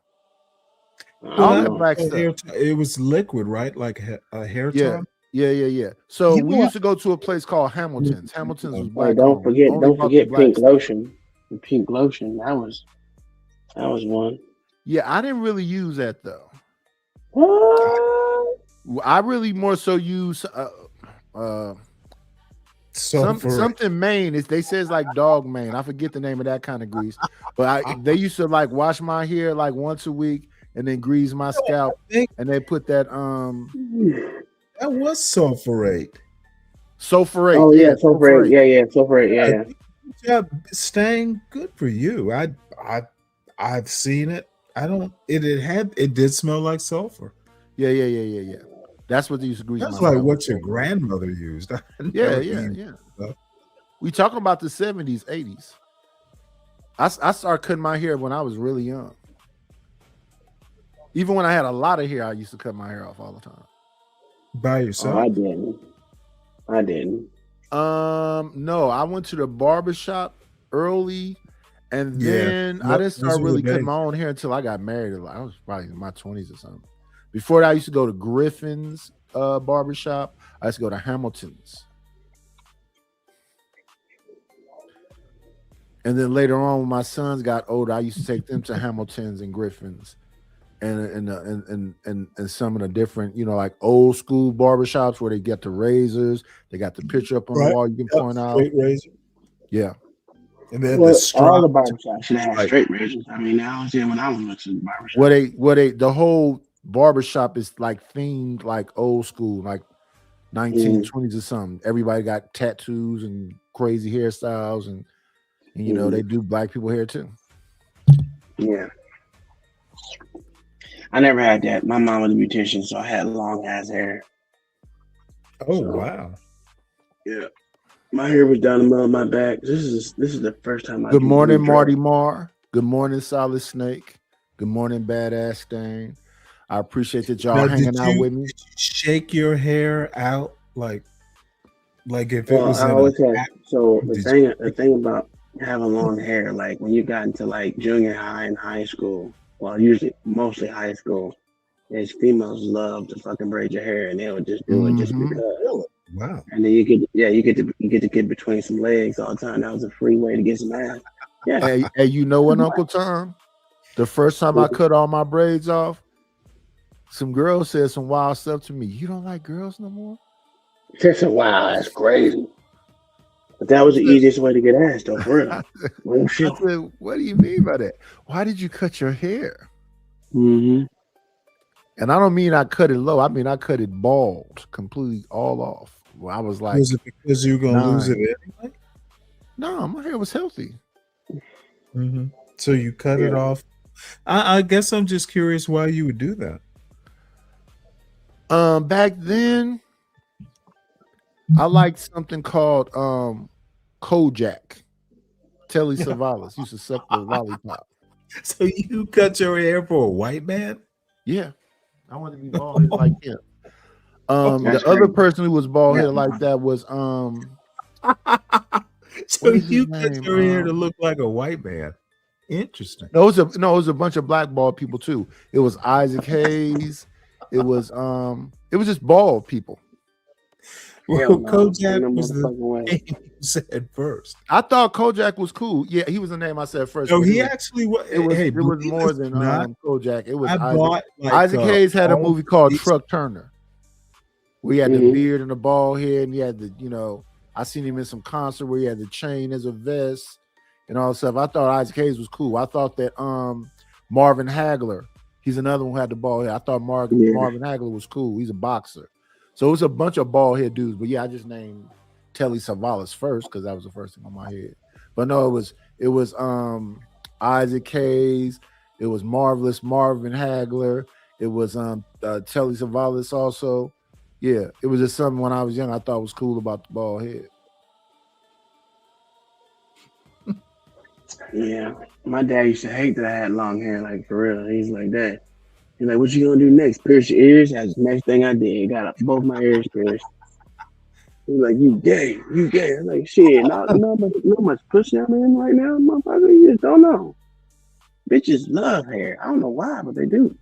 All that black stuff. It was liquid, right? Like a hair Yeah. tonic? Yeah. So You we know used to go to a place called Hamilton's. Hamilton's was Hey, black. don't owned. forget, Only bought the black Pink stuff. Lotion. The Pink Lotion. That was one. Yeah, I didn't really use that though. What? I really more so use something Maine. They say it's like dog mane. I forget the name of that kind of grease, but they used to like wash my hair like once a week and then grease my scalp, and they put that That was sulfurate. sulfurate. Oh yeah, sulfurate. Yeah, sulfurate. Yeah. Good job, Stang. Good for you. I've seen it. I don't. It did smell like sulfur. Yeah. That's what they used to grease. That's my like mouth what with. your grandmother used. I Yeah. never used stuff. We talking about the 70s, 80s. I started cutting my hair when I was really young. Even when I had a lot of hair, I used to cut my hair off all the time. By yourself? Oh, I didn't. No, I went to the barbershop early, and Yeah. then I didn't Those start were really the cutting days. my own hair until I got married. I was probably in my 20s or something. Before that, I used to go to Griffin's barbershop. I used to go to Hamilton's. And then later on, when my sons got older, I used to take them to Hamilton's and Griffin's, and some of the different, like old school barbershops where they get the razors, they got the picture up on the Right. wall you can Yep, point out. straight razor. Yeah. And then Well, the all the strap. barbershops should have straight razors. I mean, I was there when I was going to the barbershop. The whole barbershop is like themed like old school, like 1920s or something. Everybody got tattoos and crazy hairstyles, and they do black people hair too. Yeah. I never had that. My mom was a beautician, so I had long ass hair. Oh wow. Yeah. My hair was down the middle of my back. This is the first time I Good do morning, blue Marty dread. Marr. Good morning, Solid Snake. Good morning, Badass Stain. I appreciate that y'all Now, hanging out with me. did you shake your hair out like if it Well, was I in always a had so did the thing about having long hair, like when you got into like junior high and high school, well, usually mostly high school, is females love to fucking braid your hair, and they would just do it just Mhm. because. Wow. And then you get to get between some legs all the time. That was a free way to get some ass. Yeah. Hey, you know what, Uncle Tom? The first time I cut all my braids off, some girl said some wild stuff to me. You don't like girls no more? Just wow, that's crazy. But that was the easiest way to get ass, though, for real. Real I shit. said, what do you mean by that? Why did you cut your hair? Mm-hmm. And I don't mean I cut it low. I mean I cut it bald, completely all off. Well, I was like, was it because you were gonna lose it 9. anyway? No, my hair was healthy. Mm-hmm. So you cut it Yeah. off. I guess I'm just curious why you would do that. Back then, I liked something called Kojak. Telly Savalas used to suck the lollipop. So you cut your hair for a white man? Yeah, I wanted to be bald headed like him. That's The other crazy. person who was bald headed Yeah. like that was So what is his you cut name? your hair to look like a white man. Interesting. No, it was a bunch of black bald people too. It was Isaac Hayes. It was just bald people. Well, Kojak was the name you said first. I thought Kojak was cool. Yeah, he was the name I said first. No, but he it was, actually was. it was, Hey, it was believe more it or than not, Kojak. It was I Isaac. bought, like, Isaac Hayes had a all movie called these- Truck Turner. where he had the beard and the bald head, and he had the, I seen him in some concert where he had the chain as a vest and all that stuff. I thought Isaac Hayes was cool. I thought that Marvin Hagler, he's another one who had the bald head. I thought Marvin Hagler was cool. He's a boxer. So it was a bunch of bald head dudes. But yeah, I just named Telly Savalas first because that was the first thing on my head. But no, it was Isaac Hayes. It was Marvelous Marvin Hagler. It was Telly Savalas also. Yeah, it was just something when I was young I thought was cool about the bald head. Yeah, my dad used to hate that I had long hair, like for real. He's like that. He's like, "What you gonna do next? Pierce your ears?" That's the next thing I did. Got both my ears pierced. He's like, "You gay? You gay?" I'm like, "Shit, not much pussy I'm in right now, motherfucker. You just don't know. Bitches love hair. I don't know why, but they do."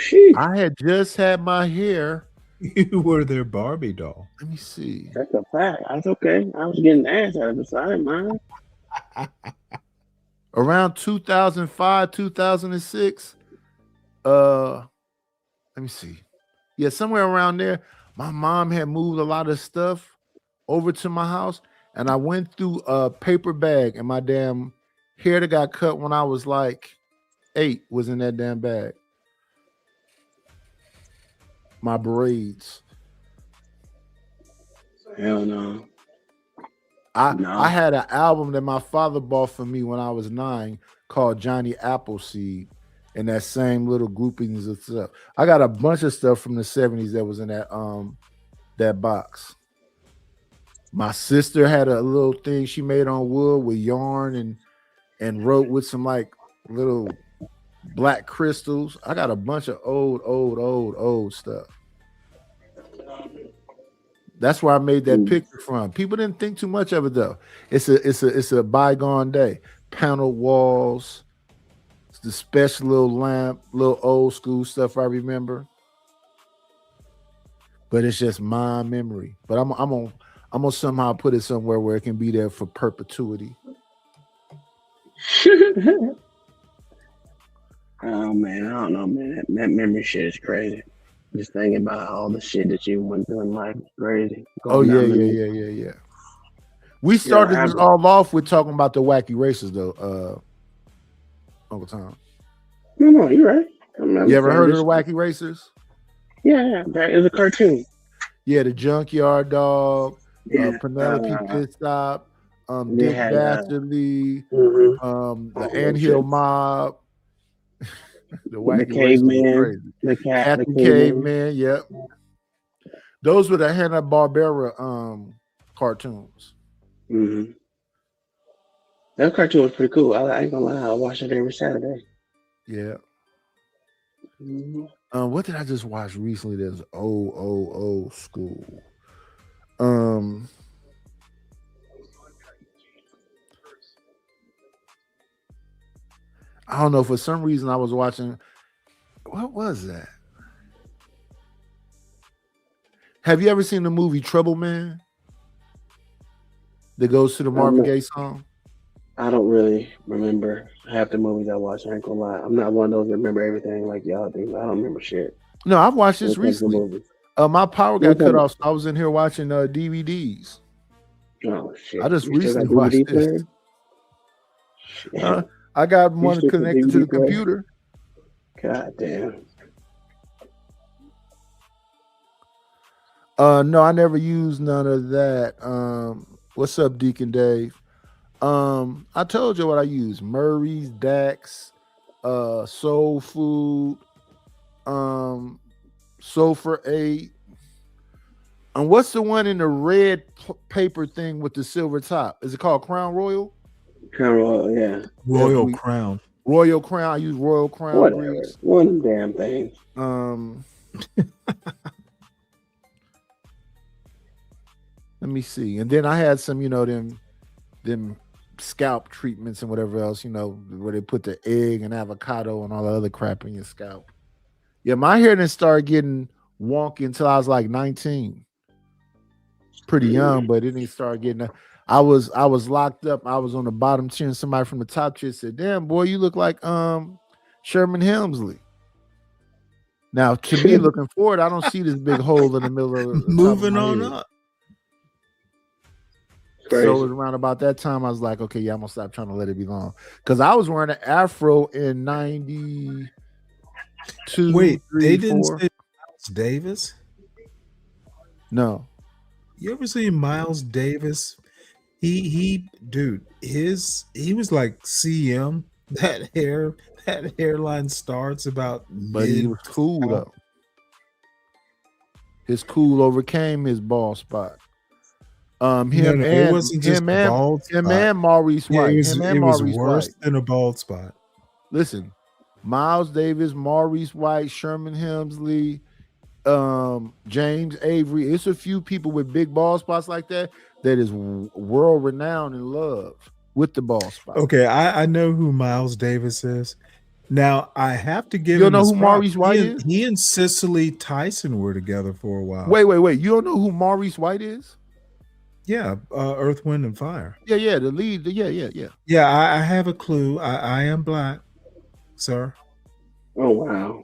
Sheesh. I had just had my hair. You were their Barbie doll. Let me see. That's a fact. That's okay. I was getting ass out of the side, man. Around 2005, 2006. Let me see. Yeah, somewhere around there. My mom had moved a lot of stuff over to my house, and I went through a paper bag, and my damn hair that got cut when I was like 8 was in that damn bag. My braids. Hell no. I had an album that my father bought for me when I was 9 called Johnny Appleseed, and that same little groupings of stuff. I got a bunch of stuff from the 70s that was in that box. My sister had a little thing she made on wood with yarn and wrote with some like little black crystals. I got a bunch of old stuff. That's where I made that picture from. People didn't think too much of it though. It's a bygone day. Panel walls, it's the special little lamp, little old school stuff I remember. But it's just my memory. But I'm gonna somehow put it somewhere where it can be there for perpetuity. Oh man, I don't know, man. That memory shit is crazy. Just thinking about all the shit that you went through in life is crazy. Oh yeah. We started this all off with talking about the wacky races though, Uncle Tom. No, you're right. You ever heard of the Wacky Racers? Yeah, that is a cartoon. Yeah, the Junkyard Dog, Yeah, Penelope Pit Stop, they Dick had, Dastardly, the Anthill shit. Mob, the The Wacky Racers was Caveman, crazy. the cat, Captain the Caveman, yep. Those were the Hanna-Barbera cartoons. Mm-hmm. That cartoon was pretty cool. I ain't gonna lie, I watch it every Saturday. Yeah. What did I just watch recently that's old school? I don't know. For some reason, I was watching. What was that? Have you ever seen the movie Trouble Man? That goes to the Marvin Gaye song. I don't really remember half the movies I watch. I ain't gonna lie. I'm not one of those that remember everything like y'all do. I don't remember shit. No, I've watched this When it comes to recently. movies. My power got cut off, so I was in here watching DVDs. Oh shit! I just You still got recently watched DVD this. player? I got You one still got connected to DVD the player? computer. God damn. No, I never used none of that. What's up, Deacon Dave? I told you what I use: Murray's, Dax, Soul Food, Sulfur 8. And what's the one in the red paper thing with the silver top? Is it called Crown Royal? Crown Royal, yeah. Royal Crown. Royal Crown. I use Royal Crown. Whatever. grease. One of them damn things. Let me see. And then I had some, them scalp treatments and whatever else, where they put the egg and avocado and all the other crap in your scalp. Yeah, my hair didn't start getting wonky until I was like 19. Pretty young, but it didn't start getting. I was locked up. I was on the bottom tier, and somebody from the top tier said, "Damn, boy, you look like Sherman Hemsley." Now, to me, looking forward, I don't see this big hole in the middle of the top of Moving my on head. up. So it was around about that time I was like, okay, yeah, I'm gonna stop trying to let it be long. Because I was wearing an afro in 92. Wait, 3, they didn't 4. say Miles Davis? No. You ever seen Miles Davis? He was like CM. That hairline starts about But he was cool though. His cool overcame his bald spot. It wasn't just a bald him spot. and Maurice Yeah, White. it was, him and it was Maurice worse White. than a bald spot. Listen, Miles Davis, Maurice White, Sherman Hemsley, James Avery. It's a few people with big bald spots like that is world renowned and loved with the bald spot. Okay, I know who Miles Davis is. Now I have to give You him don't know his who props. Maurice White is? He and Cicely Tyson were together for a while. Wait. You don't know who Maurice White is? Yeah, Earth, Wind, and Fire. Yeah, the lead. Yeah. Yeah, I have a clue. I am black, sir. Oh wow.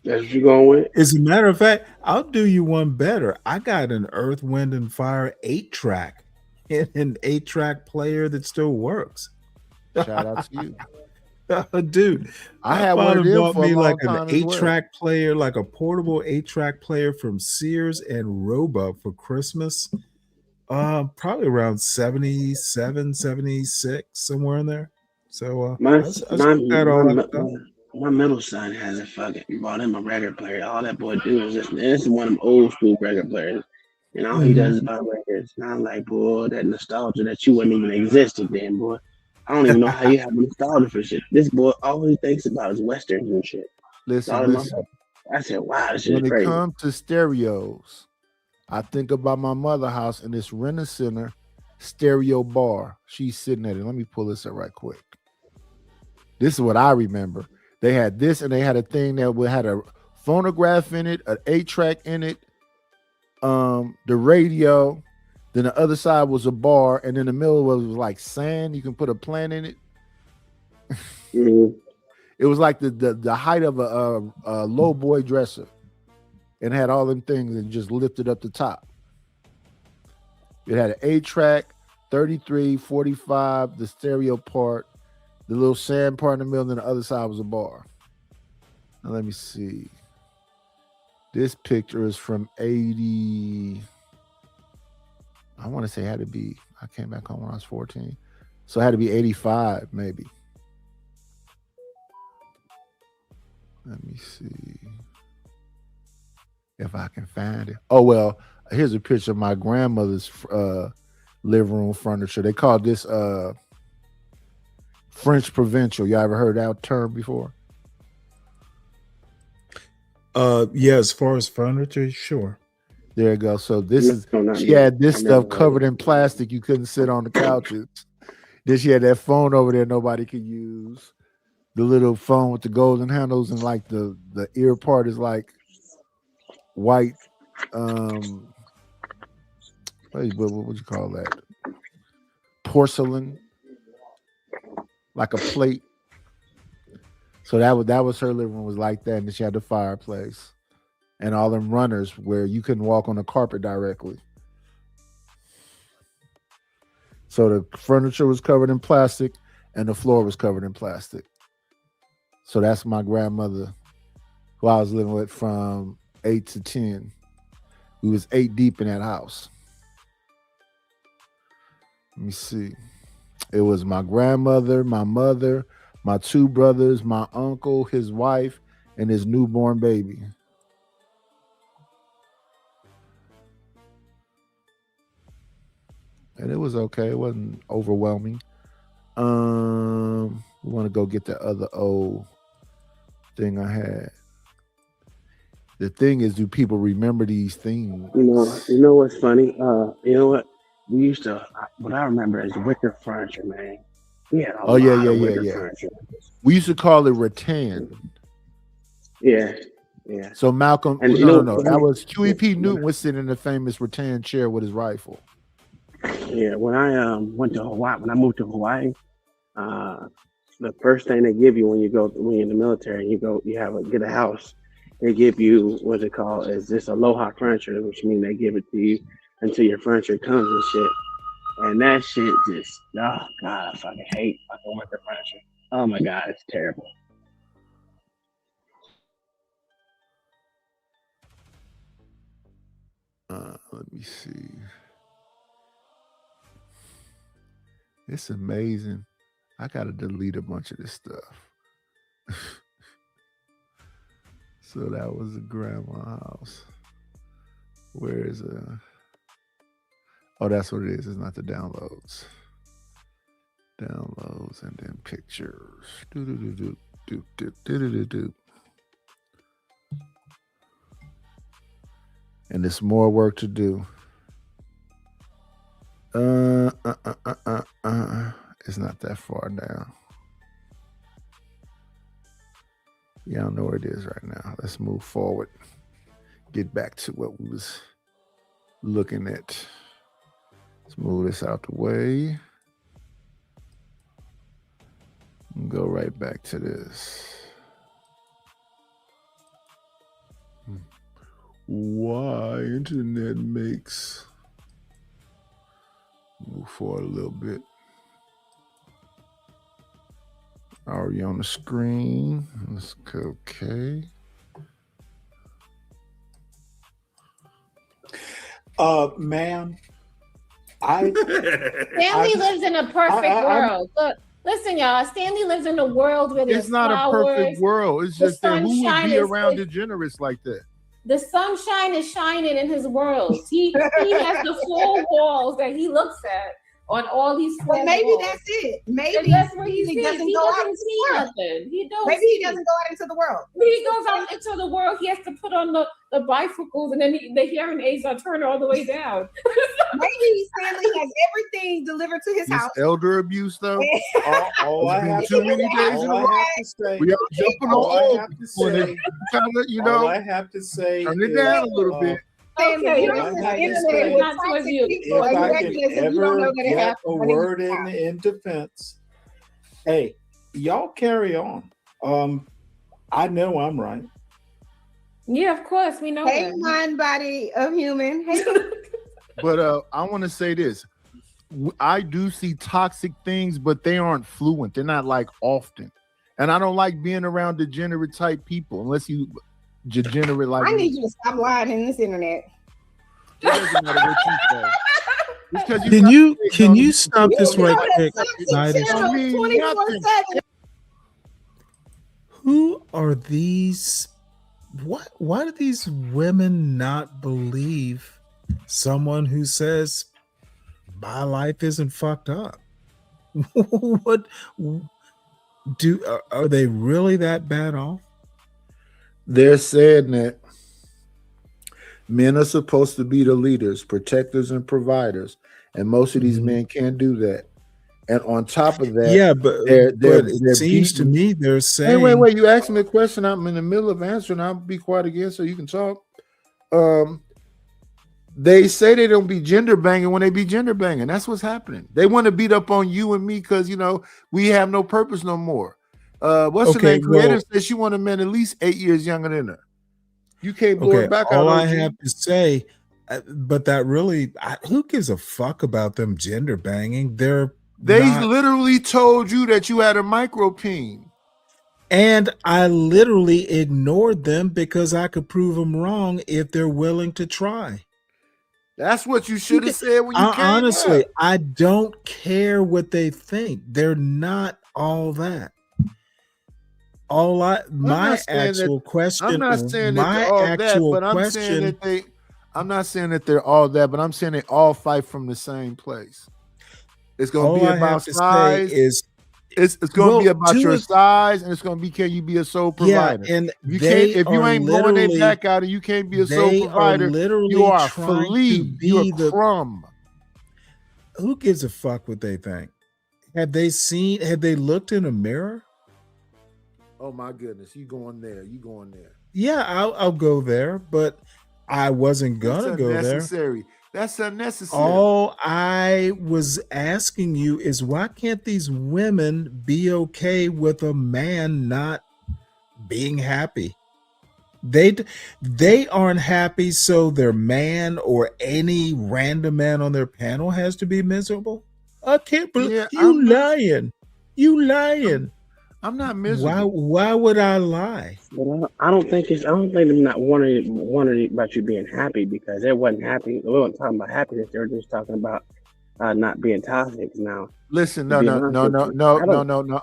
That's what you going with? As a matter of fact, I'll do you one better. I got an Earth, Wind, and Fire 8-track, and an 8-track player that still works. Shout out to you. Dude, I had one of them bought for a me long like an time as well. 8-track player, like a portable 8-track player from Sears and Roebuck for Christmas. Probably around 77, 76, somewhere in there. So My middle son has a fucking bought him a record player. All that boy do is listen. This is one of them old school record players. And all he does is buy records. And I'm like, boy, that nostalgia that you wouldn't even existed then, boy. I don't even know how you have nostalgia for shit. This boy all he thinks about is westerns and shit. Listen. I said, wow, this shit When is it crazy. comes to stereos, I think about my mother house and this Rent-A-Center stereo bar. She's sitting at it. Let me pull this up right quick. This is what I remember. They had this, and they had a thing that had a phonograph in it, an 8-track in it, the radio. Then the other side was a bar, and in the middle was like sand. You can put a plant in it. It was like the height of a low boy dresser, and had all them things and just lifted up the top. It had an 8-track, 33, 45, the stereo part, the little sand part in the middle, and then the other side was a bar. Now let me see. This picture is from 80. I want to say it had to be, I came back home when I was 14. So it had to be 85, maybe. Let me see if I can find it. Oh, well, here's a picture of my grandmother's living room furniture. They call this French provincial. Y'all ever heard that term before? Yeah, as far as furniture, sure. There you go. So this is not she me. had this I stuff never covered in plastic. You couldn't sit on the couches. Then she had that phone over there nobody could use. The little phone with the golden handles and like the ear part is like white. What would you call that? Porcelain, like a plate. So that was her living room was like that, and then she had the fireplace and all them runners where you couldn't walk on the carpet directly. So the furniture was covered in plastic and the floor was covered in plastic. So that's my grandmother, who I was living with from 8 to 10. We was 8 deep in that house. Let me see. It was my grandmother, my mother, my 2 brothers, my uncle, his wife, and his newborn baby. And it was okay. It wasn't overwhelming. We want to go get the other old thing I had. The thing is, do people remember these things? You know what's funny? You know what? We used to, what I remember is wicker furniture, man. We had a lot of wicker furniture. We used to call it rattan. Yeah. So Malcolm, And no, that was QEP Newton was sitting in the famous rattan chair with his rifle. Yeah, when I went to Hawaii, when I moved to Hawaii, the first thing they give you when you're in the military, get a house. They give you what's it called? Is this aloha furniture, which means they give it to you until your furniture comes and shit. And that shit just, oh god, I fucking hate fucking wicker furniture. Oh my god, it's terrible. Let me see. It's amazing. I gotta delete a bunch of this stuff. So that was a grandma house. Where is oh, that's what it is. It's not the downloads. Downloads and then pictures. Do. And there's more work to do. It's not that far down. Yeah, I don't know where it is right now. Let's move forward. Get back to what we was looking at. Let's move this out the way. And go right back to this. Why internet makes. Move forward a little bit. Already on the screen. Let's go. Okay. Ma'am, Stanley lives in a perfect world. Look, listen, y'all. Stanley lives in a world where there's It's not flowers, a perfect world. It's the just that who would sunshine be is around good. degenerates like that? The sunshine is shining in his world. He has the 4 walls that he looks at on all these. But maybe walls. that's it. And Maybe that's what he he sees. doesn't He go out doesn't into see the world. nothing. He don't. Maybe see. he doesn't go out into the world. When he goes out into the world, he has to put on the bifocals, and then the hearing aids are turned all the way down. Maybe Stanley has everything delivered to his This house. elder abuse, though. all I It's been have too to- many days in a all I row. have to say- We are jumping all on I old have to people, and say- it's kinda, you all know, I have to say turn it is, down a little bit. Okay, you you're don't on the have to internet say with not towards toxic you. people, if and you I act can as if you don't ever know that it get happened. a when it word happened. in defense, hey, y'all carry on. I know I'm right. Yeah, of course, we know Hey, that. mind, body of human. Hey, But I want to say this. I do see toxic things, but they aren't fluent. They're not like often. And I don't like being around degenerate type people unless you degenerate like I me. need you to stop lying in this internet. It doesn't matter what you say. It's 'cause Can you stop this right quick? Nidus? I mean, 24/7. Who are these? Why do these women not believe someone who says my life isn't fucked up? What are they really that bad off? They're saying that men are supposed to be the leaders, protectors, and providers, and most of these men can't do that. And on top of that, Yeah, but it seems to me they're saying. Wait. You asked me a question. I'm in the middle of answering. I'll be quiet again so you can talk. They say they don't be gender banging when they be gender banging. That's what's happening. They want to beat up on you and me because we have no purpose no more. What's her name? Creator says she want a man at least 8 years younger than her. You can't blow it back. All I have to say, but that really, who gives a fuck about them gender banging? They literally told you that you had a micropene. And I literally ignored them because I could prove them wrong if they're willing to try. That's what you should have said when you came honestly, up. I don't care what they think. They're not all that. My actual question. I'm not saying that they're all that, but I'm saying that they're all that, but I'm saying they all fight from the same place. It's going to be about size. It's going to be about your size, and it's going to be, can you be a sole provider? Yeah, and if you ain't blowing their back out and you can't be a sole provider, you are a flea. You're a crumb. Who gives a fuck what they think? Have they looked in a mirror? Oh my goodness, you going there. Yeah, I'll go there, but I wasn't gonna go there. That's unnecessary. All I was asking you is, why can't these women be okay with a man not being happy? They aren't happy, so their man or any random man on their panel has to be miserable. I can't believe you lying. You lying. I'm not miserable. Why would I lie? Well, I don't think them not wondering about you being happy, because they wasn't happy. They weren't talking about happiness. They were just talking about not being toxic. Now, listen, no,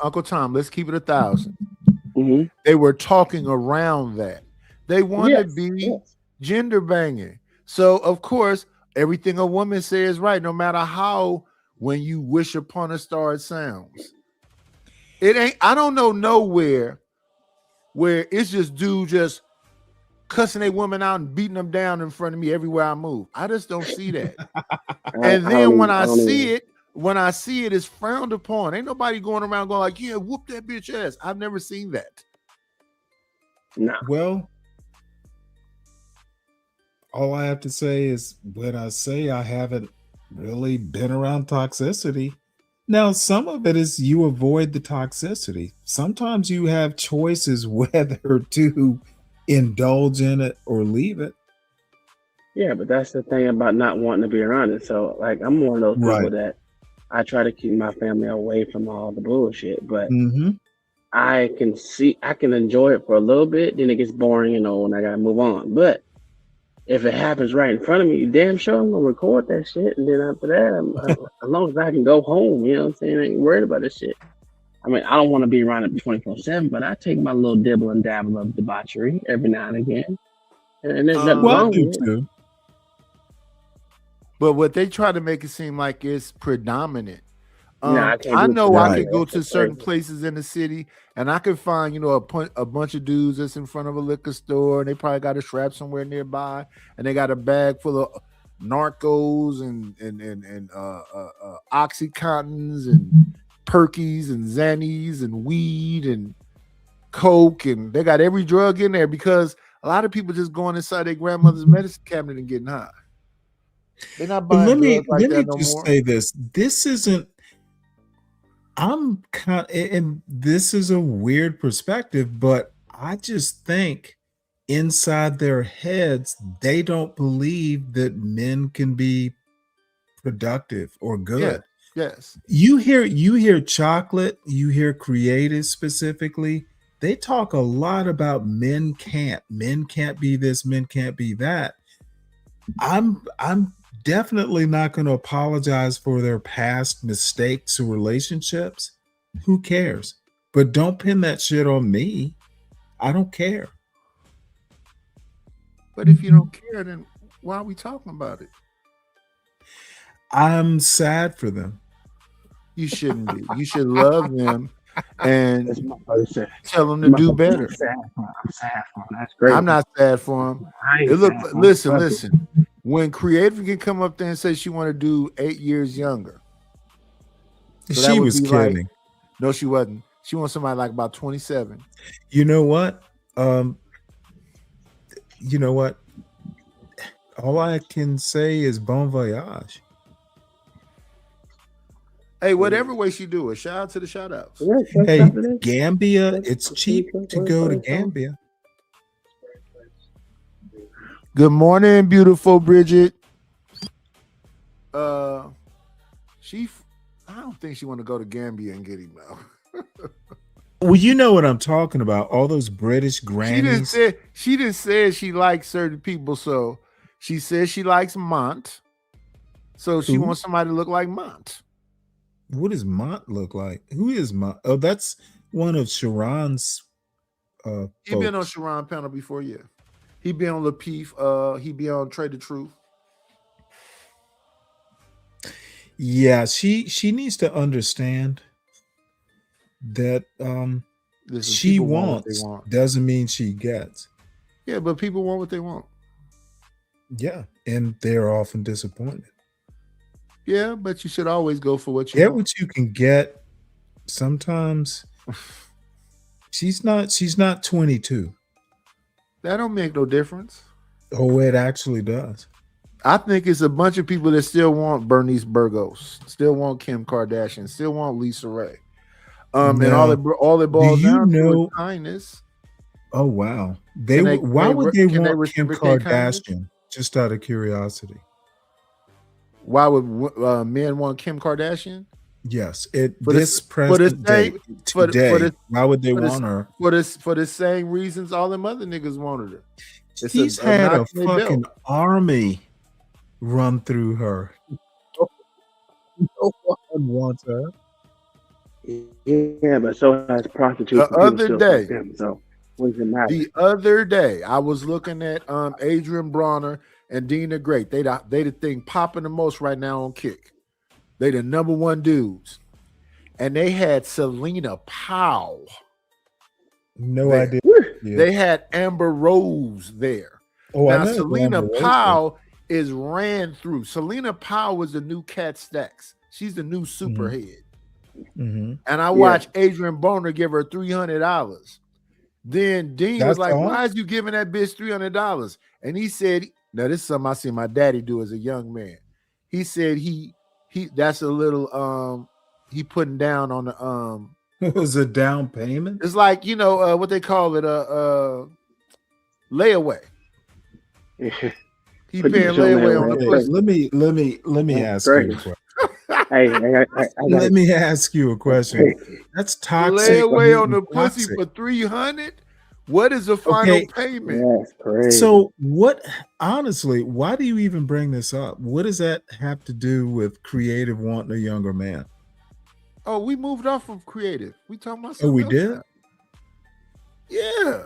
Uncle Tom, let's keep it 1,000. They were talking around that. They want to be gender banging. So of course, everything a woman says right, no matter how when you wish upon a star it sounds. It ain't, I don't know nowhere where it's just dudes just cussing a woman out and beating them down in front of me everywhere I move. I just don't see that. And then when I see it, it's frowned upon. Ain't nobody going around going like, yeah, whoop that bitch ass. I've never seen that. No. Well, all I have to say is, when I say I haven't really been around toxicity, now, some of it is you avoid the toxicity. Sometimes you have choices whether to indulge in it or leave it. Yeah, but that's the thing about not wanting to be around it. So, like, I'm one of those people that I try to keep my family away from all the bullshit. But I can enjoy it for a little bit, then it gets boring, when I gotta move on. But if it happens right in front of me, damn sure I'm gonna record that shit, and then after that, as long as I can go home, you know what I'm saying, I ain't worried about this shit. I mean, I don't want to be around it 24/7, but I take my little dibble and dabble of debauchery every now and again, and there's nothing wrong with it. Too. But what they try to make it seem like it's predominant. I know I could go to certain places in the city and I could find, a bunch of dudes that's in front of a liquor store, and they probably got a strap somewhere nearby, and they got a bag full of Narcos and Oxycontins and Perkies and Xannies and weed and Coke, and they got every drug in there, because a lot of people just going inside their grandmother's medicine cabinet and getting high. They're not buying let me drugs like that no just more. say this. This isn't. I'm kind of, and this is a weird perspective, but I just think inside their heads, they don't believe that men can be productive or good. Yes. You hear Chocolate, you hear Creative specifically. They talk a lot about men can't be this, men can't be that. I'm definitely not going to apologize for their past mistakes or relationships. Who cares? But don't pin that shit on me. I don't care. But if you don't care, then why are we talking about it? I'm sad for them. You shouldn't be. You should love them and That's my person. tell them to do better. I'm sad for him. I'm sad for him. That's great. I'm not sad for him. I ain't It look, sad for him. listen, Fuck it. listen. When Creative can come up there and say she want to do 8 years younger, so that She would was be like- kidding. no, she wasn't. She wants somebody like about 27. You know what? You know what? All I can say is bon voyage. Hey, whatever way she do it, shout out to the shout outs. Hey, Gambia, it's cheap to go to Gambia. Good morning, beautiful Bridget. I don't think she want to go to Gambia and get him now. Well, you know what I'm talking about. All those British grannies. She didn't say she likes certain people, so she says she likes Mont. So she Who? wants somebody to look like Mont. What does Mont look like? Who is Mont? Oh, that's one of Sharon's He been on folks. Sharon panel before, yeah. He be on Lapeef. He be on Trade the Truth. Yeah, she needs to understand that Listen, she people want what they wants want. doesn't mean she gets. Yeah, but people want what they want. Yeah, and they're often disappointed. Yeah, but you should always go for what you Get want. what you can get. Sometimes she's not 22. That don't make no difference. Oh, it actually does. I think it's a bunch of people that still want Bernice Burgos, still want Kim Kardashian, still want Lisa Ray. And No. all it boils Do you down to know- is kindness. Oh wow. They Can they- why can would they- they can they want Kim reciprocate kindness? Kardashian? Just out of curiosity. Why would men want Kim Kardashian? Yes, it For the- this for the present day same- for the- today. for the- why would they for the- want her? For the same reasons all them other niggas wanted her. It's She's had a knock in their fucking belt. army run through her. No one wants her. Yeah, but so has prostitutes. The and people other still day- fuck them, so what does it matter? The other day, I was looking at Adrian Bronner and Dina Great. They the thing popping the most right now on Kick. They the number one dudes, and they had Selena Powell. No There. idea. Yeah. They had Amber Rose there. Oh, I now know Selena Amber Rose Powell is ran through. Selena Powell was the new Cat Stacks. She's the new superhead. Mhm. And I watched Adrian Bronner give her $300. Then Dean was That's like, all? "Why is you giving that bitch $300?" And he said, "Now this is something I see my daddy do as a young man." He said he that's a little he putting down on the It was a down payment. it's like what they call it layaway. He Put paying you some layaway on the layaway. Hey, pussy. let me That's ask you a great. question. I Let me ask you a question. That's toxic. Layaway on the Toxic. pussy for 300. What is the final Okay. payment? That's crazy. So what honestly, why do you even bring this up? What does that have to do with Creative wanting a younger man? Oh, we moved off of Creative. We talking about Oh, we something else did? now. Yeah.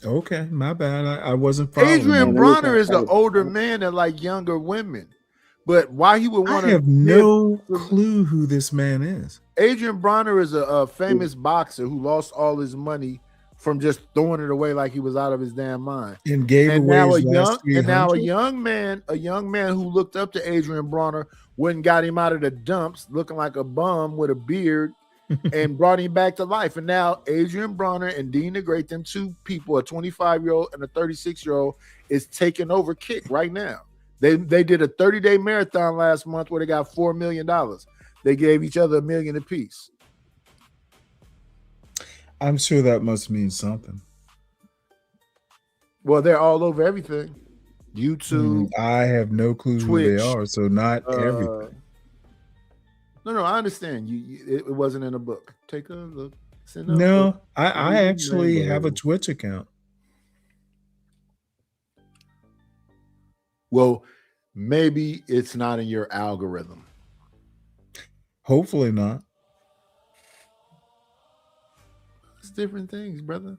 Okay, my bad. I wasn't following. Adrian that. Bronner is an older man that like younger women. But why he would I want to have no clue who this man is. Adrian Bronner is a famous boxer who lost all his money from just throwing it away like he was out of his damn mind. And gave And away now his last a 300? young man who looked up to Adrian Bronner went and got him out of the dumps looking like a bum with a beard and brought him back to life. And now Adrian Bronner and Dean the Great, them two people, a 25-year-old and a 36-year-old, is taking over Kick right now. They did a 30-day marathon last month where they got $4 million. They gave each other $1 million apiece. I'm sure that must mean something. Well, they're all over everything. YouTube. I have no clue who Twitch, they are, so not everything. No, I understand. It wasn't in a book. Take a look. It's in a No, book. I actually have a Twitch account. Well, maybe it's not in your algorithm. Hopefully not. It's different things, brother.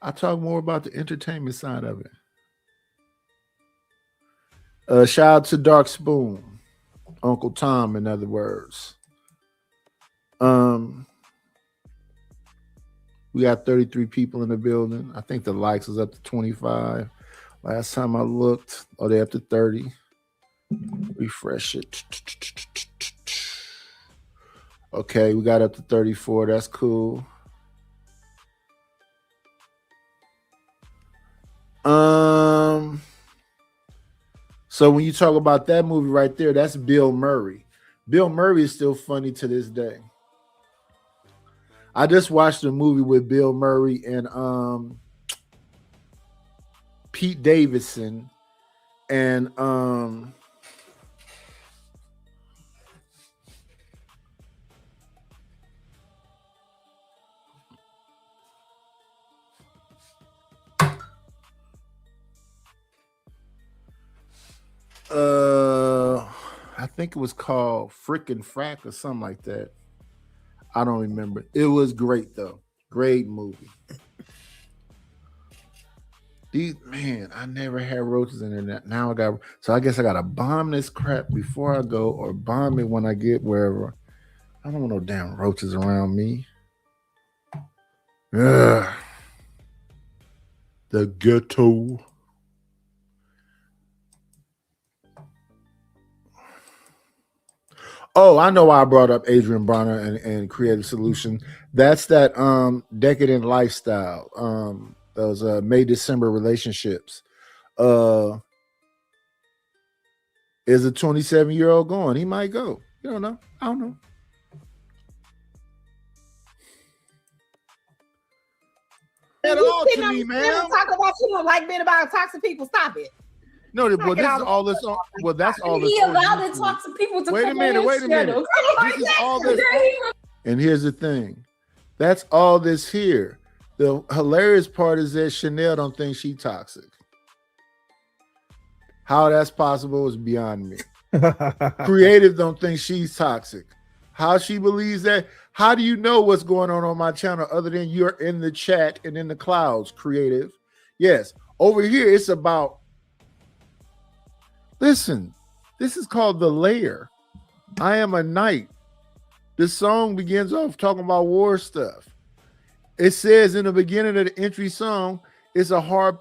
I talk more about the entertainment side of it. Shout out to Dark Spoon, Uncle Tom, in other words. We got 33 people in the building. I think the likes is up to 25. Last time I looked, they're up to 30. Refresh it. Okay, we got up to 34. That's cool. So when you talk about that movie right there, that's Bill Murray. Bill Murray is still funny to this day. I just watched a movie with Bill Murray and Pete Davidson and I think it was called Frickin' Frack or something like that. I don't remember. It was great though. Great movie. Man, I never had roaches in there. Now I guess I gotta bomb this crap before I go, or bomb it when I get wherever. I don't want no damn roaches around me. Ugh. The ghetto. Oh, I know why I brought up Adrian Bronner and Creative Solution. That's that decadent lifestyle. Those May December relationships. Is a 27-year-old going? He might go. You don't know. I don't know. You sitting on the panel talk about you don't like being about toxic people. Stop it. No, well, this is all this. Well, that's all this. He allowed the toxic people to wait a minute. This is all this. And here's the thing. That's all this here. The hilarious part is that Chanel don't think she toxic. How that's possible is beyond me. Creative don't think she's toxic. How she believes that? How do you know what's going on my channel other than you're in the chat and in the clouds, Creative? Yes. Over here, it's about. Listen, this is called The Lair. I Am a Knight. The song begins off talking about war stuff. It says in the beginning of the entry song, it's a hard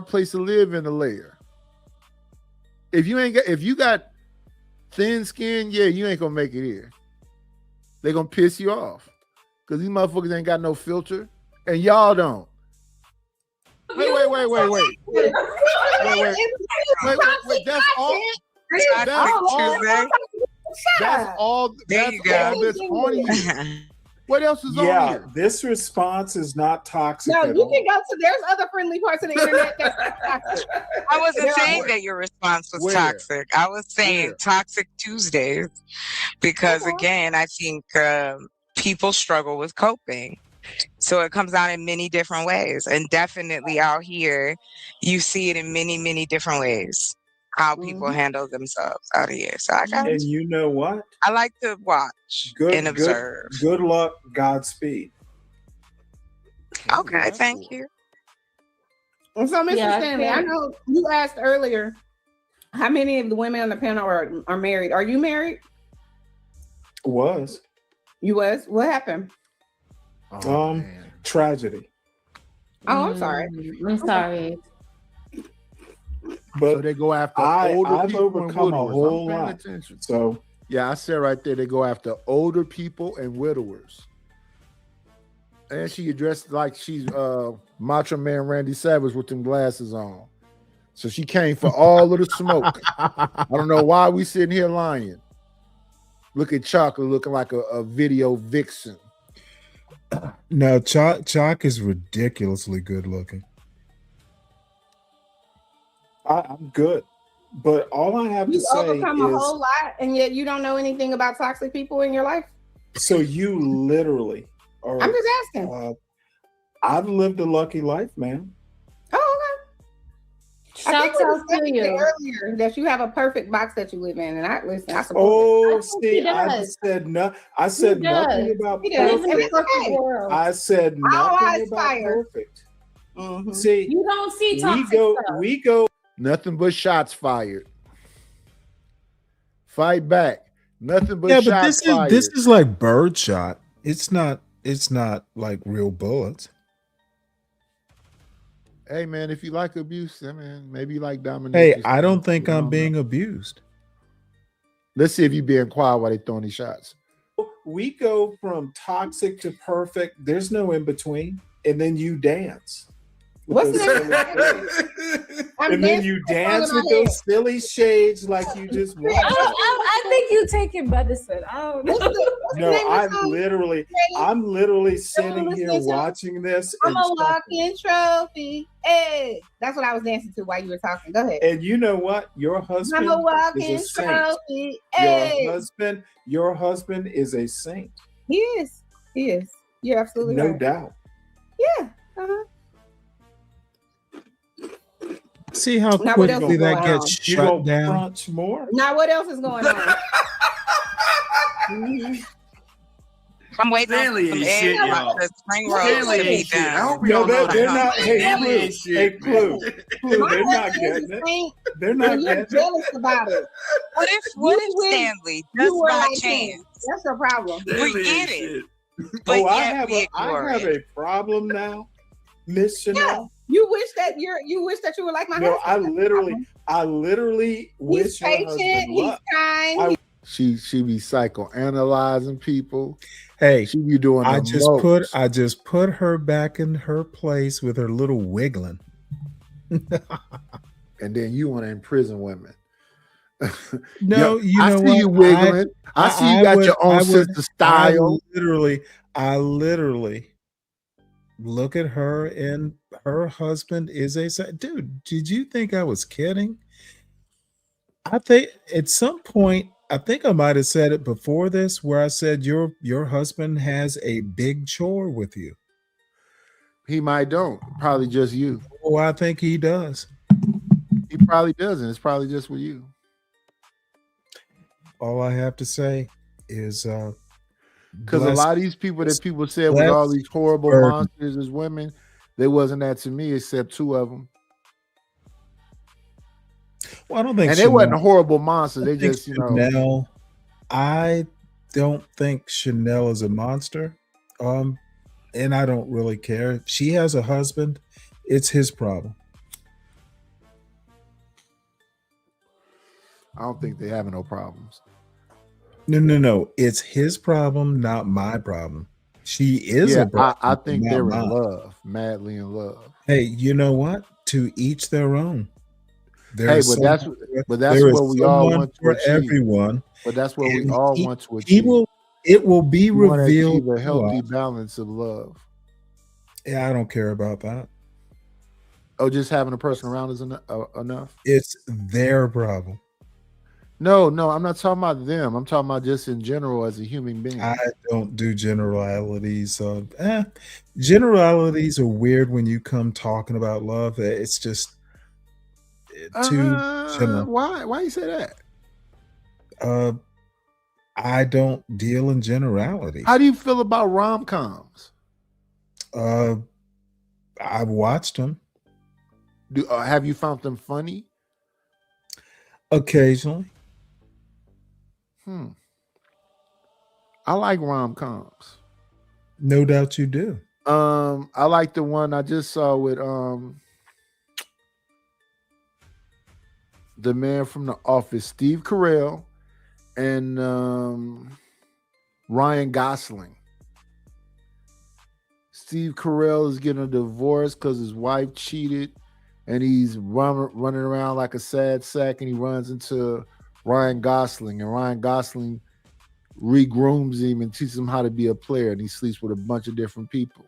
place to live in the lair. If you got thin skin, yeah, you ain't gonna make it here. They're gonna piss you off because these motherfuckers ain't got no filter, and y'all don't. Wait. That's all. That's all this on you. What else is on here? This response is not toxic. No, at you all. can go to. There's other friendly parts of the internet that's not toxic. I wasn't saying that your response was toxic. I was saying toxic Tuesdays because, again, I think people struggle with coping. So it comes out in many different ways. And definitely out here, you see it in many, many different ways, how people handle themselves out here. So I got And you know what? I like to watch and observe. Good luck. Godspeed. Okay, thank you. And so, Mr. Yeah, Stanley, I know you asked earlier how many of the women on the panel are married. Are you married? Was. You was? What happened? Tragedy. Oh, I'm sorry. I'm sorry. But so they go after older I've people overcome and a widowers. whole I'm paying lot. attention. So yeah, I said right there they go after older people and widowers. And she addressed like she's Macho Man Randy Savage with them glasses on. So she came for all of the smoke. I don't know why we sitting here lying. Look at Chocolate looking like a video vixen. No, Chalk is ridiculously good looking. I'm good. But all I have to You say overcome a is whole lot, and yet you don't know anything about toxic people in your life. so you literally are. I'm just asking. I've lived a lucky life, man. Oh, okay. I Shout think we out to discussed you. earlier that you have a perfect box that you live in, and I listen. I support Oh, it. see, I just said no. I said nothing about He does. perfect. It's okay. I said All nothing eyes about fire. perfect. Mhm. See, You don't see toxic stuff. we go. Nothing but shots fired. Fight back. Nothing but Yeah, but shots fired. this is like birdshot. It's not It's not like real bullets. Hey man, if you like abuse, I mean, maybe you like domination. Hey, I don't think I'm being abused. Let's see if you being quiet while they throwing these shots. We go from toxic to perfect. There's no in between, and then you dance. What's With those silly I'm and then dancing you with dance my with head. those silly shades like you just watched. I think you taking medicine. I don't know. No, I'm literally Someone sitting here listen to- watching this, I'm and a walking trophy. Hey, that's what I was dancing to while you were talking. Go ahead. And you know what? Your husband I'm a walking is a saint. trophy. Hey, Your husband is a saint, he is. He is. You're absolutely no right. doubt. Yeah. Uh-huh. See how Now what else quickly is that going gets on? You shut gonna down. crunch more? Now what else is going on? Mhm. I'm waiting Stanley on some ain't shit, eggs y'all. about the spring rolls Stanley to be ain't shit. I done. hope we No, all know they're that. not. Hey, Stanley Clue. ain't shit, Hey, man. Clue. My They're not husband getting is a it. saint, They're not and you're getting it. jealous about it. What if You wish Stanley, you just were by like him. chance, That's your problem. we Stanley get ain't it, shit. but Oh, I yet have we a ignore I have it? a problem now, Miss Chanel. You wish that you wish that you were like my No, husband. I literally He's wish your patient. husband He's luck. kind. She be psychoanalyzing people. Hey, She be doing I the just put her back in her place with her little wiggling. and then you want to imprison women. No, you I know see what? you wiggling. I see you got your own sense of style. I literally look at her and her husband is dude. Did you think I was kidding? I think at some point, I think I might have said it before this, where I said your husband has a big chore with you. He might don't. Probably just you. Oh, I think he does. He probably doesn't. It's probably just with you. All I have to say is Because a lot of these people that people said with all these horrible monsters as women, they wasn't that to me except two of them. Well, I don't think and they wasn't horrible monsters. They just, Chanel, I don't think Chanel is a monster. And I don't really care. If she has a husband, it's his problem. I don't think they have no problems. No. It's his problem, not my problem. She is a problem. I think not they're mine. in love, madly in love. Hey, you know what? To each their own. Hey, but that's what we all want to for achieve. everyone. But that's what we all want to He achieve. it will be We want to revealed achieve a to healthy us. balance of love. Yeah, I don't care about that. Oh, just having a person around is enough? It's their problem. No, I'm not talking about them. I'm talking about just in general as a human being. I don't do generalities. Generalities are weird when you come talking about love. It's just too general. Why you say that? I don't deal in generalities. How do you feel about rom-coms? I've watched them. Have you found them funny? Occasionally. I like rom-coms. No doubt you do. I like the one I just saw with the man from The Office, Steve Carell, and Ryan Gosling. Steve Carell is getting a divorce because his wife cheated, and he's running around like a sad sack, and he runs into Ryan Gosling, and Ryan Gosling regrooms him and teaches him how to be a player, and he sleeps with a bunch of different people.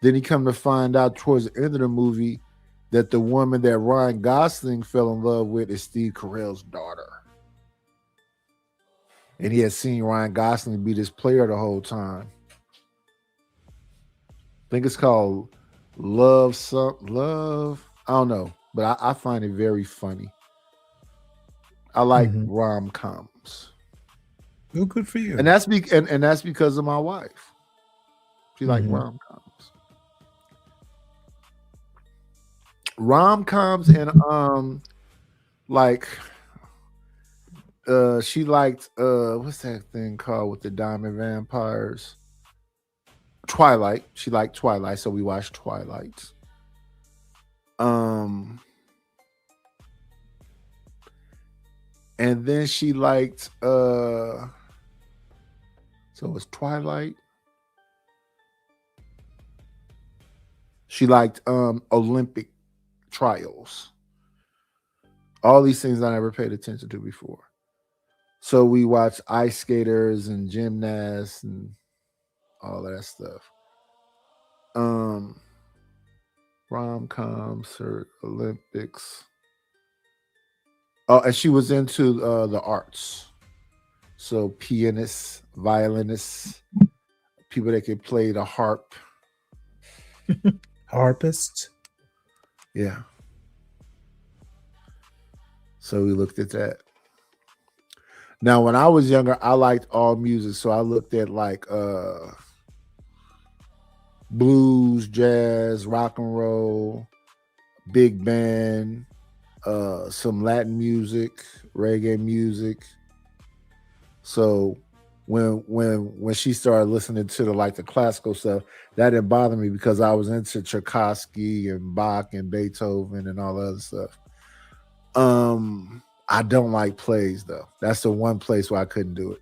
Then he come to find out towards the end of the movie that the woman that Ryan Gosling fell in love with is Steve Carell's daughter. And he had seen Ryan Gosling be this player the whole time. I think it's called Love. I don't know, but I find it very funny. I like rom-coms. Well, good for you. And that's because of my wife. She like rom-coms. Rom-coms and she liked what's that thing called with the diamond vampires? Twilight. She liked Twilight, so we watched Twilight. And then she liked so it was Twilight. She liked Olympic trials. All these things I never paid attention to before. So we watched ice skaters and gymnasts and all that stuff. Rom-coms or Olympics. Oh, and she was into the arts. So pianists, violinists, people that could play the harp. Harpists. Yeah. So we looked at that. Now, when I was younger, I liked all music. So I looked at like blues, jazz, rock and roll, big band, some Latin music, reggae music. So when she started listening to the classical stuff, that didn't bother me because I was into Tchaikovsky and Bach and Beethoven and all the other stuff. I don't like plays though. That's the one place where I couldn't do it.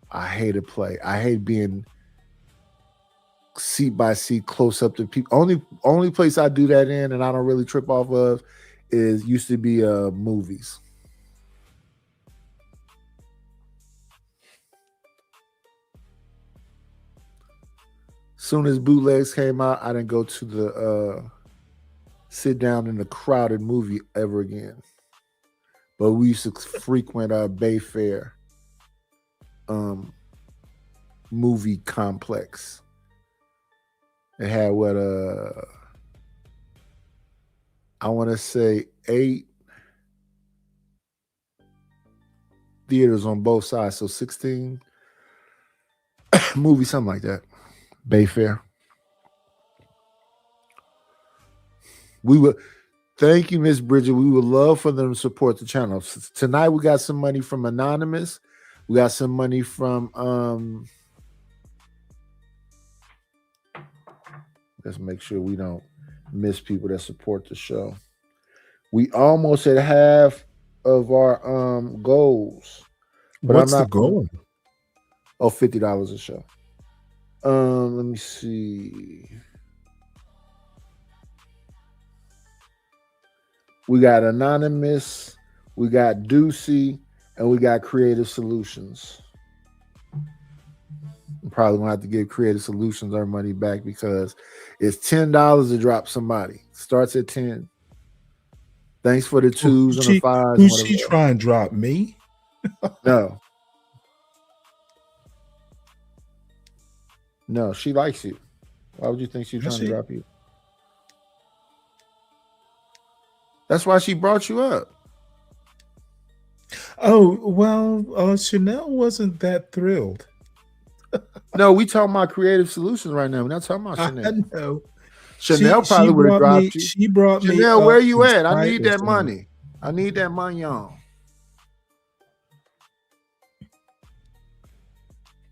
I hate a play. I hate being seat by seat close up to people. Only place I do that in and I don't really trip off of used to be movies. Soon as bootlegs came out, I didn't go to the sit down in a crowded movie ever again. But we used to frequent Bayfair movie complex. It had what I want to say 8 theaters on both sides, so 16 movies, something like that. Bayfair. We would thank you, Miss Bridget. We would love for them to support the channel. Tonight we got some money from Anonymous. We got some money from let's make sure we don't miss people that support the show. We almost at half of our goals. But What's I'm not the goal? Oh, $50 a show. Let me see. We got Anonymous, we got Ducey, and we got Creative Solutions. I'm probably gonna have to give Creative Solutions our money back because it's $10 to drop somebody. Starts at 10. Thanks for the 2s and the 5s. Who's she trying to drop me? No, she likes you. Why would you think she's trying to drop you? That's why she brought you up. Oh, well, Chanel wasn't that thrilled. No, we talking about Creative Solutions right now. We're not talking about Chanel. I know. Chanel probably would have dropped you. She brought me. Chanel, where you at? I need spite that of money. I need that money on.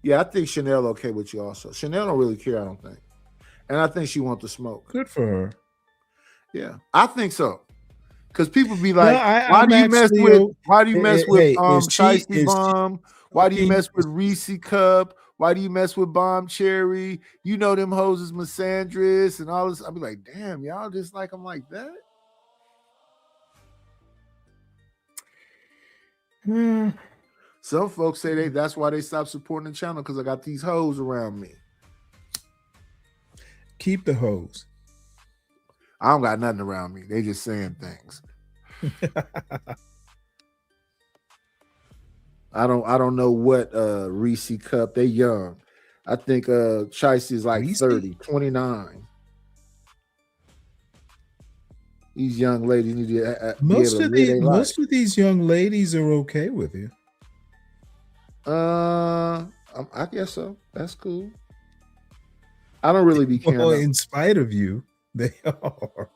Yeah, I think Chanel okay with you also. Chanel don't really care, I don't think. And I think she wants to smoke. Good for her. Yeah, I think so. Because people be like, No, why do you mess with Shiesty Shiesty Bomb? Why do you mess with Reese Cup? Why do you mess with Bomb Cherry? You know them hoes is misandrous and all this. I'll be like, damn, y'all just like them like that? Some folks say that's why they stopped supporting the channel, because I got these hoes around me. Keep the hoes. I don't got nothing around me. They just saying things. I don't know what Reese Cup. They young. I think Shiesty is like 30, 29. These young ladies need to most of these young ladies are okay with you. I guess so. That's cool. I don't really be caring. Well, in spite of you, they are.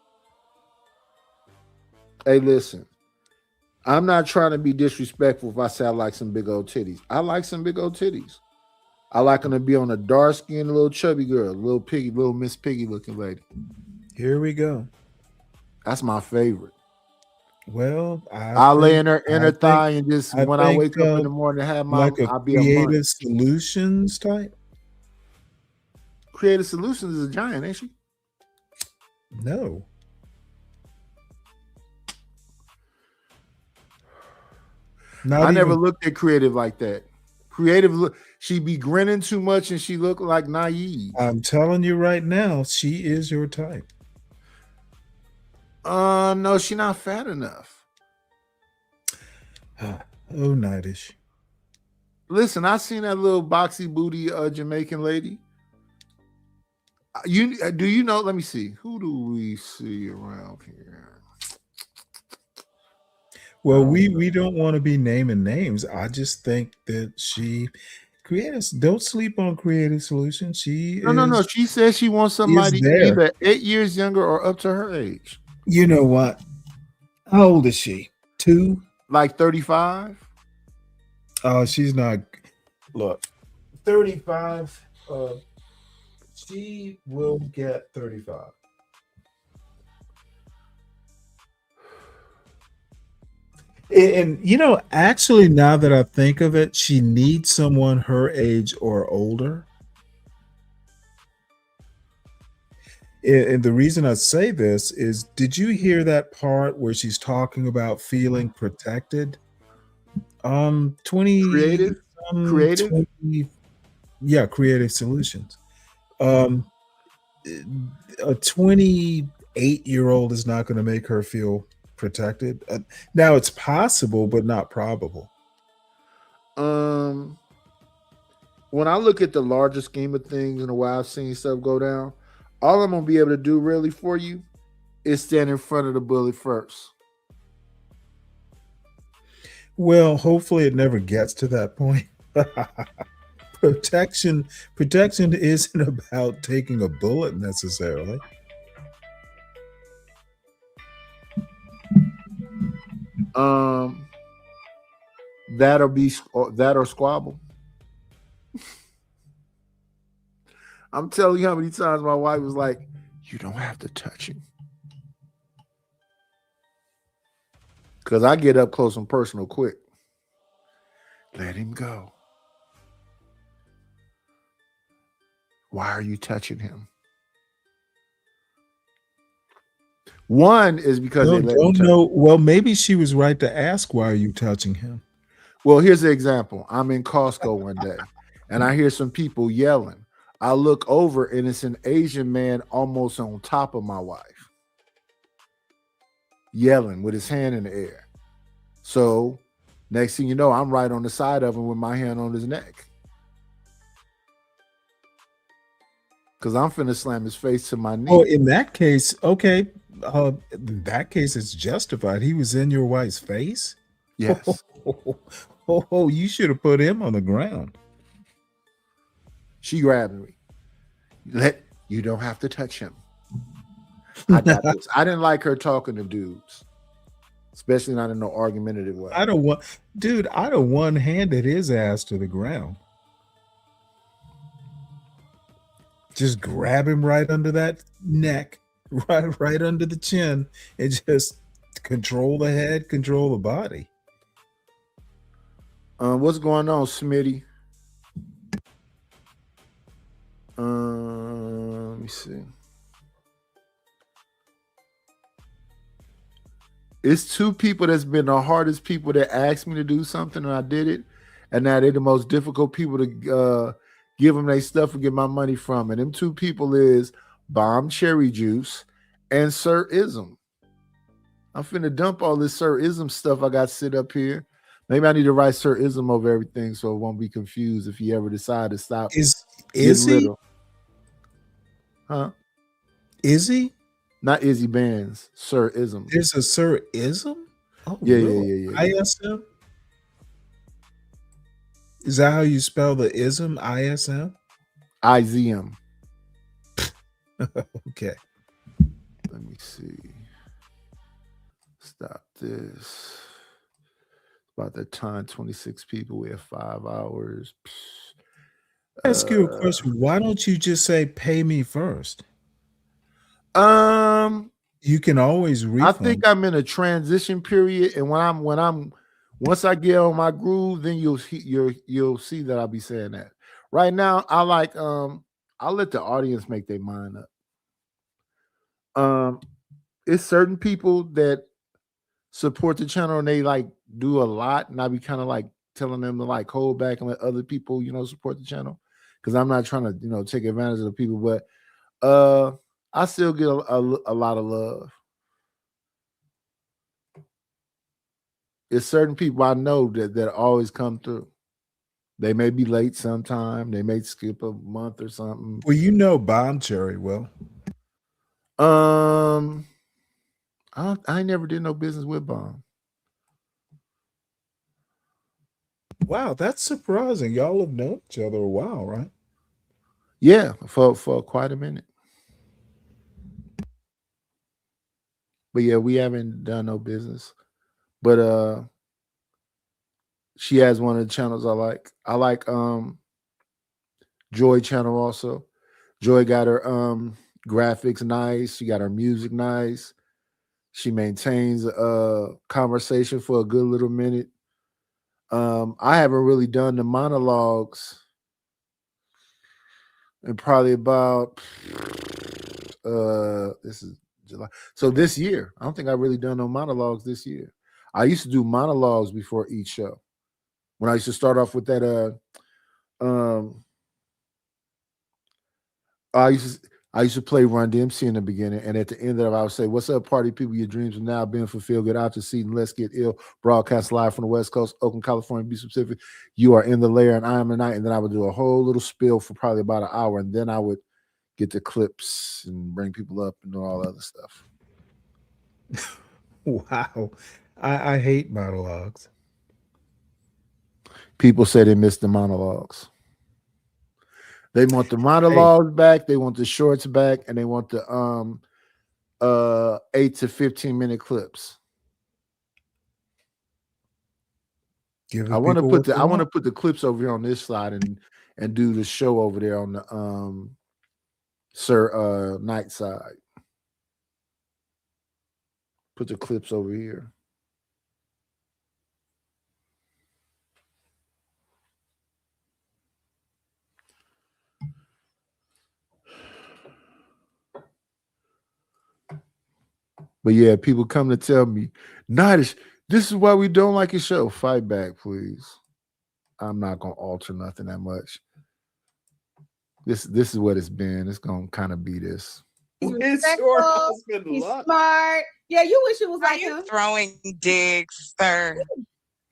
Hey, listen. I'm not trying to be disrespectful if I say I like some big old titties. I like some big old titties. I like them to be on a dark skinned little chubby girl, little Piggy, little Miss Piggy looking lady. Here we go. That's my favorite. Well, I lay in her inner I thigh and just when I think, wake up in the morning, have my like a I'll be a creative month. solutions type. Creative Solutions is a giant, ain't she? No. I never looked at creative like that. Creative, she be grinning too much and she look like naive. I'm telling you right now, she is your type. No, she not fat enough. Oh, Nightish. Listen, I seen that little boxy booty Jamaican lady. Do you know? Let me see. Who do we see around here? Well, we don't want to be naming names. I just think that don't sleep on Creative Solutions. No. She says she wants somebody there. either 8 years younger or up to her age. You know what? How old is she? 2? Like 35? Oh, she's not. Look, 35. She will get 35. And you know, actually, now that I think of it, she needs someone her age or older. And the reason I say this is, did you hear that part where she's talking about feeling protected? 20 Creative? 20 yeah, Creative Solutions. A 28-year-old is not going to make her feel protected. Now it's possible, but not probable. When I look at the larger scheme of things and the way I've seen stuff go down, all I'm gonna be able to do really for you is stand in front of the bullet first. Well, hopefully it never gets to that point. Protection isn't about taking a bullet necessarily. That or squabble. I'm telling you how many times my wife was like, "You don't have to touch him," because I get up close and personal quick. Let him go. Why are you touching him? One is because they let him touch. Well, maybe she was right to ask, "Why are you touching him?" Well, here's the example. I'm in Costco one day and I hear some people yelling. I look over and it's an Asian man almost on top of my wife, yelling with his hand in the air. So next thing you know, I'm right on the side of him with my hand on his neck, because I'm finna slam his face to my knee. Oh, in that case, okay. In that case, it's justified. He was in your wife's face? Yes. Oh, you should have put him on the ground. She grabbed me. You don't have to touch him. I got this. I didn't like her talking to dudes, especially not in no argumentative way. I'd have one-handed his ass to the ground. Just grab him right under that neck, right under the chin, and just control the head, control the body. What's going on, Smitty? Let me see. It's two people that's been the hardest people that asked me to do something and I did it, and now they're the most difficult people to give them their stuff and get my money from. And them two people is Bomb Cherry Juice and Sir Ism. I'm finna dump all this Sir Ism stuff I got sit up here. Maybe I need to write Sir Ism over everything so it won't be confused if he ever decide to stop. Is he? Little. Huh? Is he? Not Izzy Bands, Sir Ism. There's a Sir Ism? Oh, yeah. ISM? Is that how you spell the ism? ISM? IZM. Okay. Let me see. Stop this. About that time, 26 people. We have 5 hours. Ask you a question. Why don't you just say pay me first? You can always I refund. think I'm in a transition period, and once I get on my groove, then you'll see that I'll be saying that. Right now, I'll let the audience make their mind up. It's certain people that support the channel and they like do a lot, and I be kind of like telling them to like hold back and let other people, support the channel, because I'm not trying to, take advantage of the people, but I still get a lot of love. It's certain people I know that always come through. They may be late sometime. They may skip a month or something. Well, you know Bomb Cherry well. I never did no business with Bomb. Wow, that's surprising. Y'all have known each other a while, right? Yeah, for quite a minute. But yeah, we haven't done no business. But she has one of the channels I like. I like Joy channel also. Joy got her graphics nice. She got her music nice. She maintains a conversation for a good little minute. I haven't really done the monologues in probably about this is July. So this year, I don't think I've really done no monologues this year. I used to do monologues before each show. When I used to start off with that I used to play Run DMC in the beginning, and at the end of it, I would say, "What's up, party people? Your dreams are now being fulfilled. Get out to see and let's get ill." Broadcast live from the West Coast, Oakland, California, be specific. You are in the lair, and I am the night. And then I would do a whole little spiel for probably about an hour, and then I would get the clips and bring people up and do all the other stuff. Wow, I hate monologues. People say they miss the monologues. They want the monologues back, they want the shorts back, and they want the 8 to 15 minute clips. I want to put the clips over here on this slide and do the show over there on the Sir Knight side. Put the clips over here. But yeah, people come to tell me, Nightish, this is why we don't like your show. Fight back, please. I'm not gonna alter nothing that much. This is what it's been. It's gonna kind of be this. He's respectful. He's smart. Yeah, you wish it was like him. Throwing digs, sir.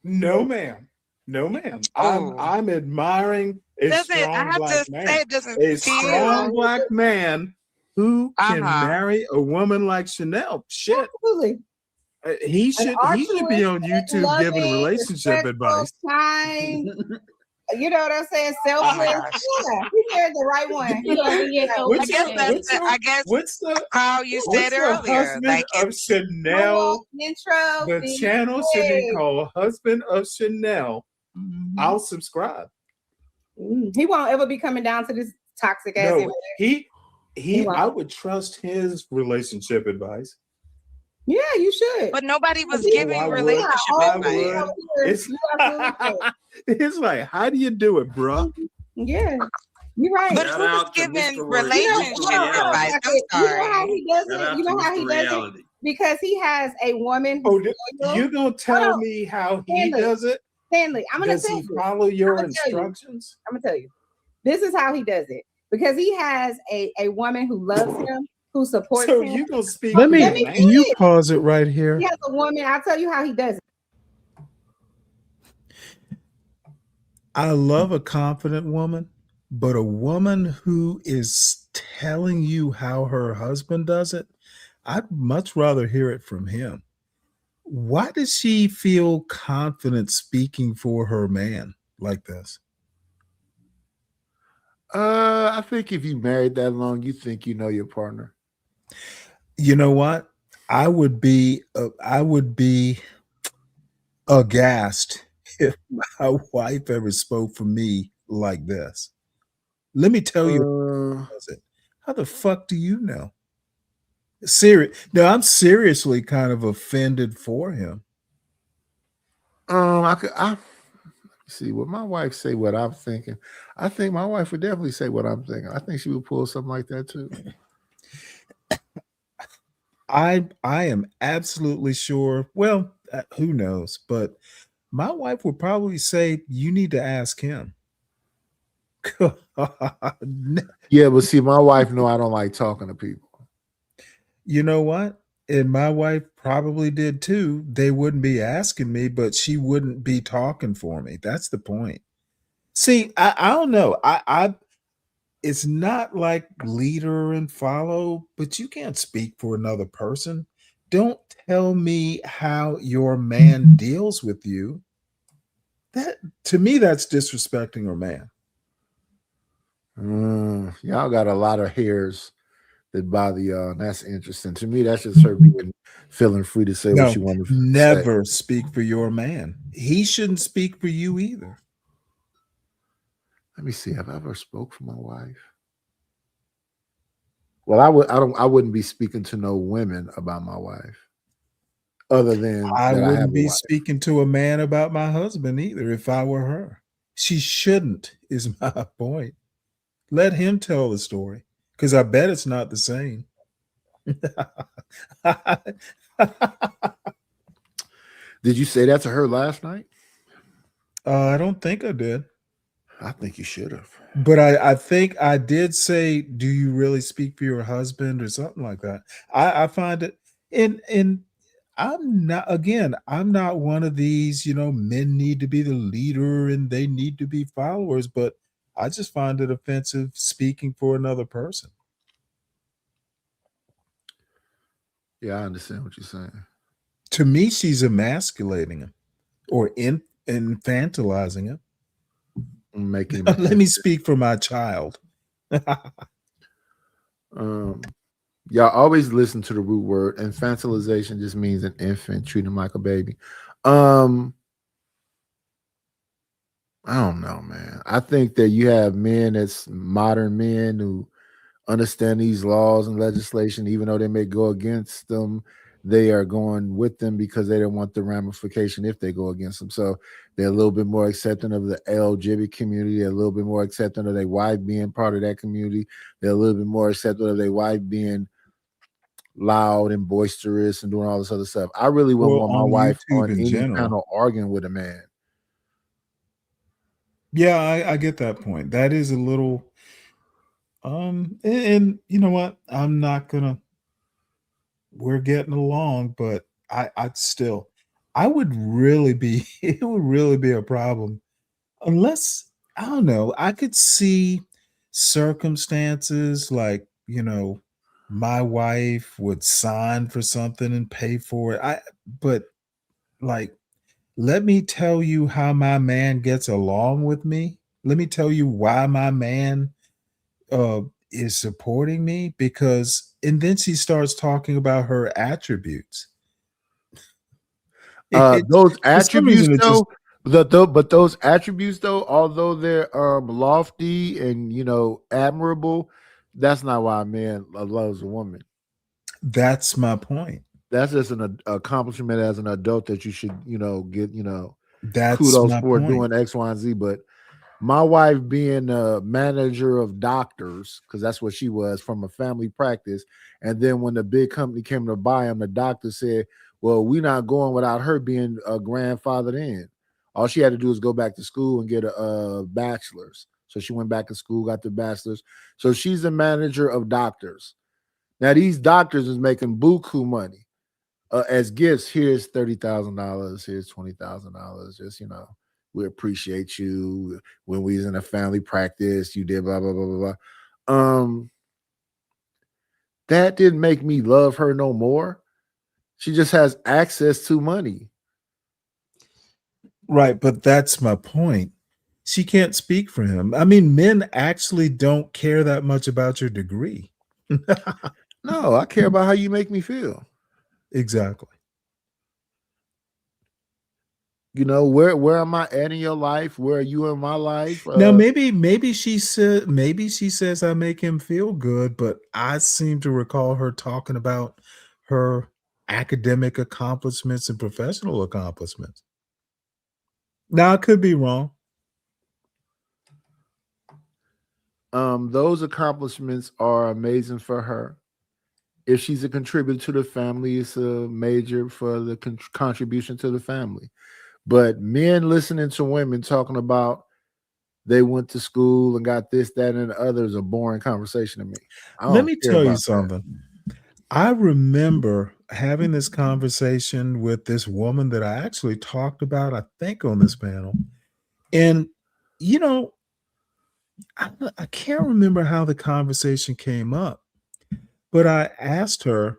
No, ma'am. No, ma'am. I'm admiring a strong black man. A strong black man who can marry a woman like Chanel. Shit. Absolutely. He should be on YouTube giving relationship advice. Kind. You know what I'm saying? Selfless. Yeah, he married the right one. I guess how you said earlier. Like of Chanel. Intro. The channel should be called Husband of Chanel. I'll subscribe. He won't ever be coming down to this toxic ass. No, I would trust his relationship advice. Yeah, you should. But nobody was giving relationship advice. It's like, how do you do it, bro? Yeah, you're right. But who was giving relationship advice? I'm sorry. You know how he does it? You know how he does it? Because he has a woman. You gonna tell me how he does it? Stanley, I'm gonna tell you. Does he follow your instructions? I'm gonna tell you. This is how he does it. Because he has a woman who loves him, who supports him. You gonna speak? Let me. Can you pause it right here? He has a woman. I'll tell you how he does it. I love a confident woman, but a woman who is telling you how her husband does it, I'd much rather hear it from him. Why does she feel confident speaking for her man like this? I think if you married that long, you think you know your partner. You know what? I would be aghast if my wife ever spoke for me like this. Let me tell you, how the fuck do you know? No, I'm seriously kind of offended for him. I see what my wife say. What I'm thinking. I think my wife would definitely say what I'm thinking. I think she would pull something like that too. I am absolutely sure. Well, who knows? But my wife would probably say you need to ask him. Yeah, but see, my wife know I don't like talking to people. You know what? And my wife probably did too. They wouldn't be asking me, but she wouldn't be talking for me. That's the point. See, I don't know. I it's not like leader and follow, but you can't speak for another person. Don't tell me how your man deals with you. That to me, that's disrespecting your man. Y'all got a lot of hairs that bother y'all. And that's interesting. To me, that's just her being feeling free to say what No, she wanted to never say. speak for your man. He shouldn't speak for you either. Let me see. Have I ever spoke for my wife? Well, I wouldn't be speaking to no women about my wife. Other than I that I have wouldn't a be wife. speaking to a man about my husband either if I were her. She shouldn't, is my point. Let him tell the story, because I bet it's not the same. Did you say that to her last night? I don't think I did. I think you should have. But I think I did say, do you really speak for your husband or something like that? I find it, and I'm not one of these, men need to be the leader and they need to be followers, but I just find it offensive speaking for another person. Yeah, I understand what you're saying. To me, she's emasculating him or infantilizing him. Making Let me speak for my child. Y'all always listen to the root word. Infantilization just means an infant, treat him like a baby. I don't know, man. I think that you have men that's modern men who understand these laws and legislation, even though they may go against them, they are going with them because they don't want the ramification if they go against them. So they're a little bit more accepting of the LGBT community. They're a little bit more accepting of their wife being part of that community. They're a little bit more accepting of their wife being loud and boisterous and doing all this other stuff. I really wouldn't want my wife YouTube on in any general. panel arguing with a man. Yeah, I get that point. That is a little and you know what? We're getting along, but I would really be it would really be a problem unless I don't know, I could see circumstances like, my wife would sign for something and pay for it. But like, let me tell you how my man gets along with me. Let me tell you why my man is supporting me, and then she starts talking about her attributes. Those For some reason, attributes but those attributes though, although they're lofty and admirable, that's not why a man loves a woman. That's my point. That's just an accomplishment as an adult that you should get That's kudos my for point. doing X, Y, and Z. But my wife being a manager of doctors, because that's what she was from a family practice, and then when the big company came to buy him, the doctor said, well, we're not going without her being a grandfathered in. All she had to do was go back to school and get a bachelor's. So she went back to school, got the bachelor's. So she's a manager of doctors. Now these doctors is making buku money as gifts. Here's $30,000. Here's $20,000. Just we appreciate you. When we was in a family practice, you did blah blah blah blah blah. That didn't make me love her no more. She just has access to money. Right, but that's my point. She can't speak for him. I mean, men actually don't care that much about your degree. No, I care about how you make me feel. Exactly. You know, where am I at in your life? Where are you in my life? Now maybe she says I make him feel good, but I seem to recall her talking about her academic accomplishments and professional accomplishments. Now I could be wrong. Those accomplishments are amazing for her. If she's a contributor to the family, it's a major for the contribution to the family. But men listening to women talking about they went to school and got this, that, and the other is a boring conversation to me. Let me tell you something. I remember having this conversation with this woman that I actually talked about, I think, on this panel. And, you know, I can't remember how the conversation came up, but I asked her,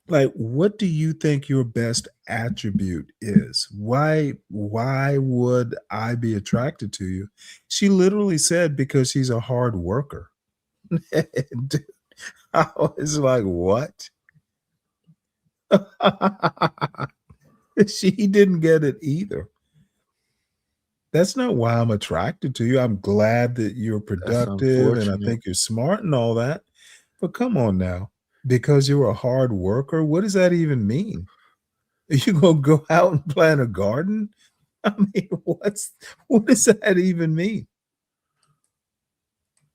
like, what do you think your best attribute is? Why would I be attracted to you? She literally said, because she's a hard worker. Dude, I was like, what? She didn't get it either. That's not why I'm attracted to you. I'm glad that you're productive and I think you're smart and all that. But come on now. Because you're a hard worker, what does that even mean? Are you gonna go out and plant a garden? I mean, what does that even mean?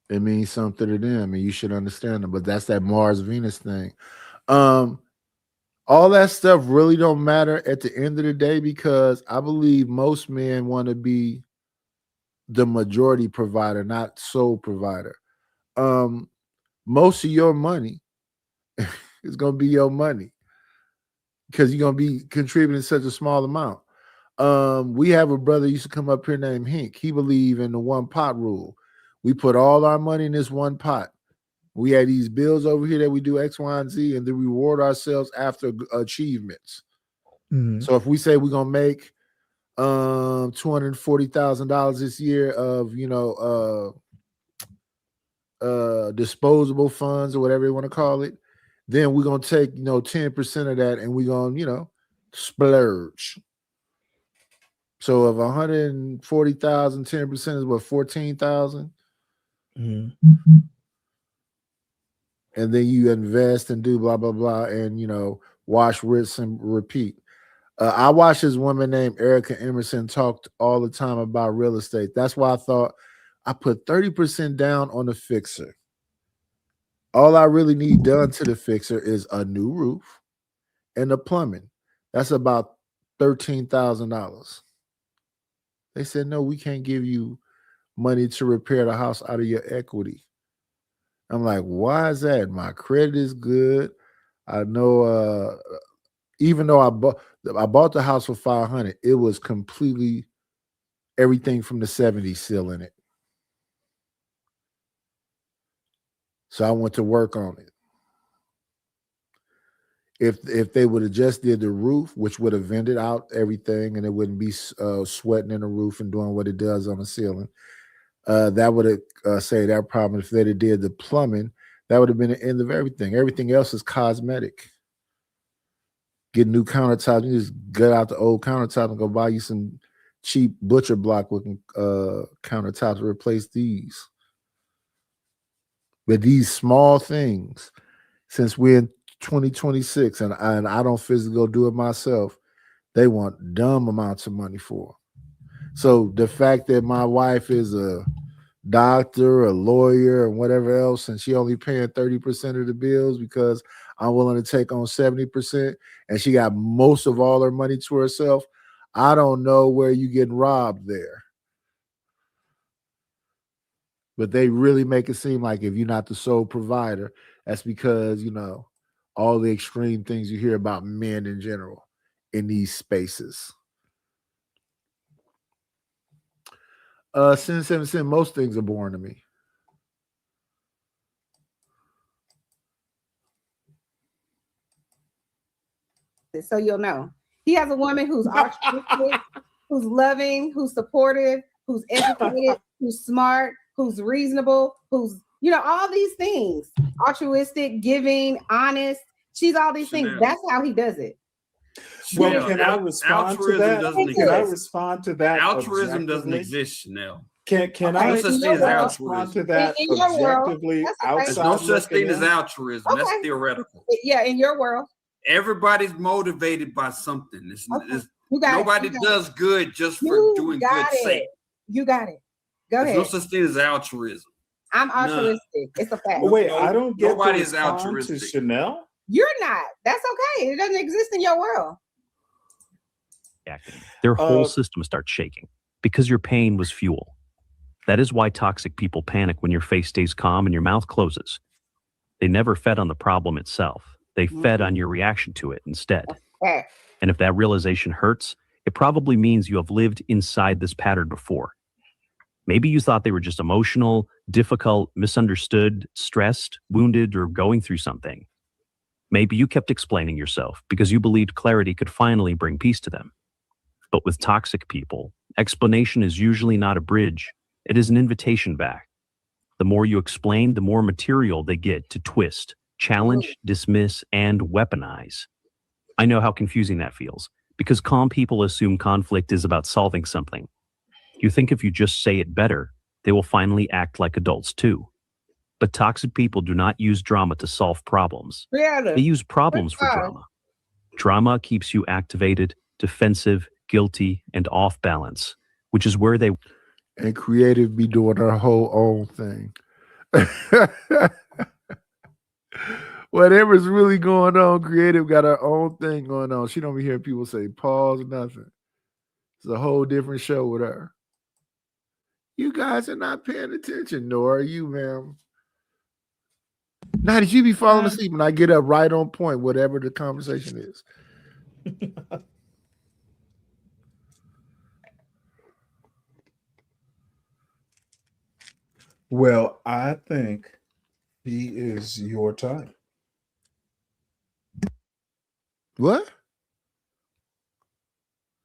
It means something to them, and you should understand them. But that's that Mars Venus thing. All that stuff really don't matter at the end of the day, because I believe most men want to be the majority provider, not sole provider. Most of your money is going to be your money because you're going to be contributing such a small amount. We have a brother used to come up here named Hink. He believed in the one pot rule. We put all our money in this one pot. We had these bills over here that we do X, Y, and Z, and then we reward ourselves after achievements. Mhm. So if we say we're gonna make $240,000 this year of disposable funds or whatever you want to call it, then we're gonna take 10% of that and we're gonna splurge. So of 140,000, 10% is what, 14,000? Mhm. And then you invest and do blah blah blah and wash, rinse, and repeat. I watch this woman named Erica Emerson talk all the time about real estate. That's why I thought I put 30% down on the fixer. All I really need done to the fixer is a new roof and the plumbing. That's about $13,000. They said, no, we can't give you money to repair the house out of your equity. I'm like, why is that? My credit is good. I know, even though I bought the house for $500, it was completely everything from the 70s still in it. So I went to work on it. If they would have just did the roof, which would have vented out everything and it wouldn't be sweating in the roof and doing what it does on the ceiling, that would have saved that problem. If they'd have did the plumbing, that would have been the end of everything. Everything else is cosmetic. Get new countertops. You just gut out the old countertop and go buy you some cheap butcher block looking countertops to replace these. But these small things, since we're in 2026 and I don't physically go do it myself, they want dumb amounts of money for. So the fact that my wife is a doctor, a lawyer, and whatever else, and she only paying 30% of the bills because I'm willing to take on 70%, and she got most of all her money to herself, I don't know where you getting robbed there. But they really make it seem like if you're not the sole provider, that's because, all the extreme things you hear about men in general in these spaces. Since most things are boring to me. So you'll know. He has a woman who's altruistic, who's loving, who's supportive, who's educated, who's smart, who's reasonable, who's, all these things. Altruistic, giving, honest. She's all these things. That's how he does it. Well, Chanel, can I respond to altruism that? doesn't Can I exist. respond to that? Altruism doesn't objectively? exist, Chanel. Can There's I no such thing as respond altruism. to that In your world, objectively that's okay. There's no outside such looking thing as in? altruism. That's Okay. theoretical. Yeah, in your world. Everybody's motivated by something. You got Nobody it. You got does good just for You doing got good it. sake. You got it. Go There's no ahead. such thing as altruism. I'm None. altruistic. It's a fact. Oh, wait, I don't get Nobody to is respond to altruistic. Chanel. You're not. That's okay. It doesn't exist in your world. Their whole Uh, system starts shaking because your pain was fuel. That is why toxic people panic when your face stays calm and your mouth closes. They never fed on the problem itself. They fed on your reaction to it instead. Okay. And if that realization hurts, it probably means you have lived inside this pattern before. Maybe you thought they were just emotional, difficult, misunderstood, stressed, wounded, or going through something. Maybe you kept explaining yourself because you believed clarity could finally bring peace to them. But with toxic people, explanation is usually not a bridge. It is an invitation back. The more you explain, the more material they get to twist, challenge, dismiss, and weaponize. I know how confusing that feels, because calm people assume conflict is about solving something. You think if you just say it better, they will finally act like adults too. But toxic people do not use drama to solve problems. Really? They use problems for drama. Drama keeps you activated, defensive, guilty, and off balance, which is where they... And creative be doing her whole own thing. Whatever's really going on, creative got her own thing going on. She don't be hearing people say pause or nothing. It's a whole different show with her. You guys are not paying attention, nor are you, ma'am. Now, did you be falling asleep when I get up right on point, whatever the conversation is? Well, I think he is your type. What?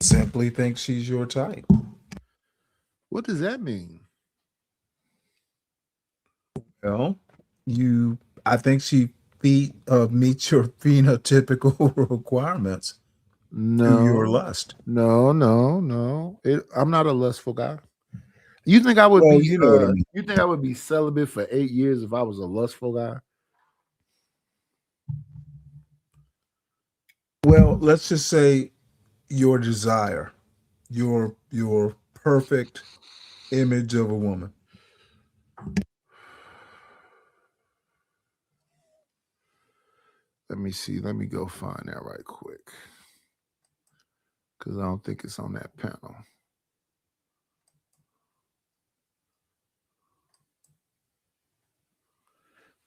Simply think she's your type. What does that mean? Well, I think she meets your phenotypical requirements. No, To your lust. No. I'm not a lustful guy. You think I would Well, be? you know what I mean. You think I would be celibate for 8 years if I was a lustful guy? Well, let's just say your desire, your perfect image of a woman. Let me see. Let me go find that right quick. Because I don't think it's on that panel.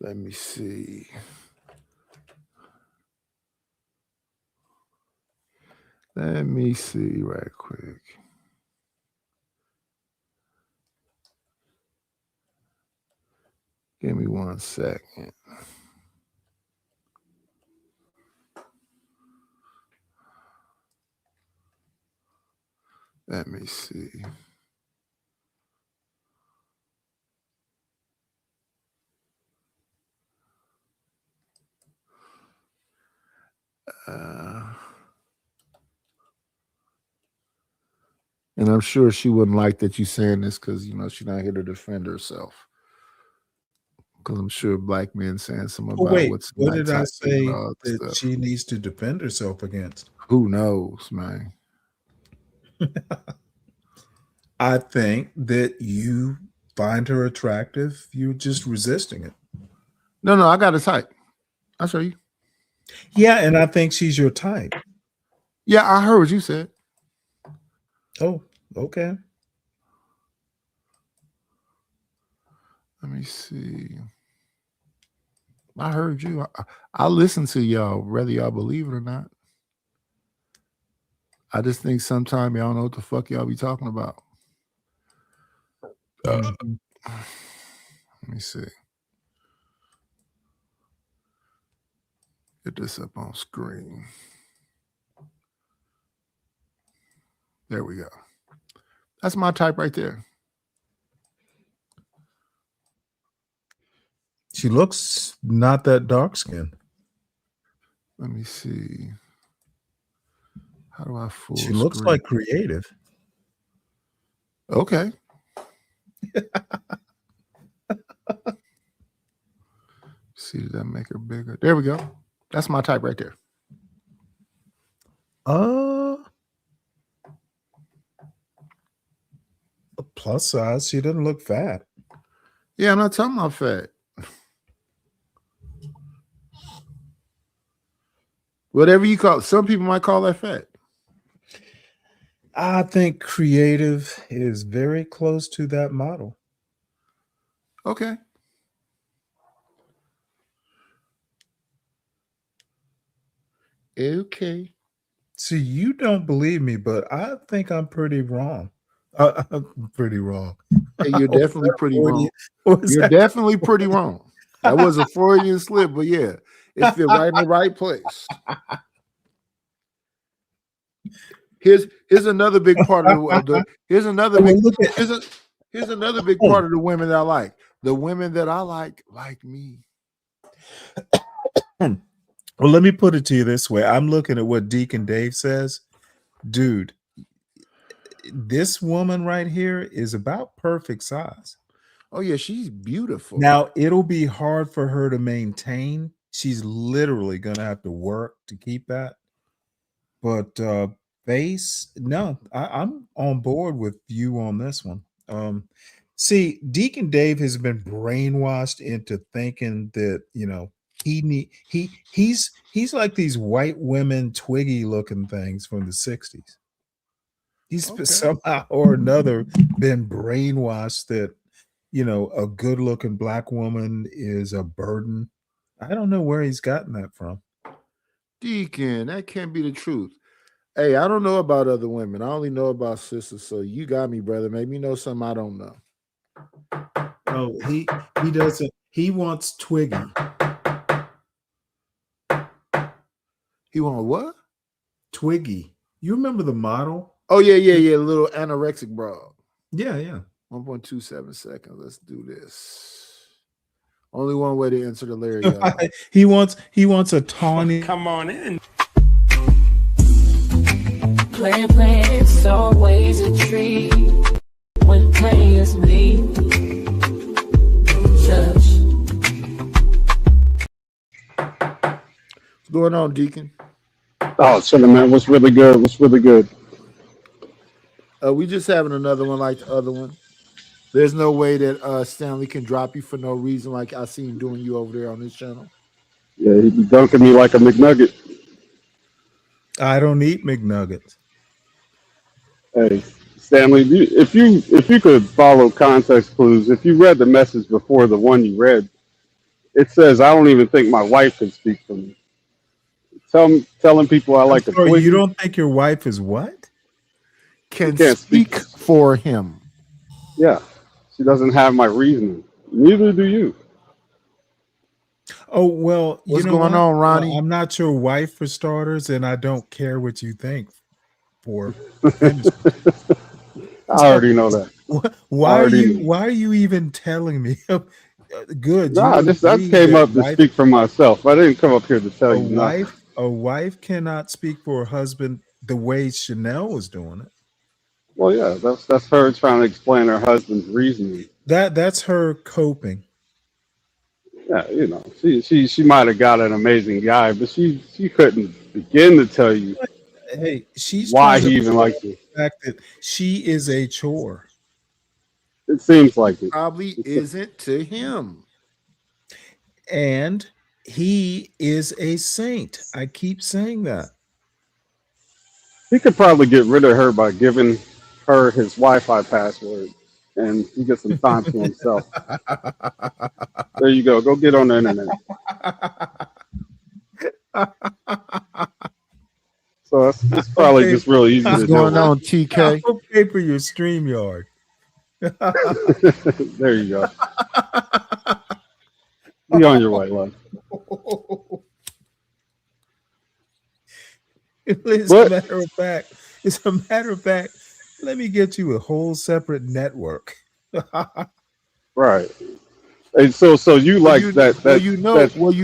Let me see. Let me see right quick. Give me 1 second. Let me see. And I'm sure she wouldn't like that you saying this because, she's not here to defend herself. Because I'm sure black men saying something Oh, about wait, what's what not did I type say and all that that stuff. she needs to defend herself against? Who knows, man? I think that you find her attractive. You're just resisting it. No, I got a type. I'll show you. Yeah, and I think she's your type. Yeah, I heard what you said. Oh, okay. Let me see. I heard you. I listen to y'all, whether y'all believe it or not. I just think sometimes y'all know what the fuck y'all be talking about. Let me see. Get this up on screen. There we go. That's my type right there. She looks not that dark skinned. Let me see. How do I full She looks screen? like creative. Okay. See, did that make her bigger? There we go. That's my type right there. A plus size. She doesn't look fat. Yeah, I'm not talking about fat. Whatever you call it. Some people might call that fat. I think creative is very close to that model. Okay. Okay. See, you don't believe me, but I think I'm pretty wrong. I'm pretty wrong. Hey, you're definitely pretty wrong. Was You're that- definitely pretty wrong. That was a Freudian slip, but yeah, it fit right in the right place. Here's another big part of the here's another big here's another big part of the women that I like. The women that I like me. Well, let me put it to you this way. I'm looking at what Deacon Dave says. Dude, this woman right here is about perfect size. Oh, yeah, she's beautiful. Now, it'll be hard for her to maintain. She's literally going to have to work to keep that. But base, no, I'm on board with you on this one. See, Deacon Dave has been brainwashed into thinking that, you know, he's like these white women Twiggy looking things from the 60s. He's somehow or another been brainwashed that, you know, a good looking black woman is a burden. I don't know where he's gotten that from. Deacon, that can't be the truth. Hey, I don't know about other women. I only know about sisters. So you got me, brother. Maybe you know something I don't know. Oh, he doesn't. He wants Twiggy. He want what? Twiggy. You remember the model? Oh, yeah. Little anorexic bra. Yeah. 1.27 seconds. Let's do this. Only one way to answer the Larry. Y'all. he wants a tawny. Come on in. Play, it's always a treat when players meet. Judge. What's going on, Deacon? Oh, chilling, man. What's really good? We just having another one like the other one. There's no way that Stanley can drop you for no reason like I seen doing you over there on this channel. Yeah, he be dunking me like a McNugget. I don't eat McNuggets. Hey, Stanley, if you could follow context clues, if you read the message before the one you read, it says, I don't even think my wife can speak for me. Telling people I like to Sorry, you don't think your wife is what? Can speak for him. Yeah. She doesn't have my reasoning. Neither do you. Oh, well, What's you know going what? on, Ronnie? I'm not your wife for starters, and I don't care what you think for. I already know that. Why are you even telling me? Good. Nah, I you just agree came that up to speak for myself. I didn't come up here to tell you nothing. A wife cannot speak for her husband the way Chanel was doing it. Well, yeah, that's her trying to explain her husband's reasoning. That's her coping. Yeah, you know, she might have got an amazing guy, but she couldn't begin to tell you Hey, she's why trying he to even likes you. the fact that she is a chore. It seems like it. Probably isn't to him. And he is a saint. I keep saying that. He could probably get rid of her by giving her his Wi-Fi password, and he gets some time to himself. There you go. Go get on the internet. So it's probably just real easy to do. What's going on, TK? I'll pay for your StreamYard. There you go. Be on your way, love. As What? a matter of fact, let me get you a whole separate network. Right. And so you like that you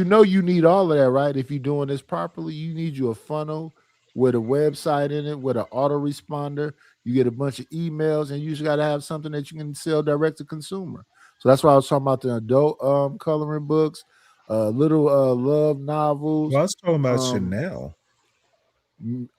know you need all of that, right? If you're doing this properly, you need you a funnel, with a website in it, with an autoresponder. You get a bunch of emails, and you just got to have something that you can sell direct to consumer. So that's why I was talking about the adult coloring books, little love novels. Well, I was talking about Chanel.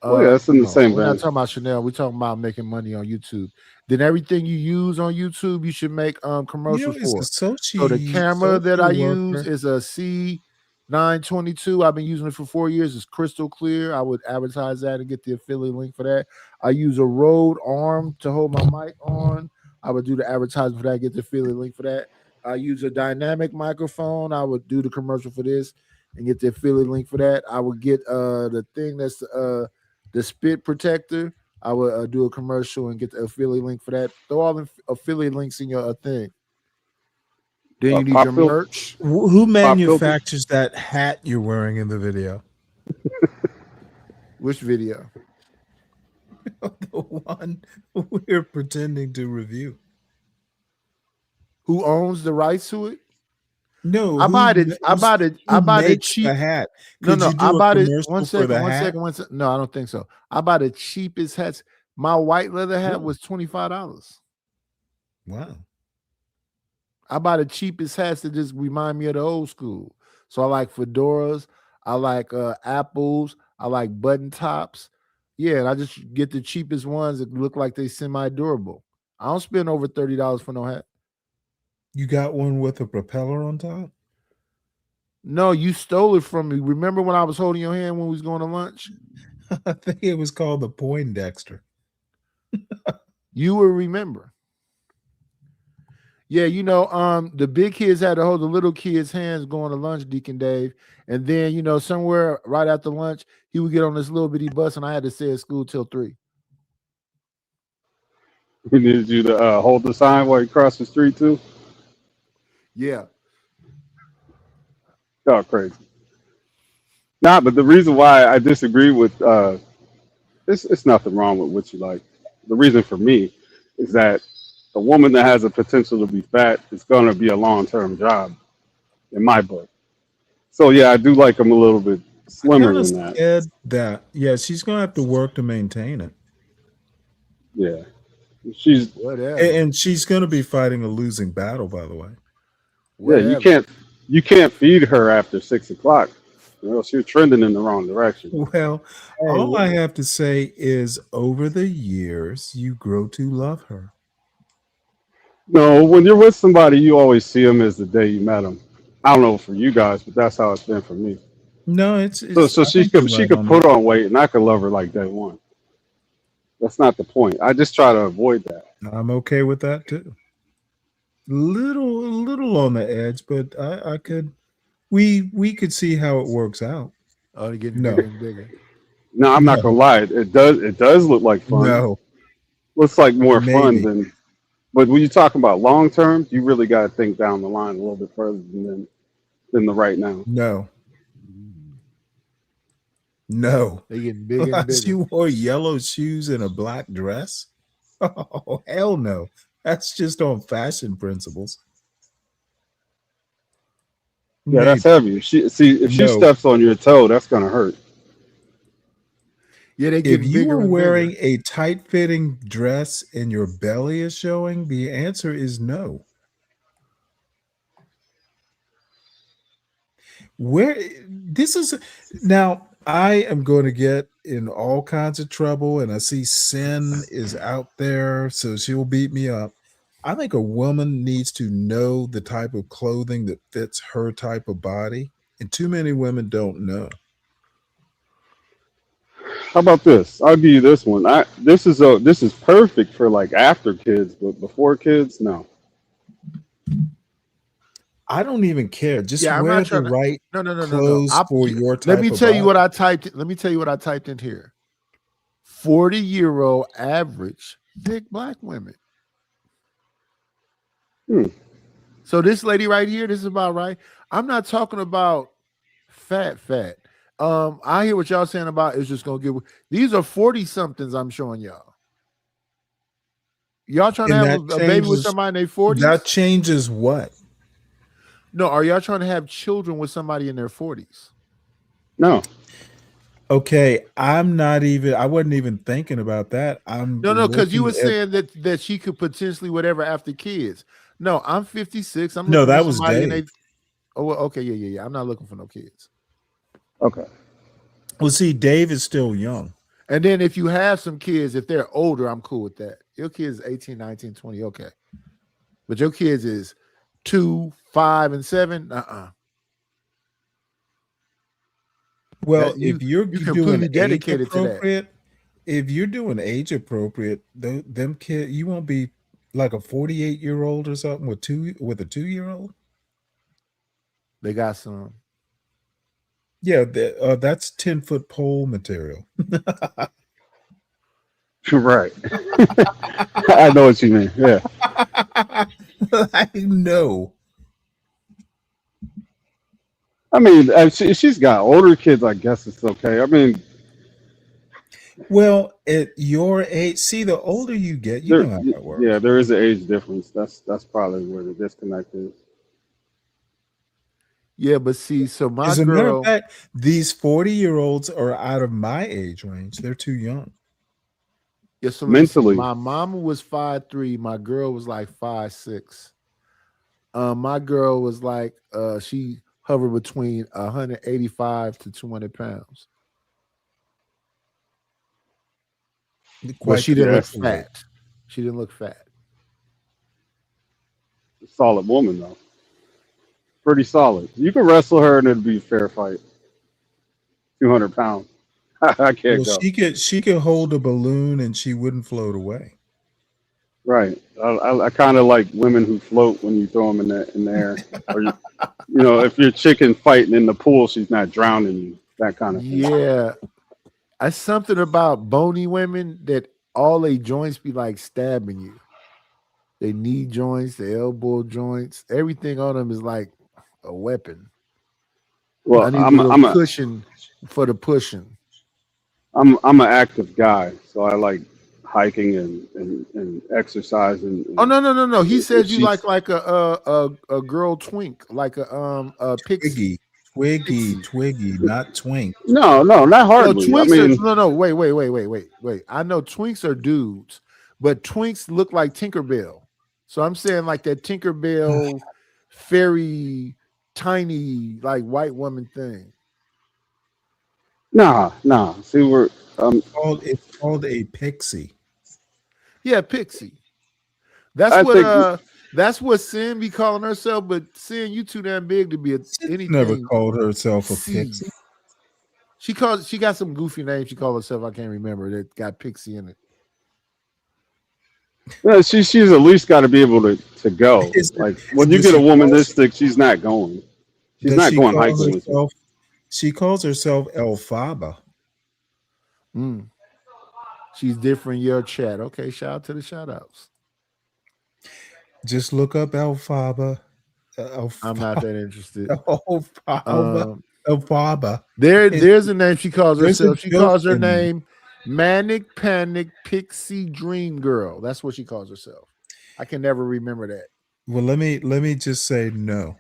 Oh, yeah, it's in the same We're not vein. talking about Chanel. We're talking about making money on YouTube. Then everything you use on YouTube, you should make commercials it's for. a So the camera that I social use worker. is a C922. I've been using it for 4 years. It's crystal clear. I would advertise that and get the affiliate link for that. I use a Rode arm to hold my mic on. I would do the advertising for that, get the affiliate link for that. I use a dynamic microphone. I would do the commercial for this and get the affiliate link for that. I would get the thing that's the spit protector. I would do a commercial and get the affiliate link for that. Throw all the affiliate links in your thing. Then you need your merch. Who manufactures that hat you're wearing in the video? Which video? The one we're pretending to review. Who owns the rights to it? No, I bought it. I bought it. I bought it makes cheap. the hat? No, Could no, you do I a bought it. commercial One for second. the One hat? second. One second. No, I don't think so. I bought the cheapest hats. My white leather hat was $25. Wow. I buy the cheapest hats that just remind me of the old school. So I like fedoras. I like apples. I like button tops. Yeah, and I just get the cheapest ones that look like they semi-durable. I don't spend over $30 for no hat. You got one with a propeller on top? No, you stole it from me. Remember when I was holding your hand when we was going to lunch? I think it was called the Poindexter. You will remember. Yeah, you know, the big kids had to hold the little kids' hands going to lunch, Deacon Dave. And then, you know, somewhere right after lunch, he would get on this little bitty bus, and I had to stay at school till 3. We needed you to hold the sign while you cross the street too. Yeah. Oh, crazy. Nah, but the reason why I disagree with it's nothing wrong with what you like. The reason for me is that a woman that has a potential to be fat is going to be a long-term job in my book. So yeah, I do like them a little bit slimmer Kinda than that. scared that. Yeah, she's gonna have to work to maintain it. Yeah, she's whatever. And she's gonna be fighting a losing battle, by the way. yeah. You can't feed her after 6 o'clock, or else you're trending in the wrong direction. Well, all I have to say is over the years, you grow to love her. No, when you're with somebody, you always see them as the day you met them. I don't know for you guys, but that's how it's been for me. No, it's So I she think you're could right on put that. on weight, and I could love her like day one. That's not the point. I just try to avoid that. I'm okay with that too. Little on the edge, but I could we could see how it works out. Oh, they're getting No. bigger and bigger. No, I'm not gonna lie. It does look like fun. No. Looks like more fun Maybe. than. But when you're talking about long term, you really got to think down the line a little bit further than the right now. No. No. They getting bigger and Unless bigger. you wore yellow shoes and a black dress. Oh, hell no. That's just on fashion principles. Yeah, that's heavy. If she No. steps on your toe, that's gonna hurt. Yeah, they If getting you bigger are and wearing bigger. a tight-fitting dress and your belly is showing, the answer is no. Where this is now, I am going to get in all kinds of trouble, and I see Sin is out there, so she'll beat me up. I think a woman needs to know the type of clothing that fits her type of body, and too many women don't know. How about this? I'll give you this one. This is perfect for like after kids, but before kids, no. I don't even care. Just Yeah, I'm wear not the trying to. right No. clothes for your type Let me of tell you body. what I typed. Let me tell you what I typed in here. 40-year-old average thick black women. So this lady right here, this is about right. I'm not talking about fat. I hear what y'all saying about it's just gonna give. These are 40 somethings I'm showing y'all. Y'all trying to And have that a baby with changes somebody in their 40s? that changes what? No, are y'all trying to have children with somebody in their 40s? No. Okay, I wasn't even thinking about that. I'm No, because you looking were at saying that she could potentially whatever after kids. No, I'm 56. I'm no, looking for that was somebody in Dave. oh, well, okay, yeah. I'm not looking for no kids. Okay. Well, see, Dave is still young. And then if you have some kids, if they're older, I'm cool with that. Your kids 18, 19, 20, okay. But your kids is 2, 5, and 7. Well, You if you're completely doing age dedicated to that. appropriate, if you're doing age appropriate, them kid, you won't be like a 48-year-old or something with a 2-year-old. They got some. Yeah, that's 10-foot pole material. Right. I know what you mean. Yeah. I know. I mean, she's got older kids. I guess it's okay. I mean, well, at your age, see, the older you get, you know how that works. yeah, there is an age difference. That's probably where the disconnect is. Yeah, but see, so my As a matter of girl, fact, these 40-year-olds are out of my age range. They're too young. yeah, so let me see. Mentally. My mama was 5'3", my girl was like 5'6". My girl was like she hovered between 185 to 200 pounds. But she didn't look fat. She didn't look fat. Solid woman though. Pretty solid. You can wrestle her and it'd be a fair fight. 200 pounds. I can't Well, go. she could hold a balloon and she wouldn't float away. Right. I kind of like women who float when you throw them in the air. Or you know, if you're chicken fighting in the pool, she's not drowning you. That kind of thing. Yeah. It's something about bony women that all they joints be like stabbing you. They knee joints, the elbow joints, everything on them is like a weapon. Well, I need I'm a a cushion for the pushing. I'm an active guy, so I like hiking and exercising. Oh no! He said you she's- like a girl twink, like a pixie. Twiggy, not twink. No, not No, hardly. I twinks mean, are no. Wait. I know twinks are dudes, but twinks look like Tinkerbell. So I'm saying like that Tinkerbell fairy tiny like white woman thing. nah. See, we're It's called a pixie. Yeah, pixie. That's what Sin be calling herself, but Sin, you too damn big to be anything. Never called herself a C. pixie. She got some goofy name she called herself. I can't remember that got pixie in it. yeah, she's at least got to be able to go. Like when you get a woman this thick, she's not going. She's not going hiking with you. She calls herself Elphaba. She's different in your chat. Okay, shout out to the shout outs. Just look up Elphaba. I'm not that interested. Elphaba. There's a name she calls There's a herself. She calls her joke in- name Manic Panic Pixie Dream Girl. That's what she calls herself. I can never remember that. Well, let me just say no.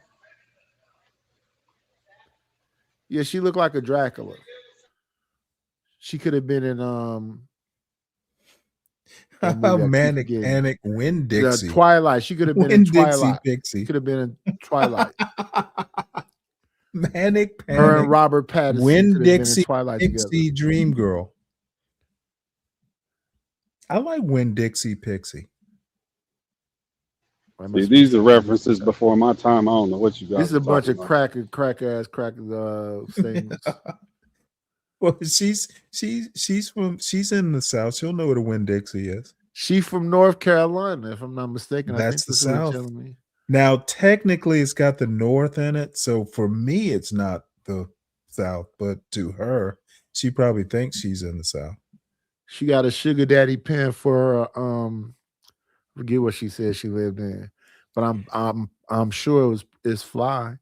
Yeah, she looked like a Dracula. She could have been in that movie I keep Manic forgetting. Panic Win Dixie. Twilight. She could have been in Twilight. She could have been in Twilight. Manic Panic. Her and Robert Pattinson Win could have been in Dixie Twilight Pixie together. Dream Girl. I like Win Dixie Pixie. See, these are references before my time. I don't know what you guys. This is a are bunch talking of about. cracker things. Well, she's in the South. She'll know what a Win Dixie is. She from North Carolina, if I'm not mistaken. That's the what you're South. telling me. Now, technically, it's got the North in it, so for me, it's not the South. But to her, she probably thinks she's in the South. She got a sugar daddy pen for forget what she said she lived in, but I'm sure it's fly.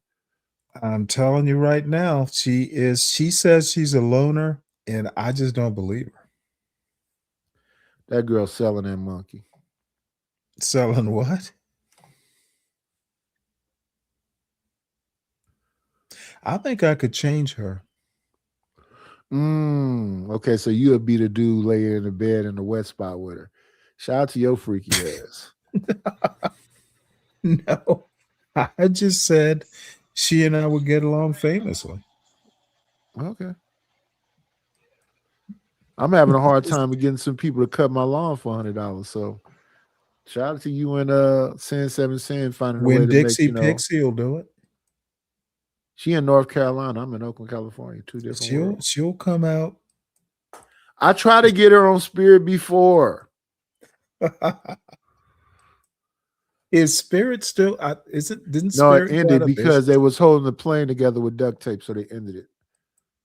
I'm telling you right now, she is. She says she's a loner, and I just don't believe her. That girl selling that monkey. Selling what? I think I could change her. Okay, so you'll be the dude laying in the bed in the wet spot with her. Shout out to your freaky ass. No, I just said she and I would get along famously. Okay. I'm having a hard time getting some people to cut my lawn for $100. So shout out to you and Sin 7 Sin finding a way When to Dixie make, Pixie will do it, she in North Carolina. I'm in Oakland, California. Two different worlds. she'll come out. I tried to get her on Spirit before. Is Spirit still? Didn't No, Spirit it go out ended of because business? they was holding the plane together with duct tape, so they ended it.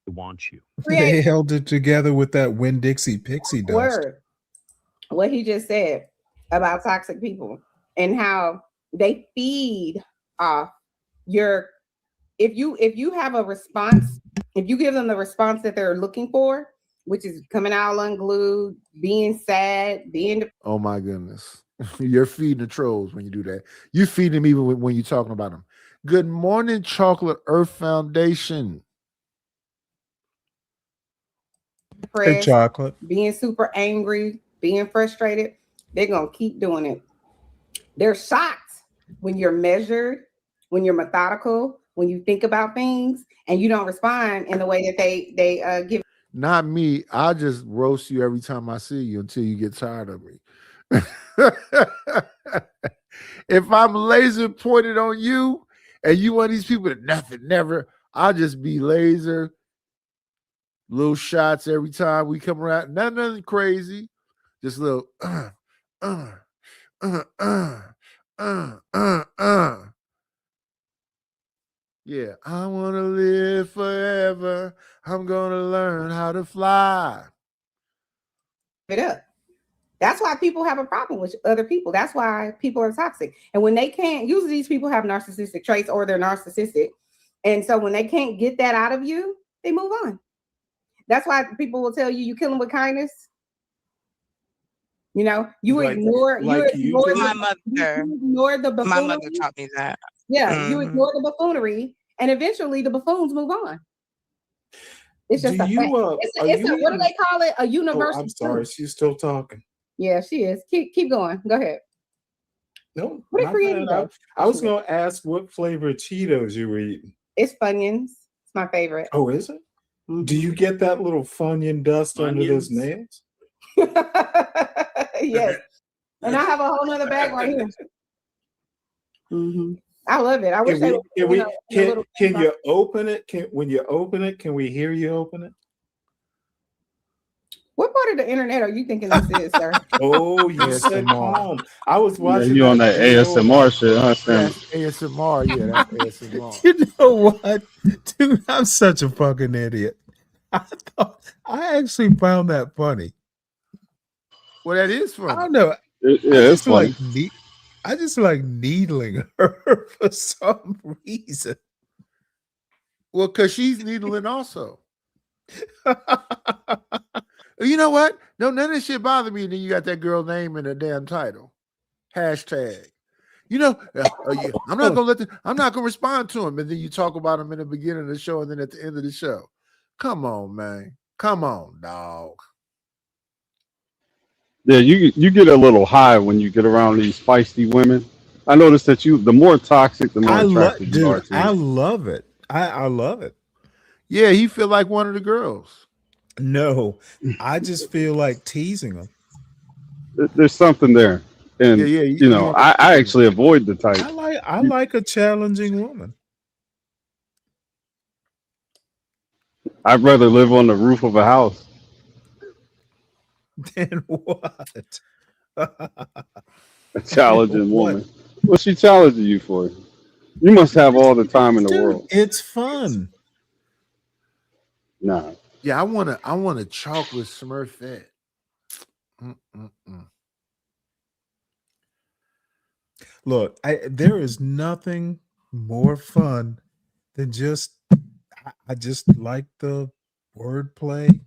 They want you. They held it together with that When Dixie Pixie dust. Word. What he just said about toxic people and how they feed off your. If you have a response, if you give them the response that they're looking for, which is coming out unglued, being sad, being Oh my goodness. You're feeding the trolls when you do that. You feed them even when you're talking about them. Good morning, Chocolate Earth Foundation. depressed, Chocolate. being super angry, being frustrated, they're gonna keep doing it. They're shocked when you're measured, when you're methodical, when you think about things and you don't respond in the way that they give. Not me. I'll just roast you every time I see you until you get tired of me. If I'm laser pointed on you and you one of these people that nothing, never, I'll just be laser, little shots every time we come around. Nothing crazy. Just little Yeah, I want to live forever. I'm going to learn how to fly. It up. That's why people have a problem with other people. That's why people are toxic. And when they can't, usually these people have narcissistic traits or they're narcissistic. And so when they can't get that out of you, they move on. That's why people will tell you, you kill them with kindness. You know, you ignore My mother the buffoonery. My mother taught me that. Yeah, you ignore the buffoonery, and eventually the buffoons move on. It's just Do a you, fact. What do they call it? A universal. Oh, I'm sorry, truth. she's still talking. Yeah, she is. Keep going. Go ahead. No, What my are creating? bad. I was going to ask what flavor of Cheetos you were eating. It's Funyuns. It's my favorite. Oh, is it? Do you get that little Funyun dust under those nails? Yes. And I have a whole nother bag right here. I love it. I wish Can can you open it? When you open it, can we hear you open it? What part of the internet are you thinking this is, sir? Oh, you said calm. I was watching. You on that ASMR shit, huh, Sam? That's ASMR. Yeah, that's ASMR. You know what, dude? I'm such a fucking idiot. I actually found that funny. Well, that is funny. I don't know. It's funny. I just like needling her for some reason. Well, because she's needling also. You know what? No, none of this shit bother me. And then you got that girl name in the damn title. Hashtag. You know, I'm not gonna respond to him. And then you talk about him in the beginning of the show and then at the end of the show. Come on, man. Come on, dog. Yeah, you get a little high when you get around these feisty women. I noticed that the more toxic, the more attractive you are to me. I love it. I love it. Yeah, he feel like one of the girls. No, I just feel like teasing them. There's something there, and Yeah, you know, I actually avoid the type. I like a challenging woman. I'd rather live on the roof of a house. Then what? A challenging woman. What's she challenging you for? You must have all the time in the world. It's fun. Nah. Yeah, I want a chocolate Smurfette. Look, there is nothing more fun than I just like the wordplay.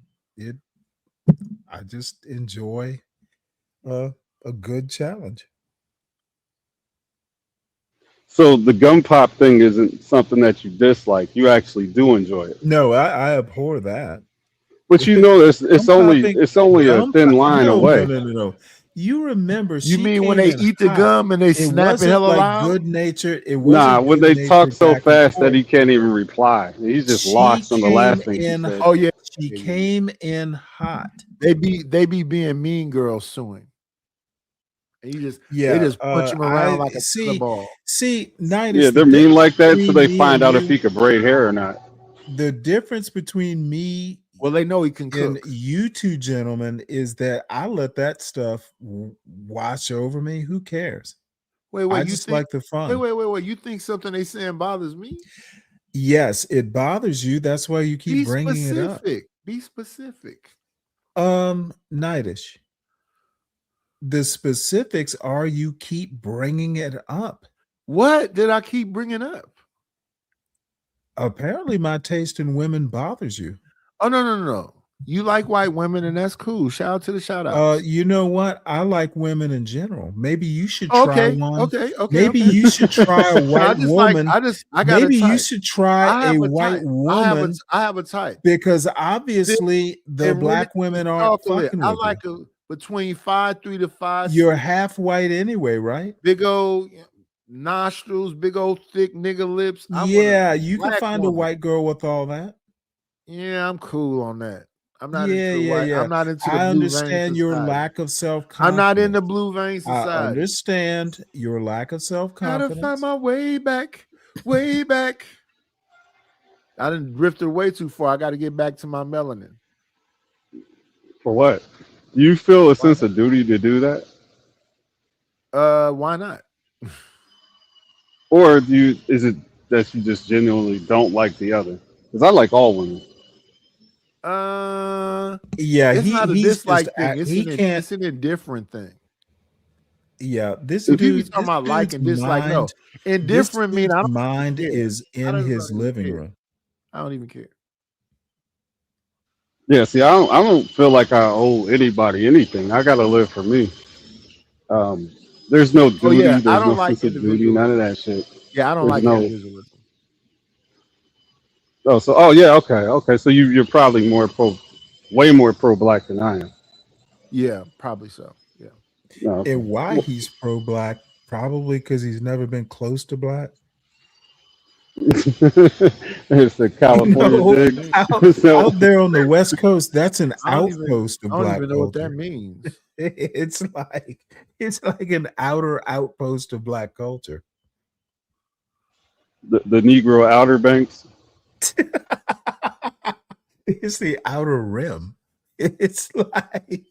I just enjoy a good challenge. So the gum pop thing isn't something that you dislike. You actually do enjoy it. No, I abhor that. But you know, it's I'm only popping. it's only a I'm thin po- line no, away. no. You remember You she mean when came they in eat the hot. gum and they It snap it wasn't hella like loud? good natured. It Nah, wasn't when good they talk natured so back and fast that forth. he can't even reply, he's just She lost on the last came thing she in. said. Oh yeah. She came in hot. They be being mean girls suing. And they Yeah. just punch him around like a see. ball. See, Nidus, Yeah, the they're mean like that difference until between they me find and out if you, he could braid hair or not. the difference between me Well, they know he can and cook. you two gentlemen is that I let that stuff wash over me. Who cares? Wait, I you just think? like the fun. Wait. You think something they saying bothers me? Yes, it bothers you. That's why you keep Be bringing it up. specific. Be specific. Nightish. The specifics are you keep bringing it up. What did I keep bringing up? Apparently, my taste in women bothers you. Oh no. You like white women, and that's cool. Shout out to the shout outs. You know what? I like women in general. Maybe you should try one. Okay. Maybe you should try a white woman. I got Maybe a you type. should try a white woman. I have a type. Because obviously the And black women aren't fucking I with like you. between 5'3" to 5'6". You're half white anyway, right? Big old nostrils, big old thick nigga lips. Yeah, you can black find a woman. white girl with all that. Yeah, I'm cool on that. I'm not Yeah, into yeah, white. yeah. I'm not into the I blue understand vein your society. lack of self-confidence. I'm not in the blue vein I society. understand your lack of Gotta self-confidence. find my way back. I done drifted way too far. I got to get back to my melanin. For what? Do you feel a sense of duty to do that? Why not? Or is it that you just genuinely don't like the other? Because I like all women. Yeah, it's not a he's dislike just thing. It's an indifferent thing. Yeah, this If you dude, be talking about this like dude's and dislike, no. mind- Indifferent this mean I dude's don't mind care. is I in don't his even living care. room. I don't even care. Yeah, see, I don't feel like I owe anybody anything. I gotta live for me. There's no duty. Oh yeah, I there's don't no like sense of duty. None of that shit. Yeah, I don't There's like no. individualism. Oh yeah, okay. So you're probably way more pro black than I am. Yeah, probably so. Yeah. No, okay. And why he's pro-black? Probably because he's never been close to black. It's the California No, dig. out there on the West Coast, that's an I don't even- outpost of I don't black even know what that culture. means. It's like an outer outpost of black culture. The Negro Outer Banks. It's the outer rim. It's like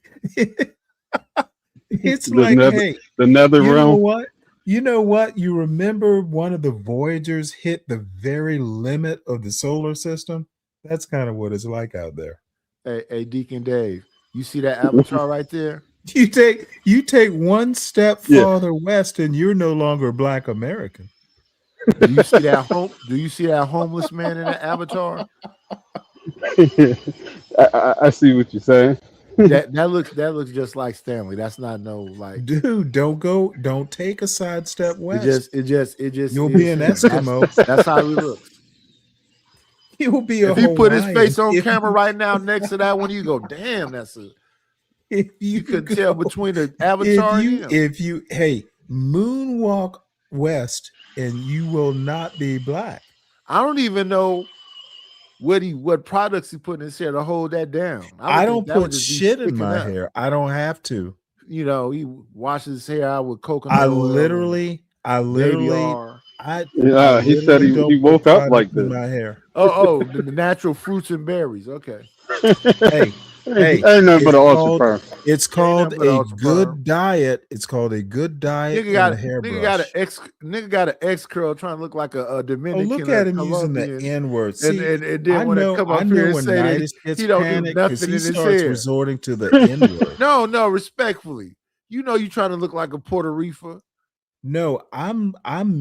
it's The like, nether- hey, the nether you know realm. what? You know what? You remember one of the Voyagers hit the very limit of the solar system? That's kind of what it's like out there. Hey, Deacon Dave, you see that avatar right there? You take one step Yeah. farther west and you're no longer Black American. Do you see that Do you see that homeless man in that avatar? I see what you're saying. that looks just like Stanley. That's not no like. Dude, don't take a sidestep west. It just. You'll is be an him. Eskimo. That's how he looks. You'll be a If he put his Hawaiian. face on If camera you- right now next to that one, you go, damn, that's a. If You couldn't tell between the avatar and him. if you hey, moonwalk west and you will not be black. I don't even know what products he put in his hair to hold that down. I would don't think that would put just be shit in sticking my up. hair. I don't have to. You know, he washes his hair out with coconut I oil. literally Baby R. Yeah, he said he don't woke put up like products in this. my hair. The natural fruits and berries. Okay. Hey, Ain't nothing but an it's ultra called- firm. It's called nothing but a ultra good firm. diet. It's called a good diet Nigga and got a hairbrush. nigga got an X curl trying to look like a Oh, Dominican. look or at him using the Colombian. N word. And, See, and, and I then when know, they come I up know here and when say that Nidus gets he don't do panicked because nothing he in his starts hair. resorting to the N word. No, respectfully. You know you trying to look like a Puerto Rican. No, I'm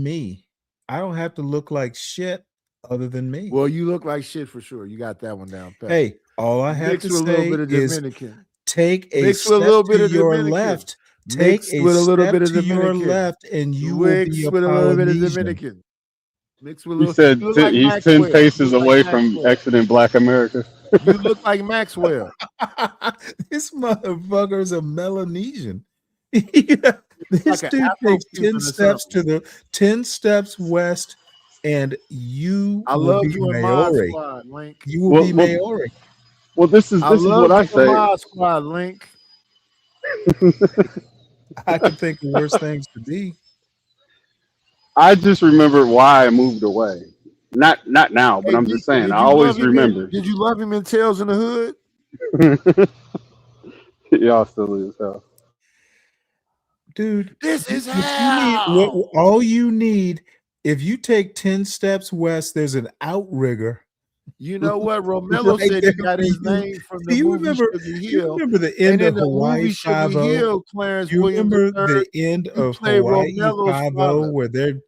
me. I don't have to look like shit other than me. Well, you look like shit for sure. You got that one down pat. Hey, all I have Mixed to with a little say bit of is Dominican. take a Mixed step with a little bit to of your Dominican. left. Take Mixed a with a little step bit of to your Dominican. left, and you will Mixed be a with a little bit of Polynesian. Dominican. Mixed with a He little. said you look like he's Maxwell. 10 paces You look away like from Maxwell. exiting Black America. You look like Maxwell. This motherfucker's a Melanesian. Yeah, this Like an dude takes Afro-Cuban 10 or steps something. to the 10 steps west, and you I will love be you in my Maori. squad, Link. You will be Well, Maori. well, this is I what love I you in say. my squad, Link. I can think of worse things to be. I just remember why I moved away. Not now, but Hey, I'm did, just saying. did I you always love him? remember. Did you love him in Tales in the Hood? Y'all silly as hell. Dude, This is what you need, hell. all you need, if you take 10 steps west, there's an outrigger. You know what? Romello Right said he there got for his you. name from Do the you movie remember? Sugar You Hill. remember the And end in of the Hawaii movie Sugar 5-0? Hill, Clarence You Williams remember III, the end he of played Hawaii Romello's 5-0 father. where they're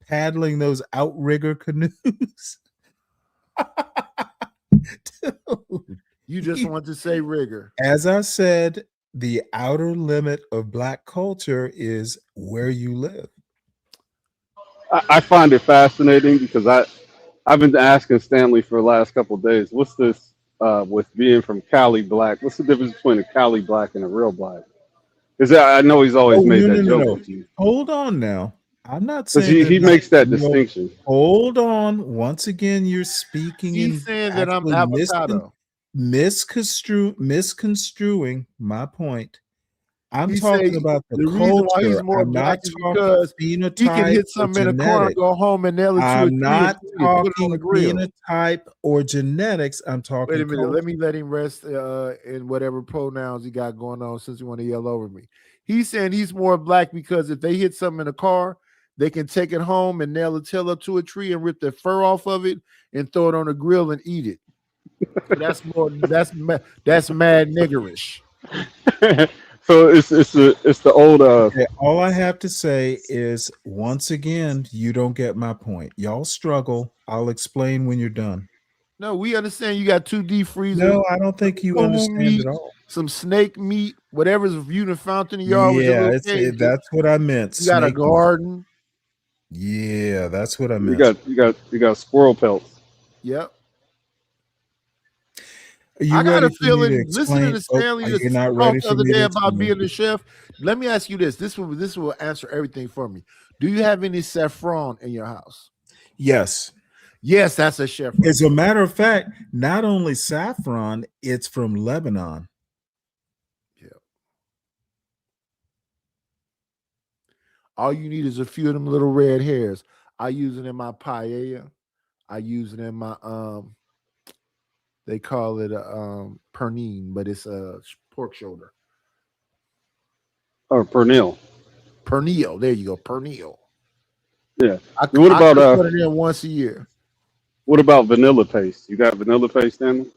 paddling those outrigger canoes? Dude, You just want to say rigger. as I said, the outer limit of Black culture is where you live. I find it fascinating because I've been asking Stanley for the last couple of days. What's this with being from Cali Black? What's the difference between a Cali Black and a real Black? Because I know he's always Oh, made no, that no, no, joke no. with you. Hold on now. I'm not Because saying they're he not makes that real. distinction. Hold on. Once again, you're speaking He's in saying that I'm actually avocado. misconstruing my point. I'm He talking say about the the reason why he's culture. more I'm not black is talking because he can phenotype hit or something in a car and genetics. go home and nail it to a I'm tree not and put it on the talking grill. phenotype or genetics. I'm Wait talking a minute. culture. Let me let him rest in whatever pronouns he got going on since you want to yell over me. He's saying he's more black because if they hit something in a car, they can take it home and nail the tail up to a tree and rip the fur off of it and throw it on a grill and eat it. So that's mad niggerish. So it's the old Okay, all I have to say is once again, you don't get my point. Y'all struggle. I'll explain when you're done. No, we understand you got 2 deep freezers. No, I don't think you coon understand meat, at all. some snake meat, whatever's viewed and found in the yard with your Yeah, little cages. that's what I meant. You got a Snake meat. garden. Yeah, that's what I you meant. got squirrel pelts. Yep. Are you I got ready a for me to feeling listening explain? to Oh, Stanley you're just not talk ready the for other me day to about explain. being the chef. Let me ask you this. This will answer everything for me. Do you have any saffron in your house? Yes. Yes, that's a chef. As a matter of fact, not only saffron, it's from Lebanon. All you need is a few of them little red hairs. I use it in my paella. I use it in my they call it a pernine, but it's a pork shoulder. Or pernil. Pernil. There you go. Pernil. Yeah. I What about could put it in once a year. what about vanilla paste? You got vanilla paste, Stanley?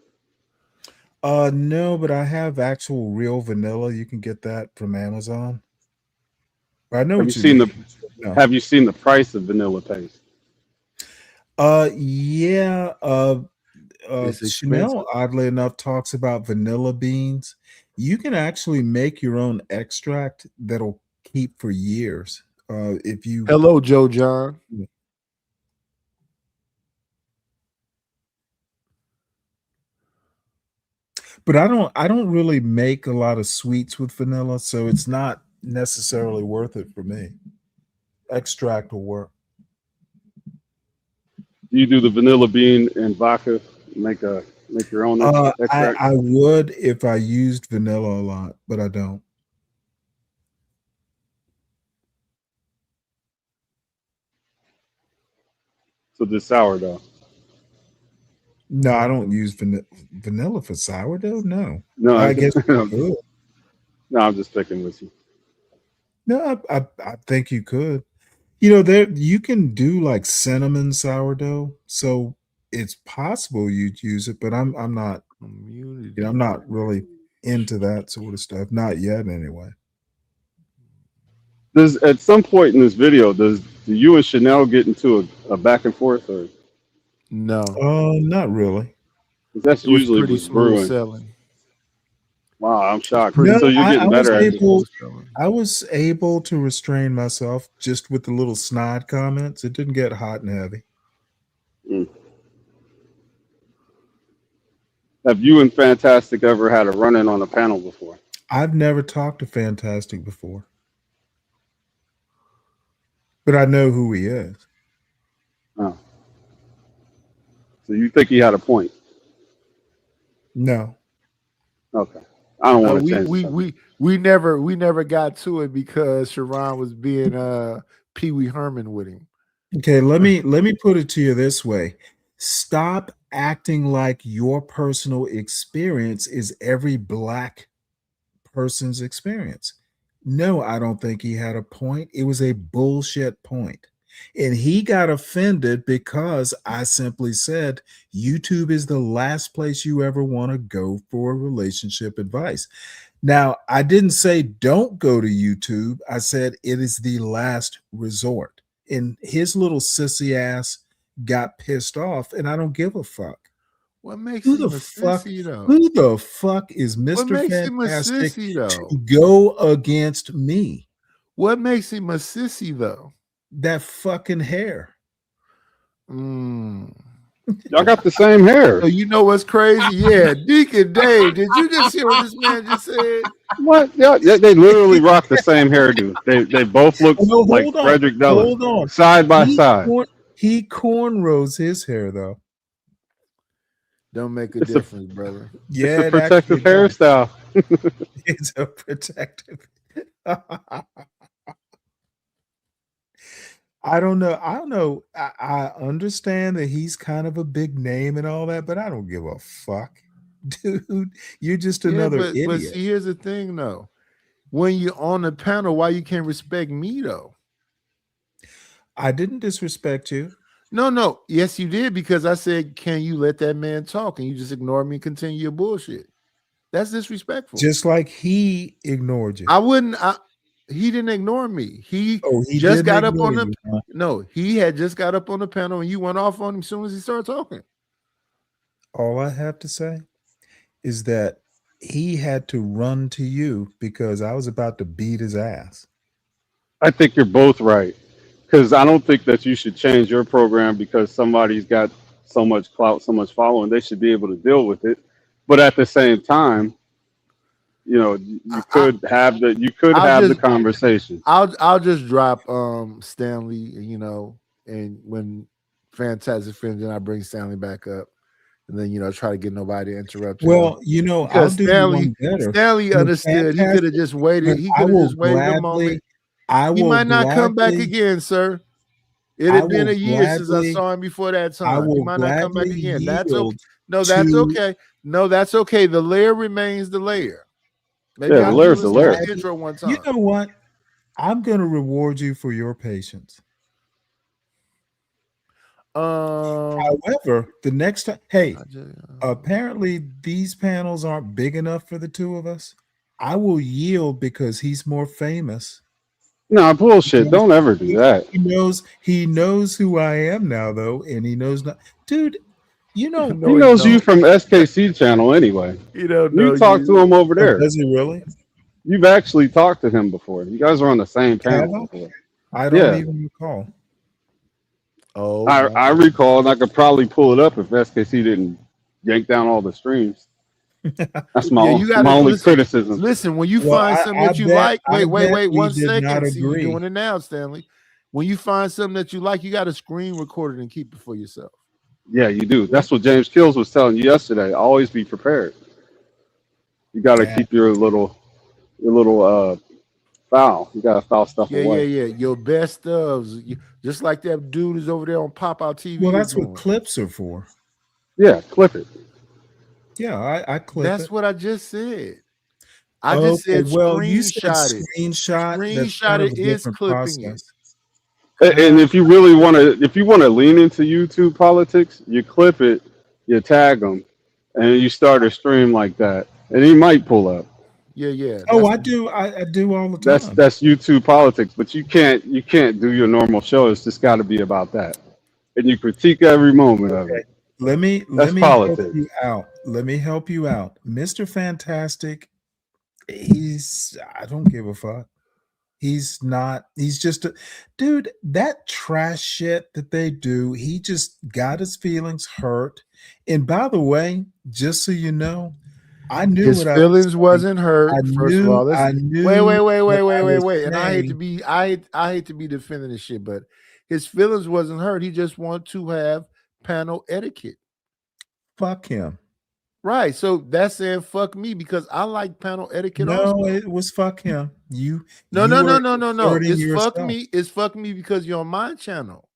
No, but I have actual real vanilla. You can get that from Amazon. I know Have you what you seen mean. the No. Have you seen the price of vanilla paste? Yeah. It's expensive. Chanel, oddly enough, talks about vanilla beans. You can actually make your own extract that'll keep for years. If you Hello, Joe John. But I don't really make a lot of sweets with vanilla, so it's not necessarily worth it for me. Extract will work. You do the vanilla bean and vodka, make your own extract. I would if I used vanilla a lot, but I don't. So just sourdough. No, I don't use vanilla for sourdough. No, No, I guess you no, could. I'm just picking with you. No, I think you could. You know, there you can do like cinnamon sourdough, so it's possible you'd use it, but I'm not. You know, I'm not really into that sort of stuff. Not yet, anyway. Does at some point in this video, do you and Chanel get into a back and forth, or No. Not really. that's It was usually pretty what's smooth brewing? sailing. Wow, I'm shocked. pretty- So you're I getting was better at it. able. I was able to restrain myself just with the little snide comments. It didn't get hot and heavy. Mm. Have you and Fantastic ever had a run-in on a panel before? I've never talked to Fantastic before, but I know who he is. Oh. So you think he had a point? No. Okay. I don't want to change we never got to it because Sharon was being Pee Wee Herman with him. Okay, let me put it to you this way. Stop acting like your personal experience is every black person's experience. No, I don't think he had a point. It was a bullshit point. And he got offended because I simply said YouTube is the last place you ever want to go for relationship advice. Now, I didn't say don't go to YouTube. I said it is the last resort. And his little sissy ass got pissed off, and I don't give a fuck. What makes Who him the a fuck? sissy though? Who the fuck is What Mr. makes him a Fantastic sissy though? to go against me? What makes him a sissy though? That fucking hair. Y'all got the same hair. So you know what's crazy? Yeah, Deacon Dave. Did you just hear what this man just said? What? Yeah, they literally rock the same hairdo. They both look No, like hold on. Frederick Della. Hold on. Side by side. He cornrows his hair though. Don't make a It's a- difference, brother. Yeah, It's a it protective actually does. hairstyle. It's a protective. I don't know. I understand that he's kind of a big name and all that, but I don't give a fuck. Dude, you're just another but idiot. see, here's the thing though. When you're on the panel, why you can't respect me though? I didn't disrespect you. No. Yes, you did, because I said, can you let that man talk? And you just ignored me and continue your bullshit. That's disrespectful. Just like he ignored you. I wouldn't. He didn't ignore me. He he just didn't got up ignore on the. you, huh? No, he had just got up on the panel, and you went off on him as soon as he started talking. All I have to say is that he had to run to you because I was about to beat his ass. I think you're both right. Because I don't think that you should change your program because somebody's got so much clout, so much following. They should be able to deal with it. But at the same time, you know, you could have the conversation. I'll just drop Stanley, you know, and when Fantastic Friends, then I bring Stanley back up, and then, you know, try to get nobody to interrupt him. Well, you know, Because I'll do Stanley, you one better. Stanley When understood. He could have just waited. He I could have will just waited a moment. He might not come back again, sir. It had been a year since I saw him before that time. He might not come back again. That's okay. No, that's okay. No, that's okay. The layer remains the layer. Maybe Yeah, the layer's the layer. Intro one time. You know what? I'm going to reward you for your patience. However, the next time, hey, apparently these panels aren't big enough for the two of us. I will yield because he's more famous. No, bullshit. Don't ever do that. He knows who I am now, though, and he knows not, dude. You know, He knows you from SKC channel anyway. You don't know You talked to him over there. Does he really? You've actually talked to him before. You guys were on the same panel before. I don't even recall. Oh, I recall, and I could probably pull it up if SKC didn't yank down all the streams. That's my, my only criticism. Listen, when you find something that you like, wait 1 second. See, you're doing it now, Stanley. When you find something that you like, you got to screen record it and keep it for yourself. Yeah, you do. That's what James Kills was telling you yesterday. Always be prepared. You got to keep your little file. You got to file stuff away. Yeah. Your best ofs, just like that dude is over there on Pop Out TV. Well, that's what clips are for. Yeah, clip it. Yeah, I clip That's it. what I just said. I just said well, you said screenshot it. screenshot. That's Screenshot kind of it a is different clipping process. And if you really want to, lean into YouTube politics, you clip it, you tag them, and you start a stream like that, and he might pull up. Yeah. Oh, I do all the time. That's YouTube politics, but you can't do your normal show. It's just got to be about that, and you critique every moment of it. Let me politics. help you out. Let me help you out. Mr. Fantastic, I don't give a fuck. He's not, he's just a dude, that trash shit that they do, he just got his feelings hurt. And by the way, just so you know, I knew His what I was feelings saying. wasn't hurt. I First of all, I listen. knew Wait. what I was And I hate to saying. be, I hate to be defending this shit, but his feelings wasn't hurt. He just wanted to have panel etiquette. Fuck him. Right. So that's saying fuck me because I like panel etiquette No, also. it was fuck him. You No. asserting It's yourself. fuck me. It's fuck me because you're on my channel.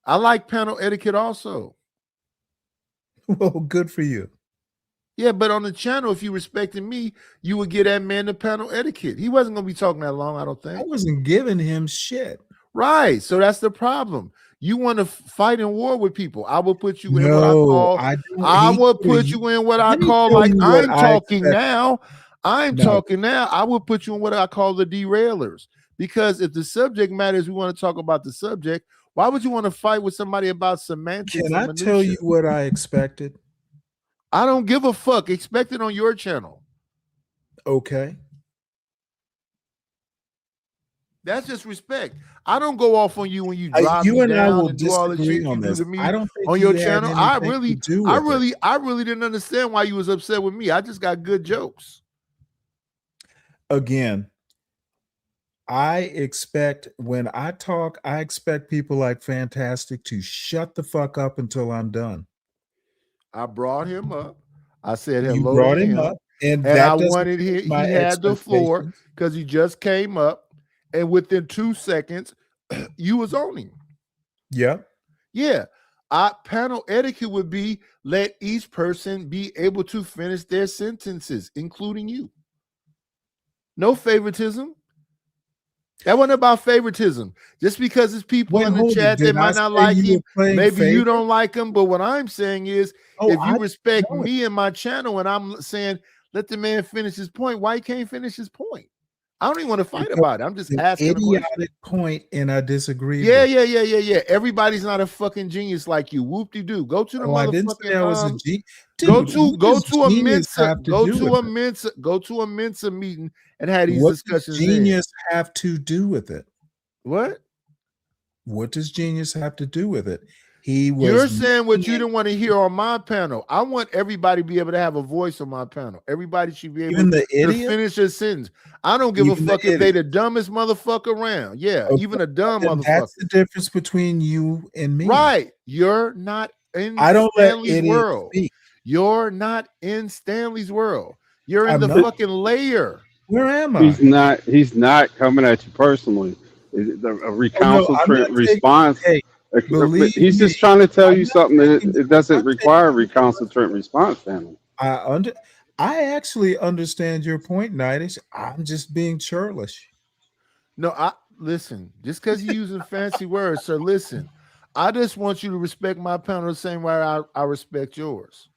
I like panel etiquette also. Well, good for you. Yeah, but on the channel, if you respected me, you would get that man the panel etiquette. He wasn't gonna be talking that long, I don't think. I wasn't giving him shit. Right. So that's the problem. You want to fight in war with people. I will put you in what I No, call I don't. I He will could put have. you in what I Let me call tell like you what I'm I talking expect. now. I'm No. talking now. I will put you in what I call the derailers. Because if the subject matters, we want to talk about the subject. Why would you want to fight with somebody about semantics? Can and I tell you minutia? what I expected? I don't give a fuck. Expect it on your channel. Okay. That's just respect. I don't go off on you when you drop You me and I down will and do all the disagree shit on you do this. to me I don't think on you your had channel. anything to do with it. I really didn't understand why you was upset with me. I just got good jokes. Again, I expect when I talk, I expect people like Fantastic to shut the fuck up until I'm done. I brought him up. I said You hello brought to him him, up, and and that I doesn't wanted fit he my had the floor expectations. because he just came up, and within 2 seconds, you was on him. Yeah. Yeah. Panel etiquette would be let each person be able to finish their sentences, including you. No favoritism. That wasn't about favoritism. Just because it's people Wait, in the hold it. chat that Did I might not say like you him, were playing maybe you favorite? don't like him. But what I'm saying is, Oh, if you I respect know it. me and my channel, and I'm saying let the man finish his point, why he can't finish his point? I don't even want to fight Because about it. I'm just it's an asking a question. idiotic point, and I disagreed Yeah. with. Everybody's not a fucking genius like you. Whoop-de-doo. Go to the Oh, I didn't say I was a motherfucking G. go Dude, to what go does to a genius Mensa, have to go do to with a it? Mensa, go to a Mensa meeting and have these What does discussions genius have to do with it? What? What does genius have to do with it? He was You're saying what making you it didn't want to hear on my panel. I want everybody to be able to have a voice on my panel. Everybody should be able even the to idiot. finish a sentence. I don't give Even a the fuck if they idiot. the dumbest motherfucker around. Yeah, Okay, even a dumb then motherfucker. that's the difference between you and me. Right. You're not in I don't let Stanley's idiots world. speak. You're not in Stanley's world. You're in I'm the not. fucking layer. Where am I? He's not coming at you personally. It's a Oh, no, I'm recalcitrant not taking. response. Hey, believe He's me, just trying to tell I'm you not something that taking. it I'm doesn't not taking. require a recalcitrant response, family. I actually understand your point, Nightish. I'm just being churlish. No, listen, just because you're using fancy words, sir, listen. I just want you to respect my panel the same way I respect yours.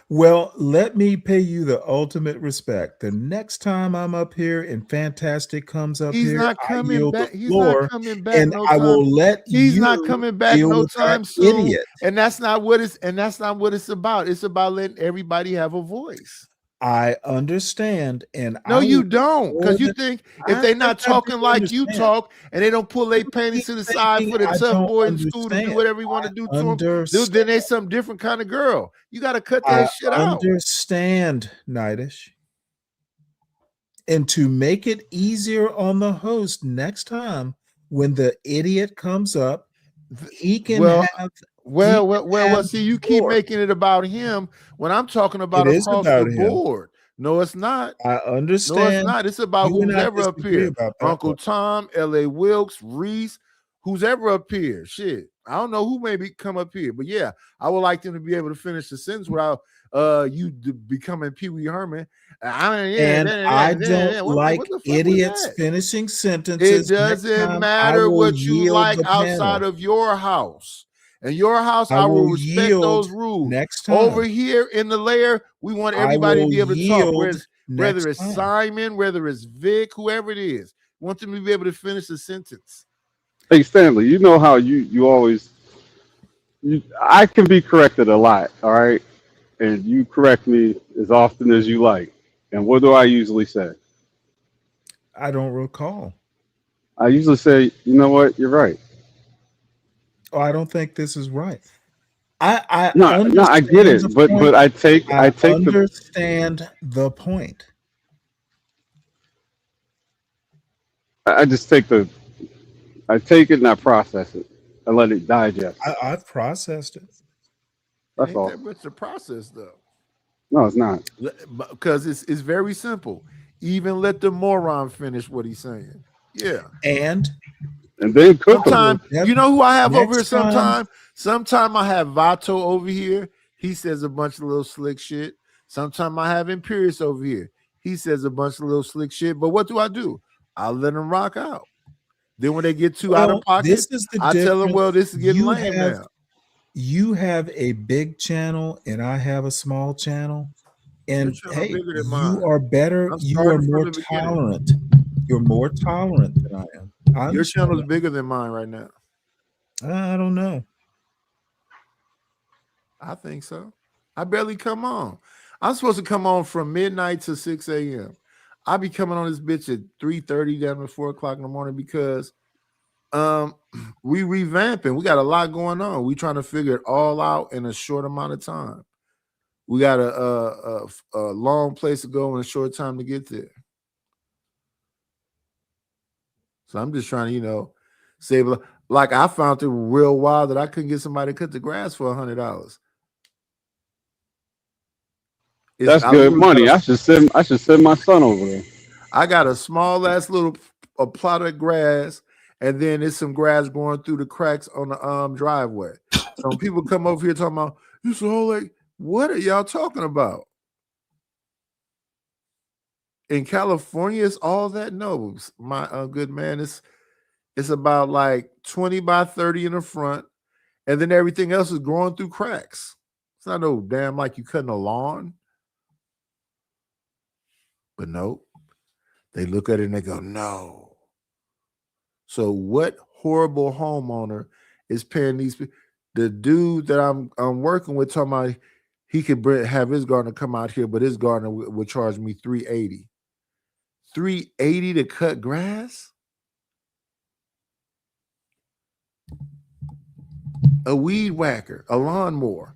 Well, let me pay you the ultimate respect. The next time I'm up here and Fantastic comes up He's here, not I coming yield back. the He's not floor, coming back and no I time. will let He's not you coming back deal no with that time soon. idiot. And that's not what it's about. It's about letting everybody have a voice. I understand, and No, I you will don't, more because you than think if I they think not I do talking like you understand. talk and they don't pull their You panties keep to the side thinking for the I tough don't boy in school to do understand. whatever you want to do to them, then Understand. they some different kind of girl. You got to cut I that shit out. understand, Nightish. And to make it easier on the host next time, when the idiot comes up, he can Well, have. See, you keep making it about him when I'm talking about It is across about the him. board. No, it's not. I No, it's understand. not. It's about You and who's I ever up disagree here. about that. Uncle Tom, L.A. Wilkes, Reese, who's ever up here. Shit. I don't know who maybe come up here, but yeah, I would like them to be able to finish the sentence without becoming Pee Wee Herman. I don't like what the fuck was idiots that? finishing It sentences. Next doesn't time, I matter will what you yield like the outside panel. of your house. In your house, I I will will respect yield those rules. next Over time. here in the layer, we want I everybody to will be able to talk. yield Whether next it's time. Simon, whether it's Vic, whoever it is, we want them to be able to finish a sentence. Hey Stanley, you know how you always I can be corrected a lot, all right? And you correct me as often as you like. And what do I usually say? I don't recall. I usually say, you know what, you're right. Oh, I don't think this is right. I No, I get understand the it, but point. I take I the understand the point. I just take it and I process it. I let it digest. I've processed it. It That's ain't all. that much to process though. No, it's not. Because it's very simple. Even let the moron finish what he's saying. Yeah. And then cook them. Sometime, you know who I have over here Next time- sometime I have Vato over here. He says a bunch of little slick shit. Sometime I have Imperius over here. He says a bunch of little slick shit. But what do? I let them rock out. Then when they get too out of Well, pocket, this is the I tell them, difference. well, this is getting You lame have- now. You have a big channel and I have a small channel. And Your channel hey, bigger than mine. you are better. I'm You are starting from more the beginning. tolerant. You're more tolerant than I am. I Your understand channel's that. bigger than mine right now. I don't know. I think so. I barely come on. I'm supposed to come on from midnight to 6 a.m. I be coming on this bitch at 3:30 down to 4 o'clock in the morning because we revamping. We got a lot going on. We trying to figure it all out in a short amount of time. We got a long place to go and a short time to get there. So I'm just trying to, save. Like I found it real wild that I couldn't get somebody to cut the grass for $100. That's good money. I should send my son over there. I got a small ass little plot of grass, and then there's some grass going through the cracks on the driveway. So when people come over here talking about this whole like, what are y'all talking about? In California, it's all that? No, my good man, it's about like 20 by 30 in the front, and then everything else is growing through cracks. It's not no damn like you cutting a lawn. But nope. They look at it and they go, no. So what horrible homeowner is paying these people? The dude that I'm working with talking about he could have his gardener come out here, but his gardener would charge me $380. $380 to cut grass? A weed whacker, a lawnmower.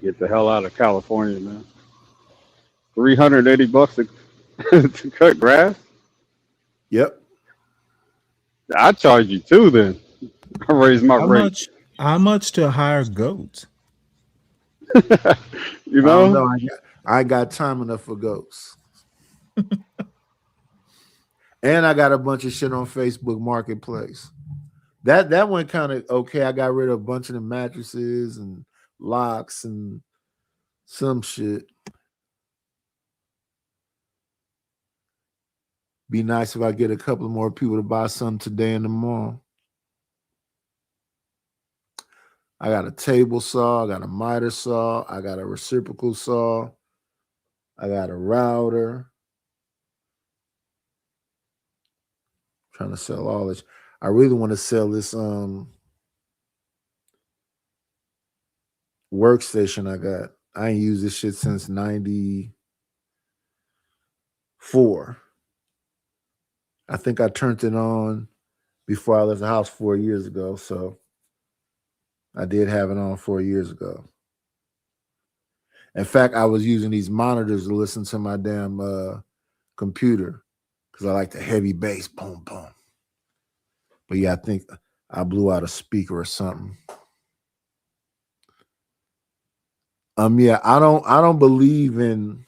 Get the hell out of California, man. $380 to cut grass? Yep. I charge you too then. I raise my rate. How much to hire goats? You know? I ain't got time enough for goats. And I got a bunch of shit on Facebook Marketplace. That went kind of okay. I got rid of a bunch of the mattresses and locks and some shit. Be nice if I get a couple more people to buy something today and tomorrow. I got a table saw, I got a miter saw, I got a reciprocal saw, I got a router. Trying to sell all this. I really want to sell this workstation I got. I ain't used this shit since 94. I think I turned it on before I left the house 4 years ago. So I did have it on 4 years ago. In fact, I was using these monitors to listen to my damn computer because I like the heavy bass, boom, boom. But yeah, I think I blew out a speaker or something. Yeah, I don't believe in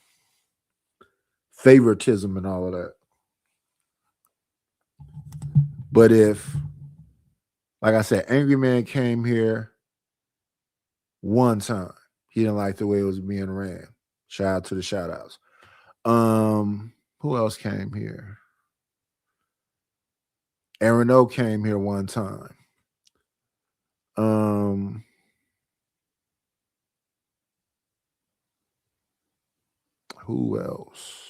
favoritism and all of that. But if, like I said, Angry Man came here one time, he didn't like the way it was being ran. Shout out to the shout outs. Who else came here? Aaron O came here one time. Who else?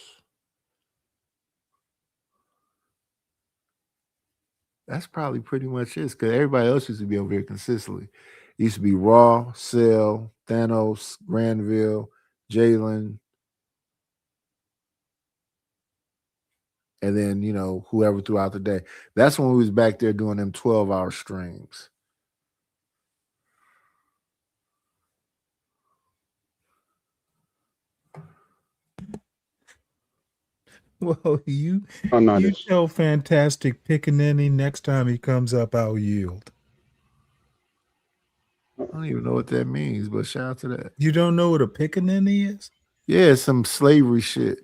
That's probably pretty much it, because everybody else used to be over here consistently. It used to be Raw, Cell, Thanos, Granville, Jalen. and then whoever throughout the day. That's when we was back there doing them 12-hour streams. Well, you not you it. tell Fantastic Pickaninny next time he comes up, I'll yield. I don't even know what that means, but shout out to that. You don't know what a pickaninny is? Yeah, some slavery shit.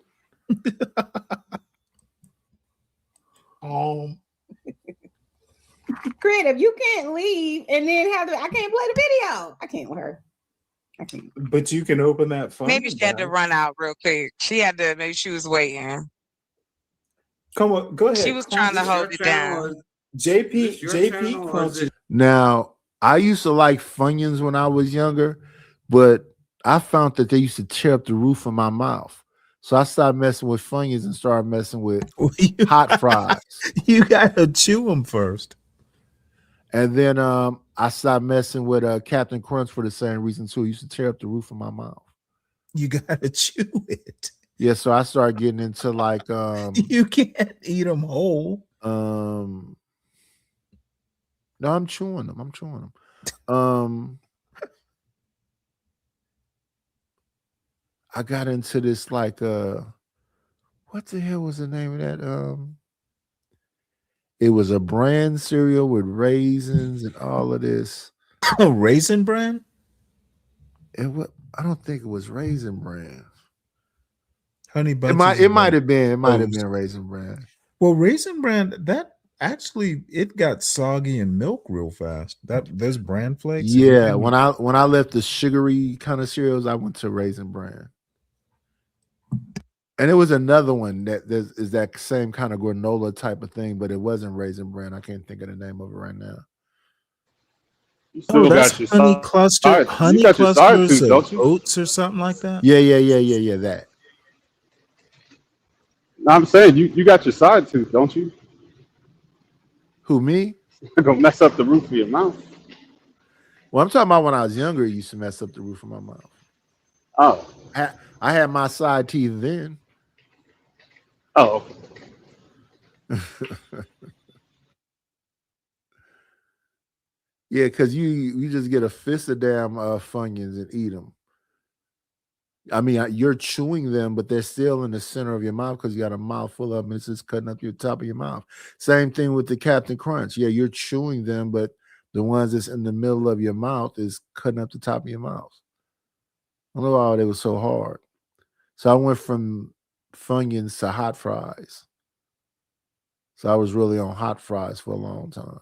Creative, you can't leave and then I can't play the video. I can't with her. I can't. But you can open that phone. Maybe she had to run out real quick. Maybe she was waiting. Come on, go ahead. She was trying to hold it down. JP Crunch. Now, I used to like Funyuns when I was younger, but I found that they used to tear up the roof of my mouth. So I stopped messing with Funyuns and started messing with hot fries. You gotta chew them first. And then I stopped messing with Captain Crunch for the same reason too. It used to tear up the roof of my mouth. You gotta chew it. Yeah, so I started getting into like you can't eat them whole. No, I'm chewing them. I got into this like what the hell was the name of that? It was a brand cereal with raisins and all of this. A Raisin Bran? I don't think it was Raisin Bran. Honey It Bunches. might have been Raisin Bran. Well, Raisin Bran, that actually it got soggy in milk real fast. There's bran flakes. Yeah, when I left the sugary kind of cereals, I went to Raisin Bran. And it was another one that is that same kind of granola type of thing, but it wasn't Raisin Bran. I can't think of the name of it right now. You still that's got your honey side- cluster, side- honey you got your side clusters, tooth, or don't you? oats or something like that. Yeah, that. No, I'm saying you got your side tooth, don't you? Who, me? Gonna mess up the roof of your mouth. Well, I'm talking about when I was younger, it used to mess up the roof of my mouth. Oh. I had my side teeth then. Oh. Yeah, because you just get a fist of damn Funyuns and eat them. I mean, you're chewing them, but they're still in the center of your mouth because you got a mouthful of them. It's just cutting up your top of your mouth. Same thing with the Captain Crunch. Yeah, you're chewing them, but the ones that's in the middle of your mouth is cutting up the top of your mouth. I don't know why they were so hard. So I went from Funyuns to hot fries. So I was really on hot fries for a long time.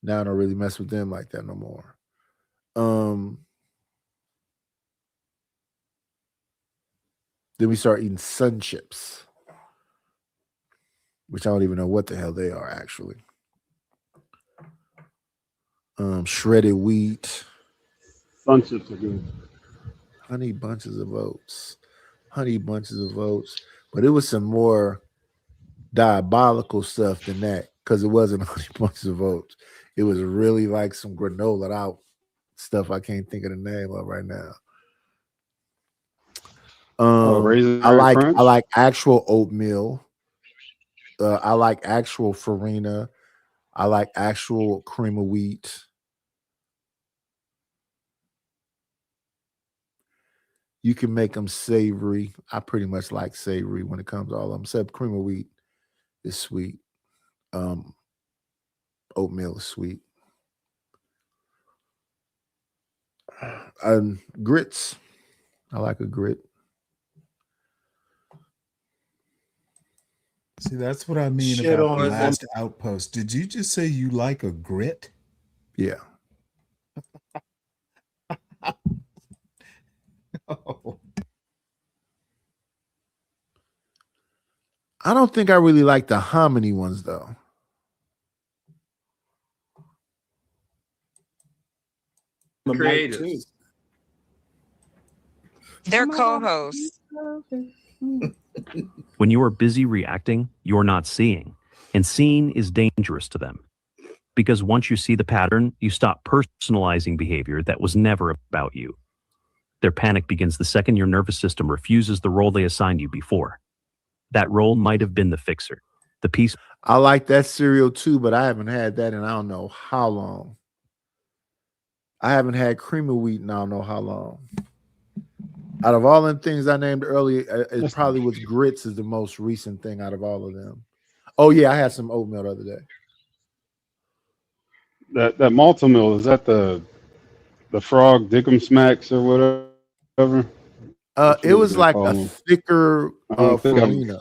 Now I don't really mess with them like that no more. Then we start eating Sun Chips, which I don't even know what the hell they are actually. Shredded wheat. Sun Chips are good. Honey bunches of oats. But it was some more diabolical stuff than that because it wasn't honey bunches of oats. It was really like some granola out stuff I can't think of the name of right now. Raisin I Crunch? like actual oatmeal. I like actual farina. I like actual cream of wheat. You can make them savory. I pretty much like savory when it comes to all of them, except cream of wheat is sweet. Oatmeal is sweet. Grits. I like a grit. See, that's what I mean Shit about the on- last outpost. Did you just say you like a grit? Yeah. Oh. I don't think I really like the hominy ones though. Creatives. They're co-hosts. When you are busy reacting, you're not seeing. And seeing is dangerous to them. Because once you see the pattern, you stop personalizing behavior that was never about you. Their panic begins the second your nervous system refuses the role they assigned you before. that role might have been the fixer. The piece. I like that cereal too, but I haven't had that in I don't know how long. I haven't had cream of wheat in I don't know how long. Out of all the things I named earlier, it probably was grits is the most recent thing out of all of them. Oh yeah, I had some oatmeal the other day. That malto meal, is that the frog Dick'em Smacks or whatever? It was like a thicker I don't think I'm- farina.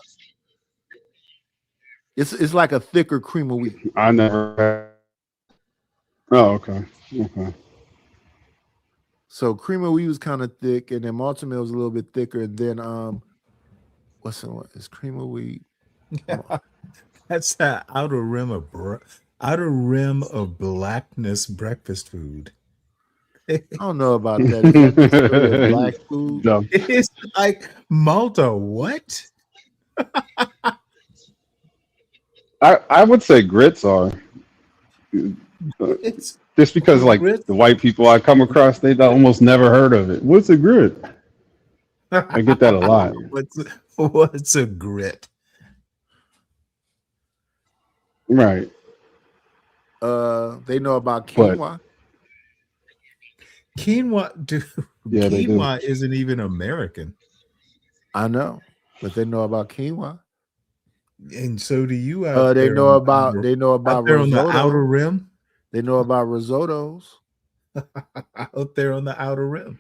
It's like a thicker cream of wheat. I never had. Oh, okay. Okay. So cream of wheat was kind of thick, and then malto meal was a little bit thicker. And then what's the one? It's cream of wheat. That's that outer rim of blackness breakfast food. I don't know about that. Is that necessarily black food? No. It's like malto. What? I would say grits are. It's Just because, like, grits? the white people I come across, they almost never heard of it. What's a grit? I get that a lot. What's a grit? Right. They know about But- quinoa. Quinoa, dude. Yeah, they do. Quinoa isn't even American, I know, but they know about quinoa. and so do you. Out They there know on the about outer- they know about out there on the risotto. outer rim. They know about risottos. Out there on the outer rim.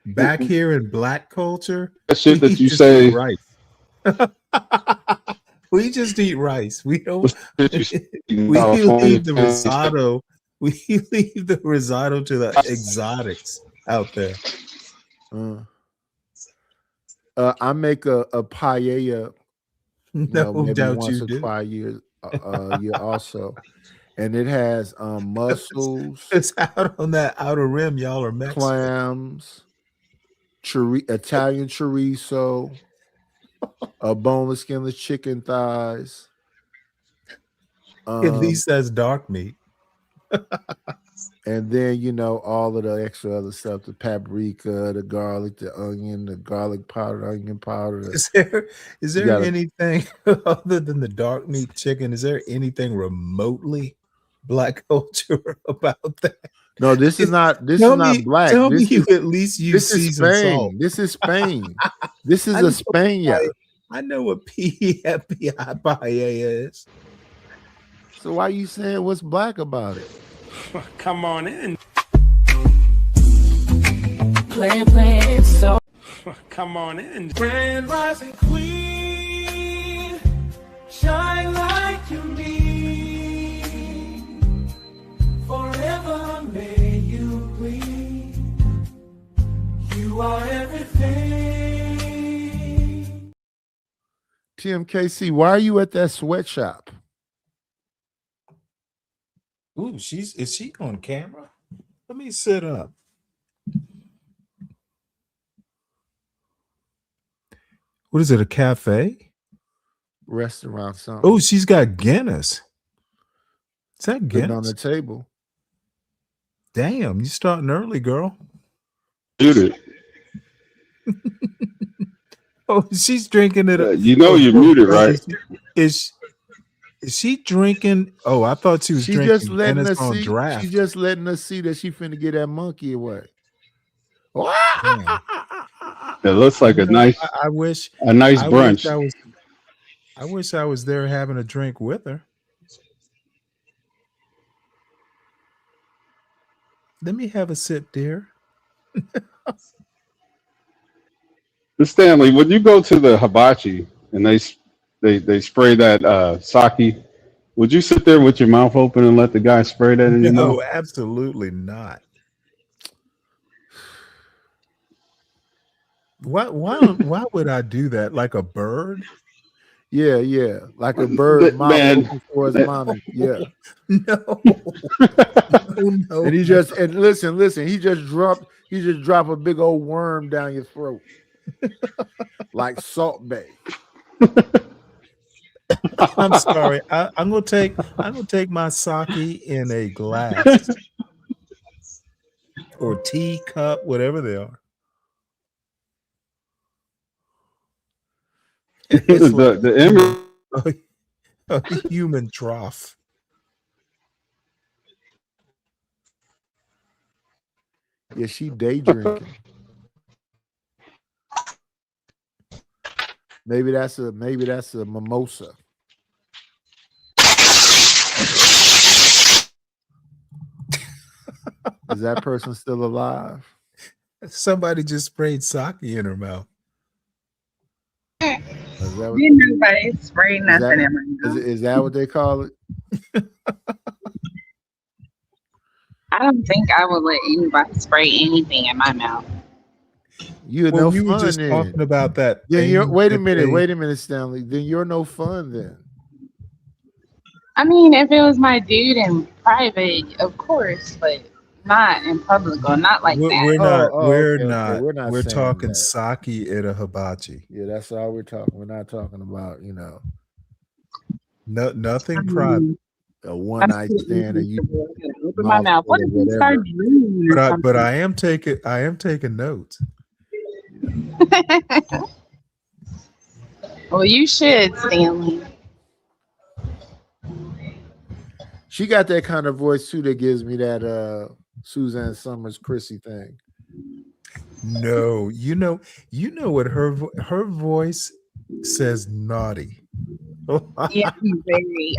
Back here in black culture, That shit that we you just say- eat rice. We just eat rice. We don't. That you say in We California. leave the risotto. We leave the risotto to the exotics out there. I make a paella. No maybe doubt once you or do. twice year also, and it has mussels, It's out on that outer rim. Y'all are Mexican. clams, Italian chorizo, boneless, skinless chicken thighs. At least that's dark meat. And then all of the extra other stuff: the paprika, the garlic, the onion, the garlic powder, onion powder. Is there You gotta- anything other than the dark meat chicken? Is there anything remotely black culture about that? No, this is not. This Tell is not me- black. tell me This you is, at least use this is seasoned Spain. salt. This is Spain. This is I a know Spaniard. I know what PFPI paella is. So why you saying what's black about it? Come on in. Playing so. Come on in. Grand rising queen, shine like you need. Forever may you gleam. You are everything. TMKC, why are you at that sweatshop? Ooh, is she on camera? Let me sit up. What is it? A cafe? Restaurant something. Oh, she's got Guinness. Is that Sitting on Guinness? the table. Damn, you starting early, girl. Muted. Oh, she's drinking it. You know you're muted, right? Is she drinking? Oh, I thought she was She drinking just letting Guinness us on see. draft. She just letting us see that she finna get that monkey away. Damn. It looks like a nice I wish brunch. I wish I was there having a drink with her. Let me have a sip, dear. Stanley, when you go to the hibachi and they spray that sake, would you sit there with your mouth open and let the guy spray that in your No, mouth? absolutely not. Why would I do that? Like a bird? Yeah, like a bird mouth Man, open for his mommy. Yeah. No. No. And listen, he just drop a big old worm down your throat. Like Salt Bay. I'm sorry. I'm gonna take my sake in a glass or teacup, whatever they are. It's like the image. a human trough. Yeah, she day drinking. Maybe that's a mimosa. Is that person still alive? Somebody just sprayed sake in her mouth. Is that what, Didn't nobody spray is nothing that, in my mouth. is that what they call it? I don't think I would let anybody spray anything in my mouth. You're Well, no we were fun just then. talking about that. Then you're thing wait a that minute, Stanley. Then you're no fun then. I mean, if it was my dude in private, of course, but not in public or not like that. We're not. We're okay, not. we're not We're saying talking that. sake at a hibachi. Yeah, that's all we're talking. We're not talking about, Nothing private. a one night stand and you Open my mouth. What if you start drooling or But something? I am taking notes. Well, you should, Stanley. She got that kind of voice too that gives me that Suzanne Summers Chrissy thing. No, you know what her voice says naughty. Yeah, I'm very.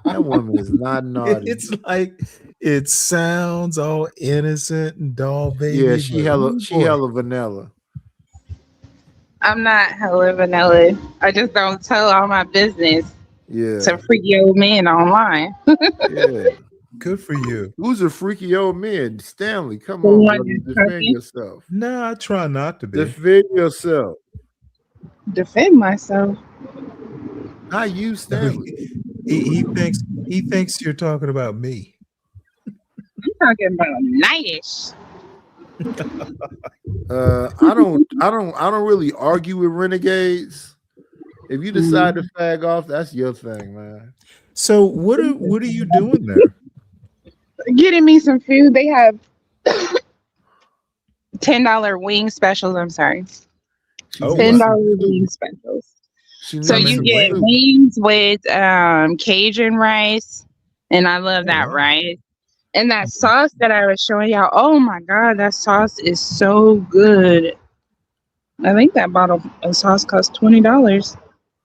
That woman is not naughty. It's like it sounds all innocent and doll baby. Yeah, she but hella vanilla. I'm not hella vanilla. I just don't tell all my business Yeah. to freaky old men online. Yeah. Good for you. Who's a freaky old man? Stanley, come The on, one brother. that's Defend talking? yourself. No, I try not to be. Defend yourself. Defend myself. Not you, Stanley. He thinks you're talking about me. I'm talking about nightish. I don't really argue with renegades. If you decide to fag off, that's your thing, man. So what are you doing there? Getting me some food. They have $10 wing specials. I'm sorry. Oh, $10 wow. wing specials. She's So not you some get food. wings with Cajun rice, and I love that wow. rice. And that sauce that I was showing y'all, oh my god, that sauce is so good. I think that bottle of sauce cost $20.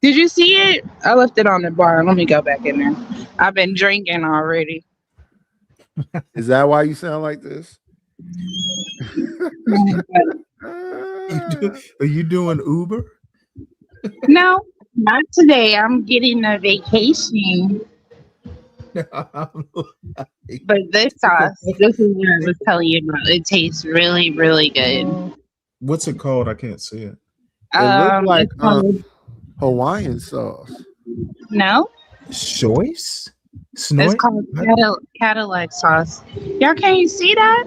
Did you see it? I left it on the bar. Let me go back in there. I've been drinking already. Is that why you sound like this? Are you doing Uber? No, not today. I'm getting a vacation. But this sauce, this is what I was telling you about. It tastes really, really good. What's it called? I can't see it. It looks like It's called, Hawaiian sauce. no, Choice? it's called Cadillac sauce. Y'all can't see that?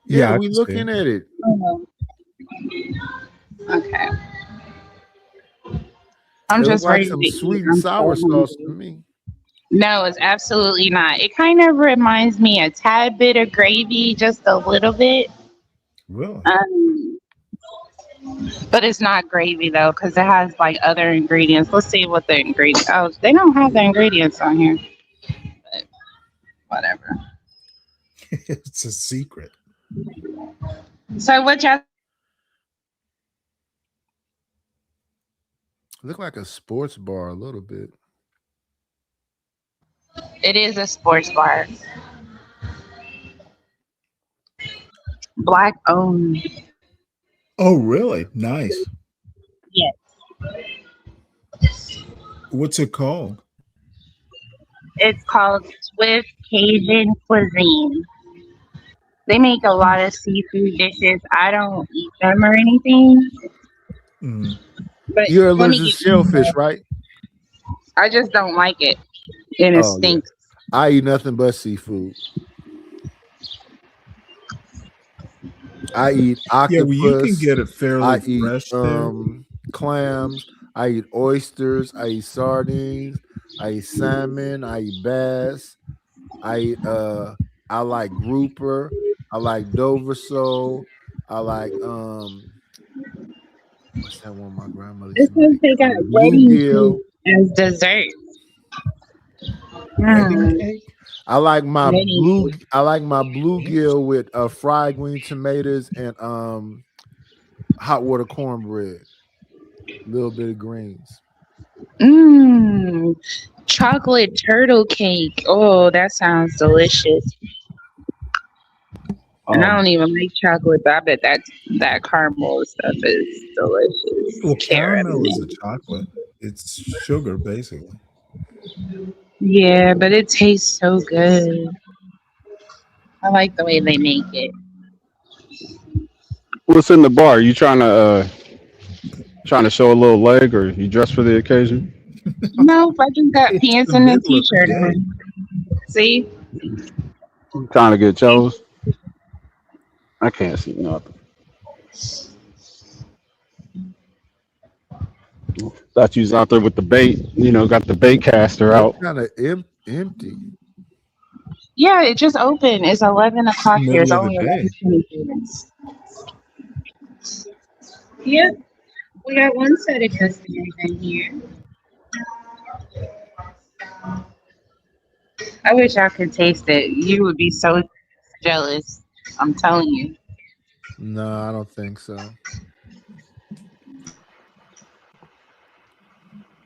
Yeah, I we can see looking it. at it. Oh. Okay. I'm It just looks like ready some to eat. sweet I'm and sour so sauce hungry. to me. No, it's absolutely not. It kind of reminds me a tad bit of gravy, just a little bit. Really? But it's not gravy though, because it has like other ingredients. Let's see what the ingredients. Oh, they don't have the ingredients on here. But whatever. It's a secret. So what y'all? Look like a sports bar a little bit. It is a sports bar. Black owned. Oh, really? Nice. Yes. What's it called? It's called Swift Cajun Cuisine. They make a lot of seafood dishes. I don't eat them or anything. Mm. But You're let me allergic to get- shellfish, right? I just don't like it. And it Oh, yeah. stinks. I eat nothing but seafood. I eat octopus. Yeah, well, you can get it fairly I eat fresh there. clams. I eat oysters. I eat sardines. I eat salmon. I eat bass. I like grouper. I like Dover sole. I like What's that one my grandmother This used to one make? they got wedding Bluegill. cake as dessert. Wedding Mm. cake. I like my Wedding cake. bluegill with fried green tomatoes and hot water cornbread. Little bit of greens. Mmm. Chocolate turtle cake. Oh, that sounds delicious. And I don't even like chocolate, but I bet that caramel stuff is delicious. Well, Caramel. caramel is a chocolate. It's sugar, basically. Yeah, but it tastes so good. I like the way they make it. What's in the bar? You trying to show a little leg, or you dressed for the occasion? Nope, I just got pants and a middle of the t-shirt day. on. See? Trying to get chose? I can't see nothing. Thought you was out there with the bait. Got the bait caster out. Kind of empty. Yeah, it just opened. It's 11 o'clock here. It's Middle of only the day. 11:22 minutes. Yep. We got one set of customers in here. I wish I could taste it. You would be so jealous. I'm telling you. No, I don't think so.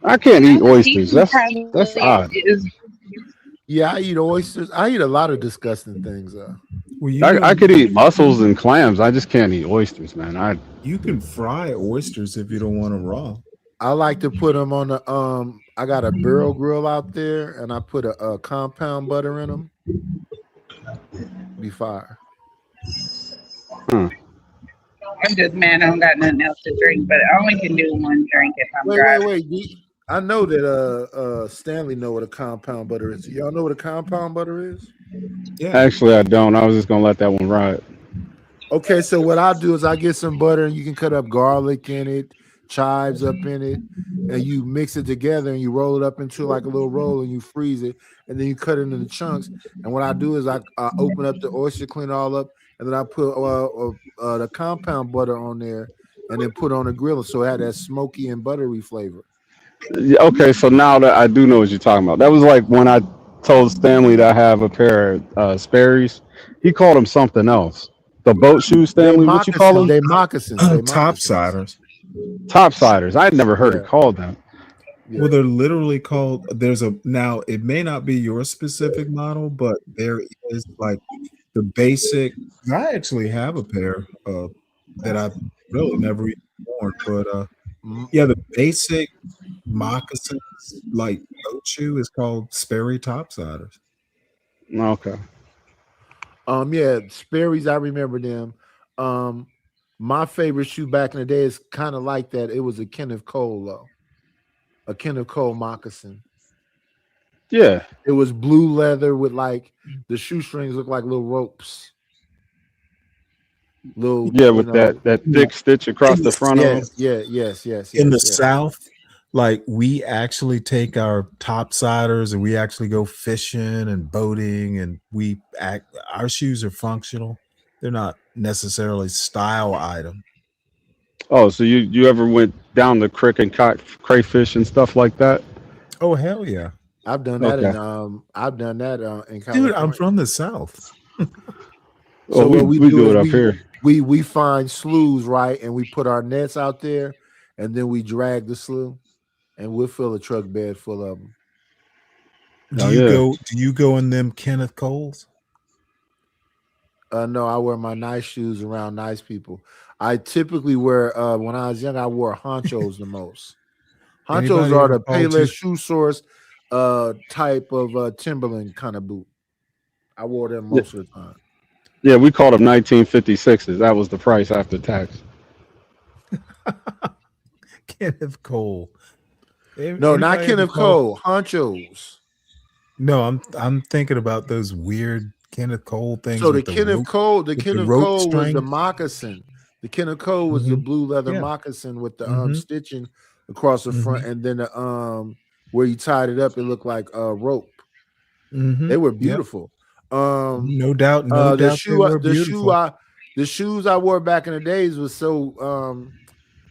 I can't eat oysters. Seafood That's probably odd. is- Yeah, I eat oysters. I eat a lot of disgusting things. Well, you I can, could eat mussels and clams. I just can't eat oysters, man. you can fry oysters if you don't want them raw. I like to put them on the I got a barrel grill out there, and I put a compound butter in them. Be fire. Hmm. I'm just mad I don't got nothing else to drink, but I only can do one drink if I'm Wait. driving. I know that Stanley know what a compound butter is. Y'all know what a compound butter is? Yeah. Actually, I don't. I was just gonna let that one ride. Okay, so what I do is I get some butter, and you can cut up garlic in it, chives up in it, and you mix it together, and you roll it up into like a little roll, and you freeze it, and then you cut it into chunks. And what I do is I open up the oyster, clean it all up, and then I put the compound butter on there, and then put it on the grill, so it had that smoky and buttery flavor. Yeah, okay, so now that I do know what you're talking about. That was like when I told Stanley that I have a pair of Sperry's. He called them something else. The boat shoes, Stanley. What you call them? They moccasins. Topsiders. Topsiders. I had never heard it called that. Well, they're literally called. Now it may not be your specific model, but there is like the basic. I actually have a pair that I've really never even worn, but yeah, the basic moccasins like boat shoe is called Sperry Topsiders. Okay. Yeah, Sperry's, I remember them. My favorite shoe back in the day is kind of like that. It was a Kenneth Cole, though. A Kenneth Cole moccasin. Yeah. It was blue leather with like the shoestrings look like little ropes. Yeah, with that thick stitch across the front of them. Yes. In the South, like we actually take our topsiders and we actually go fishing and boating, and our shoes are functional. They're not necessarily style item. Oh, so you ever went down the creek and caught crayfish and stuff like that? Oh hell yeah! I've done that Okay. in California. Dude, I'm from the South. So we what we do it up is here. We find sloughs, right, and we put our nets out there, and then we drag the slough, and we'll fill a truck bed full of them. Do you go in them Kenneth Coles? No, I wear my nice shoes around nice people. I typically wear when I was young, I wore honchos the most. Honchos Anybody are ever the called Payless you- Shoe Source type of Timberland kind of boot. I wore them most of the time. Yeah, we called them 1956s. That was the price after tax. Kenneth Cole. No, not Anybody Kenneth ever called- Cole. Honchos. No, I'm thinking about those weird Kenneth Cole things. So the with Kenneth rope- Cole, the with Kenneth rope Cole was the strings. moccasin. The Kenneth Cole was the blue leather Yeah. moccasin with the Mhm. stitching across the front, and then the where you tied it up, it looked like a rope. Mhm. They were Yep. beautiful. No doubt. No The doubt. shoes I wore back in the days was so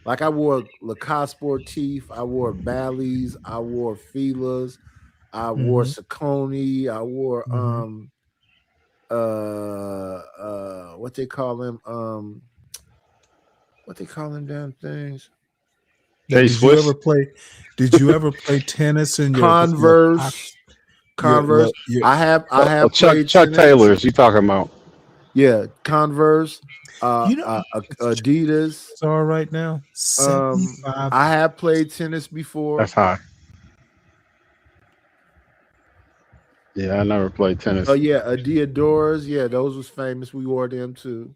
Like I wore Lacoste Sportif, I wore Bally's, I wore Fila's, I wore Saucony, I wore what they call them damn things. Did you ever play? Did you ever play tennis in your Converse? Converse. I have Chuck tennis. Taylor's. You talking about? Yeah, Converse. Adidas. It's all right now. 75. I have played tennis before. That's high. Yeah, I never played tennis. Oh yeah, Adidas. Yeah, those was famous. We wore them too.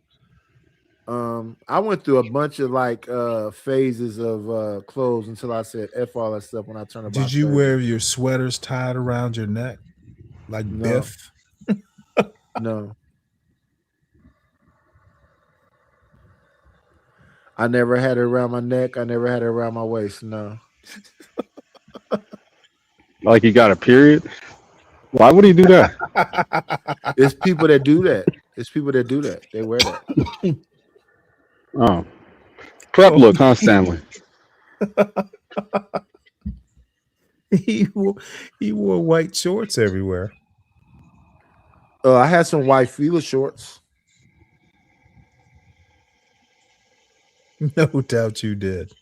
I went through a bunch of like phases of clothes until I said F all that stuff when I turned about. Did you 30. wear your sweaters tied around your neck like Biff? No. I never had it around my neck. I never had it around my waist. No. Like you got a period? Why would he do that? It's people that do that. It's people that do that. They wear that. Oh, prep look, huh, Stanley? He wore white shorts everywhere. I had some white Fila shorts. No doubt you did.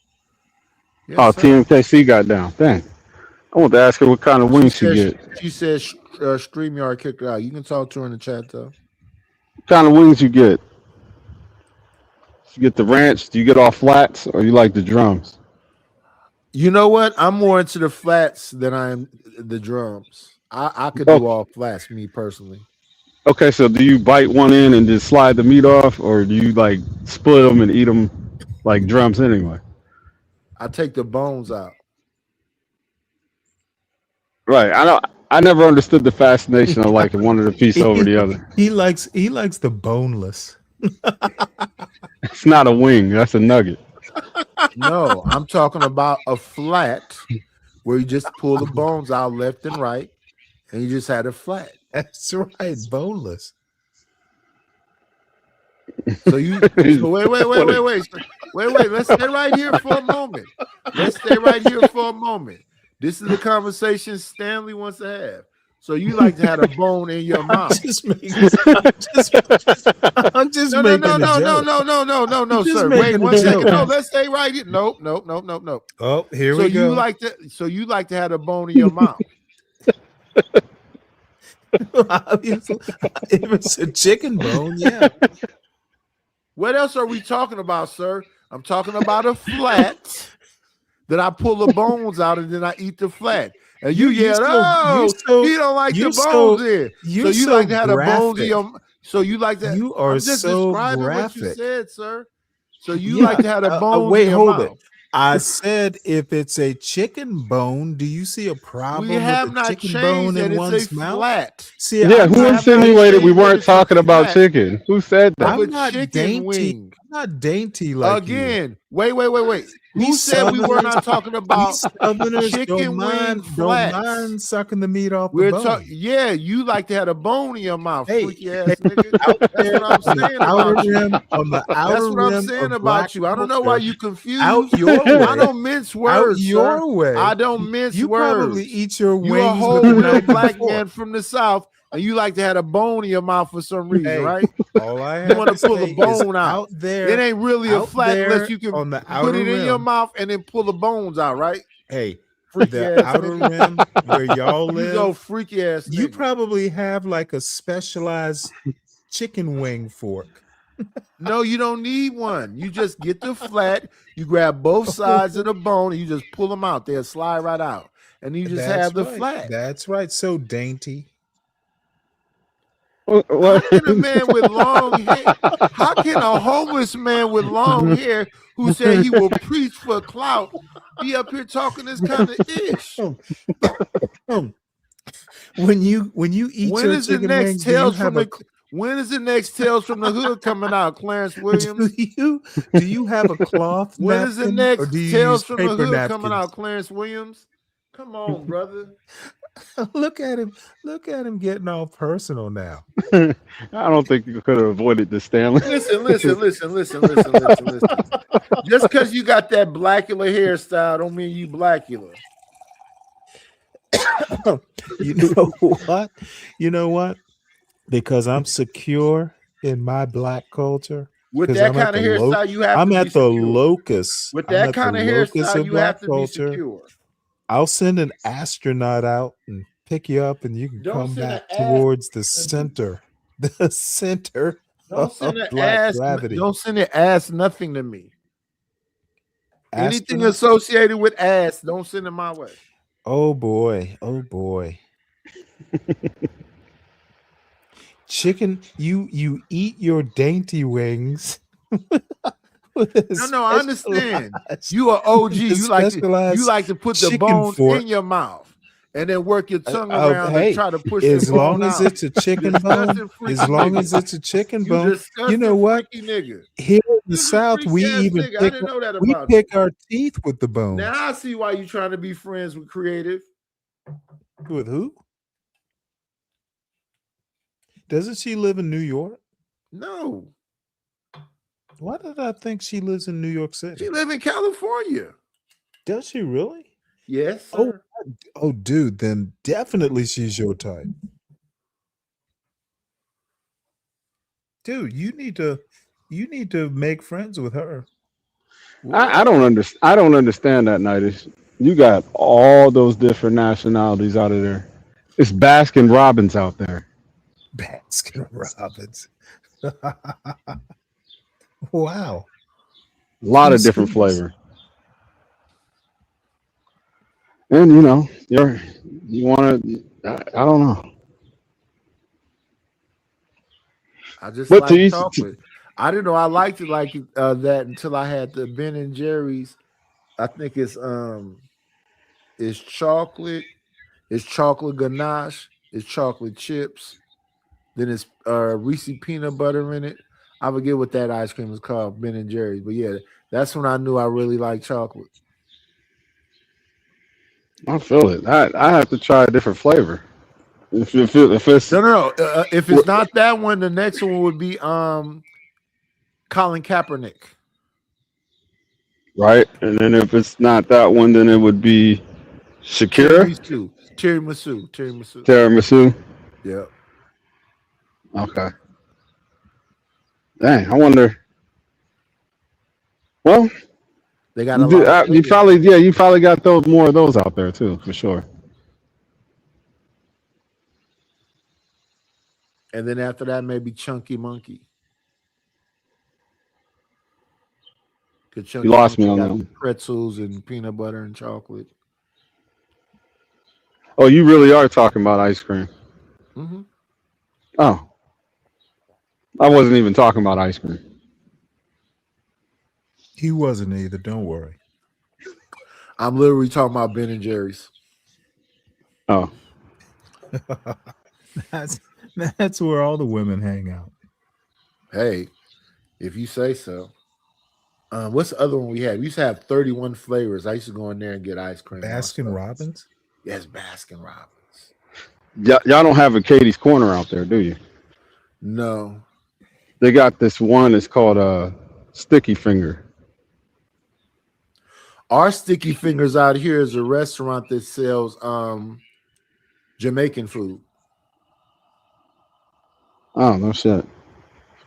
Yes, Oh, sir. TMKC got down. Dang. I want to ask her what kind of wings she get. She said StreamYard kicked her out. You can talk to her in the chat though. What kind of wings you get? You get the ranch? Do you get all flats, or you like the drums? You know what? I'm more into the flats than I am the drums. I could do all flats, me personally. Okay, so do you bite one in and just slide the meat off, or do you like split them and eat them like drums anyway? I take the bones out. Right. I know. I never understood the fascination of liking one of the piece over the other. He likes the boneless. It's not a wing. That's a nugget. No, I'm talking about a flat where you just pull the bones out left and right, and you just had a flat. That's right, boneless. So you so wait. Let's stay right here for a moment. This is the conversation Stanley wants to have. So you like to have a bone in your mouth? I'm just making a no, sir. Wait 1 second. No, let's stay right here. No. Oh, here we go. So you like to have a bone in your mouth? If it's a chicken bone, yeah. What else are we talking about, sir? I'm talking about a flat that I pull the bones out and then I eat the flat. And you yell, you don't like the bones in. So you like to have the bones in your. So you like that? You are I'm just so describing graphic. what you said, sir. So you like to have the bones. Wait, in your hold mouth. it. I said if it's a chicken bone, do you see a problem We have with not a chicken changed bone that in it's one's a mouth? flat. See, Yeah, who insinuated we weren't talking about flat. chicken? Who said that? Of a I'm not chicken dainty. wing. I'm not dainty like you. Again, wait. Who said we were not talking about Southerners chicken don't mind, wing flats? Don't mind sucking the meat off We're the bone. talking. Yeah, you like to have a bone in your mouth, Hey, freaky ass nigga. That's what I'm saying about you. On the outer That's what I'm rim saying of about black you. I don't know why you confused. Out your way. I don't mince words. Out your sir. way. I don't mince You words. probably eat your You a wings whole with a real knife and black fork. man from the South, and you like to have a bone in your mouth for some reason, Hey, right? All I You have want to pull say the is bone out. out there. It ain't really a out flat there unless you can on the put outer it in your rim. mouth and then pull the bones out, right? Hey, Freaky the ass outer nigga. rim where y'all You go live. freaky ass. You nigga. probably have like a specialized chicken wing fork. No, you don't need one. You just get the flat, you grab both sides of the bone, and you just pull them out. They'll slide right out. And you just That's have the right. flat. That's right. So dainty. How can a man with long hair, how can a homeless man with long hair who said he will preach for clout be up here talking this kind of ish? When you eat When your is the chicken next wings, do you Tales have from a the when is the next Tales from the Hood coming out, Clarence Williams? do you have a cloth When is the napkin, next or do you Tales use from the paper Hood napkins? coming out, Clarence Williams? Come on, brother. Look at him. Look at him getting all personal now. I don't think you could have avoided this, Stanley. Listen. Just because you got that blackula hairstyle don't mean you blackula. You know what? You know what? Because I'm secure in my black culture. With 'cause that I'm at kind of the hairstyle, you have I'm to at be the secure. locus. With I'm that at the kind of locus hairstyle, of you black have to be culture. secure. I'll send an astronaut out and pick you up, and you can Don't come send back an ass- towards the center Don't of send an black ass. gravity. Don't send an ass nothing to me. Anything Astronaut? associated with ass, don't send it my way. Oh boy. Oh boy. Chicken, you eat your dainty wings. No, I understand. You are OG. You like to put the chicken bones fork. in your mouth and then work your tongue Oh, around hey, and try to push as the bone long as out. it's a chicken bone, Disgusting as freaky long as nigga. it's a chicken You bone, you disgusting know what? freaky nigga. Here in the You's a South, we freaky ass even nigga. I pick didn't know that we about pick our teeth with the bones. Now I see why you trying to be friends with creative. With who? Doesn't she live in New York? No, Why did I think she lives in New York City? she live in California. Does she really? Yes, Oh, sir. oh, dude, then definitely she's your type. Dude, you need to make friends with her. I don't understand. I don't understand that, Nightish. You got all those different nationalities out of there. It's Baskin Robbins out there. Baskin Robbins. Wow. A lot of different flavor. And you know, you want to. I don't know. I just But like to each- chocolate. I didn't know I liked it like that until I had the Ben and Jerry's. I think it's chocolate, it's chocolate ganache, it's chocolate chips, then it's Reese peanut butter in it. I forget what that ice cream is called, Ben and Jerry's. But yeah, that's when I knew I really liked chocolate. I feel it. I have to try a different flavor. If it's No. If it's not that one, the next one would be Colin Kaepernick. right, and then if it's not that one, then it would be Shakira Tiramisu. tiramisu. Yeah. Okay. Dang, I wonder. Well, They got a lot. you probably got those more of those out there too, for sure. And then after that, maybe Chunky Monkey. You lost me on that got one. pretzels and peanut butter and chocolate. Oh, you really are talking about ice cream. Mm-hmm. Oh, I wasn't even talking about ice cream. He wasn't either, don't worry. I'm literally talking about Ben and Jerry's. Oh, That's where all the women hang out. Hey, if you say so. What's the other one we had? We used to have 31 flavors. I used to go in there and get ice cream. Baskin Robbins? Yes, Baskin Robbins. y'all don't have a Katie's Corner out there, do you? No. They got this one. It's called Sticky Finger. Our Sticky Fingers out here is a restaurant that sells Jamaican food. Oh no shit,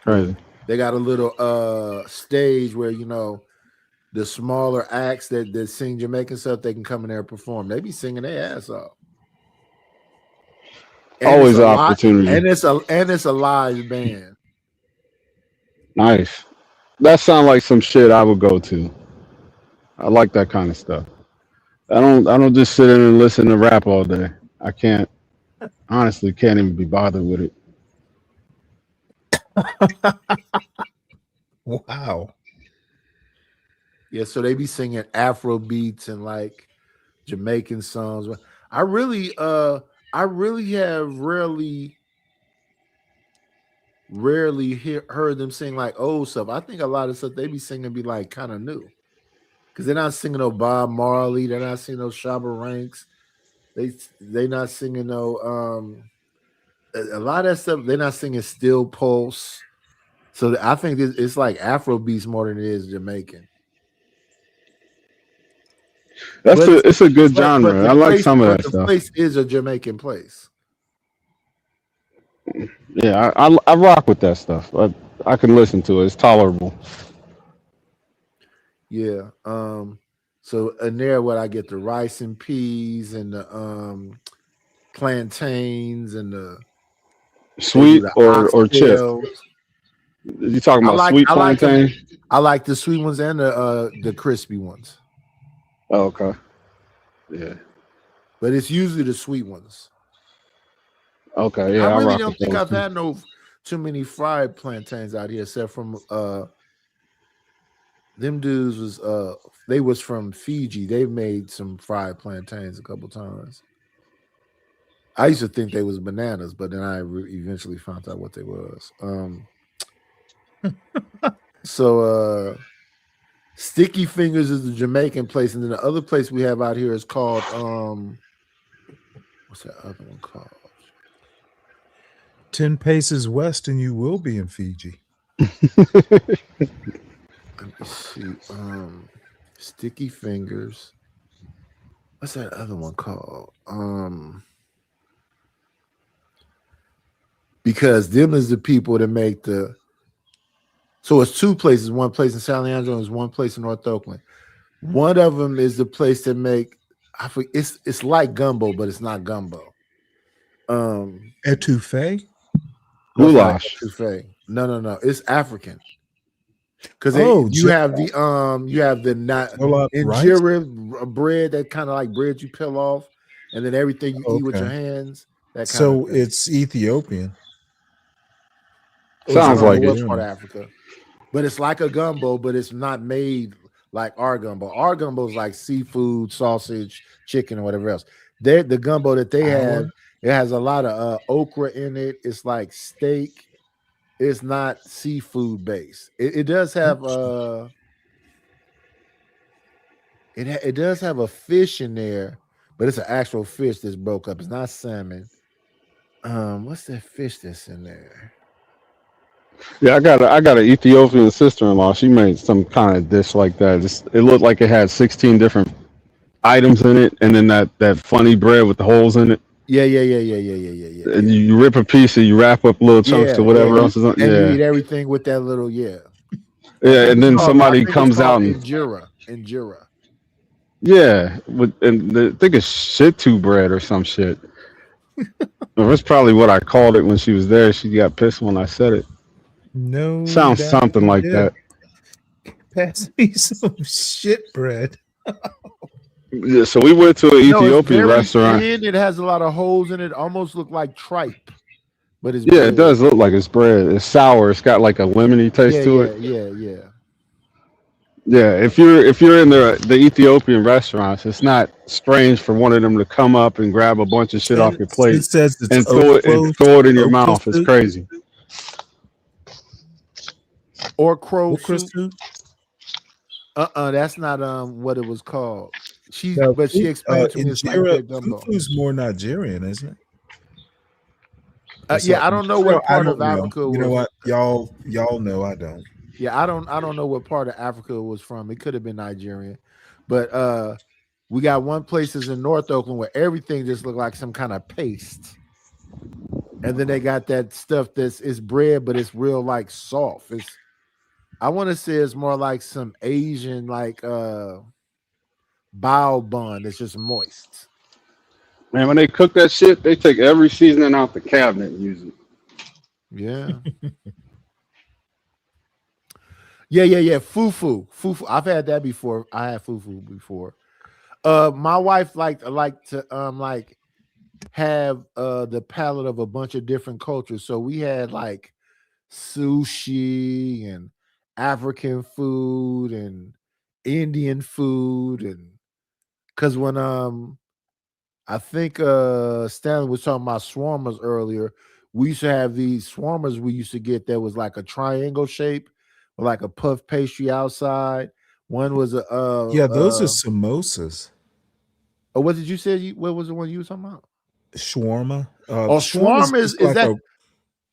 crazy. They got a little stage where the smaller acts that sing Jamaican stuff, they can come in there and perform. They be singing their ass off. And Always it's a an opportunity. And it's a live band. Nice. That sounds like some shit I would go to. I like that kind of stuff. I don't just sit in and listen to rap all day. I can't. Honestly, can't even be bothered with it. Wow. Yeah, so they be singing Afro beats and like Jamaican songs. I really have rarely heard them sing like old stuff. I think a lot of stuff they be singing be like kind of new, because they're not singing no Bob Marley, they're not singing no Shabba Ranks. They not singing no a lot of that stuff. They're not singing Still Pulse. So I think it's like Afro beats more than it is Jamaican. It's a good genre. But I like place, some of that the stuff. place is a Jamaican place. Yeah, I rock with that stuff. I can listen to it. It's tolerable. Yeah. So in there, what I get the rice and peas and the plantains and the Sweet the or chip? oxtails. You talking about sweet plantain? I like the sweet ones and the crispy ones. Oh, okay. Yeah. But it's usually the sweet ones. Okay. Yeah. I really rock don't with think those I've too. had too many fried plantains out here, except from them dudes was they was from Fiji. They've made some fried plantains a couple times. I used to think they was bananas, but then I eventually found out what they was. So Sticky Fingers is the Jamaican place, and then the other place we have out here is called what's that other one called? 10 paces west, and you will be in Fiji. Let me see. Sticky Fingers. What's that other one called? Because them is the people that make the. So it's two places. One place in San Leandro and one place in North Oakland. One of them is the place that make. It's like gumbo, but it's not gumbo. Etouffee? Goulash. Etouffee. No. It's African. Because you have the injera bread that kind of like bread you peel off, and then everything you eat with your hands. That kind So of thing. it's Ethiopian. Sounds like West it. part of Africa, but it's like a gumbo, but it's not made like our gumbo. Our gumbo is like seafood, sausage, chicken, or whatever else. The gumbo that they have, it has a lot of okra in it. It's like steak. It's not seafood based. It does have it does have a fish in there, but it's an actual fish that's broke up. It's not salmon. What's that fish that's in there? Yeah, I got an Ethiopian sister-in-law. She made some kind of dish like that. It looked like it had 16 different items in it, and then that funny bread with the holes in it. Yeah. And you rip a piece and you wrap up little chunks to whatever else is on. And you eat Yeah, everything with that little yeah. And then I somebody think it's comes out called and injera. yeah, I think it's shit-too bread or some shit. That's probably what I called it when she was there. She got pissed when I said it. No, Sounds doubt something you like did. that. Pass me some shit bread. Yeah, so we went to an No, it's Ethiopian very restaurant. thin. It has a lot of holes in it. Almost look like tripe, but it's Yeah, bread. it does look like it's bread. It's sour. It's got like a lemony taste to it. Yeah. Yeah, if you're in the Ethiopian restaurants, it's not strange for one of them to come up and grab a bunch of shit off your plate It says it's and throw it in your mouth. It's crazy. Or crow Okra soup. That's not what it was called. She Now, explained to me it's like injera, that gumbo. fufu's more Nigerian, isn't it? Yeah, I don't know what part of Africa. You know was- what? Y'all know I don't. Yeah, I don't know what part of Africa it was from. It could have been Nigerian, but we got one place is in North Oakland where everything just looked like some kind of paste, and then they got that stuff it's bread, but it's real like soft. I want to say it's more like some Asian like bao bun that's just moist. Man, when they cook that shit, they take every seasoning out the cabinet and use it. Yeah. Yeah. Fufu. I've had that before. I had fufu before. My wife liked to have the palette of a bunch of different cultures. So we had like sushi and African food and Indian food, and because when I think Stanley was talking about shawarmas earlier, we used to have these shawarmas we used to get that was like a triangle shape, or like a puff pastry outside. One was Yeah, those are samosas. Oh, what did you say? What was the one you were talking about? Shawarma. Oh, shawarma is like that?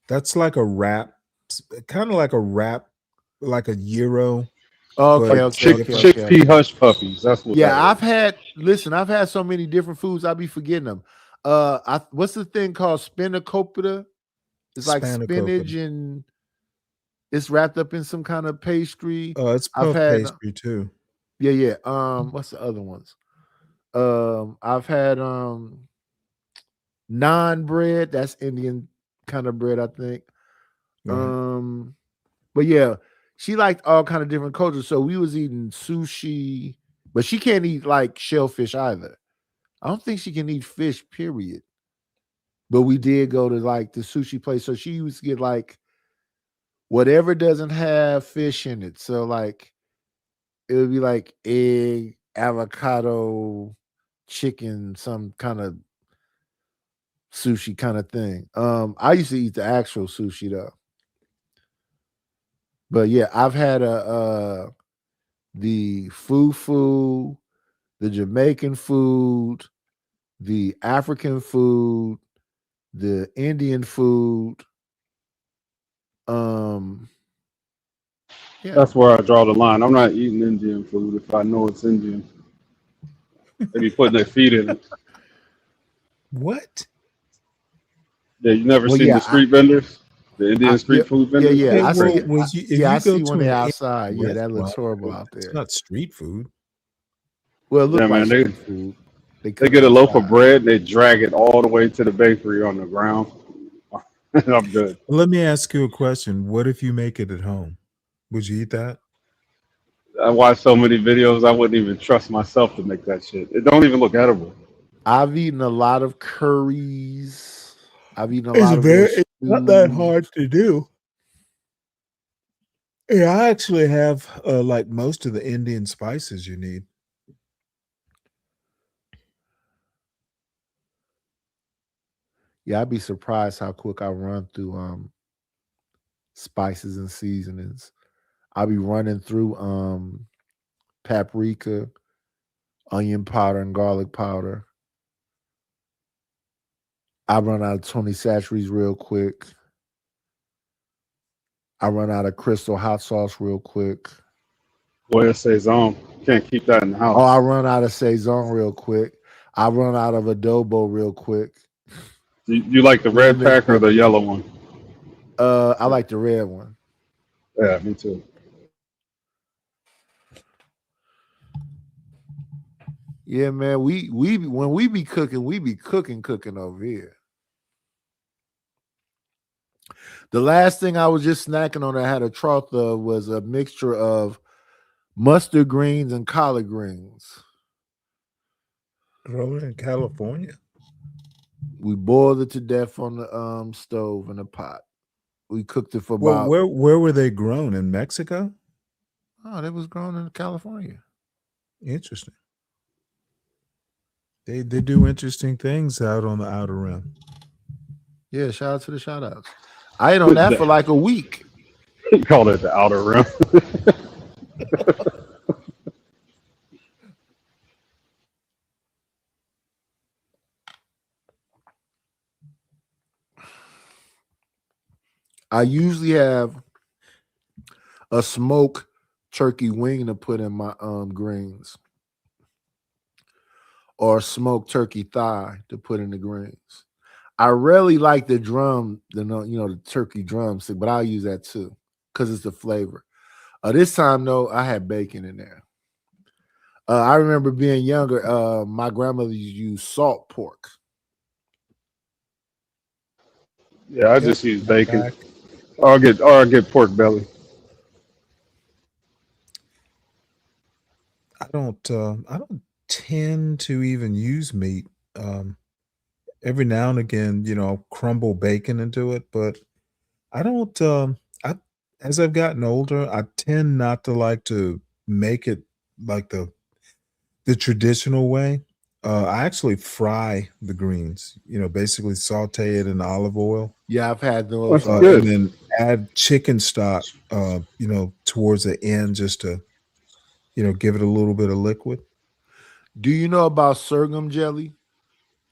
That's like a wrap, kind of like a wrap, like a gyro. Okay, but Chickpea hush puppies. That's what. Yeah, that I've had so many different foods. I be forgetting them. What's the thing called spanakopita? It's like spinach and it's wrapped up in some kind of pastry. It's puff pastry too. Yeah. What's the other ones? I've had naan bread. That's Indian kind of bread, I think. Right. But yeah, she liked all kind of different cultures. So we was eating sushi, but she can't eat like shellfish either. I don't think she can eat fish, period. But we did go to like the sushi place. So she used to get like whatever doesn't have fish in it. So like it would be like egg, avocado, chicken, some kind of sushi kind of thing. I used to eat the actual sushi though. But yeah, I've had the fufu, the Jamaican food, the African food, the Indian food. That's where I draw the line. I'm not eating Indian food if I know it's Indian. They be putting their feet in it. What? Yeah, you never seen the street vendors? The Indian street food vendors? Yeah, I see. I see go when to they're an outside. Indian Yeah, that looks restaurant, horrible out there. It's not street food. Well, it looks Yeah, like man, street food. They get a loaf of bread, they drag it all the way to the bakery on the ground. I'm good. Let me ask you a question. What if you make it at home? Would you eat that? I watch so many videos, I wouldn't even trust myself to make that shit. It don't even look edible. I've eaten a lot of curries. I've eaten a It's lot of it's not that stews. hard to do. Yeah, I actually have like most of the Indian spices you need. Yeah, I'd be surprised how quick I run through spices and seasonings. I'll be running through paprika, onion powder, and garlic powder. I run out of Tony Chachere's real quick. I run out of Crystal hot sauce real quick. Boy, it says can't keep that in the house. Oh, I run out of Saison real quick. I run out of adobo real quick. You like the red pack or the yellow one? I like the red one. Yeah, me too. Yeah, man. We when we be cooking over here. The last thing I was just snacking on, I had a trough of, was a mixture of mustard greens and collard greens. Grown in California. We boiled it to death on the stove in a pot. We cooked it for Well, about. where were they grown? In Mexico? Oh, they was grown in California. Interesting. They do interesting things out on the outer rim. Yeah, shout out to the shout outs. I ate on that for like a week. He called it the outer rim. I usually have a smoked turkey wing to put in my greens, or smoked turkey thigh to put in the greens. I really like the the turkey drumstick, but I'll use that too because it's the flavor. This time though, I had bacon in there. I remember being younger. My grandmother used salt pork. Yeah, I just use bacon. Or I'll get pork belly. I don't tend to even use meat. Every now and again, I'll crumble bacon into it, but I don't. As I've gotten older, I tend not to like to make it like the traditional way. I actually fry the greens. Basically saute it in olive oil. Yeah, I've had those. And then add chicken stock. Towards the end, just to give it a little bit of liquid. Do you know about sorghum jelly?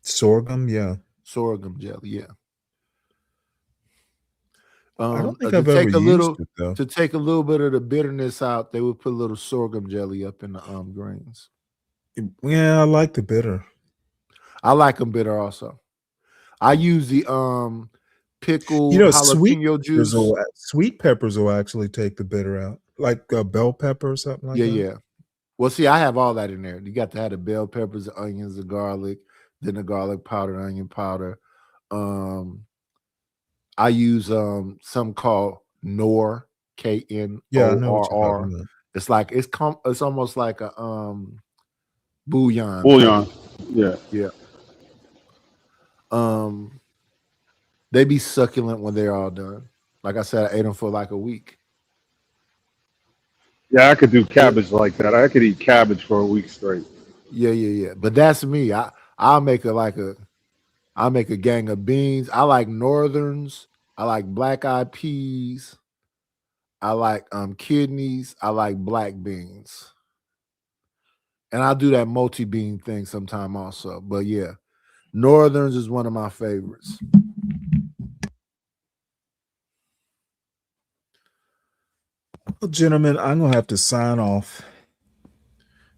Sorghum, yeah. Sorghum jelly, yeah. I don't think To I've ever take a used little it though. to take a little bit of the bitterness out, they would put a little sorghum jelly up in the grains. Yeah, I like the bitter. I like them bitter also. I use the pickled You know, sweet jalapeno peppers juice. sweet peppers will actually take the bitter out, like bell pepper or something like Yeah, that. yeah. Well, see, I have all that in there. You got to have the bell peppers, the onions, the garlic, then the garlic powder, onion powder. I use some called Knorr, KNORR. Yeah, I know what you're talking about. It's like it's almost like a bouillon. Bouillon. Yeah. Yeah. They be succulent when they're all done. Like I said, I ate them for like a week. Yeah, I could do cabbage like that. I could eat cabbage for a week straight. Yeah. But that's me. I'll make I'll make a gang of beans. I like northerns. I like black eyed peas. I like kidneys. I like black beans. And I'll do that multi-bean thing sometime also. But yeah, northerns is one of my favorites. Well, gentlemen, I'm gonna have to sign off.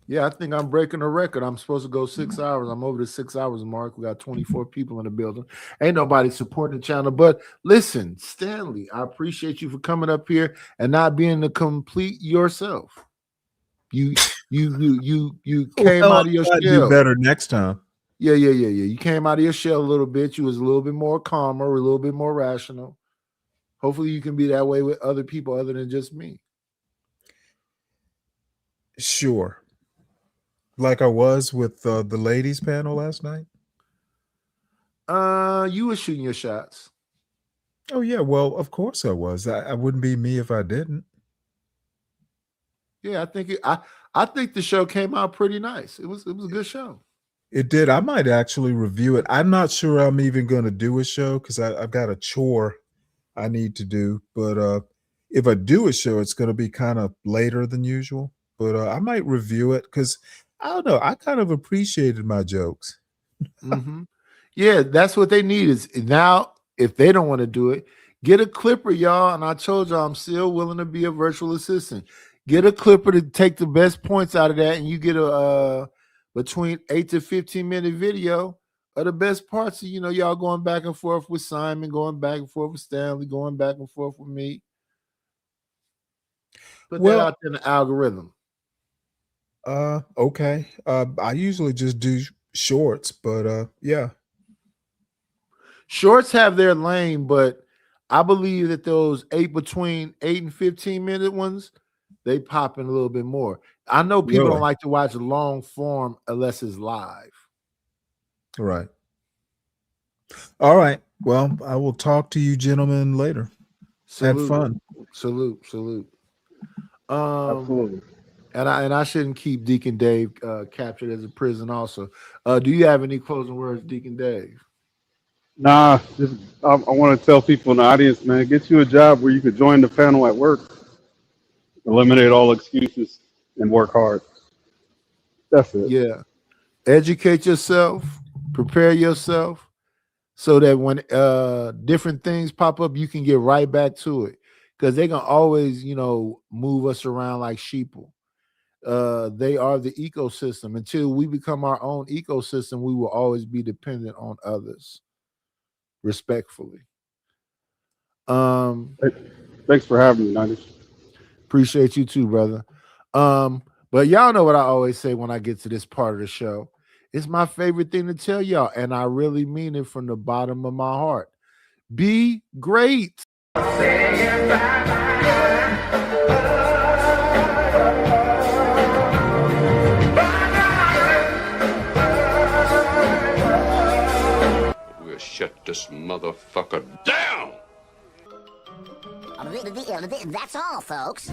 Yeah, I think I'm breaking a record. I'm supposed to go 6 hours. I'm over the 6 hours mark. We got 24 people in the building. Ain't nobody supporting the channel. But listen, Stanley, I appreciate you for coming up here and not being the complete yourself. You came Well, out of your I'll shell. do better next time. Yeah. You came out of your shell a little bit. You was a little bit more calmer, a little bit more rational. Hopefully you can be that way with other people other than just me. Sure. Like I was with the ladies panel last night. You were shooting your shots. Oh yeah, well, of course I was. I wouldn't be me if I didn't. Yeah, I think the show came out pretty nice. It was a good show. It did. I might actually review it. I'm not sure I'm even going to do a show because I've got a chore I need to do. But if I do a show, it's going to be kind of later than usual. But I might review it because I don't know. I kind of appreciated my jokes. Yeah, that's what they need is now. If they don't want to do it, get a clipper, y'all. And I told y'all I'm still willing to be a virtual assistant. Get a clipper to take the best points out of that, and you get a between 8 to 15-minute video of the best parts of y'all going back and forth with Simon, going back and forth with Stanley, going back and forth with me. Put that out there in the algorithm. Okay. I usually just do shorts, but yeah. Shorts have their lane, but I believe that those between 8 and 15-minute ones, they pop in a little bit more. I know people don't like to watch long form unless it's live. Right. All right. Well, I will talk to you gentlemen later. Had fun. Salute. Absolutely. And I shouldn't keep Deacon Dave captured as a prison also. Do you have any closing words, Deacon Dave? Nah, I want to tell people in the audience, man, get you a job where you could join the panel at work. Eliminate all excuses and work hard. That's it. Yeah. Educate yourself, prepare yourself so that when different things pop up, you can get right back to it. Because they're going to always, move us around like sheeple. They are the ecosystem. Until we become our own ecosystem, we will always be dependent on others. Respectfully. Thanks for having me, Niners. Appreciate you too, brother. But y'all know what I always say when I get to this part of the show. It's my favorite thing to tell y'all, and I really mean it from the bottom of my heart. Be great. We'll shut this motherfucker down. That's all, folks.